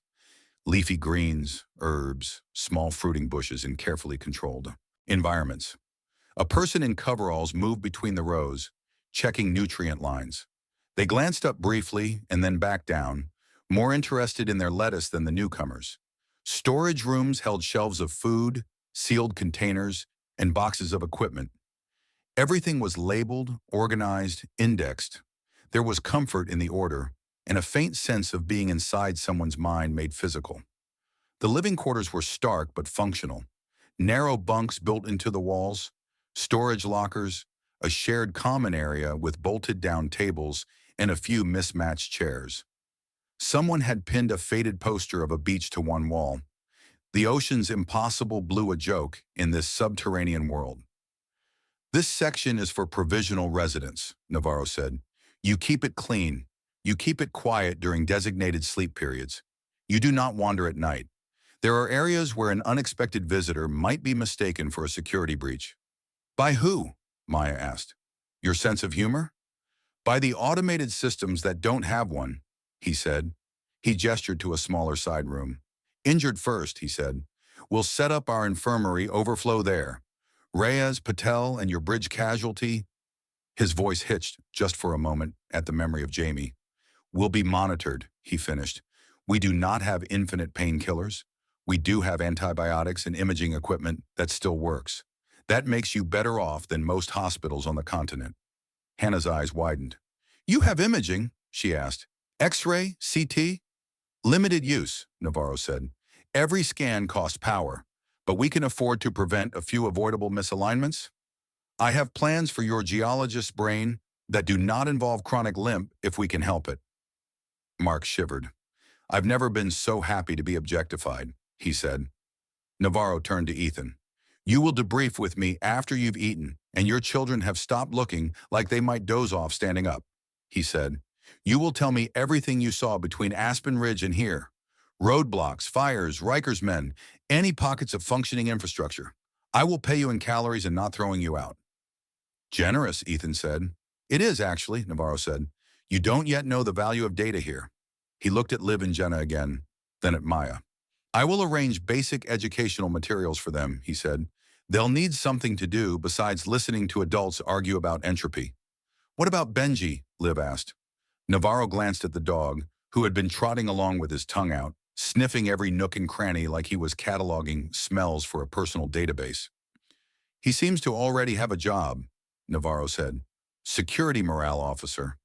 Leafy greens, herbs, small fruiting bushes in carefully controlled environments. A person in coveralls moved between the rows, checking nutrient lines. They glanced up briefly and then back down, more interested in their lettuce than the newcomers. Storage rooms held shelves of food, sealed containers, and boxes of equipment. Everything was labeled, organized, indexed. There was comfort in the order, and a faint sense of being inside someone's mind made physical. The living quarters were stark but functional. Narrow bunks built into the walls, storage lockers, a shared common area with bolted-down tables, and a few mismatched chairs. Someone had pinned a faded poster of a beach to one wall. The ocean's impossible blue a joke in this subterranean world. This section is for provisional residents, Navarro said. You keep it clean. You keep it quiet during designated sleep periods. You do not wander at night. There are areas where an unexpected visitor might be mistaken for a security breach. By who? Maya asked. Your sense of humor? By the automated systems that don't have one, he said. He gestured to a smaller side room. Injured first, he said. We'll set up our infirmary overflow there. Reyes, Patel, and your bridge casualty. His voice hitched just for a moment at the memory of Jamie. Will be monitored, he finished. We do not have infinite painkillers. We do have antibiotics and imaging equipment that still works. That makes you better off than most hospitals on the continent. Hannah's eyes widened. You have imaging? She asked. X-ray? CT? Limited use, Navarro said. Every scan costs power, but we can afford to prevent a few avoidable misalignments. I have plans for your geologist's brain that do not involve chronic limp if we can help it. Mark shivered. I've never been so happy to be objectified, he said. Navarro turned to Ethan. You will debrief with me after you've eaten and your children have stopped looking like they might doze off standing up, he said. You will tell me everything you saw between Aspen Ridge and here. Roadblocks, fires, Riker's men, any pockets of functioning infrastructure. I will pay you in calories and not throwing you out. Generous, Ethan said. It is, actually, Navarro said. You don't yet know the value of data here. He looked at Liv and Jenna again, then at Maya. I will arrange basic educational materials for them, he said. They'll need something to do besides listening to adults argue about entropy. What about Benji? Liv asked. Navarro glanced at the dog, who had been trotting along with his tongue out, sniffing every nook and cranny like he was cataloging smells for a personal database. He seems to already have a job, Navarro said. Security morale officer.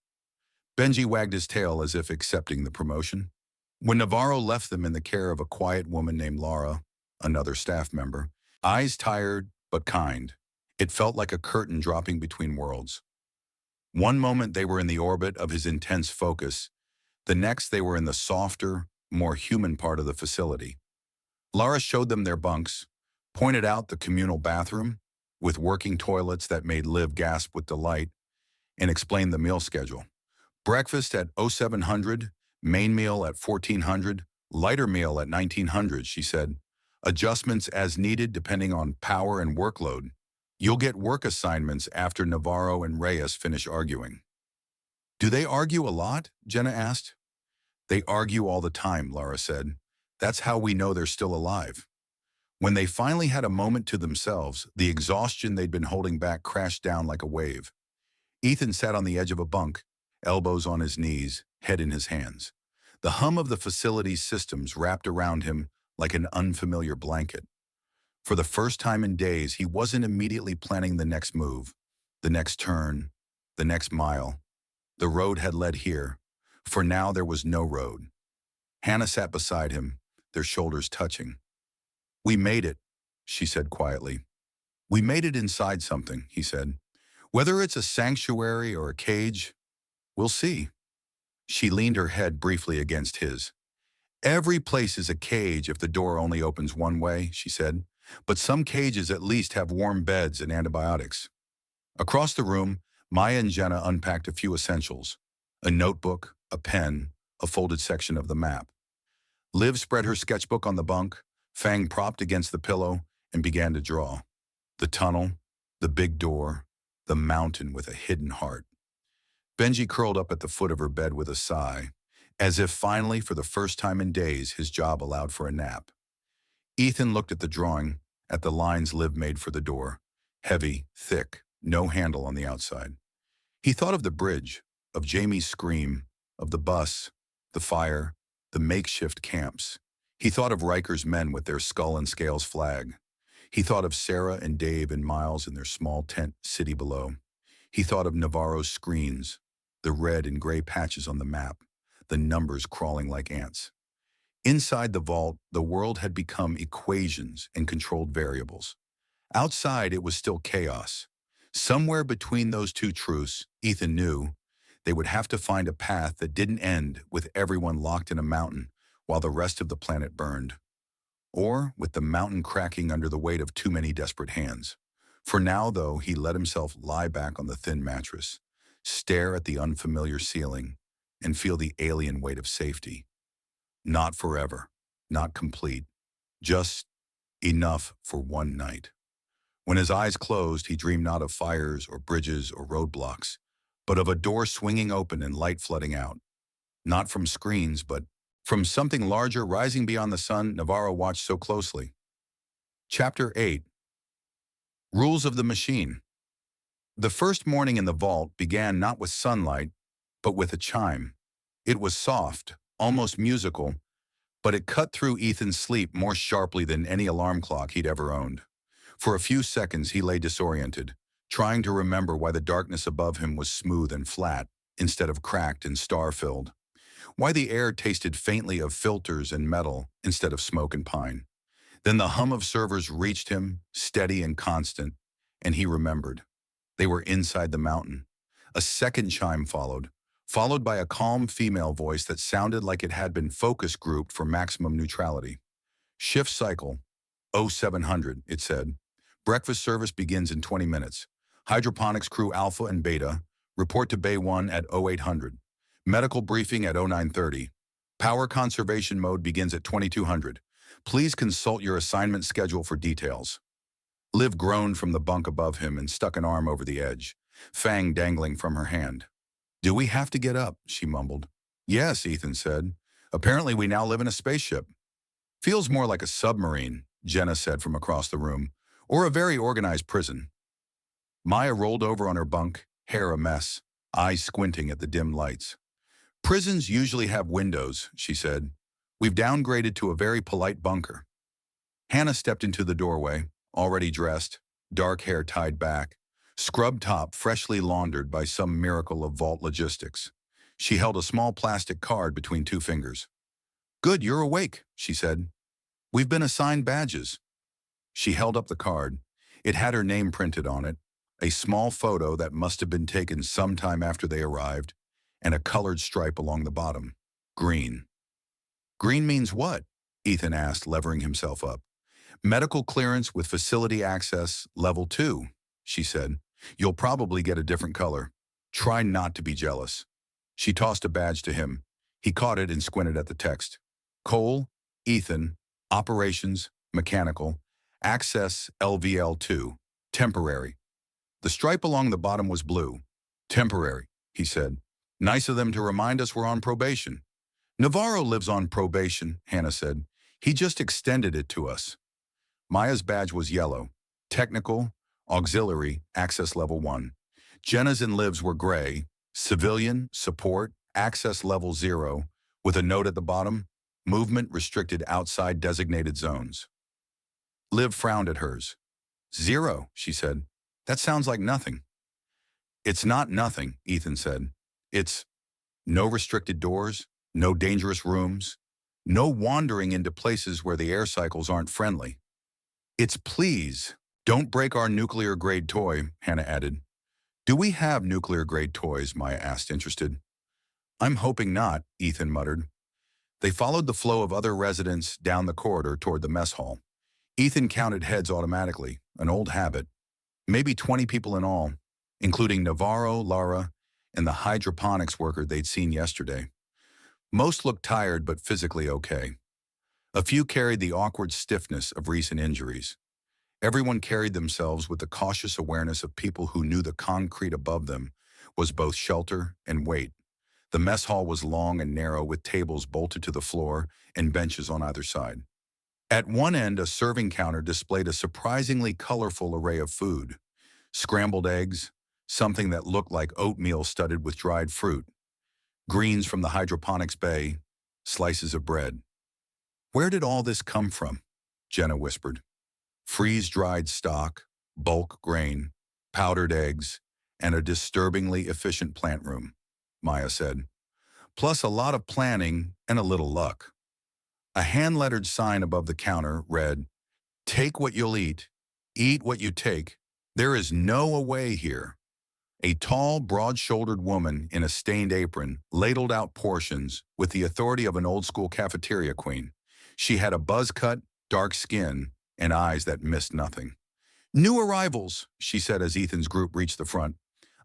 Benji wagged his tail as if accepting the promotion. When Navarro left them in the care of a quiet woman named Laura, another staff member, eyes tired but kind, it felt like a curtain dropping between worlds. One moment they were in the orbit of his intense focus, the next they were in the softer, more human part of the facility. Laura showed them their bunks, pointed out the communal bathroom, with working toilets that made Liv gasp with delight, and explained the meal schedule. Breakfast at 0700, main meal at 1400, lighter meal at 1900, she said. Adjustments as needed depending on power and workload. You'll get work assignments after Navarro and Reyes finish arguing. Do they argue a lot? Jenna asked. They argue all the time, Laura said. That's how we know they're still alive. When they finally had a moment to themselves, the exhaustion they'd been holding back crashed down like a wave. Ethan sat on the edge of a bunk, elbows on his knees, head in his hands. The hum of the facility's systems wrapped around him like an unfamiliar blanket. For the first time in days, he wasn't immediately planning the next move, the next turn, the next mile. The road had led here. For now, there was no road. Hannah sat beside him, their shoulders touching. We made it, she said quietly. We made it inside something, he said. Whether it's a sanctuary or a cage, we'll see. She leaned her head briefly against his. Every place is a cage if the door only opens one way, she said. But some cages at least have warm beds and antibiotics. Across the room, Maya and Jenna unpacked a few essentials. A notebook, a pen, a folded section of the map. Liv spread her sketchbook on the bunk, Fang propped against the pillow, and began to draw. The tunnel, the big door, the mountain with a hidden heart. Benji curled up at the foot of her bed with a sigh, as if finally, for the first time in days, his job allowed for a nap. Ethan looked at the drawing, at the lines Liv made for the door. Heavy, thick, no handle on the outside. He thought of the bridge, of Jamie's scream, of the bus, the fire, the makeshift camps. He thought of Riker's men with their skull and scales flag. He thought of Sarah and Dave and Miles in their small tent city below. He thought of Navarro's screens, the red and gray patches on the map, the numbers crawling like ants. Inside the vault, the world had become equations and controlled variables. Outside, it was still chaos. Somewhere between those two truths, Ethan knew, they would have to find a path that didn't end with everyone locked in a mountain while the rest of the planet burned. Or with the mountain cracking under the weight of too many desperate hands. For now, though, he let himself lie back on the thin mattress, stare at the unfamiliar ceiling, and feel the alien weight of safety. Not forever, not complete, just enough for one night. When his eyes closed, he dreamed not of fires or bridges or roadblocks, but of a door swinging open and light flooding out. Not from screens, but from something larger rising beyond the sun Navarro watched so closely. Chapter 8. Rules of the Machine. The first morning in the vault began not with sunlight, but with a chime. It was soft, almost musical, but it cut through Ethan's sleep more sharply than any alarm clock he'd ever owned. For a few seconds he lay disoriented, trying to remember why the darkness above him was smooth and flat, instead of cracked and star-filled. Why the air tasted faintly of filters and metal instead of smoke and pine. Then the hum of servers reached him, steady and constant, and he remembered. They were inside the mountain. A second chime followed by a calm female voice that sounded like it had been focus grouped for maximum neutrality. Shift cycle, 0700, it said. Breakfast service begins in 20 minutes. Hydroponics crew Alpha and Beta, report to Bay 1 at 0800. Medical briefing at 0930. Power conservation mode begins at 2200. Please consult your assignment schedule for details. Liv groaned from the bunk above him and stuck an arm over the edge, fang dangling from her hand. Do we have to get up? She mumbled. Yes, Ethan said. Apparently we now live in a spaceship. Feels more like a submarine, Jenna said from across the room, or a very organized prison. Maya rolled over on her bunk, hair a mess, eyes squinting at the dim lights. Prisons usually have windows, she said. We've downgraded to a very polite bunker. Hannah stepped into the doorway, already dressed, dark hair tied back, scrub top freshly laundered by some miracle of vault logistics. She held a small plastic card between two fingers. Good, you're awake, she said. We've been assigned badges. She held up the card. It had her name printed on it, a small photo that must have been taken sometime after they arrived, and a colored stripe along the bottom. Green. Green means what? Ethan asked, levering himself up. Medical clearance with facility access, level 2, she said. You'll probably get a different color. Try not to be jealous. She tossed a badge to him. He caught it and squinted at the text. Cole, Ethan, Operations, Mechanical, Access LVL2, Temporary. The stripe along the bottom was blue. Temporary, he said. Nice of them to remind us we're on probation. Navarro lives on probation, Hannah said. He just extended it to us. Maya's badge was yellow. Technical, Auxiliary, Access Level 1. Jenna's and Liv's were gray. Civilian, Support, Access Level 0, with a note at the bottom, Movement restricted outside designated zones. Liv frowned at hers. 0, she said. That sounds like nothing. It's not nothing, Ethan said. It's no restricted doors, no dangerous rooms, no wandering into places where the air cycles aren't friendly. It's please, don't break our nuclear-grade toy, Hannah added. Do we have nuclear-grade toys, Maya asked, interested. I'm hoping not, Ethan muttered. They followed the flow of other residents down the corridor toward the mess hall. Ethan counted heads automatically, an old habit. Maybe 20 people in all, including Navarro, Lara, and the hydroponics worker they'd seen yesterday. Most looked tired but physically okay. A few carried the awkward stiffness of recent injuries. Everyone carried themselves with the cautious awareness of people who knew the concrete above them was both shelter and weight. The mess hall was long and narrow with tables bolted to the floor and benches on either side. At one end, a serving counter displayed a surprisingly colorful array of food. Scrambled eggs, something that looked like oatmeal studded with dried fruit, greens from the hydroponics bay, slices of bread. Where did all this come from? Jenna whispered. Freeze-dried stock, bulk grain, powdered eggs, and a disturbingly efficient plant room, Maya said. Plus a lot of planning and a little luck. A hand-lettered sign above the counter read, Take what you'll eat what you take. There is no away here. A tall, broad-shouldered woman in a stained apron ladled out portions with the authority of an old-school cafeteria queen. She had a buzz cut, dark skin, and eyes that missed nothing. New arrivals, she said as Ethan's group reached the front.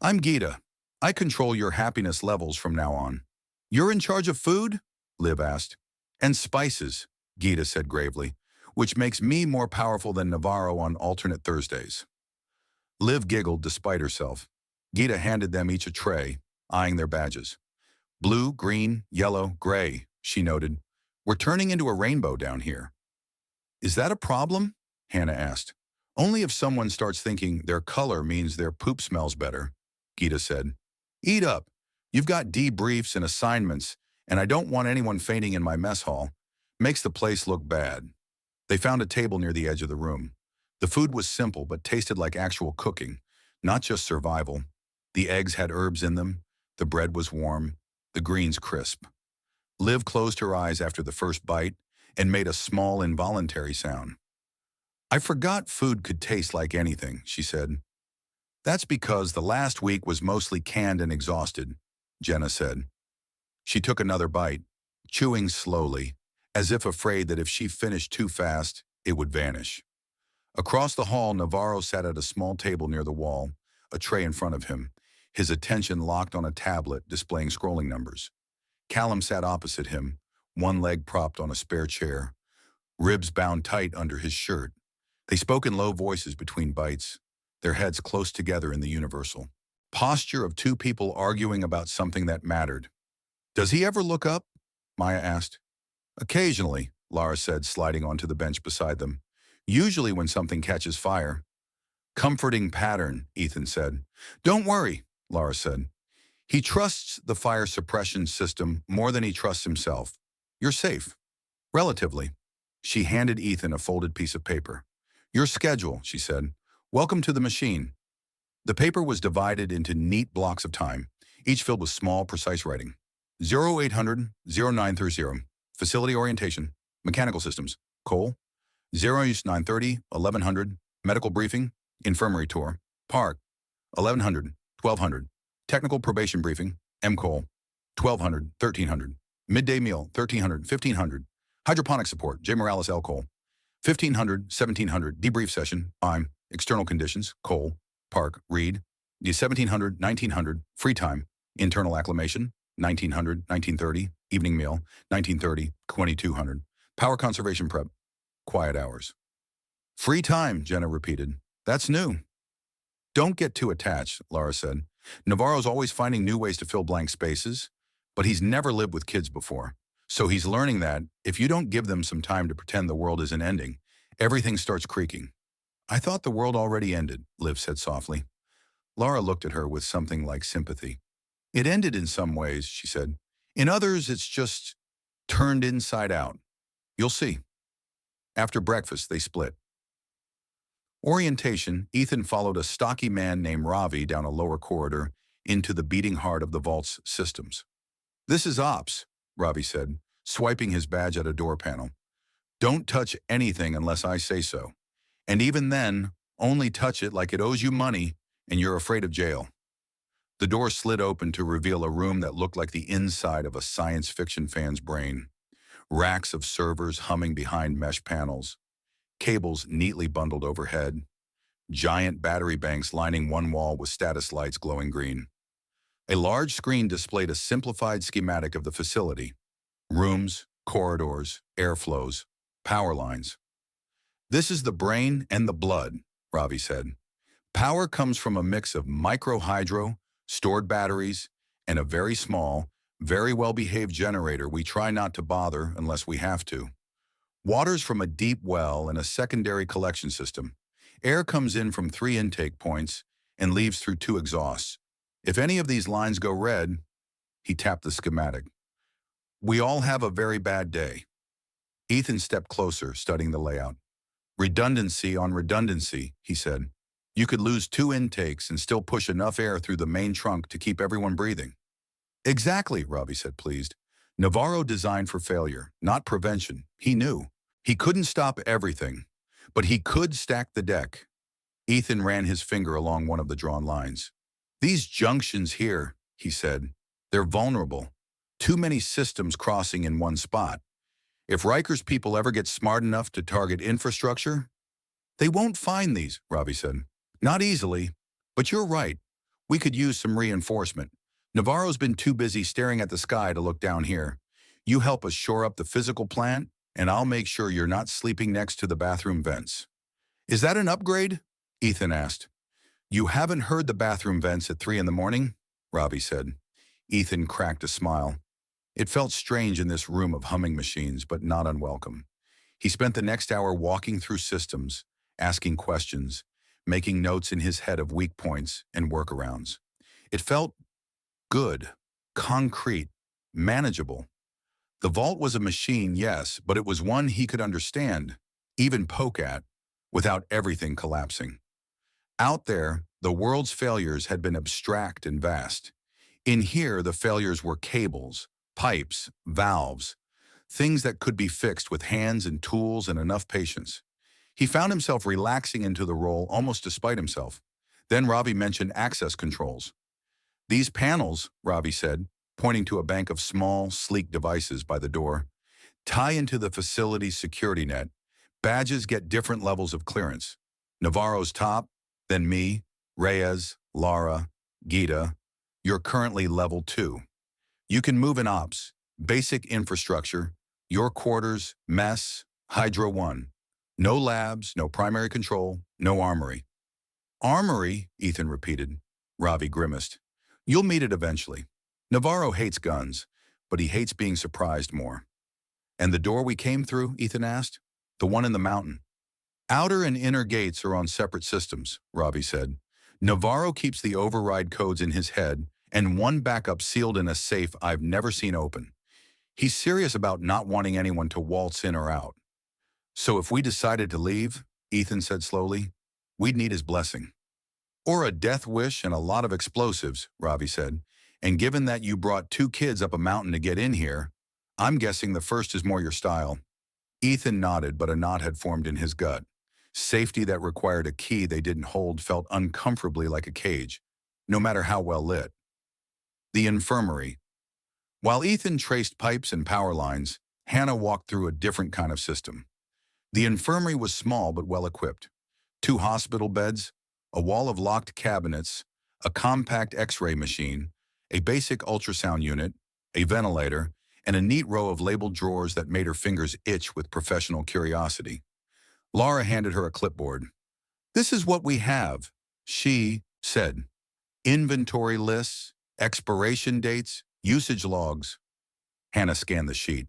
I'm Gita. I control your happiness levels from now on. You're in charge of food? Liv asked. And spices, Gita said gravely, which makes me more powerful than Navarro on alternate Thursdays. Liv giggled despite herself. Gita handed them each a tray, eyeing their badges. Blue, green, yellow, gray, she noted. We're turning into a rainbow down here. Is that a problem? Hannah asked. Only if someone starts thinking their color means their poop smells better, Gita said. Eat up. You've got debriefs and assignments, and I don't want anyone fainting in my mess hall. Makes the place look bad. They found a table near the edge of the room. The food was simple but tasted like actual cooking, not just survival. The eggs had herbs in them, the bread was warm, the greens crisp. Liv closed her eyes after the first bite and made a small involuntary sound. I forgot food could taste like anything, she said. That's because the last week was mostly canned and exhausted, Jenna said. She took another bite, chewing slowly, as if afraid that if she finished too fast, it would vanish. Across the hall, Navarro sat at a small table near the wall, a tray in front of him, his attention locked on a tablet displaying scrolling numbers. Callum sat opposite him, one leg propped on a spare chair, ribs bound tight under his shirt. They spoke in low voices between bites, their heads close together in the universal posture of two people arguing about something that mattered. Does he ever look up? Maya asked. Occasionally, Lara said, sliding onto the bench beside them. Usually when something catches fire. Comforting pattern, Ethan said. Don't worry, Lara said. He trusts the fire suppression system more than he trusts himself. You're safe. Relatively. She handed Ethan a folded piece of paper. Your schedule, she said. Welcome to the machine. The paper was divided into neat blocks of time, each filled with small, precise writing. 0800 0930. Facility orientation. Mechanical systems. Coal. 0930 1100. Medical briefing. Infirmary tour. Park. 1100 1200. Technical probation briefing. MCOL. 1200 1300. Midday meal. 1300 1500. Hydroponic support. J. Morales L. Cole. 1500 1700. Debrief session. I'm. External conditions. Cole. Park. Reed. The 1700 1900. Free time. Internal acclimation. 1900 1930. Evening meal. 1930 2200. Power conservation prep. Quiet hours. Free time, Jenna repeated. That's new. Don't get too attached, Lara said. Navarro's always finding new ways to fill blank spaces, but he's never lived with kids before. So he's learning that if you don't give them some time to pretend the world isn't ending, everything starts creaking. I thought the world already ended, Liv said softly. Lara looked at her with something like sympathy. It ended in some ways, she said. In others, it's just turned inside out. You'll see. After breakfast, they split. Orientation, Ethan followed a stocky man named Ravi down a lower corridor into the beating heart of the vault's systems. This is Ops, Ravi said, swiping his badge at a door panel. Don't touch anything unless I say so. And even then, only touch it like it owes you money and you're afraid of jail. The door slid open to reveal a room that looked like the inside of a science fiction fan's brain. Racks of servers humming behind mesh panels, cables neatly bundled overhead, giant battery banks lining one wall with status lights glowing green. A large screen displayed a simplified schematic of the facility. Rooms, corridors, airflows, power lines. This is the brain and the blood, Ravi said. Power comes from a mix of microhydro, stored batteries, and a very small, very well-behaved generator we try not to bother unless we have to. Water's from a deep well and a secondary collection system. Air comes in from 3 intake points and leaves through 2 exhausts. If any of these lines go red, he tapped the schematic. We all have a very bad day. Ethan stepped closer, studying the layout. Redundancy on redundancy, he said. You could lose 2 intakes and still push enough air through the main trunk to keep everyone breathing. Exactly, Ravi said, pleased. Navarro designed for failure, not prevention. He knew. He couldn't stop everything, but he could stack the deck. Ethan ran his finger along one of the drawn lines. These junctions here, he said, they're vulnerable. Too many systems crossing in one spot. If Riker's people ever get smart enough to target infrastructure, they won't find these, Ravi said. Not easily, but you're right. We could use some reinforcement. Navarro's been too busy staring at the sky to look down here. You help us shore up the physical plant, and I'll make sure you're not sleeping next to the bathroom vents. Is that an upgrade? Ethan asked. You haven't heard the bathroom vents at 3 in the morning? Robbie said. Ethan cracked a smile. It felt strange in this room of humming machines, but not unwelcome. He spent the next hour walking through systems, asking questions, making notes in his head of weak points and workarounds. It felt good, concrete, manageable. The vault was a machine, yes, but it was one he could understand, even poke at, without everything collapsing. Out there, the world's failures had been abstract and vast. In here, the failures were cables, pipes, valves, things that could be fixed with hands and tools and enough patience. He found himself relaxing into the role almost despite himself. Then Ravi mentioned access controls. These panels, Ravi said, pointing to a bank of small, sleek devices by the door, tie into the facility's security net. Badges get different levels of clearance. Navarro's top, then me, Reyes, Lara, Gita. You're currently level 2. You can move in ops, basic infrastructure, your quarters, mess, Hydro 1. No labs, no primary control, no armory. Armory, Ethan repeated. Ravi grimaced. You'll meet it eventually. Navarro hates guns, but he hates being surprised more. And the door we came through, Ethan asked? The one in the mountain. Outer and inner gates are on separate systems, Ravi said. Navarro keeps the override codes in his head and one backup sealed in a safe I've never seen open. He's serious about not wanting anyone to waltz in or out. So if we decided to leave, Ethan said slowly, we'd need his blessing. Or a death wish and a lot of explosives, Ravi said. And given that you brought 2 kids up a mountain to get in here, I'm guessing the first is more your style. Ethan nodded, but a knot had formed in his gut. Safety that required a key they didn't hold felt uncomfortably like a cage, no matter how well lit. The infirmary. While Ethan traced pipes and power lines, Hannah walked through a different kind of system. The infirmary was small but well-equipped. 2 hospital beds, a wall of locked cabinets, a compact X-ray machine, a basic ultrasound unit, a ventilator, and a neat row of labeled drawers that made her fingers itch with professional curiosity. Lara handed her a clipboard. This is what we have, she said. Inventory lists, expiration dates, usage logs. Hannah scanned the sheet.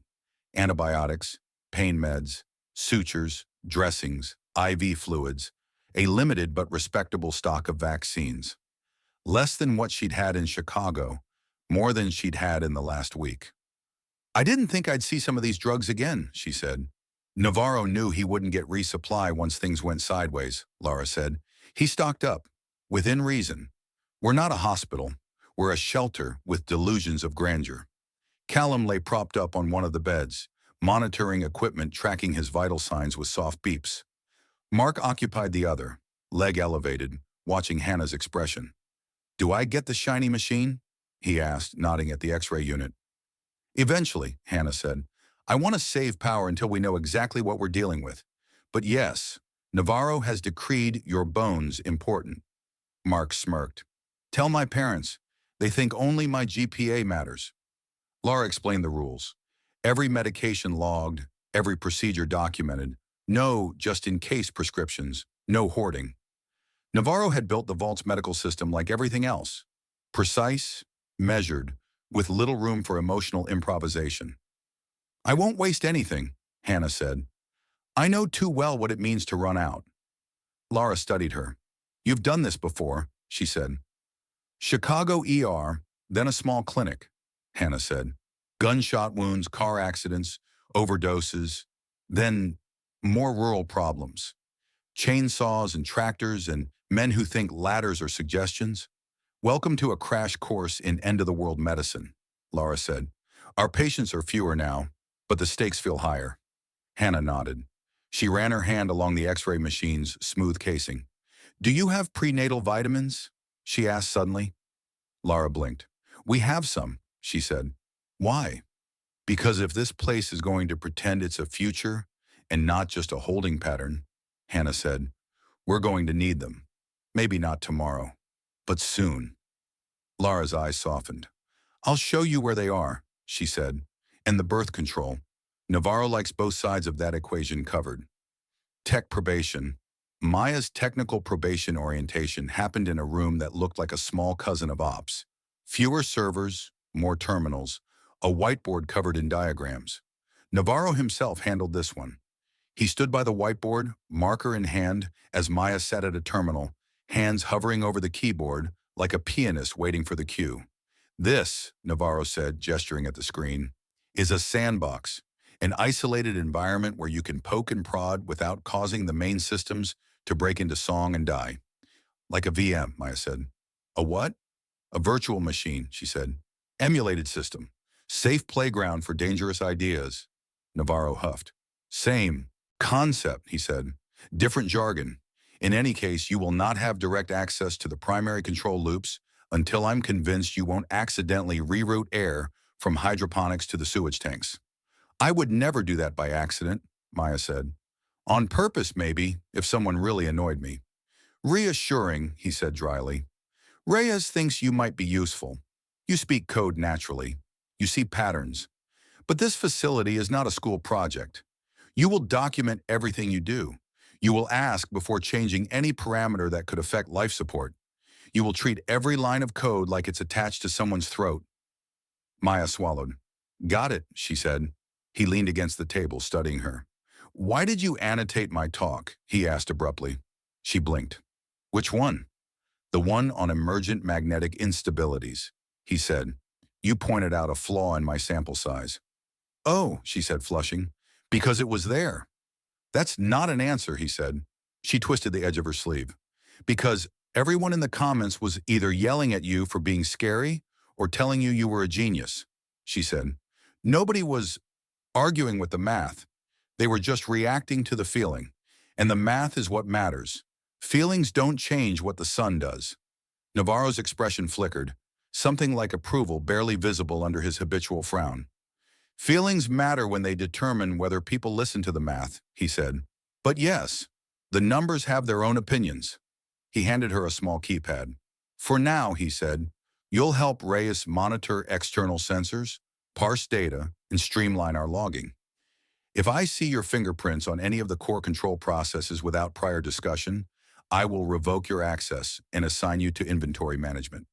Antibiotics, pain meds, sutures, dressings, IV fluids, a limited but respectable stock of vaccines. Less than what she'd had in Chicago, more than she'd had in the last week. I didn't think I'd see some of these drugs again, she said. Navarro knew he wouldn't get resupply once things went sideways, Lara said. He stocked up, within reason. We're not a hospital. We're a shelter with delusions of grandeur. Callum lay propped up on one of the beds, monitoring equipment tracking his vital signs with soft beeps. Mark occupied the other, leg elevated, watching Hannah's expression. Do I get the shiny machine? He asked, nodding at the X-ray unit. Eventually, Hannah said. I want to save power until we know exactly what we're dealing with. But yes, Navarro has decreed your bones important. Mark smirked. Tell my parents. They think only my GPA matters. Lara explained the rules. Every medication logged, every procedure documented. No just-in-case prescriptions, no hoarding. Navarro had built the Vault's medical system like everything else. Precise, measured, with little room for emotional improvisation. I won't waste anything, Hannah said. I know too well what it means to run out. Lara studied her. You've done this before, she said. Chicago ER, then a small clinic, Hannah said. Gunshot wounds, car accidents, overdoses, then more rural problems. Chainsaws and tractors and men who think ladders are suggestions. Welcome to a crash course in end-of-the-world medicine, Lara said. Our patients are fewer now, but the stakes feel higher. Hannah nodded. She ran her hand along the X-ray machine's smooth casing. Do you have prenatal vitamins? She asked suddenly. Lara blinked. We have some, she said. Why? Because if this place is going to pretend it's a future and not just a holding pattern, Hannah said, we're going to need them. Maybe not tomorrow, but soon. Lara's eyes softened. I'll show you where they are, she said. And the birth control. Navarro likes both sides of that equation covered. Tech probation. Maya's technical probation orientation happened in a room that looked like a small cousin of Ops. Fewer servers, more terminals, a whiteboard covered in diagrams. Navarro himself handled this one. He stood by the whiteboard, marker in hand, as Maya sat at a terminal, hands hovering over the keyboard like a pianist waiting for the cue. This, Navarro said, gesturing at the screen, is a sandbox, an isolated environment where you can poke and prod without causing the main systems to break into song and die. Like a VM, Maya said. A what? A virtual machine, she said. Emulated system. Safe playground for dangerous ideas. Navarro huffed. Same concept, he said. Different jargon. In any case, you will not have direct access to the primary control loops until I'm convinced you won't accidentally reroute air from hydroponics to the sewage tanks. I would never do that by accident, Maya said. On purpose, maybe, if someone really annoyed me. Reassuring, he said dryly. Reyes thinks you might be useful. You speak code naturally. You see patterns. But this facility is not a school project. You will document everything you do. You will ask before changing any parameter that could affect life support. You will treat every line of code like it's attached to someone's throat. Maya swallowed. Got it, she said. He leaned against the table, studying her. Why did you annotate my talk? He asked abruptly. She blinked. Which one? The one on emergent magnetic instabilities, he said. You pointed out a flaw in my sample size. Oh, she said, flushing, because it was there. That's not an answer, he said. She twisted the edge of her sleeve. Because everyone in the comments was either yelling at you for being scary or telling you you were a genius, she said. Nobody was arguing with the math. They were just reacting to the feeling. And the math is what matters. Feelings don't change what the sun does. Navarro's expression flickered, something like approval barely visible under his habitual frown. Feelings matter when they determine whether people listen to the math, he said. But yes, the numbers have their own opinions. He handed her a small keypad. For now, he said, you'll help Reyes monitor external sensors, parse data, and streamline our logging. If I see your fingerprints on any of the core control processes without prior discussion, I will revoke your access and assign you to inventory management.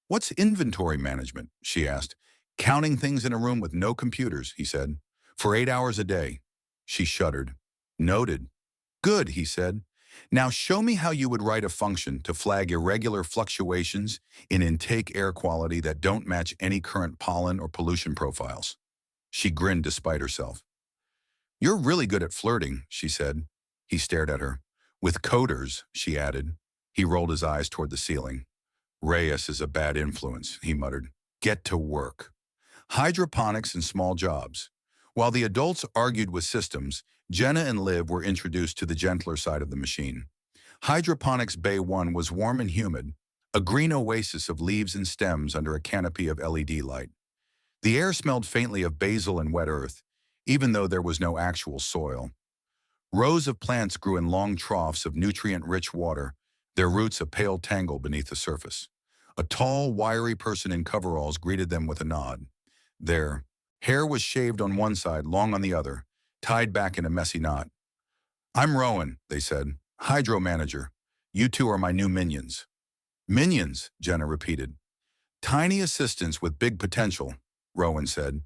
What's inventory management? She asked. Counting things in a room with no computers, he said. For 8 hours a day. She shuddered. Noted. Good, he said. Now show me how you would write a function to flag irregular fluctuations in intake air quality that don't match any current pollen or pollution profiles. She grinned despite herself. You're really good at flirting, she said. He stared at her. With coders, she added. He rolled his eyes toward the ceiling. Reyes is a bad influence, he muttered. Get to work. Hydroponics and small jobs. While the adults argued with systems, Jenna and Liv were introduced to the gentler side of the machine. Hydroponics Bay 1 was warm and humid, a green oasis of leaves and stems under a canopy of LED light. The air smelled faintly of basil and wet earth, even though there was no actual soil. Rows of plants grew in long troughs of nutrient-rich water, their roots a pale tangle beneath the surface. A tall, wiry person in coveralls greeted them with a nod. Their hair was shaved on one side, long on the other, tied back in a messy knot. I'm Rowan, they said, Hydro Manager. You two are my new minions. Minions, Jenna repeated. Tiny assistants with big potential, Rowan said.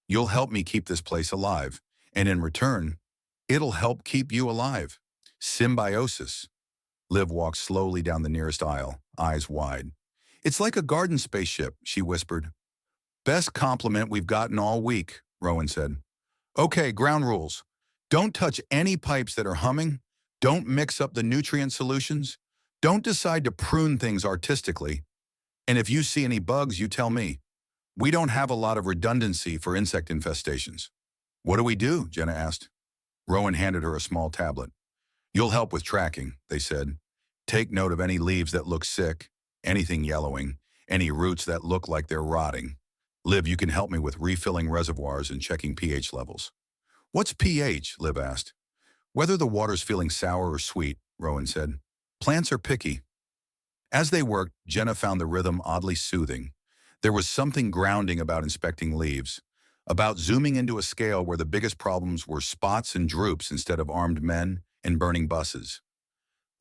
You'll help me keep this place alive, and in return, it'll help keep you alive. Symbiosis. Liv walked slowly down the nearest aisle, eyes wide. It's like a garden spaceship, she whispered. Best compliment we've gotten all week, Rowan said. Okay, ground rules. Don't touch any pipes that are humming. Don't mix up the nutrient solutions. Don't decide to prune things artistically. And if you see any bugs, you tell me. We don't have a lot of redundancy for insect infestations. What do we do? Jenna asked. Rowan handed her a small tablet. You'll help with tracking, they said. Take note of any leaves that look sick, anything yellowing, any roots that look like they're rotting. Liv, you can help me with refilling reservoirs and checking pH levels. What's pH? Liv asked. Whether the water's feeling sour or sweet, Rowan said. Plants are picky. As they worked, Jenna found the rhythm oddly soothing. There was something grounding about inspecting leaves, about zooming into a scale where the biggest problems were spots and droops instead of armed men and burning buses.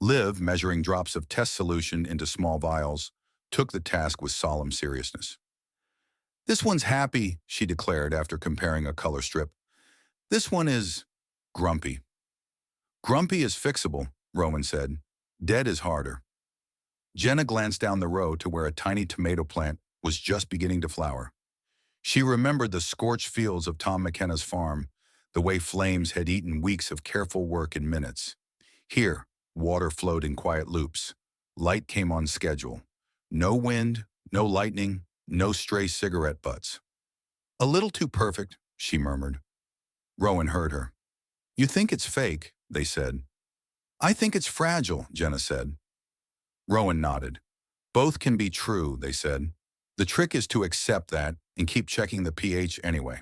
Liv, measuring drops of test solution into small vials, took the task with solemn seriousness. "This one's happy," she declared after comparing a color strip. "This one is grumpy." "Grumpy is fixable," Rowan said. "Dead is harder." Jenna glanced down the row to where a tiny tomato plant was just beginning to flower. She remembered the scorched fields of Tom McKenna's farm, the way flames had eaten weeks of careful work in minutes. Here, water flowed in quiet loops. Light came on schedule. No wind, no lightning, no stray cigarette butts. "A little too perfect," she murmured. Rowan heard her. "You think it's fake," they said. "I think it's fragile," Jenna said. Rowan nodded. "Both can be true," they said. "The trick is to accept that and keep checking the pH anyway."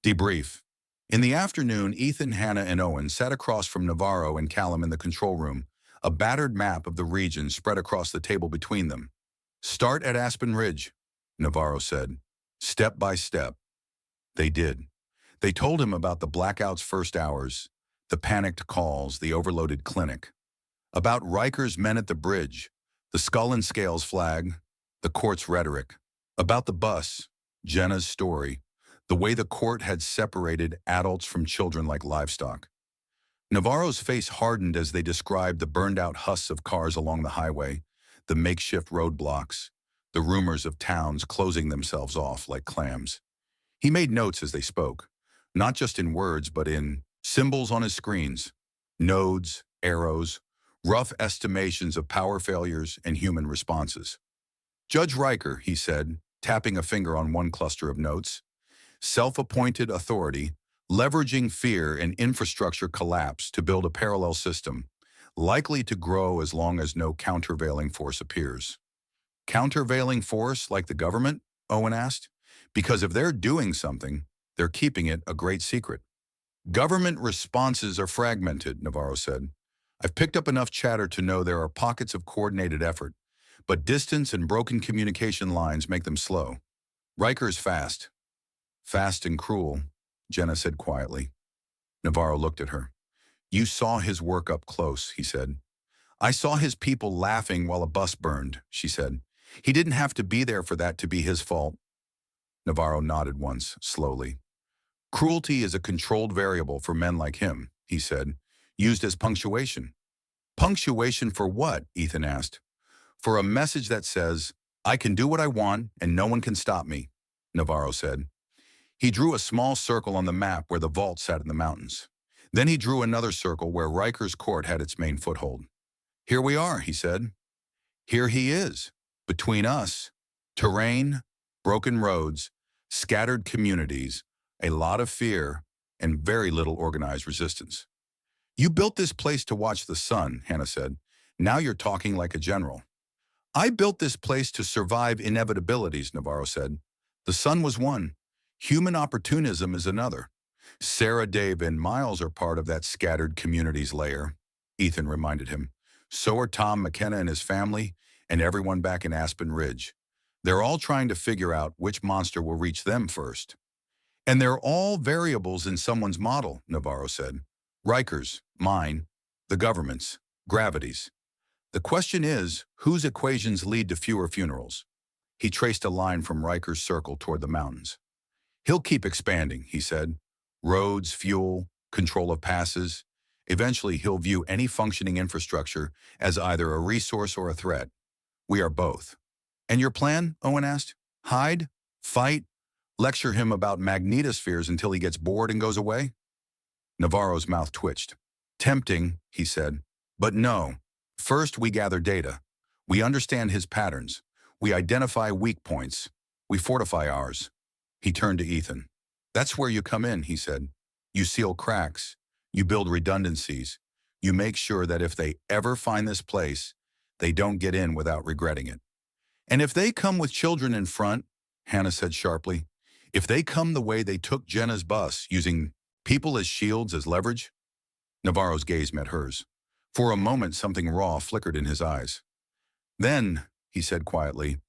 Debrief. In the afternoon, Ethan, Hannah, and Owen sat across from Navarro and Callum in the control room, a battered map of the region spread across the table between them. "Start at Aspen Ridge," Navarro said. "Step by step." They did. They told him about the blackout's first hours, the panicked calls, the overloaded clinic. About Riker's men at the bridge, the skull and scales flag, the court's rhetoric. About the bus, Jenna's story, the way the court had separated adults from children like livestock. Navarro's face hardened as they described the burned-out husks of cars along the highway, the makeshift roadblocks, the rumors of towns closing themselves off like clams. He made notes as they spoke, not just in words but in symbols on his screens, nodes, arrows, rough estimations of power failures and human responses. "Judge Riker," he said, tapping a finger on one cluster of notes, "self-appointed authority, leveraging fear and infrastructure collapse to build a parallel system, likely to grow as long as no countervailing force appears." "Countervailing force like the government?" Owen asked. "Because if they're doing something, they're keeping it a great secret." "Government responses are fragmented," Navarro said. "I've picked up enough chatter to know there are pockets of coordinated effort, but distance and broken communication lines make them slow. Riker's fast. Fast and cruel," Jenna said quietly. Navarro looked at her. "You saw his work up close," he said. "I saw his people laughing while a bus burned," she said. "He didn't have to be there for that to be his fault." Navarro nodded once, slowly. "Cruelty is a controlled variable for men like him," he said, "used as punctuation." "Punctuation for what?" Ethan asked. "For a message that says, 'I can do what I want and no one can stop me,'" Navarro said. He drew a small circle on the map where the vault sat in the mountains. Then he drew another circle where Riker's court had its main foothold. "Here we are," he said. "Here he is, between us. Terrain, broken roads, scattered communities, a lot of fear, and very little organized resistance." "You built this place to watch the sun," Hannah said. "Now you're talking like a general." "I built this place to survive inevitabilities," Navarro said. "The sun was one. Human opportunism is another. Sarah, Dave, and Miles are part of that scattered communities layer," Ethan reminded him. "So are Tom McKenna and his family, and everyone back in Aspen Ridge. They're all trying to figure out which monster will reach them first." "And they're all variables in someone's model," Navarro said. "Riker's, mine, the government's, gravity's. The question is, whose equations lead to fewer funerals?" He traced a line from Riker's circle toward the mountains. "He'll keep expanding," he said. "Roads, fuel, control of passes. Eventually, he'll view any functioning infrastructure as either a resource or a threat. We are both." "And your plan?" Owen asked. "Hide? Fight? Lecture him about magnetospheres until he gets bored and goes away?" Navarro's mouth twitched. "Tempting," he said. "But no. First, we gather data. We understand his patterns. We identify weak points. We fortify ours." He turned to Ethan. "That's where you come in," he said. "You seal cracks. You build redundancies. You make sure that if they ever find this place, they don't get in without regretting it." "And if they come with children in front," Hannah said sharply, "if they come the way they took Jenna's bus, using people as shields, as leverage?" Navarro's gaze met hers. For a moment, something raw flickered in his eyes. "Then," he said quietly,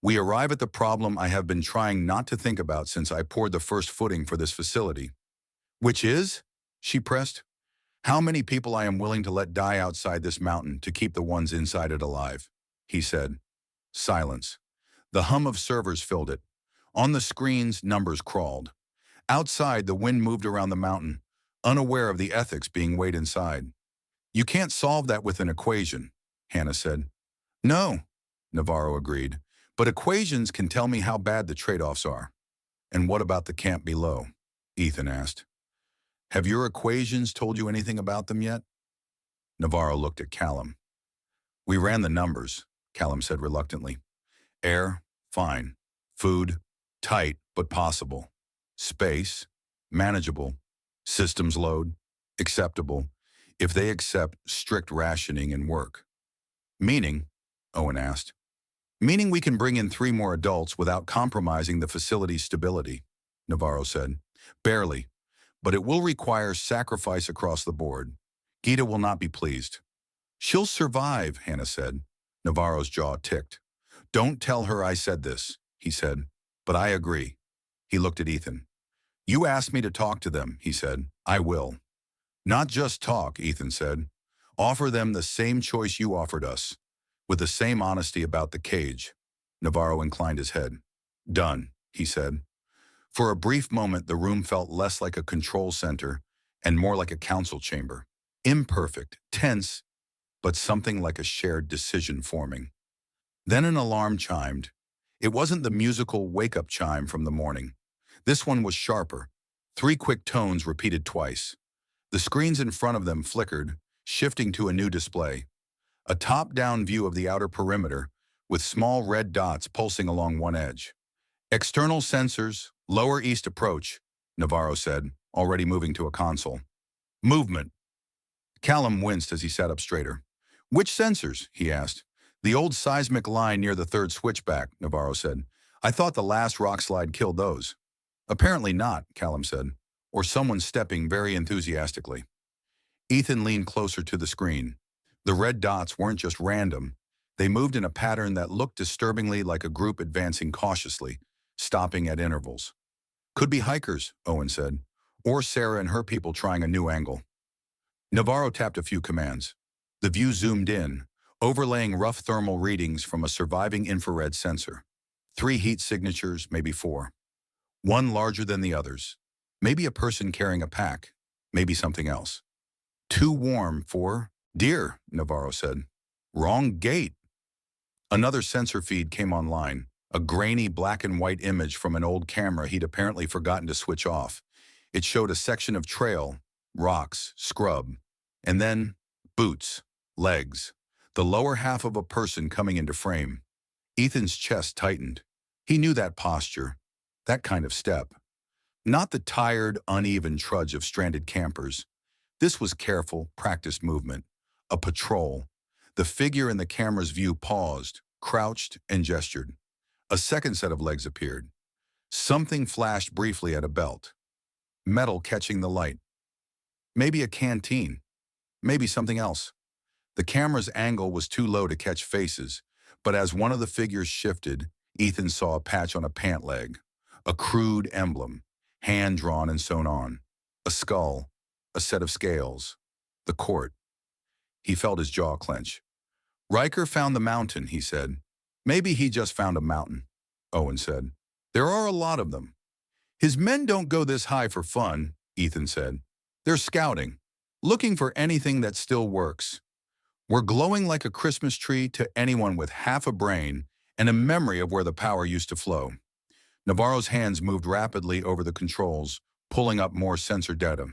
"we arrive at the problem I have been trying not to think about since I poured the first footing for this facility." "Which is?" she pressed. How many people I am willing to let die outside this mountain to keep the ones inside it alive? He said. Silence. The hum of servers filled it. On the screens, numbers crawled. Outside, the wind moved around the mountain, unaware of the ethics being weighed inside. You can't solve that with an equation, Hannah said. No, Navarro agreed, but equations can tell me how bad the trade-offs are. And what about the camp below? Ethan asked. Have your equations told you anything about them yet? Navarro looked at Callum. We ran the numbers, Callum said reluctantly. Air, fine. Food, tight but possible. Space, manageable. Systems load, acceptable, if they accept strict rationing and work. Meaning, Owen asked. Meaning we can bring in 3 more adults without compromising the facility's stability, Navarro said. Barely, but it will require sacrifice across the board. Gita will not be pleased. She'll survive, Hannah said. Navarro's jaw ticked. Don't tell her I said this, he said, but I agree. He looked at Ethan. You asked me to talk to them, he said. I will. Not just talk, Ethan said. Offer them the same choice you offered us, with the same honesty about the cage. Navarro inclined his head. Done, he said. For a brief moment, the room felt less like a control center and more like a council chamber. Imperfect, tense, but something like a shared decision forming. Then an alarm chimed. It wasn't the musical wake-up chime from the morning. This one was sharper. 3 quick tones repeated twice. The screens in front of them flickered, shifting to a new display. A top-down view of the outer perimeter, with small red dots pulsing along one edge. External sensors, lower east approach, Navarro said, already moving to a console. Movement. Callum winced as he sat up straighter. Which sensors? He asked. The old seismic line near the 3rd switchback, Navarro said. I thought the last rock slide killed those. Apparently not, Callum said, or someone stepping very enthusiastically. Ethan leaned closer to the screen. The red dots weren't just random. They moved in a pattern that looked disturbingly like a group advancing cautiously, stopping at intervals. Could be hikers, Owen said, or Sarah and her people trying a new angle. Navarro tapped a few commands. The view zoomed in, overlaying rough thermal readings from a surviving infrared sensor. 3 heat signatures, maybe 4. One larger than the others. Maybe a person carrying a pack, maybe something else. Too warm for deer, Navarro said. Wrong gate. Another sensor feed came online, a grainy black and white image from an old camera he'd apparently forgotten to switch off. It showed a section of trail, rocks, scrub, and then boots, legs, the lower half of a person coming into frame. Ethan's chest tightened. He knew that posture, that kind of step. Not the tired, uneven trudge of stranded campers. This was careful, practiced movement. A patrol. The figure in the camera's view paused, crouched, and gestured. A second set of legs appeared. Something flashed briefly at a belt. Metal catching the light. Maybe a canteen. Maybe something else. The camera's angle was too low to catch faces, but as one of the figures shifted, Ethan saw a patch on a pant leg. A crude emblem, hand-drawn and sewn on. A skull, a set of scales. The court. He felt his jaw clench. Riker found the mountain, he said. Maybe he just found a mountain, Owen said. There are a lot of them. His men don't go this high for fun, Ethan said. They're scouting, looking for anything that still works. We're glowing like a Christmas tree to anyone with half a brain and a memory of where the power used to flow. Navarro's hands moved rapidly over the controls, pulling up more sensor data.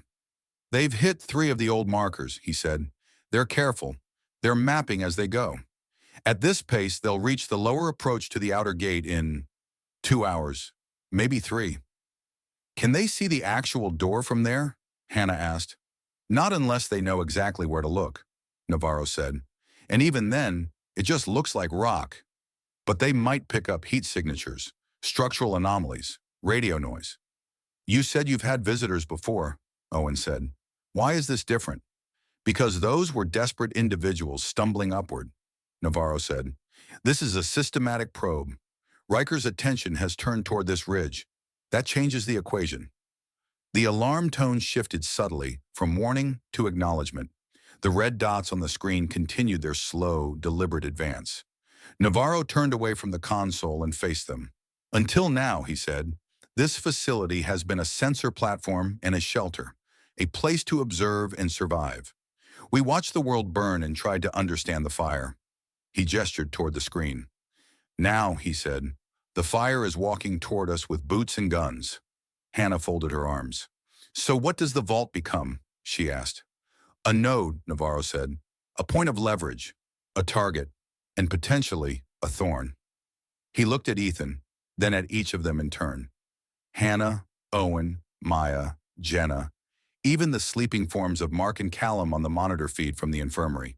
They've hit 3 of the old markers, he said. They're careful. They're mapping as they go. At this pace, they'll reach the lower approach to the outer gate in 2 hours, maybe 3. Can they see the actual door from there? Hannah asked. Not unless they know exactly where to look, Navarro said. And even then, it just looks like rock. But they might pick up heat signatures, structural anomalies, radio noise. You said you've had visitors before, Owen said. Why is this different? Because those were desperate individuals stumbling upward, Navarro said. This is a systematic probe. Riker's attention has turned toward this ridge. That changes the equation. The alarm tone shifted subtly from warning to acknowledgement. The red dots on the screen continued their slow, deliberate advance. Navarro turned away from the console and faced them. Until now, he said, this facility has been a sensor platform and a shelter, a place to observe and survive. We watched the world burn and tried to understand the fire. He gestured toward the screen. Now, he said, the fire is walking toward us with boots and guns. Hannah folded her arms. So what does the vault become? She asked. A node, Navarro said. A point of leverage, a target, and potentially a thorn. He looked at Ethan, then at each of them in turn. Hannah, Owen, Maya, Jenna, even the sleeping forms of Mark and Callum on the monitor feed from the infirmary.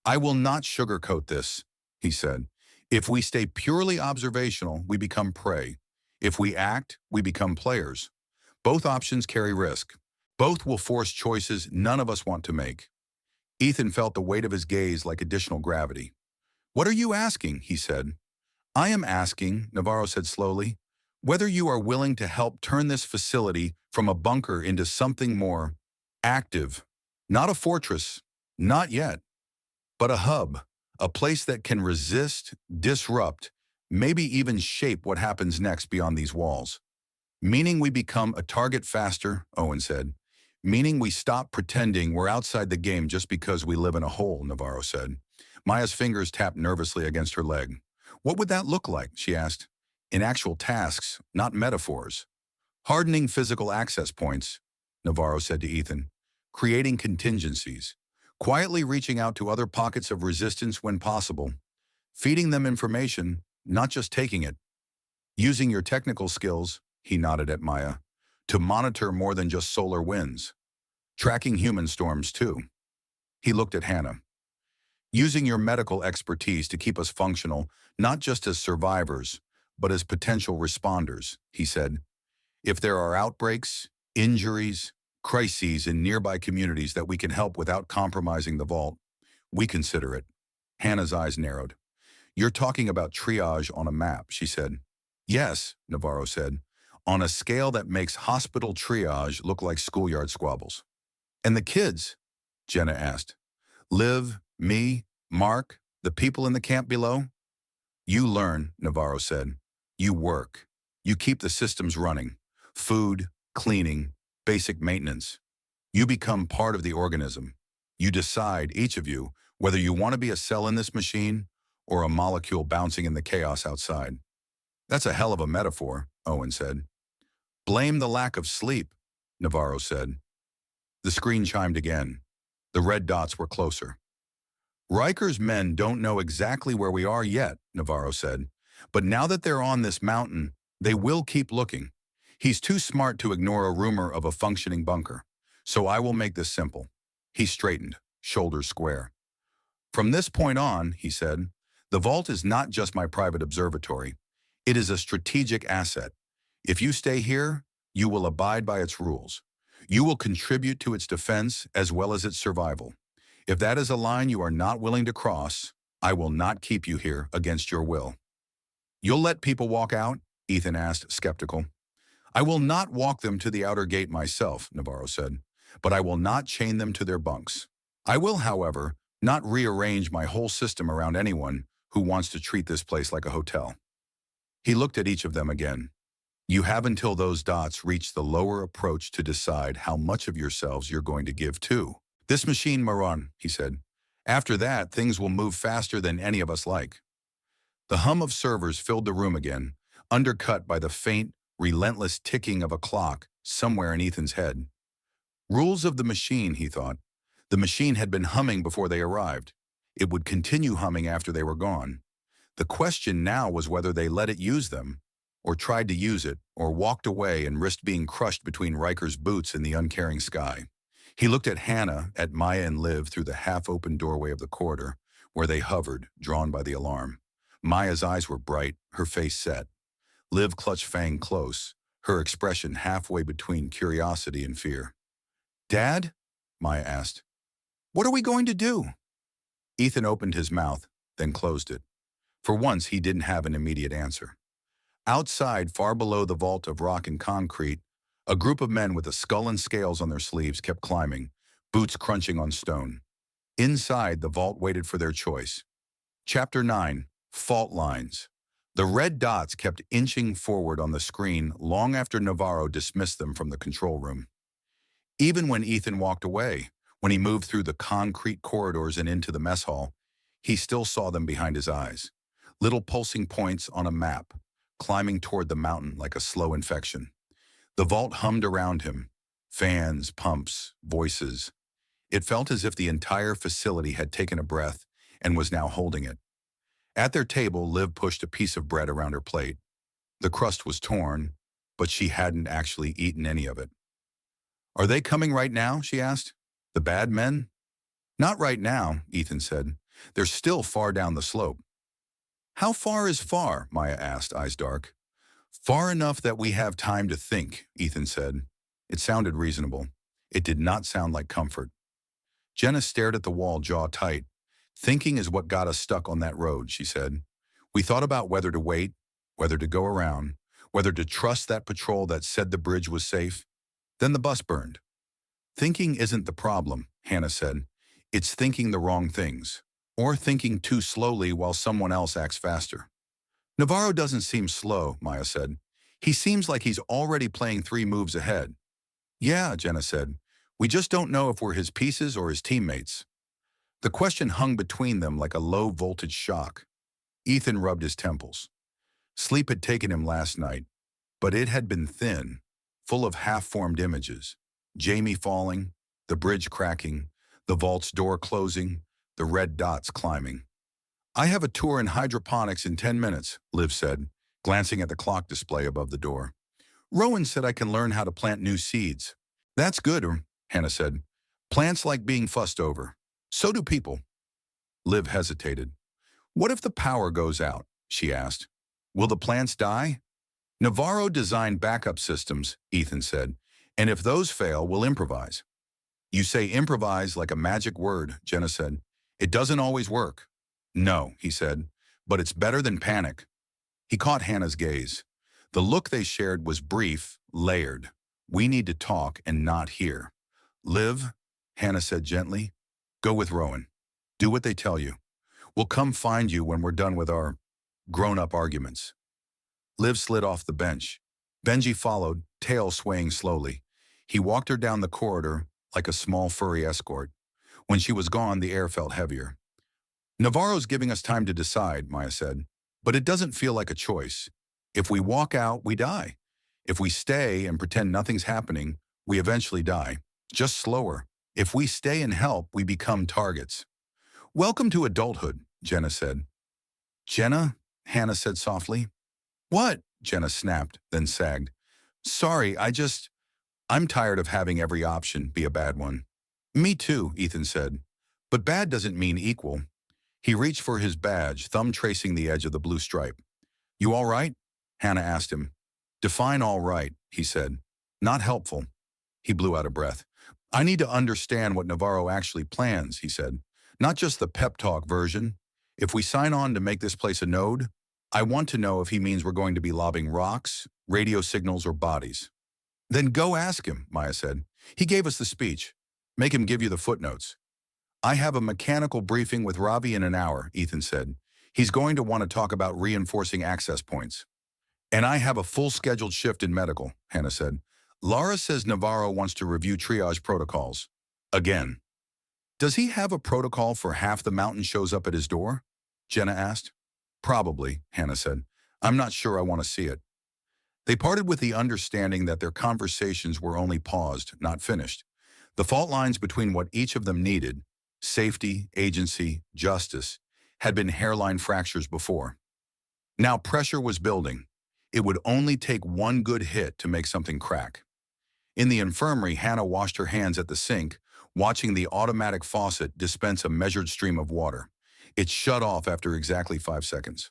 I will not sugarcoat this, he said. If we stay purely observational, we become prey. If we act, we become players. Both options carry risk. Both will force choices none of us want to make. Ethan felt the weight of his gaze like additional gravity. What are you asking? He said. I am asking, Navarro said slowly, whether you are willing to help turn this facility from a bunker into something more active. Not a fortress, not yet, but a hub, a place that can resist, disrupt, maybe even shape what happens next beyond these walls. Meaning we become a target faster, Owen said. Meaning we stop pretending we're outside the game just because we live in a hole, Navarro said. Maya's fingers tapped nervously against her leg. What would that look like, she asked. In actual tasks, not metaphors. Hardening physical access points, Navarro said to Ethan. Creating contingencies. Quietly reaching out to other pockets of resistance when possible. Feeding them information, not just taking it. Using your technical skills, he nodded at Maya, to monitor more than just solar winds. Tracking human storms, too. He looked at Hannah. Using your medical expertise to keep us functional, not just as survivors, but as potential responders, he said. If there are outbreaks, injuries, crises in nearby communities that we can help without compromising the vault, we consider it. Hannah's eyes narrowed. You're talking about triage on a map, she said. Yes, Navarro said, on a scale that makes hospital triage look like schoolyard squabbles. And the kids? Jenna asked. Liv, me, Mark, the people in the camp below? You learn, Navarro said. You work. You keep the systems running. Food, cleaning, basic maintenance. You become part of the organism. You decide, each of you, whether you want to be a cell in this machine or a molecule bouncing in the chaos outside. That's a hell of a metaphor, Owen said. Blame the lack of sleep, Navarro said. The screen chimed again. The red dots were closer. Riker's men don't know exactly where we are yet, Navarro said. But now that they're on this mountain, they will keep looking. He's too smart to ignore a rumor of a functioning bunker. So I will make this simple. He straightened, shoulders square. From this point on, he said, the vault is not just my private observatory. It is a strategic asset. If you stay here, you will abide by its rules. You will contribute to its defense as well as its survival. If that is a line you are not willing to cross, I will not keep you here against your will. You'll let people walk out? Ethan asked, skeptical. I will not walk them to the outer gate myself, Navarro said, but I will not chain them to their bunks. I will, however, not rearrange my whole system around anyone who wants to treat this place like a hotel. He looked at each of them again. You have until those dots reach the lower approach to decide how much of yourselves you're going to give to. This machine, Maron, he said. After that, things will move faster than any of us like. The hum of servers filled the room again, undercut by the faint, relentless ticking of a clock somewhere in Ethan's head. Rules of the machine, he thought. The machine had been humming before they arrived. It would continue humming after they were gone. The question now was whether they let it use them, or tried to use it, or walked away and risked being crushed between Riker's boots in the uncaring sky. He looked at Hannah, at Maya and Liv through the half-open doorway of the corridor, where they hovered, drawn by the alarm. Maya's eyes were bright, her face set. Liv clutched Fang close, her expression halfway between curiosity and fear. Dad? Maya asked. What are we going to do? Ethan opened his mouth, then closed it. For once, he didn't have an immediate answer. Outside, far below the vault of rock and concrete, A group of men with a skull and scales on their sleeves kept climbing, boots crunching on stone. Inside, the vault waited for their choice. Chapter 9. Fault Lines. The red dots kept inching forward on the screen long after Navarro dismissed them from the control room. Even when Ethan walked away, when he moved through the concrete corridors and into the mess hall, he still saw them behind his eyes. Little pulsing points on a map, climbing toward the mountain like a slow infection. The vault hummed around him. Fans, pumps, voices. It felt as if the entire facility had taken a breath and was now holding it. At their table, Liv pushed a piece of bread around her plate. The crust was torn, but she hadn't actually eaten any of it. "Are they coming right now?" she asked. "The bad men?" "Not right now," Ethan said. "They're still far down the slope." "How far is far?" Maya asked, eyes dark. "Far enough that we have time to think," Ethan said. It sounded reasonable. It did not sound like comfort. Jenna stared at the wall, jaw tight. "Thinking is what got us stuck on that road," she said. "We thought about whether to wait, whether to go around, whether to trust that patrol that said the bridge was safe. Then the bus burned." "Thinking isn't the problem," Hannah said. "It's thinking the wrong things, or thinking too slowly while someone else acts faster." "Navarro doesn't seem slow," Maya said. "He seems like he's already playing 3 moves ahead." "Yeah," Jenna said. "We just don't know if we're his pieces or his teammates." The question hung between them like a low-voltage shock. Ethan rubbed his temples. Sleep had taken him last night, but it had been thin, full of half-formed images. Jamie falling, the bridge cracking, the vault's door closing, the red dots climbing. "I have a tour in hydroponics in 10 minutes, Liv said, glancing at the clock display above the door. "Rowan said I can learn how to plant new seeds." "That's good," Hannah said. "Plants like being fussed over. So do people." Liv hesitated. "What if the power goes out?" she asked. "Will the plants die?" "Navarro designed backup systems," Ethan said, "and if those fail, we'll improvise." "You say improvise like a magic word," Jenna said. "It doesn't always work." "No," he said, "but it's better than panic." He caught Hannah's gaze. The look they shared was brief, layered. "We need to talk and not hear." "Liv," Hannah said gently, "go with Rowan. Do what they tell you. We'll come find you when we're done with our grown-up arguments." Liv slid off the bench. Benji followed, tail swaying slowly. He walked her down the corridor like a small furry escort. When she was gone, the air felt heavier. "Navarro's giving us time to decide," Maya said, "but it doesn't feel like a choice. If we walk out, we die. If we stay and pretend nothing's happening, we eventually die, just slower. If we stay and help, we become targets." "Welcome to adulthood," Jenna said. "Jenna?" Hannah said softly. "What?" Jenna snapped, then sagged. "Sorry, I'm tired of having every option be a bad one." "Me too," Ethan said. "But bad doesn't mean equal." He reached for his badge, thumb tracing the edge of the blue stripe. "You all right?" Hannah asked him. "Define all right," he said. "Not helpful." He blew out a breath. "I need to understand what Navarro actually plans," he said. "Not just the pep talk version. If we sign on to make this place a node, I want to know if he means we're going to be lobbing rocks, radio signals, or bodies." "Then go ask him," Maya said. "He gave us the speech. Make him give you the footnotes." "I have a mechanical briefing with Ravi in an hour," Ethan said. "He's going to want to talk about reinforcing access points." "And I have a full scheduled shift in medical," Hannah said. "Lara says Navarro wants to review triage protocols. Again." "Does he have a protocol for half the mountain shows up at his door?" Jenna asked. "Probably," Hannah said. "I'm not sure I want to see it." They parted with the understanding that their conversations were only paused, not finished. The fault lines between what each of them needed, safety, agency, justice, had been hairline fractures before. Now pressure was building. It would only take one good hit to make something crack. In the infirmary, Hannah washed her hands at the sink, watching the automatic faucet dispense a measured stream of water. It shut off after exactly 5 seconds.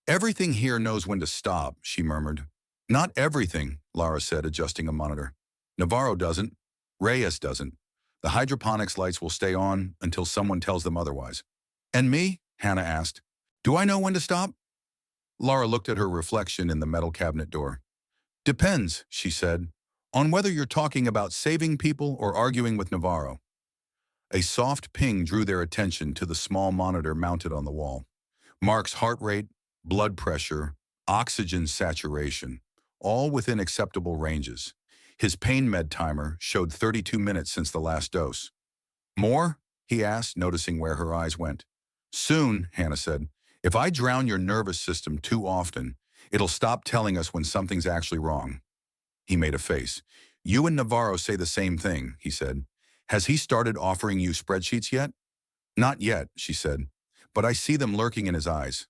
"Everything here knows when to stop," she murmured. "Not everything," Lara said, adjusting a monitor. "Navarro doesn't. Reyes doesn't. The hydroponics lights will stay on until someone tells them otherwise." "And me?" Hannah asked. "Do I know when to stop?" Lara looked at her reflection in the metal cabinet door. Depends, she said, on whether you're talking about saving people or arguing with Navarro. A soft ping drew their attention to the small monitor mounted on the wall. Mark's heart rate, blood pressure, oxygen saturation, all within acceptable ranges. His pain med timer showed 32 minutes since the last dose. More? He asked, noticing where her eyes went. Soon, Hannah said. If I drown your nervous system too often, it'll stop telling us when something's actually wrong. He made a face. You and Navarro say the same thing, he said. Has he started offering you spreadsheets yet? Not yet, she said, but I see them lurking in his eyes.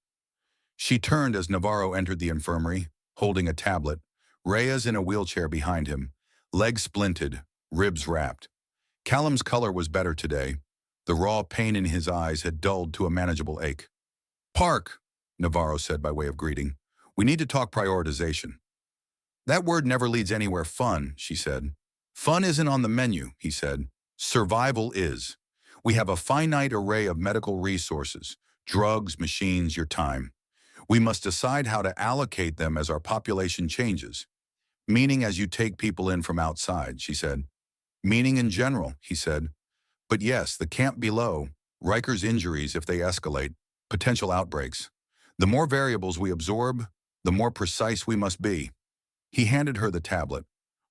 She turned as Navarro entered the infirmary, holding a tablet. Reyes in a wheelchair behind him, legs splinted, ribs wrapped. Callum's color was better today. The raw pain in his eyes had dulled to a manageable ache. Park, Navarro said by way of greeting. We need to talk prioritization. That word never leads anywhere fun, she said. Fun isn't on the menu, he said. Survival is. We have a finite array of medical resources, drugs, machines, your time. We must decide how to allocate them as our population changes. Meaning as you take people in from outside, she said. Meaning in general, he said. But yes, the camp below, Riker's injuries if they escalate, potential outbreaks. The more variables we absorb, the more precise we must be. He handed her the tablet.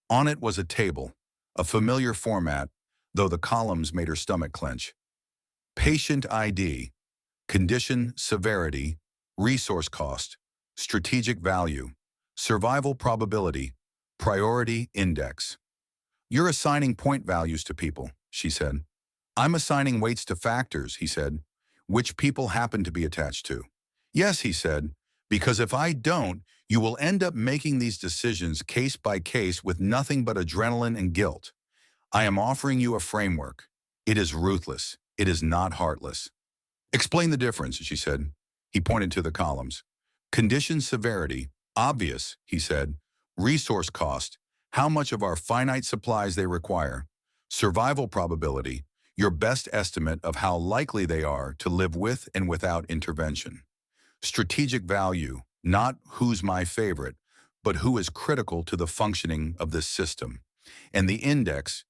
On it was a table, a familiar format, though the columns made her stomach clench. Patient ID, condition severity, resource cost, strategic value, survival probability, priority index. You're assigning point values to people, she said. I'm assigning weights to factors, he said, which people happen to be attached to. Yes, he said, because if I don't, you will end up making these decisions case by case with nothing but adrenaline and guilt. I am offering you a framework. It is ruthless. It is not heartless. Explain the difference, she said. He pointed to the columns. Condition severity, obvious, he said. Resource cost, how much of our finite supplies they require. Survival probability, your best estimate of how likely they are to live with and without intervention. Strategic value, not who's my favorite, but who is critical to the functioning of this system. And the index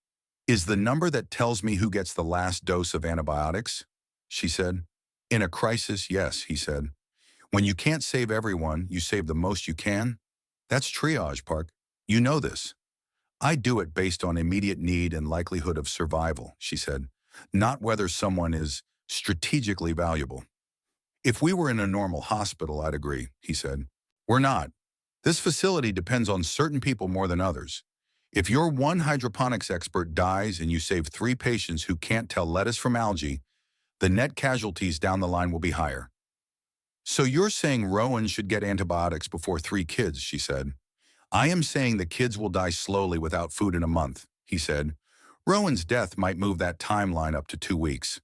is the number that tells me who gets the last dose of antibiotics, she said. In a crisis, yes, he said. When you can't save everyone, you save the most you can. That's triage, Park. You know this. I do it based on immediate need and likelihood of survival, she said, not whether someone is strategically valuable. If we were in a normal hospital, I'd agree, he said. We're not. This facility depends on certain people more than others. If your one hydroponics expert dies and you save 3 patients who can't tell lettuce from algae, the net casualties down the line will be higher. So you're saying Rowan should get antibiotics before 3 kids, she said. I am saying the kids will die slowly without food in a month, he said. Rowan's death might move that timeline up to 2 weeks.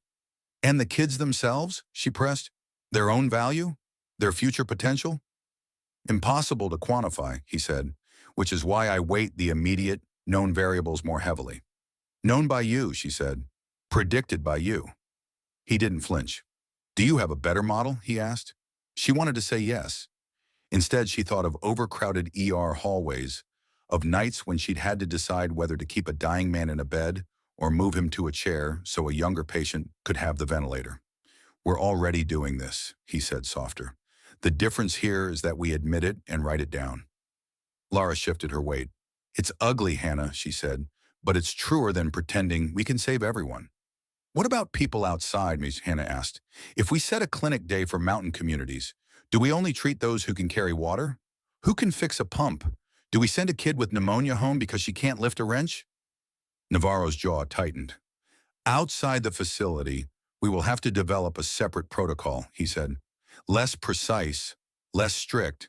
And the kids themselves, she pressed, their own value, their future potential? Impossible to quantify, he said, which is why I weight the immediate, known variables more heavily. Known by you, she said. Predicted by you. He didn't flinch. Do you have a better model, he asked. She wanted to say yes. Instead, she thought of overcrowded ER hallways, of nights when she'd had to decide whether to keep a dying man in a bed or move him to a chair so a younger patient could have the ventilator. We're already doing this, he said softer. The difference here is that we admit it and write it down. Laura shifted her weight. It's ugly, Hannah, she said, but it's truer than pretending we can save everyone. What about people outside, Miss Hannah asked. If we set a clinic day for mountain communities, do we only treat those who can carry water? Who can fix a pump? Do we send a kid with pneumonia home because she can't lift a wrench? Navarro's jaw tightened. Outside the facility, we will have to develop a separate protocol, he said. Less precise, less strict,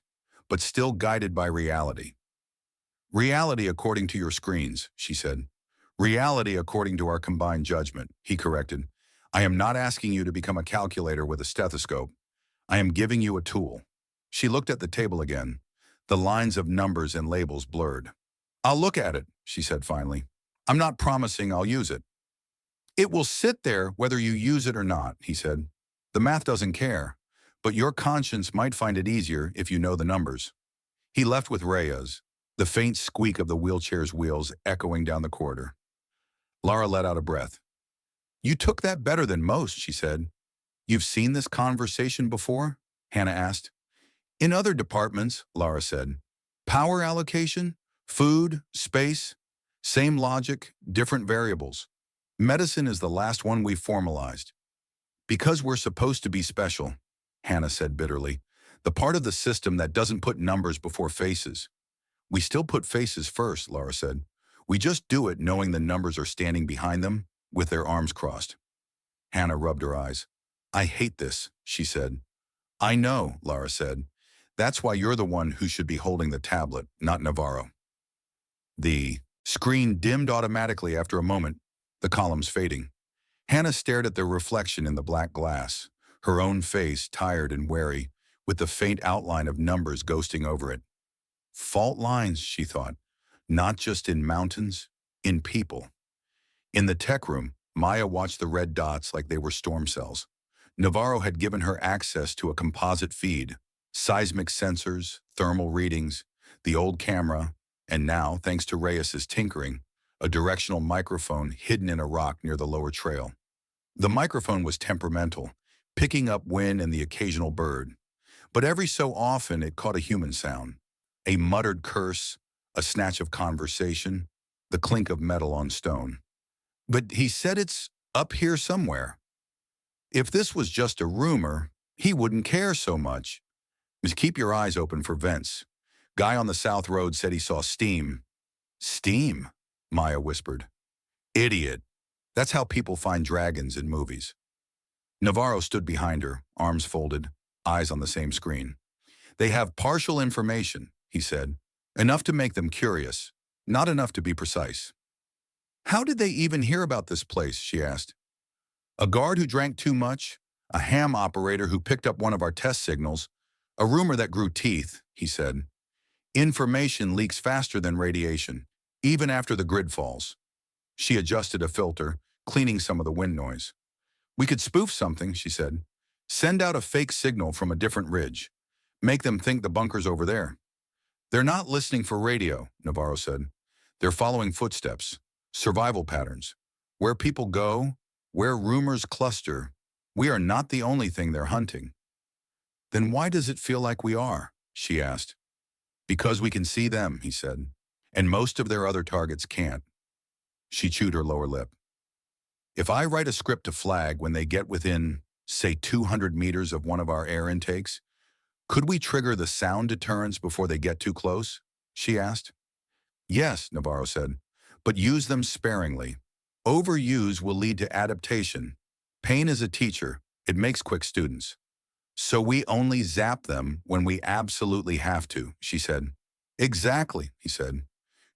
but still guided by reality. Reality according to your screens, she said. Reality according to our combined judgment, he corrected. I am not asking you to become a calculator with a stethoscope. I am giving you a tool. She looked at the table again. The lines of numbers and labels blurred. I'll look at it, she said finally. I'm not promising I'll use it. It will sit there whether you use it or not, he said. The math doesn't care, but your conscience might find it easier if you know the numbers. He left with Reyes. the faint squeak of the wheelchair's wheels echoing down the corridor. Lara let out a breath. "You took that better than most," she said. "You've seen this conversation before?" Hannah asked. "In other departments," Lara said. "Power allocation, food, space, same logic, different variables. Medicine is the last one we've formalized. Because we're supposed to be special," Hannah said bitterly. "The part of the system that doesn't put numbers before faces." "We still put faces first," Lara said. "We just do it knowing the numbers are standing behind them, with their arms crossed." Hannah rubbed her eyes. "I hate this," she said. "I know," Lara said. "That's why you're the one who should be holding the tablet, not Navarro." The screen dimmed automatically after a moment, the columns fading. Hannah stared at their reflection in the black glass, her own face tired and wary, with the faint outline of numbers ghosting over it. Fault lines, she thought, not just in mountains, in people. In the tech room, Maya watched the red dots like they were storm cells. Navarro had given her access to a composite feed, seismic sensors, thermal readings, the old camera, and now, thanks to Reyes's tinkering, a directional microphone hidden in a rock near the lower trail. The microphone was temperamental, picking up wind and the occasional bird. But every so often it caught a human sound, a muttered curse, a snatch of conversation, the clink of metal on stone. "But he said it's up here somewhere. If this was just a rumor, he wouldn't care so much. Just keep your eyes open for vents. Guy on the South Road said he saw steam." "Steam?" Maya whispered. "Idiot. That's how people find dragons in movies." Navarro stood behind her, arms folded, eyes on the same screen. "They have partial information," he said. "Enough to make them curious, not enough to be precise." "How did they even hear about this place?" she asked. "A guard who drank too much, a ham operator who picked up one of our test signals, a rumor that grew teeth," he said. "Information leaks faster than radiation, even after the grid falls." She adjusted a filter, cleaning some of the wind noise. "We could spoof something," she said. "Send out a fake signal from a different ridge. Make them think the bunker's over there." "They're not listening for radio," Navarro said. "They're following footsteps, survival patterns. Where people go, where rumors cluster, we are not the only thing they're hunting." "Then why does it feel like we are?" she asked. "Because we can see them," he said, "and most of their other targets can't." She chewed her lower lip. "If I write a script to flag when they get within, say 200 meters of one of our air intakes, could we trigger the sound deterrence before they get too close?" she asked. "Yes," Navarro said, "but use them sparingly. Overuse will lead to adaptation. Pain is a teacher. It makes quick students." "So we only zap them when we absolutely have to," she said. "Exactly," he said.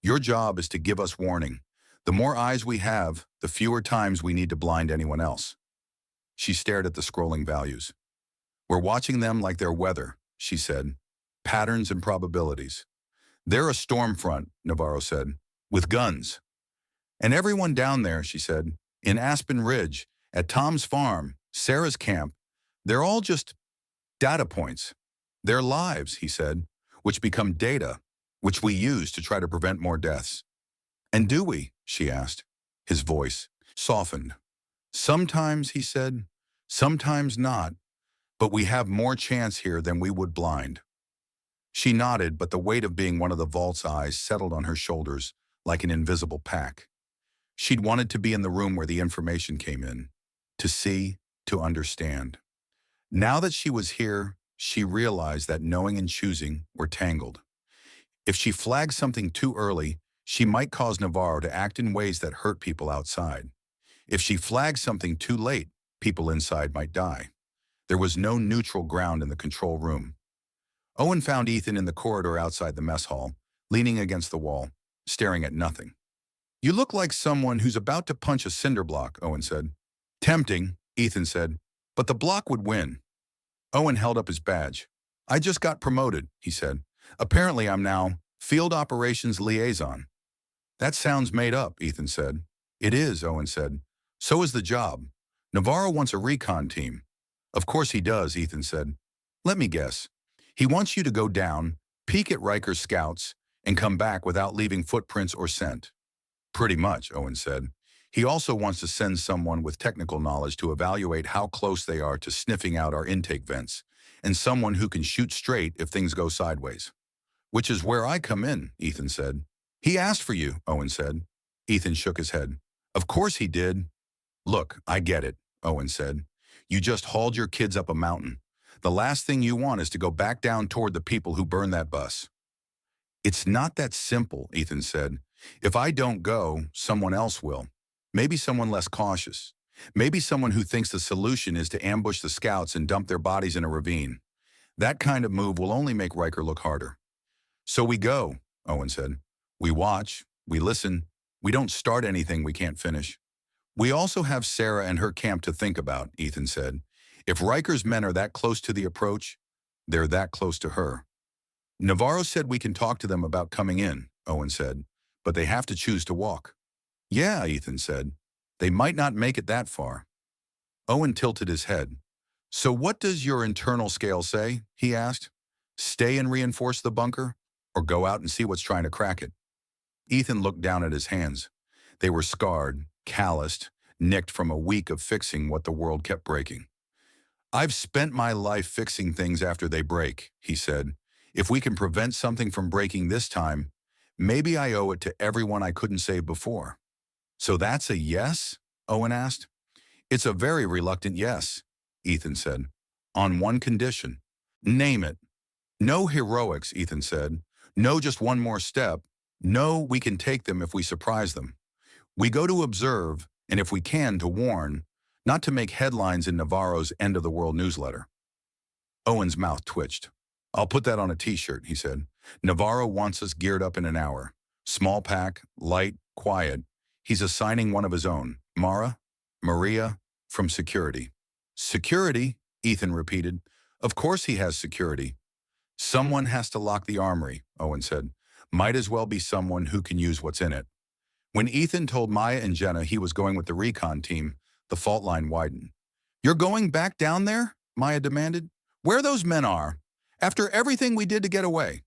"Your job is to give us warning. The more eyes we have, the fewer times we need to blind anyone else." She stared at the scrolling values. "We're watching them like they're weather," she said. "Patterns and probabilities. They're a storm front," Navarro said, "with guns. And everyone down there," she said, "in Aspen Ridge, at Tom's farm, Sarah's camp, they're all just data points. They're lives," he said, "which become data, which we use to try to prevent more deaths." "And do we?" she asked. His voice softened. "Sometimes," he said, "sometimes not, but we have more chance here than we would blind." She nodded, but the weight of being one of the vault's eyes settled on her shoulders like an invisible pack. She'd wanted to be in the room where the information came in, to see, to understand. Now that she was here, she realized that knowing and choosing were tangled. If she flagged something too early, she might cause Navarro to act in ways that hurt people outside. If she flagged something too late, people inside might die. There was no neutral ground in the control room. Owen found Ethan in the corridor outside the mess hall, leaning against the wall, staring at nothing. "You look like someone who's about to punch a cinder block," Owen said. "Tempting," Ethan said, "but the block would win." Owen held up his badge. "I just got promoted," he said. "Apparently I'm now Field Operations Liaison." "That sounds made up," Ethan said. "It is," Owen said. "So is the job. Navarro wants a recon team." "Of course he does," Ethan said. "Let me guess. He wants you to go down, peek at Riker's scouts, and come back without leaving footprints or scent. Pretty much, Owen said. He also wants to send someone with technical knowledge to evaluate how close they are to sniffing out our intake vents, and someone who can shoot straight if things go sideways. Which is where I come in, Ethan said. He asked for you, Owen said. Ethan shook his head. Of course he did. Look, I get it, Owen said. You just hauled your kids up a mountain. The last thing you want is to go back down toward the people who burned that bus. It's not that simple, Ethan said. If I don't go, someone else will. Maybe someone less cautious. Maybe someone who thinks the solution is to ambush the scouts and dump their bodies in a ravine. That kind of move will only make Riker look harder. So we go, Owen said. We watch, we listen, we don't start anything we can't finish. We also have Sarah and her camp to think about, Ethan said. If Riker's men are that close to the approach, they're that close to her. Navarro said we can talk to them about coming in, Owen said, but they have to choose to walk. Yeah, Ethan said. They might not make it that far. Owen tilted his head. So what does your internal scale say? He asked. Stay and reinforce the bunker, or go out and see what's trying to crack it? Ethan looked down at his hands. They were scarred, calloused, nicked from a week of fixing what the world kept breaking. I've spent my life fixing things after they break, he said. If we can prevent something from breaking this time, maybe I owe it to everyone I couldn't save before. So that's a yes? Owen asked. It's a very reluctant yes, Ethan said. On one condition. Name it. No heroics, Ethan said. No just one more step. No, we can take them if we surprise them. We go to observe, and if we can, to warn, not to make headlines in Navarro's end-of-the-world newsletter. Owen's mouth twitched. I'll put that on a t-shirt, he said. Navarro wants us geared up in an hour. Small pack, light, quiet. He's assigning one of his own, Maria, from security. Security, Ethan repeated. Of course he has security. Someone has to lock the armory, Owen said. Might as well be someone who can use what's in it. When Ethan told Maya and Jenna he was going with the recon team, the fault line widened. You're going back down there? Maya demanded. Where those men are? After everything we did to get away.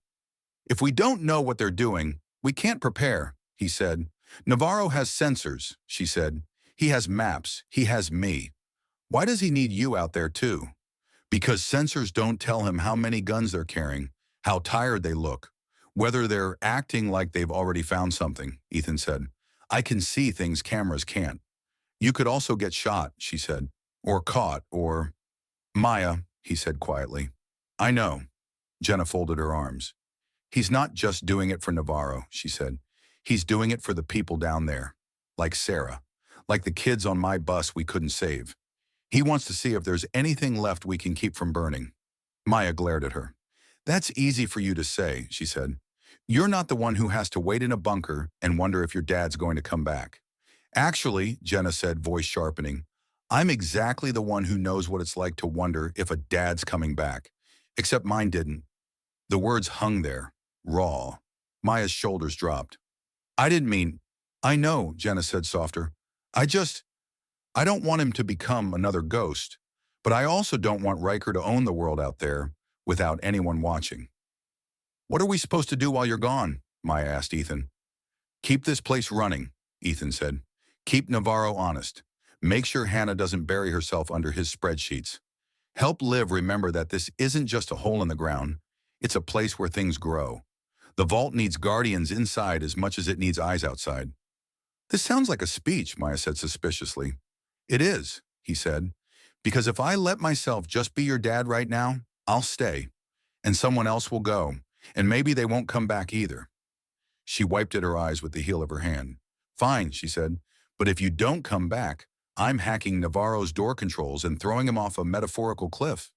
If we don't know what they're doing, we can't prepare, he said. Navarro has sensors, she said. He has maps. He has me. Why does he need you out there too? Because sensors don't tell him how many guns they're carrying, how tired they look, whether they're acting like they've already found something, Ethan said. I can see things cameras can't. You could also get shot, she said, or caught, or... Maya, he said quietly. I know. Jenna folded her arms. He's not just doing it for Navarro, she said. He's doing it for the people down there, like Sarah, like the kids on my bus we couldn't save. He wants to see if there's anything left we can keep from burning. Maya glared at her. That's easy for you to say, she said. You're not the one who has to wait in a bunker and wonder if your dad's going to come back. Actually, Jenna said, voice sharpening, I'm exactly the one who knows what it's like to wonder if a dad's coming back. Except mine didn't. The words hung there, raw. Maya's shoulders dropped. I didn't mean... I know, Jenna said softer. I don't want him to become another ghost, but I also don't want Riker to own the world out there without anyone watching. What are we supposed to do while you're gone? Maya asked Ethan. Keep this place running, Ethan said. Keep Navarro honest. Make sure Hannah doesn't bury herself under his spreadsheets. Help Liv remember that this isn't just a hole in the ground. It's a place where things grow. The vault needs guardians inside as much as it needs eyes outside. This sounds like a speech, Maya said suspiciously. It is, he said, because if I let myself just be your dad right now, I'll stay, and someone else will go, and maybe they won't come back either. She wiped at her eyes with the heel of her hand. Fine, she said, but if you don't come back, I'm hacking Navarro's door controls and throwing him off a metaphorical cliff.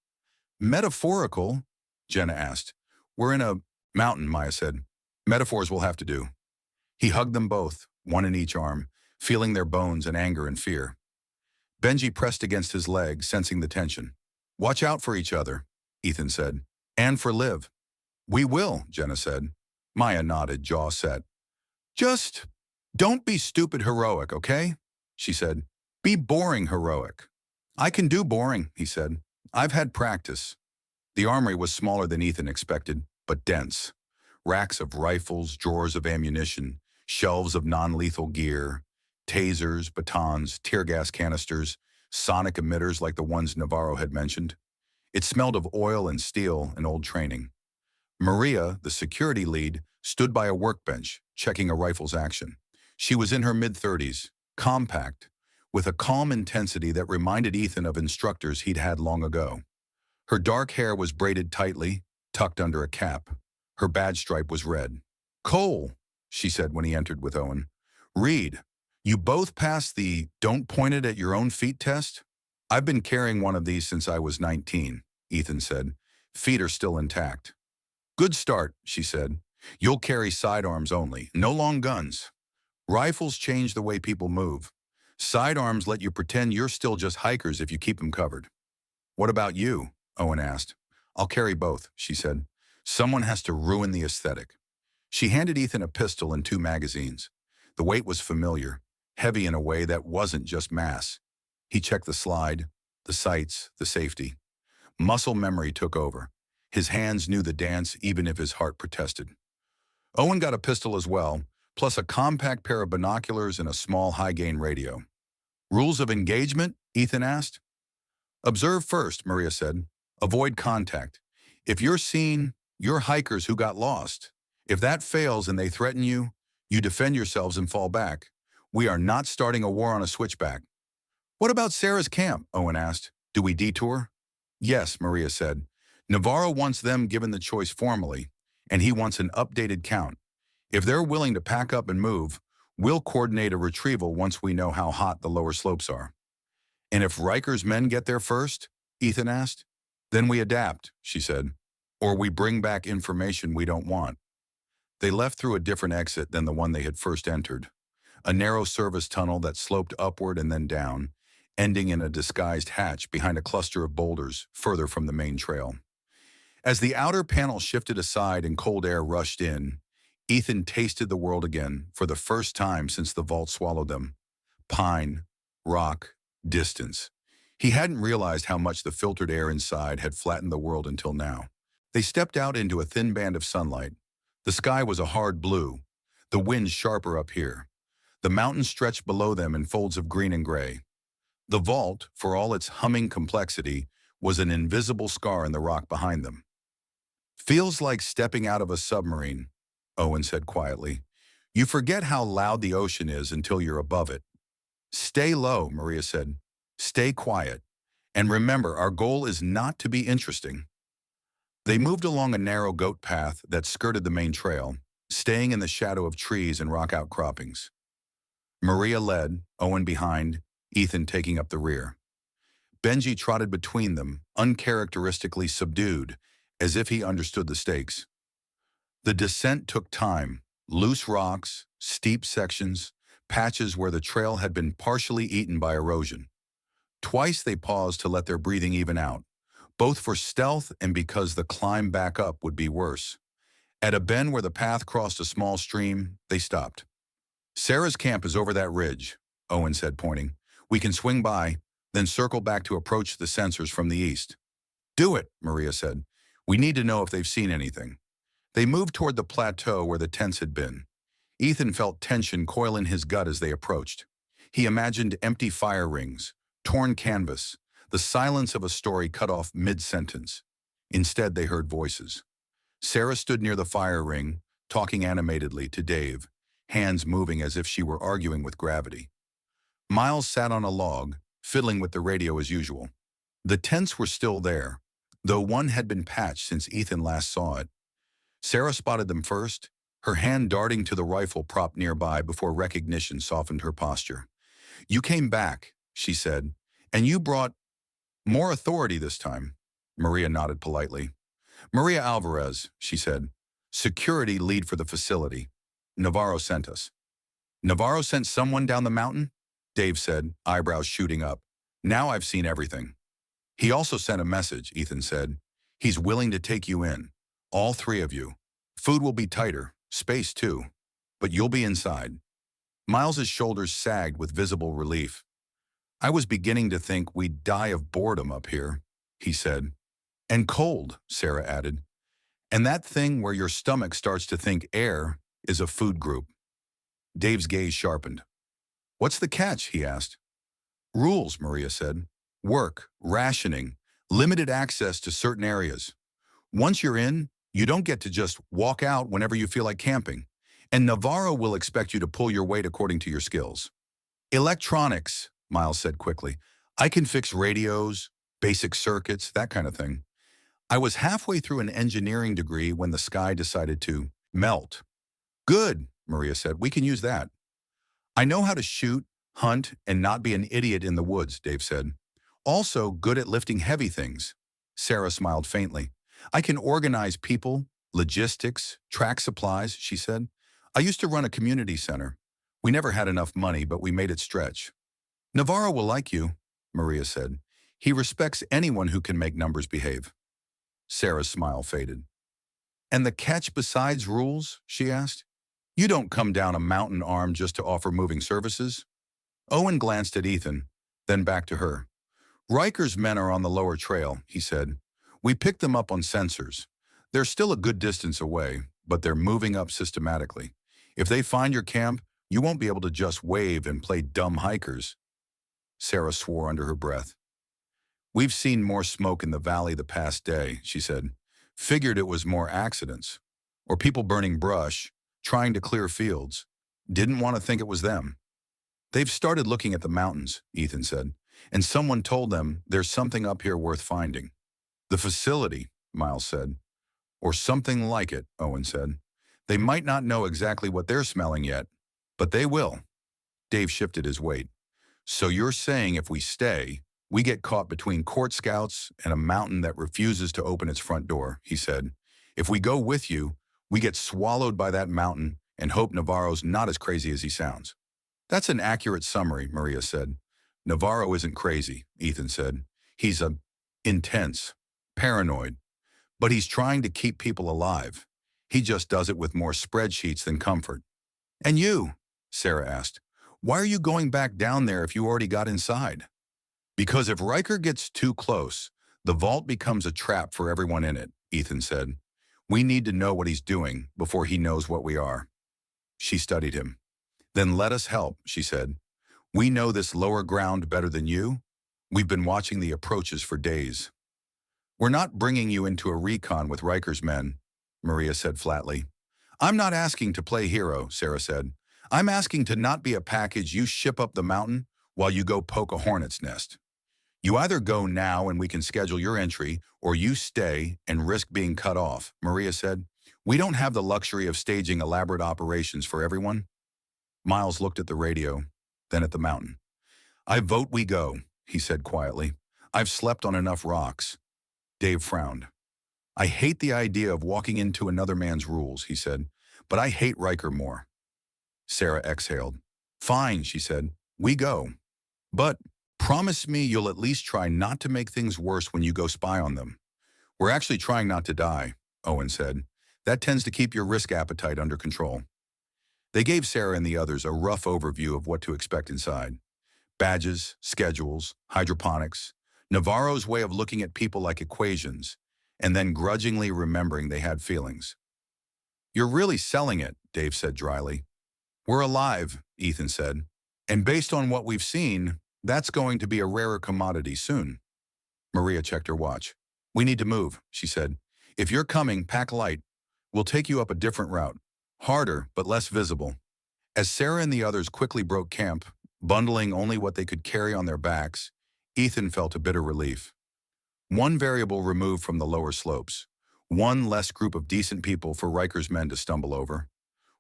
Metaphorical? Jenna asked. We're in a mountain, Maya said. Metaphors will have to do. He hugged them both, one in each arm, feeling their bones and anger and fear. Benji pressed against his leg, sensing the tension. Watch out for each other, Ethan said. And for Liv. We will, Jenna said. Maya nodded, jaw set. Just don't be stupid heroic, okay? She said. Be boring heroic. I can do boring, he said. I've had practice. The armory was smaller than Ethan expected, but dense. Racks of rifles, drawers of ammunition, shelves of non-lethal gear, tasers, batons, tear gas canisters, sonic emitters like the ones Navarro had mentioned. It smelled of oil and steel and old training. Maria, the security lead, stood by a workbench, checking a rifle's action. She was in her mid-30s, compact, with a calm intensity that reminded Ethan of instructors he'd had long ago. Her dark hair was braided tightly, tucked under a cap. Her badge stripe was red. "Cole," she said when he entered with Owen. "Reed, you both passed the don't point it at your own feet test?" "I've been carrying one of these since I was 19, Ethan said. "Feet are still intact." "Good start," she said. "You'll carry sidearms only, no long guns. Rifles change the way people move. Sidearms let you pretend you're still just hikers if you keep them covered." "What about you?" Owen asked. "I'll carry both," she said. "Someone has to ruin the aesthetic." She handed Ethan a pistol and 2 magazines. The weight was familiar, heavy in a way that wasn't just mass. He checked the slide, the sights, the safety. Muscle memory took over. His hands knew the dance even if his heart protested. Owen got a pistol as well, plus a compact pair of binoculars and a small high-gain radio. "Rules of engagement?" Ethan asked. "Observe first," Maria said. "Avoid contact. If you're seen, you're hikers who got lost. If that fails and they threaten you, you defend yourselves and fall back. We are not starting a war on a switchback." "What about Sarah's camp?" Owen asked. "Do we detour?" "Yes," Maria said. "Navarro wants them given the choice formally, and he wants an updated count. If they're willing to pack up and move, we'll coordinate a retrieval once we know how hot the lower slopes are." "And if Riker's men get there first?" Ethan asked. "Then we adapt," she said. "Or we bring back information we don't want." They left through a different exit than the one they had first entered. A narrow service tunnel that sloped upward and then down, ending in a disguised hatch behind a cluster of boulders further from the main trail. As the outer panel shifted aside and cold air rushed in, Ethan tasted the world again for the first time since the vault swallowed them. Pine, rock, distance. He hadn't realized how much the filtered air inside had flattened the world until now. They stepped out into a thin band of sunlight. The sky was a hard blue, the wind sharper up here. The mountains stretched below them in folds of green and gray. The vault, for all its humming complexity, was an invisible scar in the rock behind them. "Feels like stepping out of a submarine," Owen said quietly. "You forget how loud the ocean is until you're above it." "Stay low," Maria said. "Stay quiet. And remember, our goal is not to be interesting." They moved along a narrow goat path that skirted the main trail, staying in the shadow of trees and rock outcroppings. Maria led, Owen behind, Ethan taking up the rear. Benji trotted between them, uncharacteristically subdued, as if he understood the stakes. The descent took time, loose rocks, steep sections, patches where the trail had been partially eaten by erosion. Twice they paused to let their breathing even out, both for stealth and because the climb back up would be worse. At a bend where the path crossed a small stream, they stopped. "Sarah's camp is over that ridge," Owen said, pointing. "We can swing by, then circle back to approach the sensors from the east." "Do it," Maria said. "We need to know if they've seen anything." They moved toward the plateau where the tents had been. Ethan felt tension coil in his gut as they approached. He imagined empty fire rings, torn canvas, the silence of a story cut off mid-sentence. Instead, they heard voices. Sarah stood near the fire ring, talking animatedly to Dave, hands moving as if she were arguing with gravity. Miles sat on a log, fiddling with the radio as usual. The tents were still there, though one had been patched since Ethan last saw it. Sarah spotted them first, her hand darting to the rifle propped nearby before recognition softened her posture. "You came back," she said, "and you brought more authority this time." Maria nodded politely. "Maria Alvarez," she said, "security lead for the facility. Navarro sent us." "Navarro sent someone down the mountain?" Dave said, eyebrows shooting up. "Now I've seen everything." "He also sent a message," Ethan said. "He's willing to take you in. All 3 of you. Food will be tighter, space too, but you'll be inside." Miles's shoulders sagged with visible relief. "I was beginning to think we'd die of boredom up here," he said. "And cold," Sarah added. And that thing where your stomach starts to think air is a food group. Dave's gaze sharpened. What's the catch? He asked. Rules, Maria said. Work, rationing, limited access to certain areas. Once you're in, you don't get to just walk out whenever you feel like camping. And Navarro will expect you to pull your weight according to your skills. Electronics, Miles said quickly. I can fix radios, basic circuits, that kind of thing. I was halfway through an engineering degree when the sky decided to melt. Good, Maria said. We can use that. I know how to shoot, hunt, and not be an idiot in the woods, Dave said. Also good at lifting heavy things. Sarah smiled faintly. I can organize people, logistics, track supplies, she said. I used to run a community center. We never had enough money, but we made it stretch. Navarro will like you, Maria said. He respects anyone who can make numbers behave. Sarah's smile faded. And the catch besides rules? She asked. You don't come down a mountain armed just to offer moving services? Owen glanced at Ethan, then back to her. Riker's men are on the lower trail, he said. We picked them up on sensors. They're still a good distance away, but they're moving up systematically. If they find your camp, you won't be able to just wave and play dumb hikers. Sarah swore under her breath. We've seen more smoke in the valley the past day, she said. Figured it was more accidents. Or people burning brush, trying to clear fields. Didn't want to think it was them. They've started looking at the mountains, Ethan said, and someone told them there's something up here worth finding. The facility, Miles said. Or something like it, Owen said. They might not know exactly what they're smelling yet, but they will. Dave shifted his weight. So you're saying if we stay, we get caught between court scouts and a mountain that refuses to open its front door, he said. If we go with you, we get swallowed by that mountain and hope Navarro's not as crazy as he sounds. That's an accurate summary, Maria said. Navarro isn't crazy, Ethan said. He's intense, paranoid, but he's trying to keep people alive. He just does it with more spreadsheets than comfort. And you, Sarah asked, why are you going back down there if you already got inside? Because if Riker gets too close, the vault becomes a trap for everyone in it, Ethan said. We need to know what he's doing before he knows what we are. She studied him. Then let us help, she said. We know this lower ground better than you. We've been watching the approaches for days. We're not bringing you into a recon with Riker's men, Maria said flatly. I'm not asking to play hero, Sarah said. I'm asking to not be a package you ship up the mountain while you go poke a hornet's nest. You either go now and we can schedule your entry, or you stay and risk being cut off, Maria said. We don't have the luxury of staging elaborate operations for everyone. Miles looked at the radio, then at the mountain. I vote we go, he said quietly. I've slept on enough rocks. Dave frowned. I hate the idea of walking into another man's rules, he said, but I hate Riker more. Sarah exhaled. Fine, she said. We go. But promise me you'll at least try not to make things worse when you go spy on them. We're actually trying not to die, Owen said. That tends to keep your risk appetite under control. They gave Sarah and the others a rough overview of what to expect inside. Badges, schedules, hydroponics, Navarro's way of looking at people like equations, and then grudgingly remembering they had feelings. You're really selling it, Dave said dryly. We're alive, Ethan said, and based on what we've seen, that's going to be a rarer commodity soon. Maria checked her watch. We need to move, she said. If you're coming, pack light. We'll take you up a different route. Harder, but less visible. As Sarah and the others quickly broke camp, bundling only what they could carry on their backs, Ethan felt a bitter relief. One variable removed from the lower slopes. One less group of decent people for Riker's men to stumble over.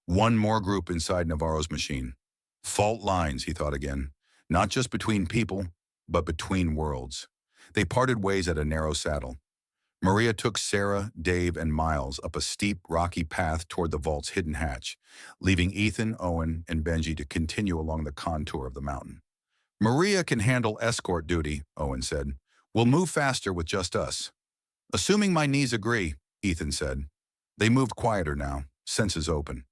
One more group inside Navarro's machine. Fault lines, he thought again. Not just between people, but between worlds. They parted ways at a narrow saddle. Maria took Sarah, Dave, and Miles up a steep, rocky path toward the vault's hidden hatch, leaving Ethan, Owen, and Benji to continue along the contour of the mountain. Maria can handle escort duty, Owen said. We'll move faster with just us. Assuming my knees agree, Ethan said. They moved quieter now, senses open.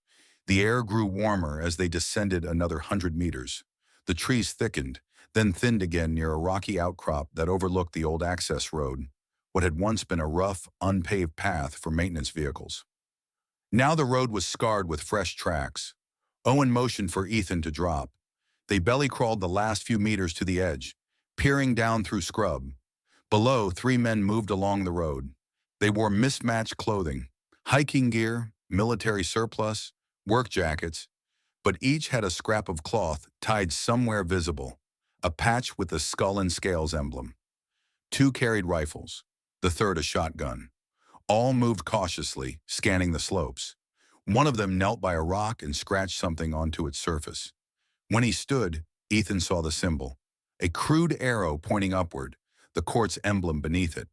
The air grew warmer as they descended another 100 meters. The trees thickened, then thinned again near a rocky outcrop that overlooked the old access road. what had once been a rough, unpaved path for maintenance vehicles. Now the road was scarred with fresh tracks. Owen motioned for Ethan to drop. They belly crawled the last few meters to the edge, peering down through scrub. Below, 3 men moved along the road. They wore mismatched clothing, hiking gear, military surplus, work jackets, but each had a scrap of cloth tied somewhere visible, a patch with the skull and scales emblem. 2 carried rifles, the third a shotgun. All moved cautiously, scanning the slopes. One of them knelt by a rock and scratched something onto its surface. When he stood, Ethan saw the symbol, a crude arrow pointing upward, the court's emblem beneath it.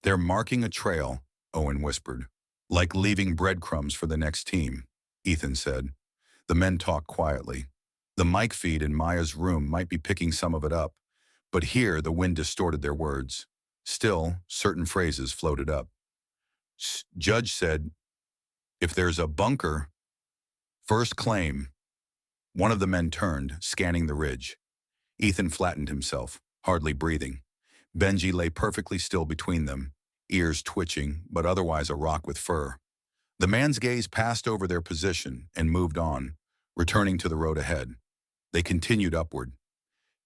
"They're marking a trail," Owen whispered. "Like leaving breadcrumbs for the next team," Ethan said. The men talked quietly. The mic feed in Maya's room might be picking some of it up, but here the wind distorted their words. Still, certain phrases floated up. Judge said, "If there's a bunker, first claim." One of the men turned, scanning the ridge. Ethan flattened himself, hardly breathing. Benji lay perfectly still between them, ears twitching, but otherwise a rock with fur. The man's gaze passed over their position and moved on, returning to the road ahead. They continued upward.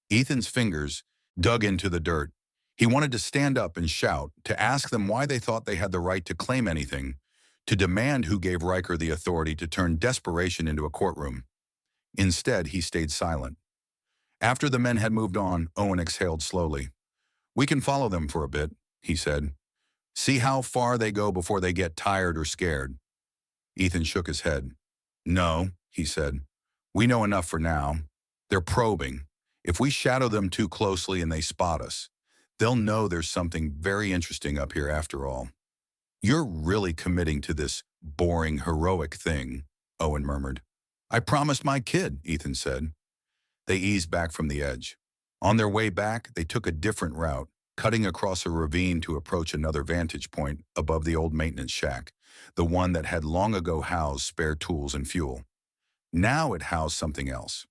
Ethan's fingers dug into the dirt. He wanted to stand up and shout, to ask them why they thought they had the right to claim anything, to demand who gave Riker the authority to turn desperation into a courtroom. Instead, he stayed silent. After the men had moved on, Owen exhaled slowly. "We can follow them for a bit," he said. "See how far they go before they get tired or scared." Ethan shook his head. "No," he said. "We know enough for now. They're probing. If we shadow them too closely and they spot us, they'll know there's something very interesting up here after all." "You're really committing to this boring, heroic thing," Owen murmured. "I promised my kid," Ethan said. They eased back from the edge. On their way back, they took a different route, cutting across a ravine to approach another vantage point above the old maintenance shack, the one that had long ago housed spare tools and fuel. Now it housed something else.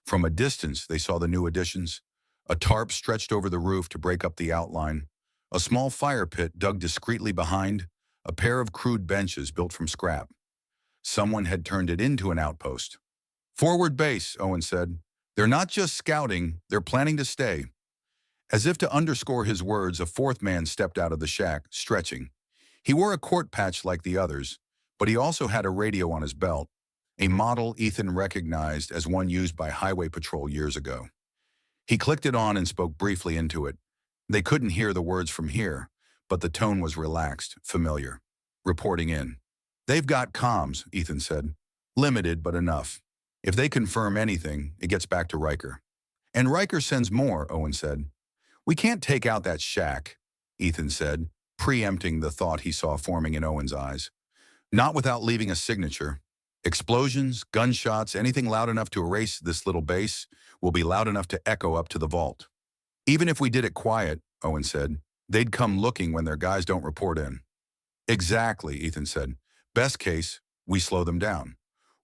From a distance, they saw the new additions. A tarp stretched over the roof to break up the outline, a small fire pit dug discreetly behind, a pair of crude benches built from scrap. Someone had turned it into an outpost. "Forward base," Owen said. "They're not just scouting, they're planning to stay." As if to underscore his words, a 4th man stepped out of the shack, stretching. He wore a court patch like the others, but he also had a radio on his belt, a model Ethan recognized as one used by Highway Patrol years ago. He clicked it on and spoke briefly into it. They couldn't hear the words from here, but the tone was relaxed, familiar. "Reporting in." "They've got comms," Ethan said. "Limited, but enough. If they confirm anything, it gets back to Riker." "And Riker sends more," Owen said. "We can't take out that shack," Ethan said, preempting the thought he saw forming in Owen's eyes. "Not without leaving a signature. Explosions, gunshots, anything loud enough to erase this little base will be loud enough to echo up to the vault." "Even if we did it quiet," Owen said, "they'd come looking when their guys don't report in." "Exactly," Ethan said. "Best case, we slow them down.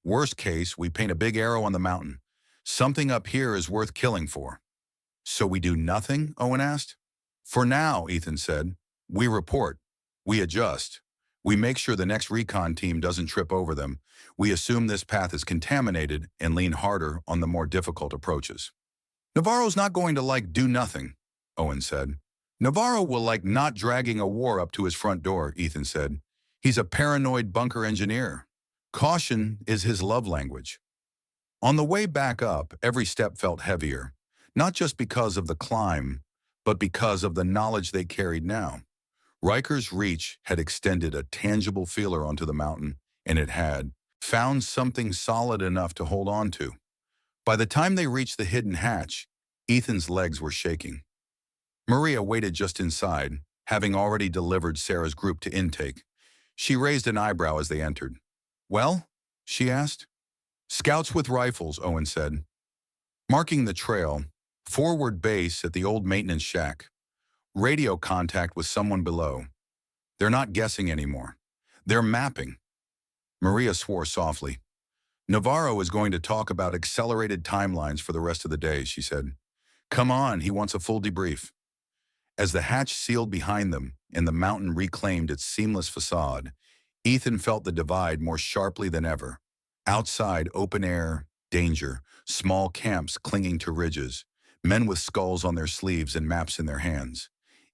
Worst case, we paint a big arrow on the mountain. Something up here is worth killing for." "So we do nothing?" Owen asked. "For now," Ethan said. "We report. We adjust. We make sure the next recon team doesn't trip over them. We assume this path is contaminated and lean harder on the more difficult approaches." "Navarro's not going to do nothing," Owen said. "Navarro will not dragging a war up to his front door," Ethan said. "He's a paranoid bunker engineer. Caution is his love language." On the way back up, every step felt heavier, not just because of the climb, but because of the knowledge they carried now. Riker's reach had extended a tangible feeler onto the mountain, and it had found something solid enough to hold on to. By the time they reached the hidden hatch, Ethan's legs were shaking. Maria waited just inside, having already delivered Sarah's group to intake. She raised an eyebrow as they entered. "Well?" she asked. "Scouts with rifles," Owen said. "Marking the trail. Forward base at the old maintenance shack. Radio contact with someone below. They're not guessing anymore. They're mapping." Maria swore softly. "Navarro is going to talk about accelerated timelines for the rest of the day," she said. "Come on, he wants a full debrief." As the hatch sealed behind them and the mountain reclaimed its seamless facade, Ethan felt the divide more sharply than ever. Outside, open air, danger, small camps clinging to ridges, men with skulls on their sleeves and maps in their hands.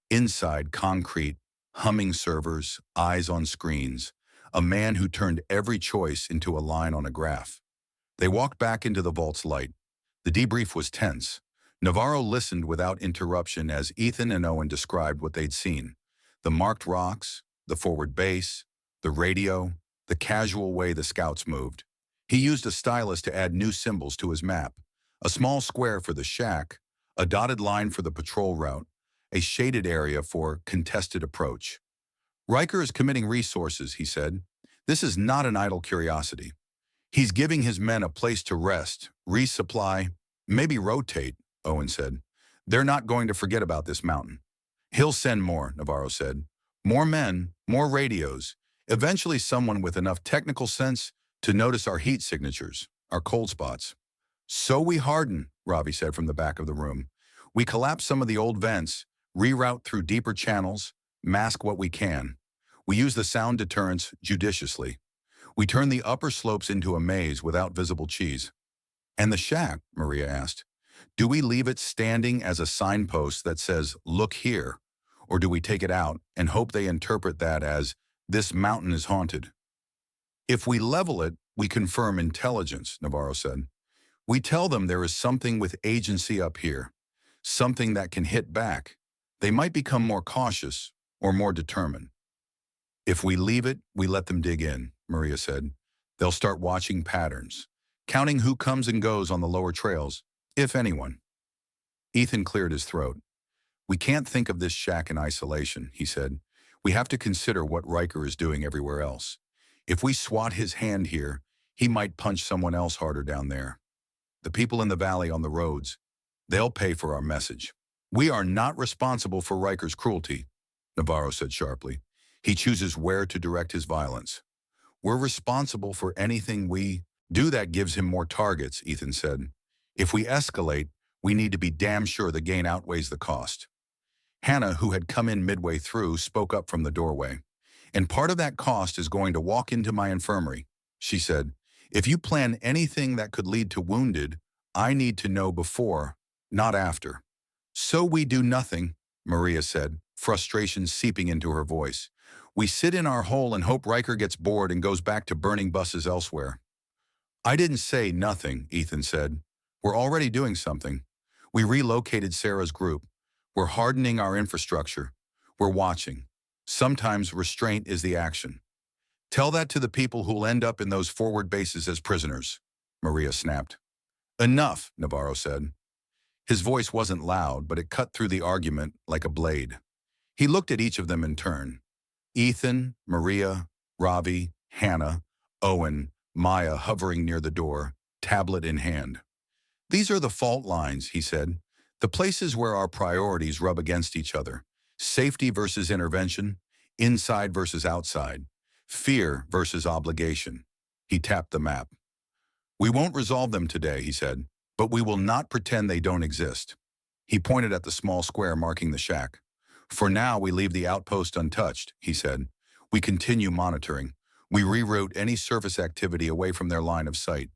Inside, concrete, humming servers, eyes on screens, a man who turned every choice into a line on a graph. They walked back into the vault's light. The debrief was tense. Navarro listened without interruption as Ethan and Owen described what they'd seen. The marked rocks, the forward base, the radio, the casual way the scouts moved. He used a stylus to add new symbols to his map. A small square for the shack, a dotted line for the patrol route, a shaded area for contested approach. Riker is committing resources, he said. This is not an idle curiosity. He's giving his men a place to rest, resupply, maybe rotate, Owen said. They're not going to forget about this mountain. He'll send more, Navarro said. More men, more radios, eventually someone with enough technical sense to notice our heat signatures, our cold spots. So we harden, Ravi said from the back of the room. We collapse some of the old vents, reroute through deeper channels, mask what we can. We use the sound deterrents judiciously. We turn the upper slopes into a maze without visible cheese. And the shack, Maria asked. Do we leave it standing as a signpost that says, look here? Or do we take it out and hope they interpret that as, this mountain is haunted? If we level it, we confirm intelligence, Navarro said. We tell them there is something with agency up here, something that can hit back. They might become more cautious or more determined. If we leave it, we let them dig in, Maria said. They'll start watching patterns, counting who comes and goes on the lower trails, if anyone. Ethan cleared his throat. We can't think of this shack in isolation, he said. We have to consider what Riker is doing everywhere else. If we swat his hand here, he might punch someone else harder down there. The people in the valley on the roads, they'll pay for our message. We are not responsible for Riker's cruelty, Navarro said sharply. He chooses where to direct his violence. We're responsible for anything we do that gives him more targets, Ethan said. If we escalate, we need to be damn sure the gain outweighs the cost. Hannah, who had come in midway through, spoke up from the doorway. And part of that cost is going to walk into my infirmary, she said. If you plan anything that could lead to wounded, I need to know before, not after. So we do nothing, Maria said, frustration seeping into her voice. We sit in our hole and hope Riker gets bored and goes back to burning buses elsewhere. I didn't say nothing, Ethan said. We're already doing something. We relocated Sarah's group. We're hardening our infrastructure. We're watching. Sometimes restraint is the action. Tell that to the people who'll end up in those forward bases as prisoners, Maria snapped. Enough, Navarro said. His voice wasn't loud, but it cut through the argument like a blade. He looked at each of them in turn. Ethan, Maria, Ravi, Hannah, Owen, Maya hovering near the door, tablet in hand. These are the fault lines, he said. The places where our priorities rub against each other. Safety versus intervention, inside versus outside, fear versus obligation. He tapped the map. We won't resolve them today, he said, but we will not pretend they don't exist. He pointed at the small square marking the shack. For now, we leave the outpost untouched, he said. We continue monitoring. We reroute any surface activity away from their line of sight.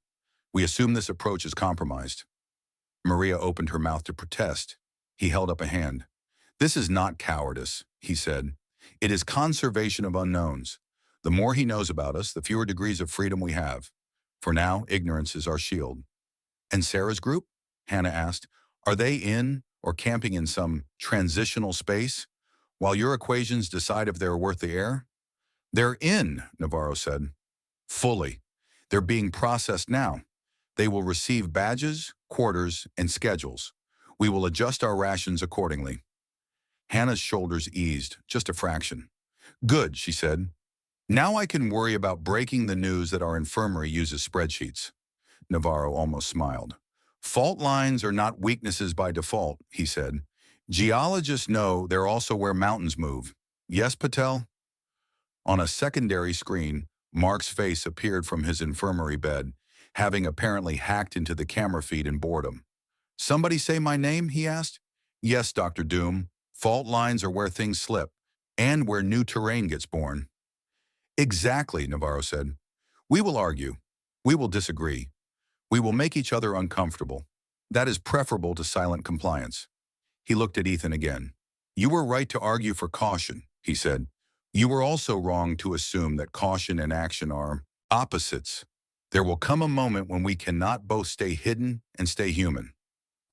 We assume this approach is compromised. Maria opened her mouth to protest. He held up a hand. This is not cowardice, he said. It is conservation of unknowns. The more he knows about us, the fewer degrees of freedom we have. For now, ignorance is our shield. And Sarah's group? Hannah asked. Are they in or camping in some transitional space while your equations decide if they're worth the air? They're in, Navarro said. Fully. They're being processed now. They will receive badges, quarters, and schedules. We will adjust our rations accordingly. Hannah's shoulders eased, just a fraction. Good, she said. Now I can worry about breaking the news that our infirmary uses spreadsheets. Navarro almost smiled. Fault lines are not weaknesses by default, he said. Geologists know they're also where mountains move. Yes, Patel? On a secondary screen, Mark's face appeared from his infirmary bed, having apparently hacked into the camera feed in boredom. Somebody say my name, he asked. Yes, Dr. Doom. Fault lines are where things slip, and where new terrain gets born. Exactly, Navarro said. We will argue. We will disagree. We will make each other uncomfortable. That is preferable to silent compliance. He looked at Ethan again. You were right to argue for caution, he said. You were also wrong to assume that caution and action are opposites. There will come a moment when we cannot both stay hidden and stay human.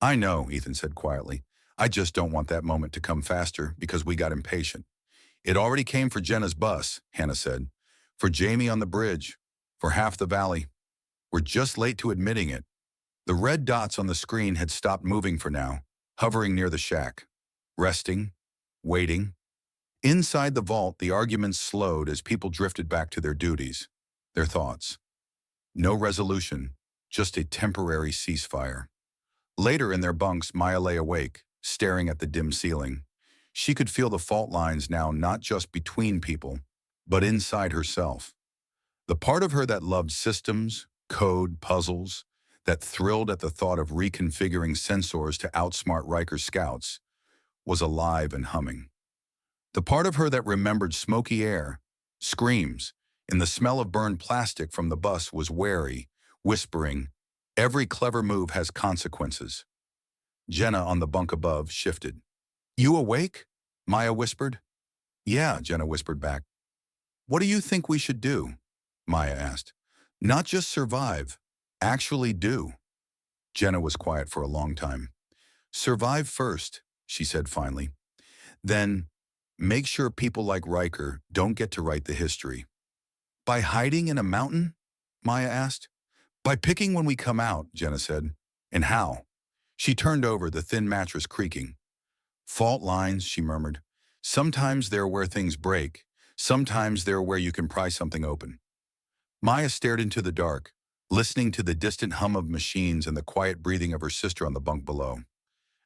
I know, Ethan said quietly. I just don't want that moment to come faster because we got impatient. It already came for Jenna's bus, Hannah said. For Jamie on the bridge. For half the valley. We're just late to admitting it. The red dots on the screen had stopped moving for now, hovering near the shack. Resting. Waiting. Inside the vault, the arguments slowed as people drifted back to their duties, their thoughts. No resolution, just a temporary ceasefire. Later in their bunks, Maya lay awake, staring at the dim ceiling. She could feel the fault lines now not just between people, but inside herself. The part of her that loved systems, code, puzzles, that thrilled at the thought of reconfiguring sensors to outsmart Riker's scouts, was alive and humming. The part of her that remembered smoky air, screams, and the smell of burned plastic from the bus was wary, whispering, every clever move has consequences. Jenna on the bunk above shifted. You awake? Maya whispered. Yeah, Jenna whispered back. What do you think we should do? Maya asked. Not just survive, actually do. Jenna was quiet for a long time. Survive first, she said finally. Then, make sure people like Riker don't get to write the history. By hiding in a mountain? Maya asked. By picking when we come out, Jenna said. And how? She turned over, the thin mattress creaking. Fault lines, she murmured. Sometimes they're where things break. Sometimes they're where you can pry something open. Maya stared into the dark, listening to the distant hum of machines and the quiet breathing of her sister on the bunk below.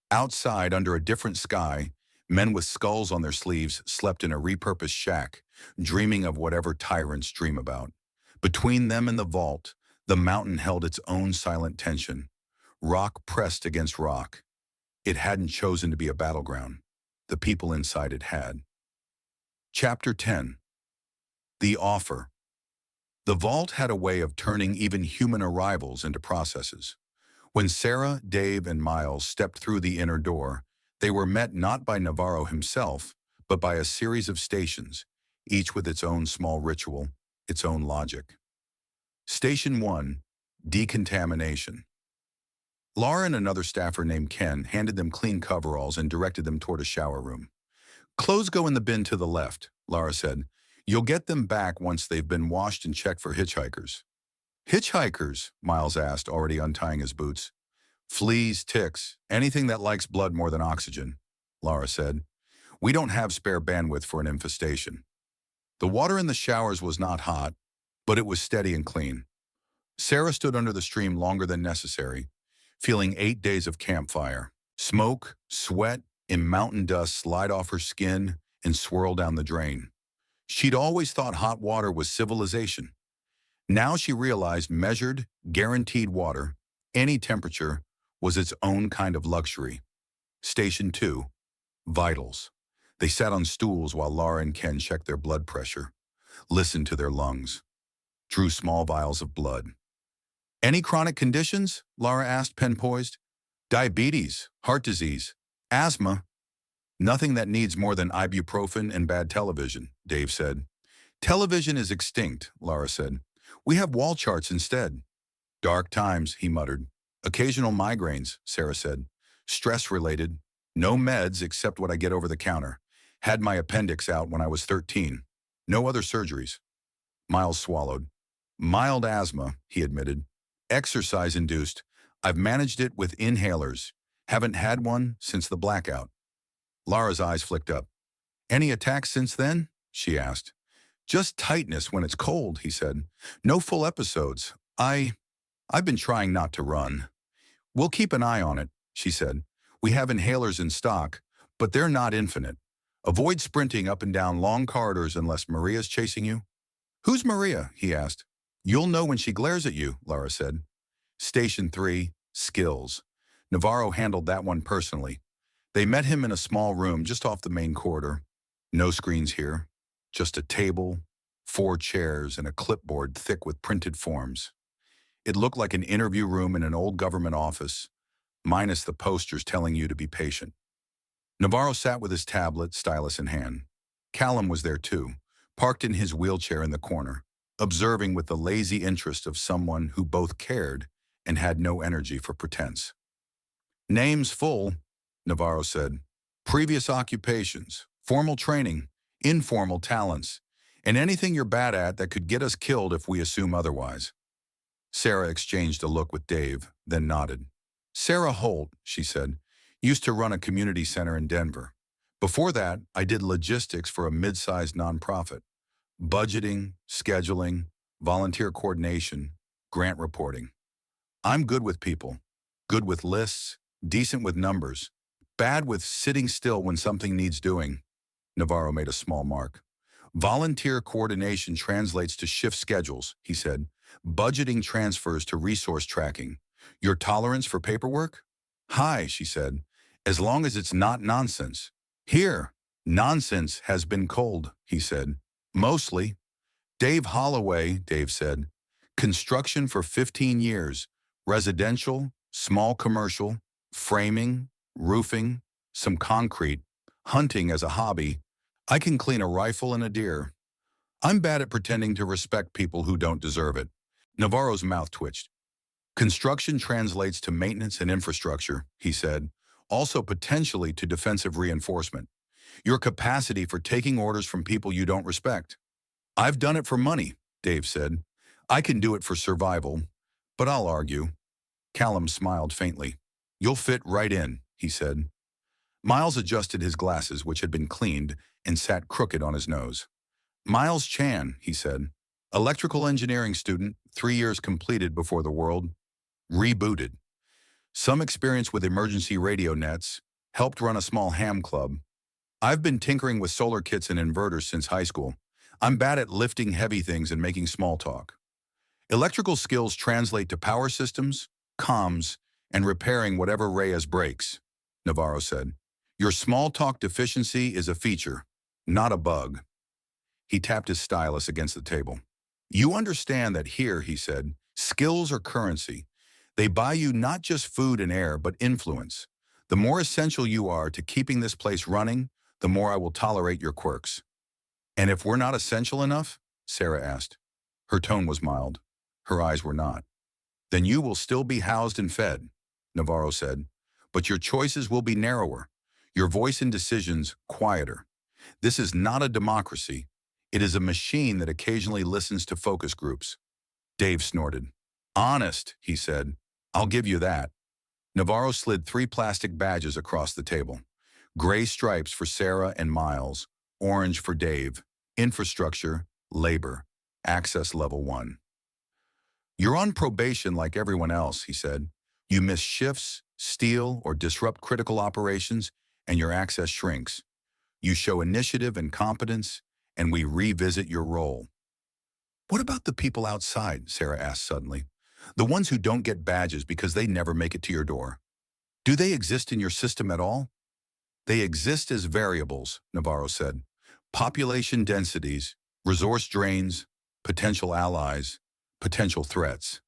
Outside, under a different sky, men with skulls on their sleeves slept in a repurposed shack, dreaming of whatever tyrants dream about. Between them and the vault, the mountain held its own silent tension. Rock pressed against rock. It hadn't chosen to be a battleground. The people inside it had. Chapter 10. The Offer. The vault had a way of turning even human arrivals into processes. When Sarah, Dave, and Miles stepped through the inner door, they were met not by Navarro himself, but by a series of stations, each with its own small ritual, its own logic. Station 1. Decontamination. Laura and another staffer named Ken handed them clean coveralls and directed them toward a shower room. Clothes go in the bin to the left, Laura said. You'll get them back once they've been washed and checked for hitchhikers. Hitchhikers? Miles asked, already untying his boots. Fleas, ticks, anything that likes blood more than oxygen, Laura said. We don't have spare bandwidth for an infestation. The water in the showers was not hot, but it was steady and clean. Sarah stood under the stream longer than necessary, feeling 8 days of campfire. Smoke, sweat, and mountain dust slide off her skin and swirl down the drain. She'd always thought hot water was civilization. Now she realized measured, guaranteed water, any temperature, was its own kind of luxury. Station 2. Vitals. They sat on stools while Laura and Ken checked their blood pressure, listened to their lungs, drew small vials of blood. Any chronic conditions? Laura asked, pen poised. Diabetes, heart disease, asthma. Nothing that needs more than ibuprofen and bad television, Dave said. Television is extinct, Laura said. We have wall charts instead. Dark times, he muttered. Occasional migraines, Sarah said. Stress-related. No meds except what I get over the counter. Had my appendix out when I was 13. No other surgeries. Miles swallowed. Mild asthma, he admitted. Exercise-induced. I've managed it with inhalers. Haven't had one since the blackout. Laura's eyes flicked up. Any attacks since then? She asked. Just tightness when it's cold, he said. No full episodes. I've been trying not to run. We'll keep an eye on it, she said. We have inhalers in stock, but they're not infinite. Avoid sprinting up and down long corridors unless Maria's chasing you. Who's Maria? He asked. You'll know when she glares at you, Laura said. Station 3, skills. Navarro handled that one personally. They met him in a small room just off the main corridor. No screens here, just a table, 4 chairs, and a clipboard thick with printed forms. It looked like an interview room in an old government office, minus the posters telling you to be patient. Navarro sat with his tablet, stylus in hand. Callum was there too, parked in his wheelchair in the corner, observing with the lazy interest of someone who both cared and had no energy for pretense. Names full, Navarro said. Previous occupations, formal training, informal talents, and anything you're bad at that could get us killed if we assume otherwise. Sarah exchanged a look with Dave, then nodded. Sarah Holt, she said, used to run a community center in Denver. Before that, I did logistics for a mid-sized nonprofit. Budgeting, scheduling, volunteer coordination, grant reporting. I'm good with people, good with lists, decent with numbers, bad with sitting still when something needs doing. Navarro made a small mark. Volunteer coordination translates to shift schedules, he said. Budgeting transfers to resource tracking. Your tolerance for paperwork? High, she said, as long as it's not nonsense. Here, nonsense has been cold, he said. Mostly. Dave Holloway, Dave said. Construction for 15 years. Residential, small commercial, framing, roofing, some concrete, hunting as a hobby. I can clean a rifle and a deer. I'm bad at pretending to respect people who don't deserve it. Navarro's mouth twitched. Construction translates to maintenance and infrastructure, he said, also potentially to defensive reinforcement. Your capacity for taking orders from people you don't respect. I've done it for money, Dave said. I can do it for survival, but I'll argue. Callum smiled faintly. You'll fit right in, he said. Miles adjusted his glasses, which had been cleaned, and sat crooked on his nose. Miles Chan, he said. Electrical engineering student, 3 years completed before the world. Rebooted. Some experience with emergency radio nets. Helped run a small ham club. I've been tinkering with solar kits and inverters since high school. I'm bad at lifting heavy things and making small talk. Electrical skills translate to power systems, comms, and repairing whatever Reyes breaks, Navarro said. Your small talk deficiency is a feature, not a bug. He tapped his stylus against the table. You understand that here, he said, skills are currency. They buy you not just food and air, but influence. The more essential you are to keeping this place running, the more I will tolerate your quirks. And if we're not essential enough? Sarah asked. Her tone was mild. Her eyes were not. Then you will still be housed and fed, Navarro said. But your choices will be narrower. Your voice and decisions quieter. This is not a democracy. It is a machine that occasionally listens to focus groups. Dave snorted. Honest, he said. I'll give you that. Navarro slid 3 plastic badges across the table. Gray stripes for Sarah and Miles, orange for Dave. Infrastructure, labor, access level 1. You're on probation like everyone else, he said. You miss shifts, steal, or disrupt critical operations, and your access shrinks. You show initiative and competence, and we revisit your role. What about the people outside? Sarah asked suddenly. The ones who don't get badges because they never make it to your door. Do they exist in your system at all? They exist as variables, Navarro said. Population densities, resource drains, potential allies, potential threats.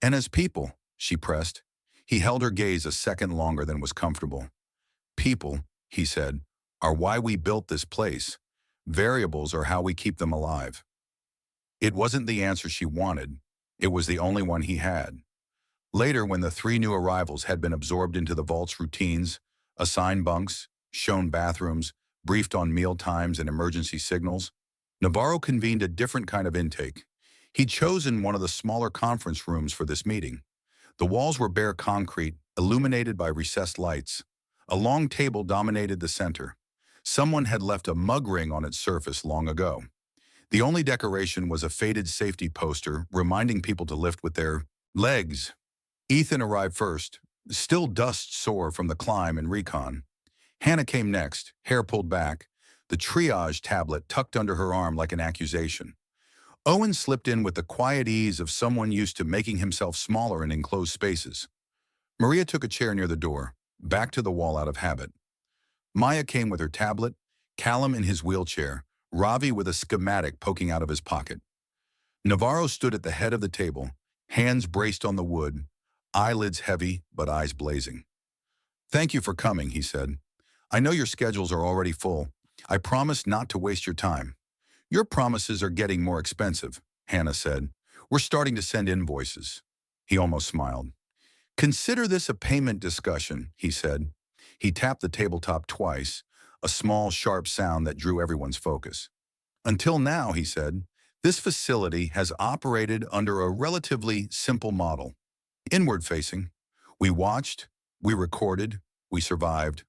And as people, she pressed. He held her gaze a second longer than was comfortable. People, he said, are why we built this place. Variables are how we keep them alive. It wasn't the answer she wanted. It was the only one he had. Later, when the 3 new arrivals had been absorbed into the vault's routines, assigned bunks, shown bathrooms, briefed on meal times and emergency signals, Navarro convened a different kind of intake. He'd chosen one of the smaller conference rooms for this meeting. The walls were bare concrete, illuminated by recessed lights. A long table dominated the center. Someone had left a mug ring on its surface long ago. The only decoration was a faded safety poster reminding people to lift with their legs. Ethan arrived first, still dust sore from the climb and recon. Hannah came next, hair pulled back, the triage tablet tucked under her arm like an accusation. Owen slipped in with the quiet ease of someone used to making himself smaller in enclosed spaces. Maria took a chair near the door, back to the wall out of habit. Maya came with her tablet, Callum in his wheelchair, Ravi with a schematic poking out of his pocket. Navarro stood at the head of the table, hands braced on the wood, eyelids heavy but eyes blazing. "Thank you for coming," he said. "I know your schedules are already full. I promise not to waste your time." "Your promises are getting more expensive," Hannah said. "We're starting to send invoices." He almost smiled. "Consider this a payment discussion," he said. He tapped the tabletop twice, a small, sharp sound that drew everyone's focus. "Until now," he said, "this facility has operated under a relatively simple model. Inward-facing. We watched, we recorded, we survived.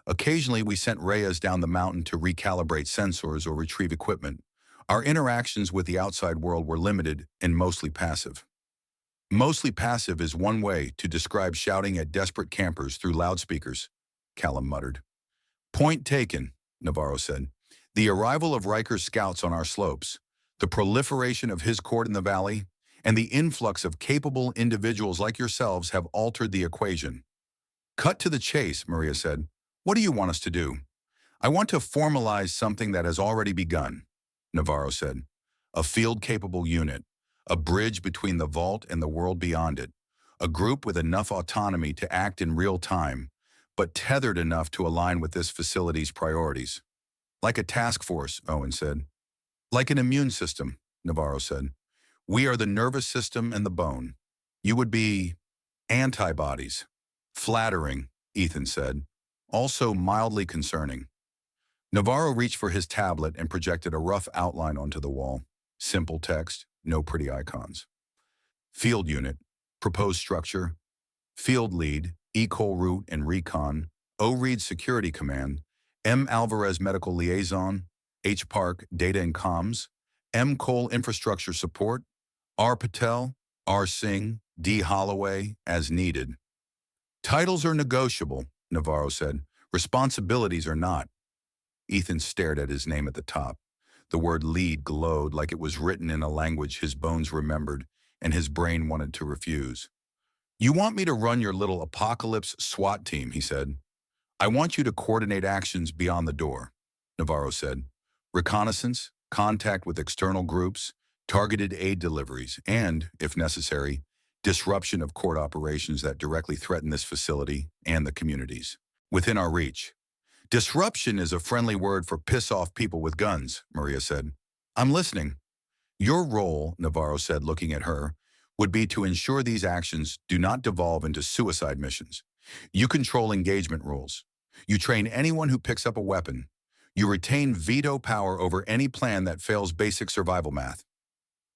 Occasionally, we sent Reyes down the mountain to recalibrate sensors or retrieve equipment. Our interactions with the outside world were limited and mostly passive." "Mostly passive is one way to describe shouting at desperate campers through loudspeakers," Callum muttered. "Point taken," Navarro said. "The arrival of Riker's scouts on our slopes, the proliferation of his court in the valley, and the influx of capable individuals like yourselves have altered the equation." "Cut to the chase," Maria said. "What do you want us to do?" "I want to formalize something that has already begun," Navarro said. "A field-capable unit, a bridge between the vault and the world beyond it, a group with enough autonomy to act in real time, but tethered enough to align with this facility's priorities." "Like a task force," Owen said. "Like an immune system," Navarro said. "We are the nervous system and the bone. You would be antibodies." "Flattering," Ethan said. "Also mildly concerning." Navarro reached for his tablet and projected a rough outline onto the wall. Simple text, no pretty icons. "Field unit, proposed structure, field lead, Ecol route and recon, O. Reed security command, M. Alvarez medical liaison, H. Park data and comms, M. Cole infrastructure support, R. Patel, R. Singh, D. Holloway, as needed." "Titles are negotiable," Navarro said. "Responsibilities are not." Ethan stared at his name at the top. The word lead glowed like it was written in a language his bones remembered and his brain wanted to refuse. "You want me to run your little apocalypse SWAT team," he said. "I want you to coordinate actions beyond the door," Navarro said. "Reconnaissance, contact with external groups, targeted aid deliveries, and, if necessary, disruption of court operations that directly threaten this facility and the communities within our reach." "Disruption is a friendly word for piss-off people with guns," Maria said. "I'm listening." "Your role," Navarro said, looking at her, "would be to ensure these actions do not devolve into suicide missions. You control engagement rules. You train anyone who picks up a weapon. You retain veto power over any plan that fails basic survival math."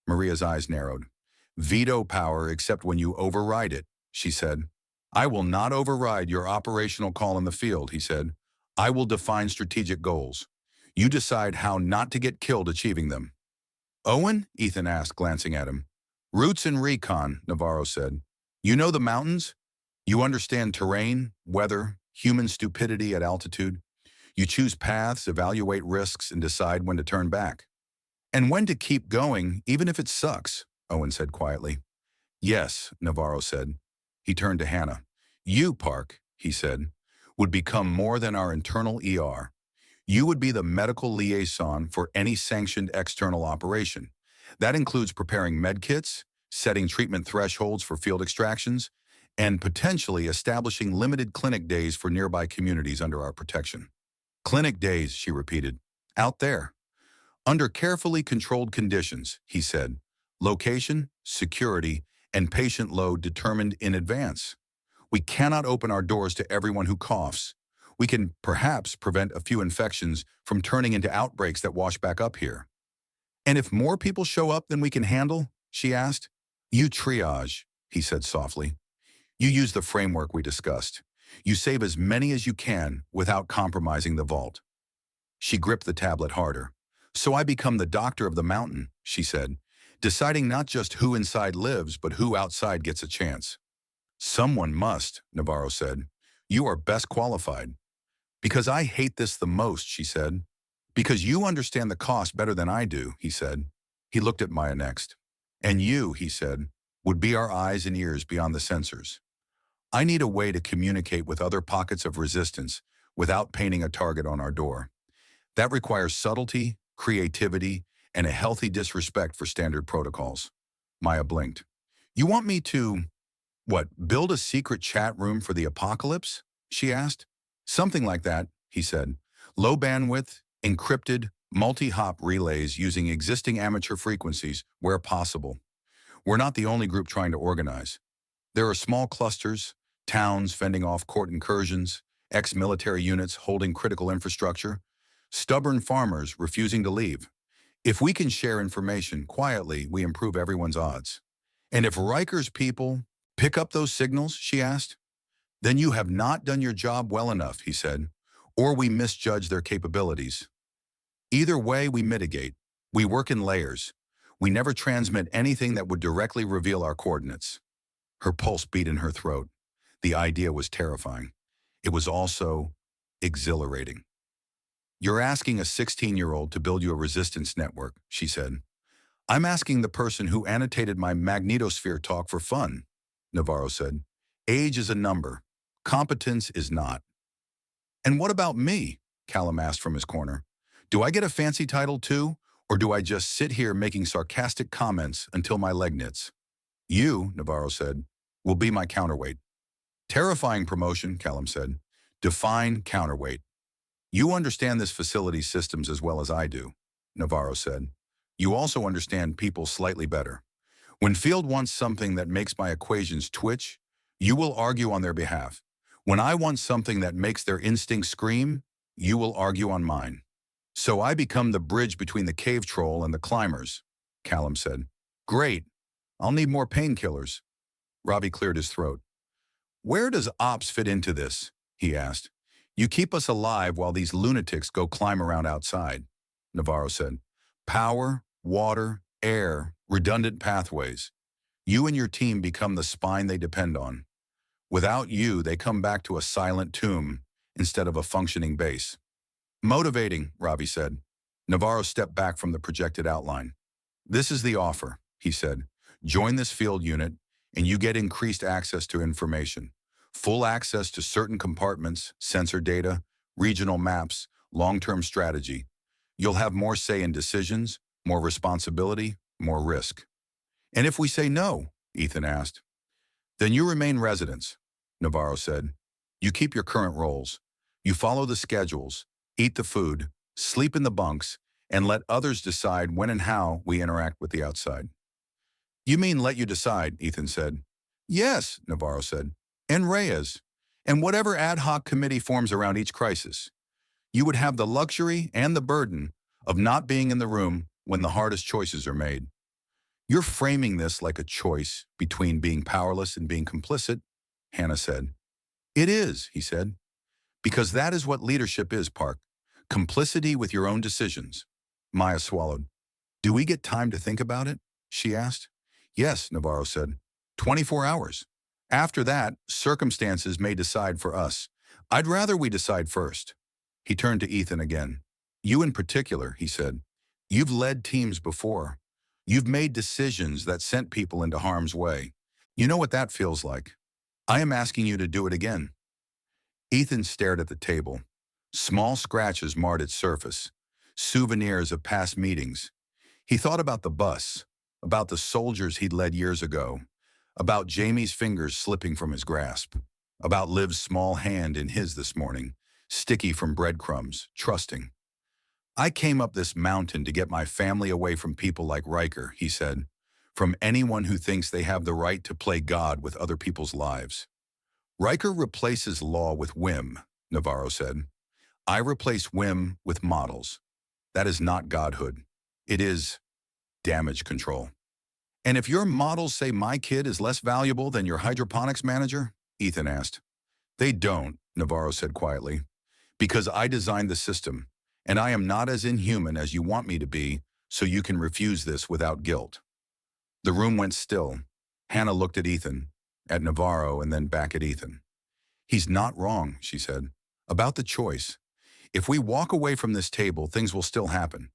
Maria's eyes narrowed. "Veto power except when you override it," she said. "I will not override your operational call in the field," he said. "I will define strategic goals. You decide how not to get killed achieving them." "Owen?" Ethan asked, glancing at him. "Roots and recon," Navarro said. "You know the mountains? You understand terrain, weather, human stupidity at altitude. You choose paths, evaluate risks, and decide when to turn back. And when to keep going, even if it sucks," Owen said quietly. "Yes," Navarro said. He turned to Hannah. "You, Park," he said, "would become more than our internal ER. You would be the medical liaison for any sanctioned external operation. That includes preparing medkits, setting treatment thresholds for field extractions, and potentially establishing limited clinic days for nearby communities under our protection." "Clinic days," she repeated. "Out there. Under carefully controlled conditions," he said. "Location, security, and patient load determined in advance. We cannot open our doors to everyone who coughs. We can perhaps prevent a few infections from turning into outbreaks that wash back up here." "And if more people show up than we can handle?" she asked. "You triage," he said softly. "You use the framework we discussed. You save as many as you can without compromising the vault." She gripped the tablet harder. "So I become the doctor of the mountain," she said, "deciding not just who inside lives, but who outside gets a chance." "Someone must," Navarro said. "You are best qualified." "Because I hate this the most," she said. "Because you understand the cost better than I do," he said. He looked at Maya next. "And you," he said, "would be our eyes and ears beyond the sensors." I need a way to communicate with other pockets of resistance without painting a target on our door. That requires subtlety, creativity, and a healthy disrespect for standard protocols. Maya blinked. You want me to, what, build a secret chat room for the apocalypse? She asked. Something like that, he said. Low bandwidth, encrypted, multi-hop relays using existing amateur frequencies where possible. We're not the only group trying to organize. There are small clusters, towns fending off court incursions, ex-military units holding critical infrastructure, stubborn farmers refusing to leave. If we can share information quietly, we improve everyone's odds. And if Riker's people pick up those signals, she asked, then you have not done your job well enough, he said, or we misjudge their capabilities. Either way, we mitigate. We work in layers. We never transmit anything that would directly reveal our coordinates. Her pulse beat in her throat. The idea was terrifying. It was also exhilarating. You're asking a 16-year-old to build you a resistance network, she said. I'm asking the person who annotated my magnetosphere talk for fun, Navarro said. Age is a number. Competence is not. And what about me? Callum asked from his corner. Do I get a fancy title too, or do I just sit here making sarcastic comments until my leg knits? You, Navarro said, will be my counterweight. Terrifying promotion, Callum said. Define counterweight. You understand this facility's systems as well as I do, Navarro said. You also understand people slightly better. When Field wants something that makes my equations twitch, you will argue on their behalf. When I want something that makes their instincts scream, you will argue on mine. So I become the bridge between the cave troll and the climbers, Callum said. Great. I'll need more painkillers. Robbie cleared his throat. Where does ops fit into this? He asked. You keep us alive while these lunatics go climb around outside, Navarro said. Power, water, air, redundant pathways. You and your team become the spine they depend on. Without you, they come back to a silent tomb instead of a functioning base. Motivating, Robbie said. Navarro stepped back from the projected outline. This is the offer, he said. Join this field unit, and you get increased access to information. Full access to certain compartments, sensor data, regional maps, long-term strategy. You'll have more say in decisions, more responsibility, more risk. And if we say no, Ethan asked. Then you remain residents, Navarro said. You keep your current roles. You follow the schedules, eat the food, sleep in the bunks, and let others decide when and how we interact with the outside. You mean let you decide, Ethan said. Yes, Navarro said. And Reyes, and whatever ad hoc committee forms around each crisis. You would have the luxury and the burden of not being in the room when the hardest choices are made. You're framing this like a choice between being powerless and being complicit, Hannah said. It is, he said, because that is what leadership is, Park. Complicity with your own decisions. Maya swallowed. Do we get time to think about it? She asked. Yes, Navarro said. 24 hours. After that, circumstances may decide for us. I'd rather we decide first. He turned to Ethan again. You in particular, he said. You've led teams before. You've made decisions that sent people into harm's way. You know what that feels like. I am asking you to do it again. Ethan stared at the table. Small scratches marred its surface, souvenirs of past meetings. He thought about the bus, about the soldiers he'd led years ago, about Jamie's fingers slipping from his grasp, about Liv's small hand in his this morning, sticky from breadcrumbs, trusting. I came up this mountain to get my family away from people like Riker, he said, from anyone who thinks they have the right to play God with other people's lives. Riker replaces law with whim, Navarro said. I replace whim with models. That is not godhood. It is damage control. And if your models say my kid is less valuable than your hydroponics manager, Ethan asked. They don't, Navarro said quietly, because I designed the system, and I am not as inhuman as you want me to be, so you can refuse this without guilt. The room went still. Hannah looked at Ethan, at Navarro, and then back at Ethan. He's not wrong, she said, about the choice. If we walk away from this table, things will still happen.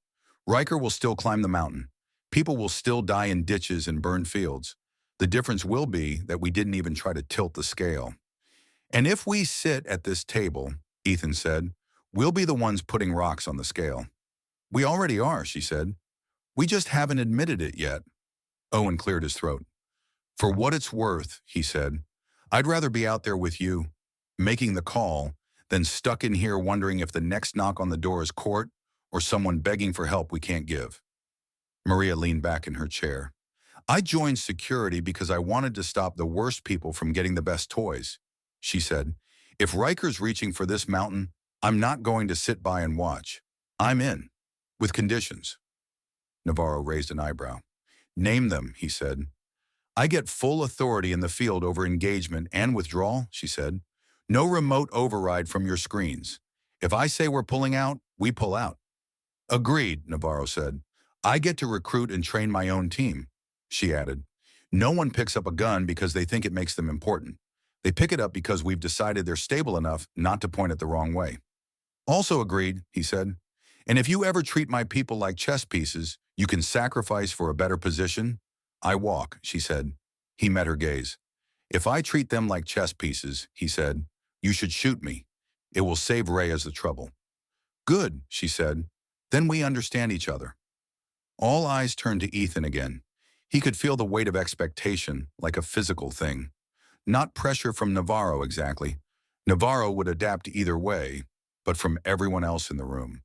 Riker will still climb the mountain. People will still die in ditches and burned fields. The difference will be that we didn't even try to tilt the scale. And if we sit at this table, Ethan said, we'll be the ones putting rocks on the scale. We already are, she said. We just haven't admitted it yet. Owen cleared his throat. For what it's worth, he said, I'd rather be out there with you, making the call, than stuck in here wondering if the next knock on the door is court or someone begging for help we can't give. Maria leaned back in her chair. I joined security because I wanted to stop the worst people from getting the best toys, she said. If Riker's reaching for this mountain, I'm not going to sit by and watch. I'm in, with conditions. Navarro raised an eyebrow. Name them, he said. I get full authority in the field over engagement and withdrawal, she said. No remote override from your screens. If I say we're pulling out, we pull out. Agreed, Navarro said. I get to recruit and train my own team, she added. No one picks up a gun because they think it makes them important. They pick it up because we've decided they're stable enough not to point it the wrong way. Also agreed, he said. And if you ever treat my people like chess pieces, you can sacrifice for a better position. I walk, she said. He met her gaze. If I treat them like chess pieces, he said, you should shoot me. It will save Reyes the trouble. Good, she said. Then we understand each other. All eyes turned to Ethan again. He could feel the weight of expectation, like a physical thing. Not pressure from Navarro exactly. Navarro would adapt either way, but from everyone else in the room.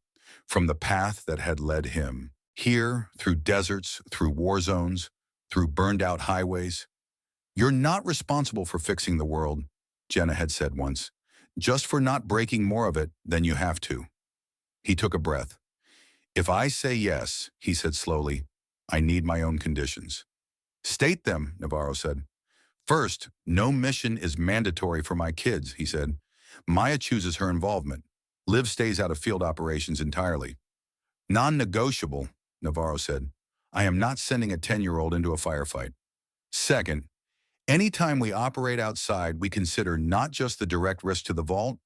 From the path that had led him. Here, through deserts, through war zones, through burned-out highways. You're not responsible for fixing the world, Jenna had said once. Just for not breaking more of it than you have to. He took a breath. If I say yes, he said slowly, I need my own conditions. State them, Navarro said. First, no mission is mandatory for my kids, he said. Maya chooses her involvement. Liv stays out of field operations entirely. Non-negotiable, Navarro said. I am not sending a 10-year-old into a firefight. Second, anytime we operate outside, we consider not just the direct risk to the vault,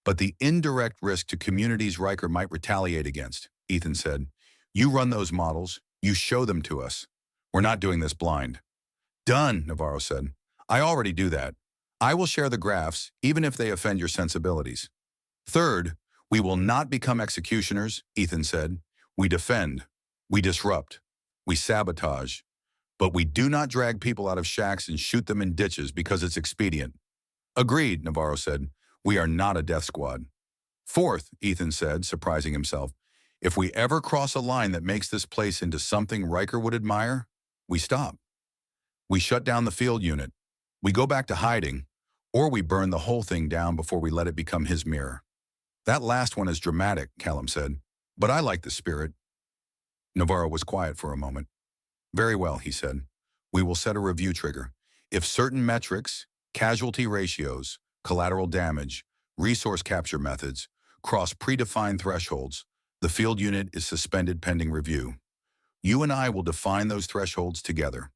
but the indirect risk to communities Riker might retaliate against, Ethan said. You run those models. You show them to us. We're not doing this blind. Done, Navarro said. I already do that. I will share the graphs, even if they offend your sensibilities. Third, we will not become executioners, Ethan said. We defend. We disrupt. We sabotage. But we do not drag people out of shacks and shoot them in ditches because it's expedient. Agreed, Navarro said. We are not a death squad. Fourth, Ethan said, surprising himself, if we ever cross a line that makes this place into something Riker would admire, we stop. We shut down the field unit. We go back to hiding, or we burn the whole thing down before we let it become his mirror. That last one is dramatic, Callum said, but I like the spirit. Navarro was quiet for a moment. Very well, he said. We will set a review trigger. If certain metrics, casualty ratios, collateral damage, resource capture methods, cross predefined thresholds, the field unit is suspended pending review. You and I will define those thresholds together.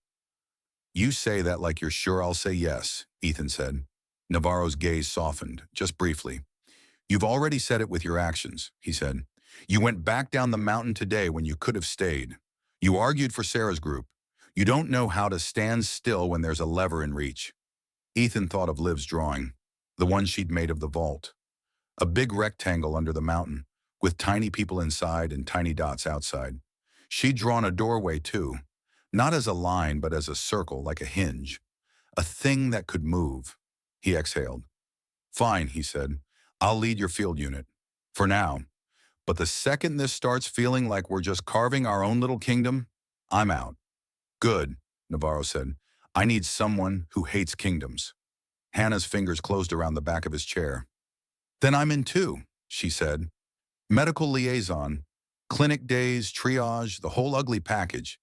You say that like you're sure I'll say yes, Ethan said. Navarro's gaze softened, just briefly. You've already said it with your actions, he said. You went back down the mountain today when you could have stayed. You argued for Sarah's group. You don't know how to stand still when there's a lever in reach. Ethan thought of Liv's drawing, the one she'd made of the vault. A big rectangle under the mountain, with tiny people inside and tiny dots outside. She'd drawn a doorway too, not as a line but as a circle, like a hinge. A thing that could move. He exhaled. Fine, he said. I'll lead your field unit. For now. But the second this starts feeling like we're just carving our own little kingdom, I'm out. Good, Navarro said. I need someone who hates kingdoms. Hannah's fingers closed around the back of his chair. Then I'm in too, she said. Medical liaison, clinic days, triage, the whole ugly package.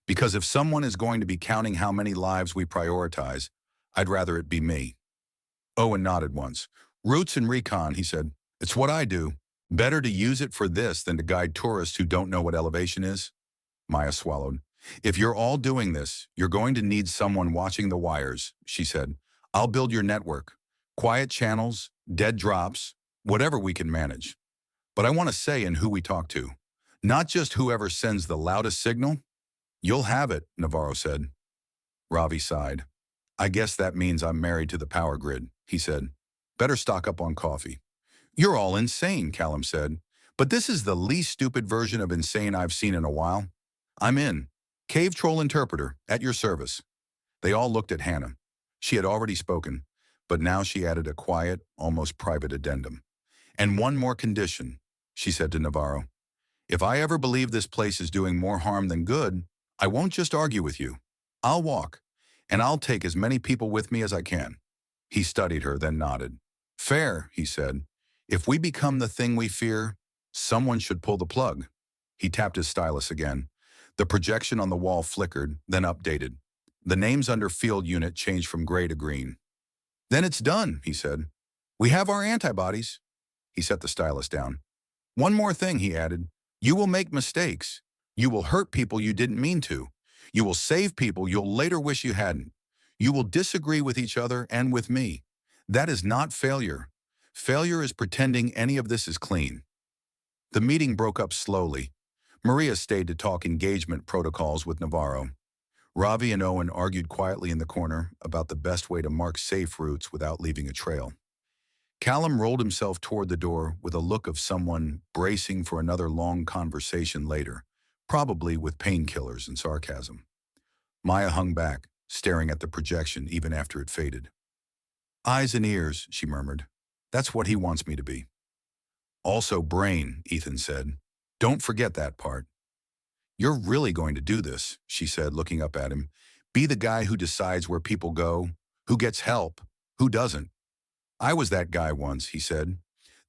Because if someone is going to be counting how many lives we prioritize, I'd rather it be me. Owen nodded once. Roots and recon, he said. It's what I do. Better to use it for this than to guide tourists who don't know what elevation is. Maya swallowed. If you're all doing this, you're going to need someone watching the wires, she said. I'll build your network. Quiet channels, dead drops, whatever we can manage. But I want a say in who we talk to. Not just whoever sends the loudest signal. You'll have it, Navarro said. Ravi sighed. I guess that means I'm married to the power grid, he said. Better stock up on coffee. You're all insane, Callum said. But this is the least stupid version of insane I've seen in a while. I'm in. Cave Troll Interpreter, at your service. They all looked at Hannah. She had already spoken, but now she added a quiet, almost private addendum. And one more condition, she said to Navarro. If I ever believe this place is doing more harm than good, I won't just argue with you. I'll walk, and I'll take as many people with me as I can. He studied her, then nodded. Fair, he said. If we become the thing we fear, someone should pull the plug. He tapped his stylus again. The projection on the wall flickered, then updated. The names under field unit changed from gray to green. Then it's done, he said. We have our antibodies. He set the stylus down. One more thing, he added. You will make mistakes. You will hurt people you didn't mean to. You will save people you'll later wish you hadn't. You will disagree with each other and with me. That is not failure. Failure is pretending any of this is clean. The meeting broke up slowly. Maria stayed to talk engagement protocols with Navarro. Ravi and Owen argued quietly in the corner about the best way to mark safe routes without leaving a trail. Callum rolled himself toward the door with a look of someone bracing for another long conversation later, probably with painkillers and sarcasm. Maya hung back, staring at the projection even after it faded. Eyes and ears, she murmured. That's what he wants me to be. Also brain, Ethan said. Don't forget that part. You're really going to do this, she said, looking up at him. Be the guy who decides where people go, who gets help, who doesn't. I was that guy once, he said.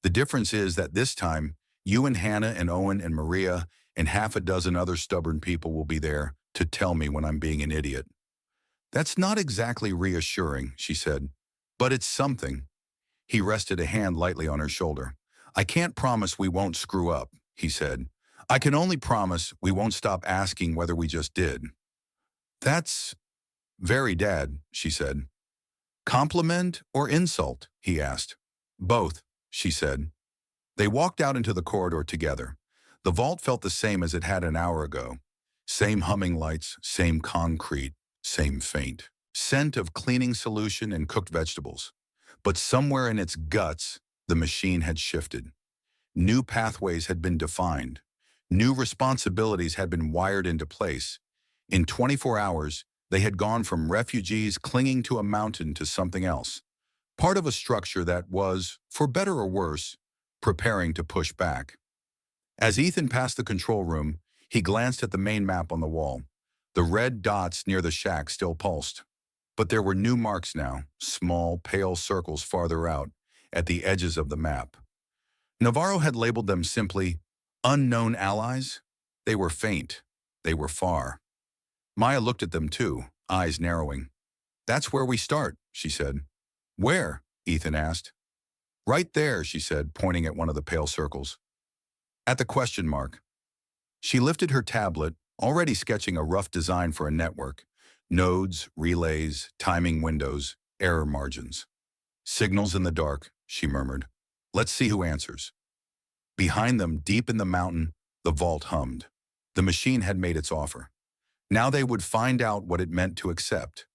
The difference is that this time, you and Hannah and Owen and Maria and half a dozen other stubborn people will be there to tell me when I'm being an idiot. That's not exactly reassuring, she said, but it's something. He rested a hand lightly on her shoulder. I can't promise we won't screw up, he said. I can only promise we won't stop asking whether we just did. That's very Dad, she said. Compliment or insult, he asked. Both, she said. They walked out into the corridor together. The vault felt the same as it had an hour ago. Same humming lights, same concrete, same faint scent of cleaning solution and cooked vegetables. But somewhere in its guts, the machine had shifted. New pathways had been defined. New responsibilities had been wired into place. In 24 hours, they had gone from refugees clinging to a mountain to something else, part of a structure that was, for better or worse, preparing to push back. As Ethan passed the control room, he glanced at the main map on the wall. The red dots near the shack still pulsed. But there were new marks now, small, pale circles farther out, at the edges of the map. Navarro had labeled them simply unknown allies. They were faint. They were far. Maya looked at them too, eyes narrowing. That's where we start, she said. Where? Ethan asked. Right there, she said, pointing at one of the pale circles. At the question mark. She lifted her tablet, already sketching a rough design for a network. Nodes, relays, timing windows, error margins. Signals in the dark, she murmured. Let's see who answers. Behind them, deep in the mountain, the vault hummed. The machine had made its offer. Now they would find out what it meant to accept.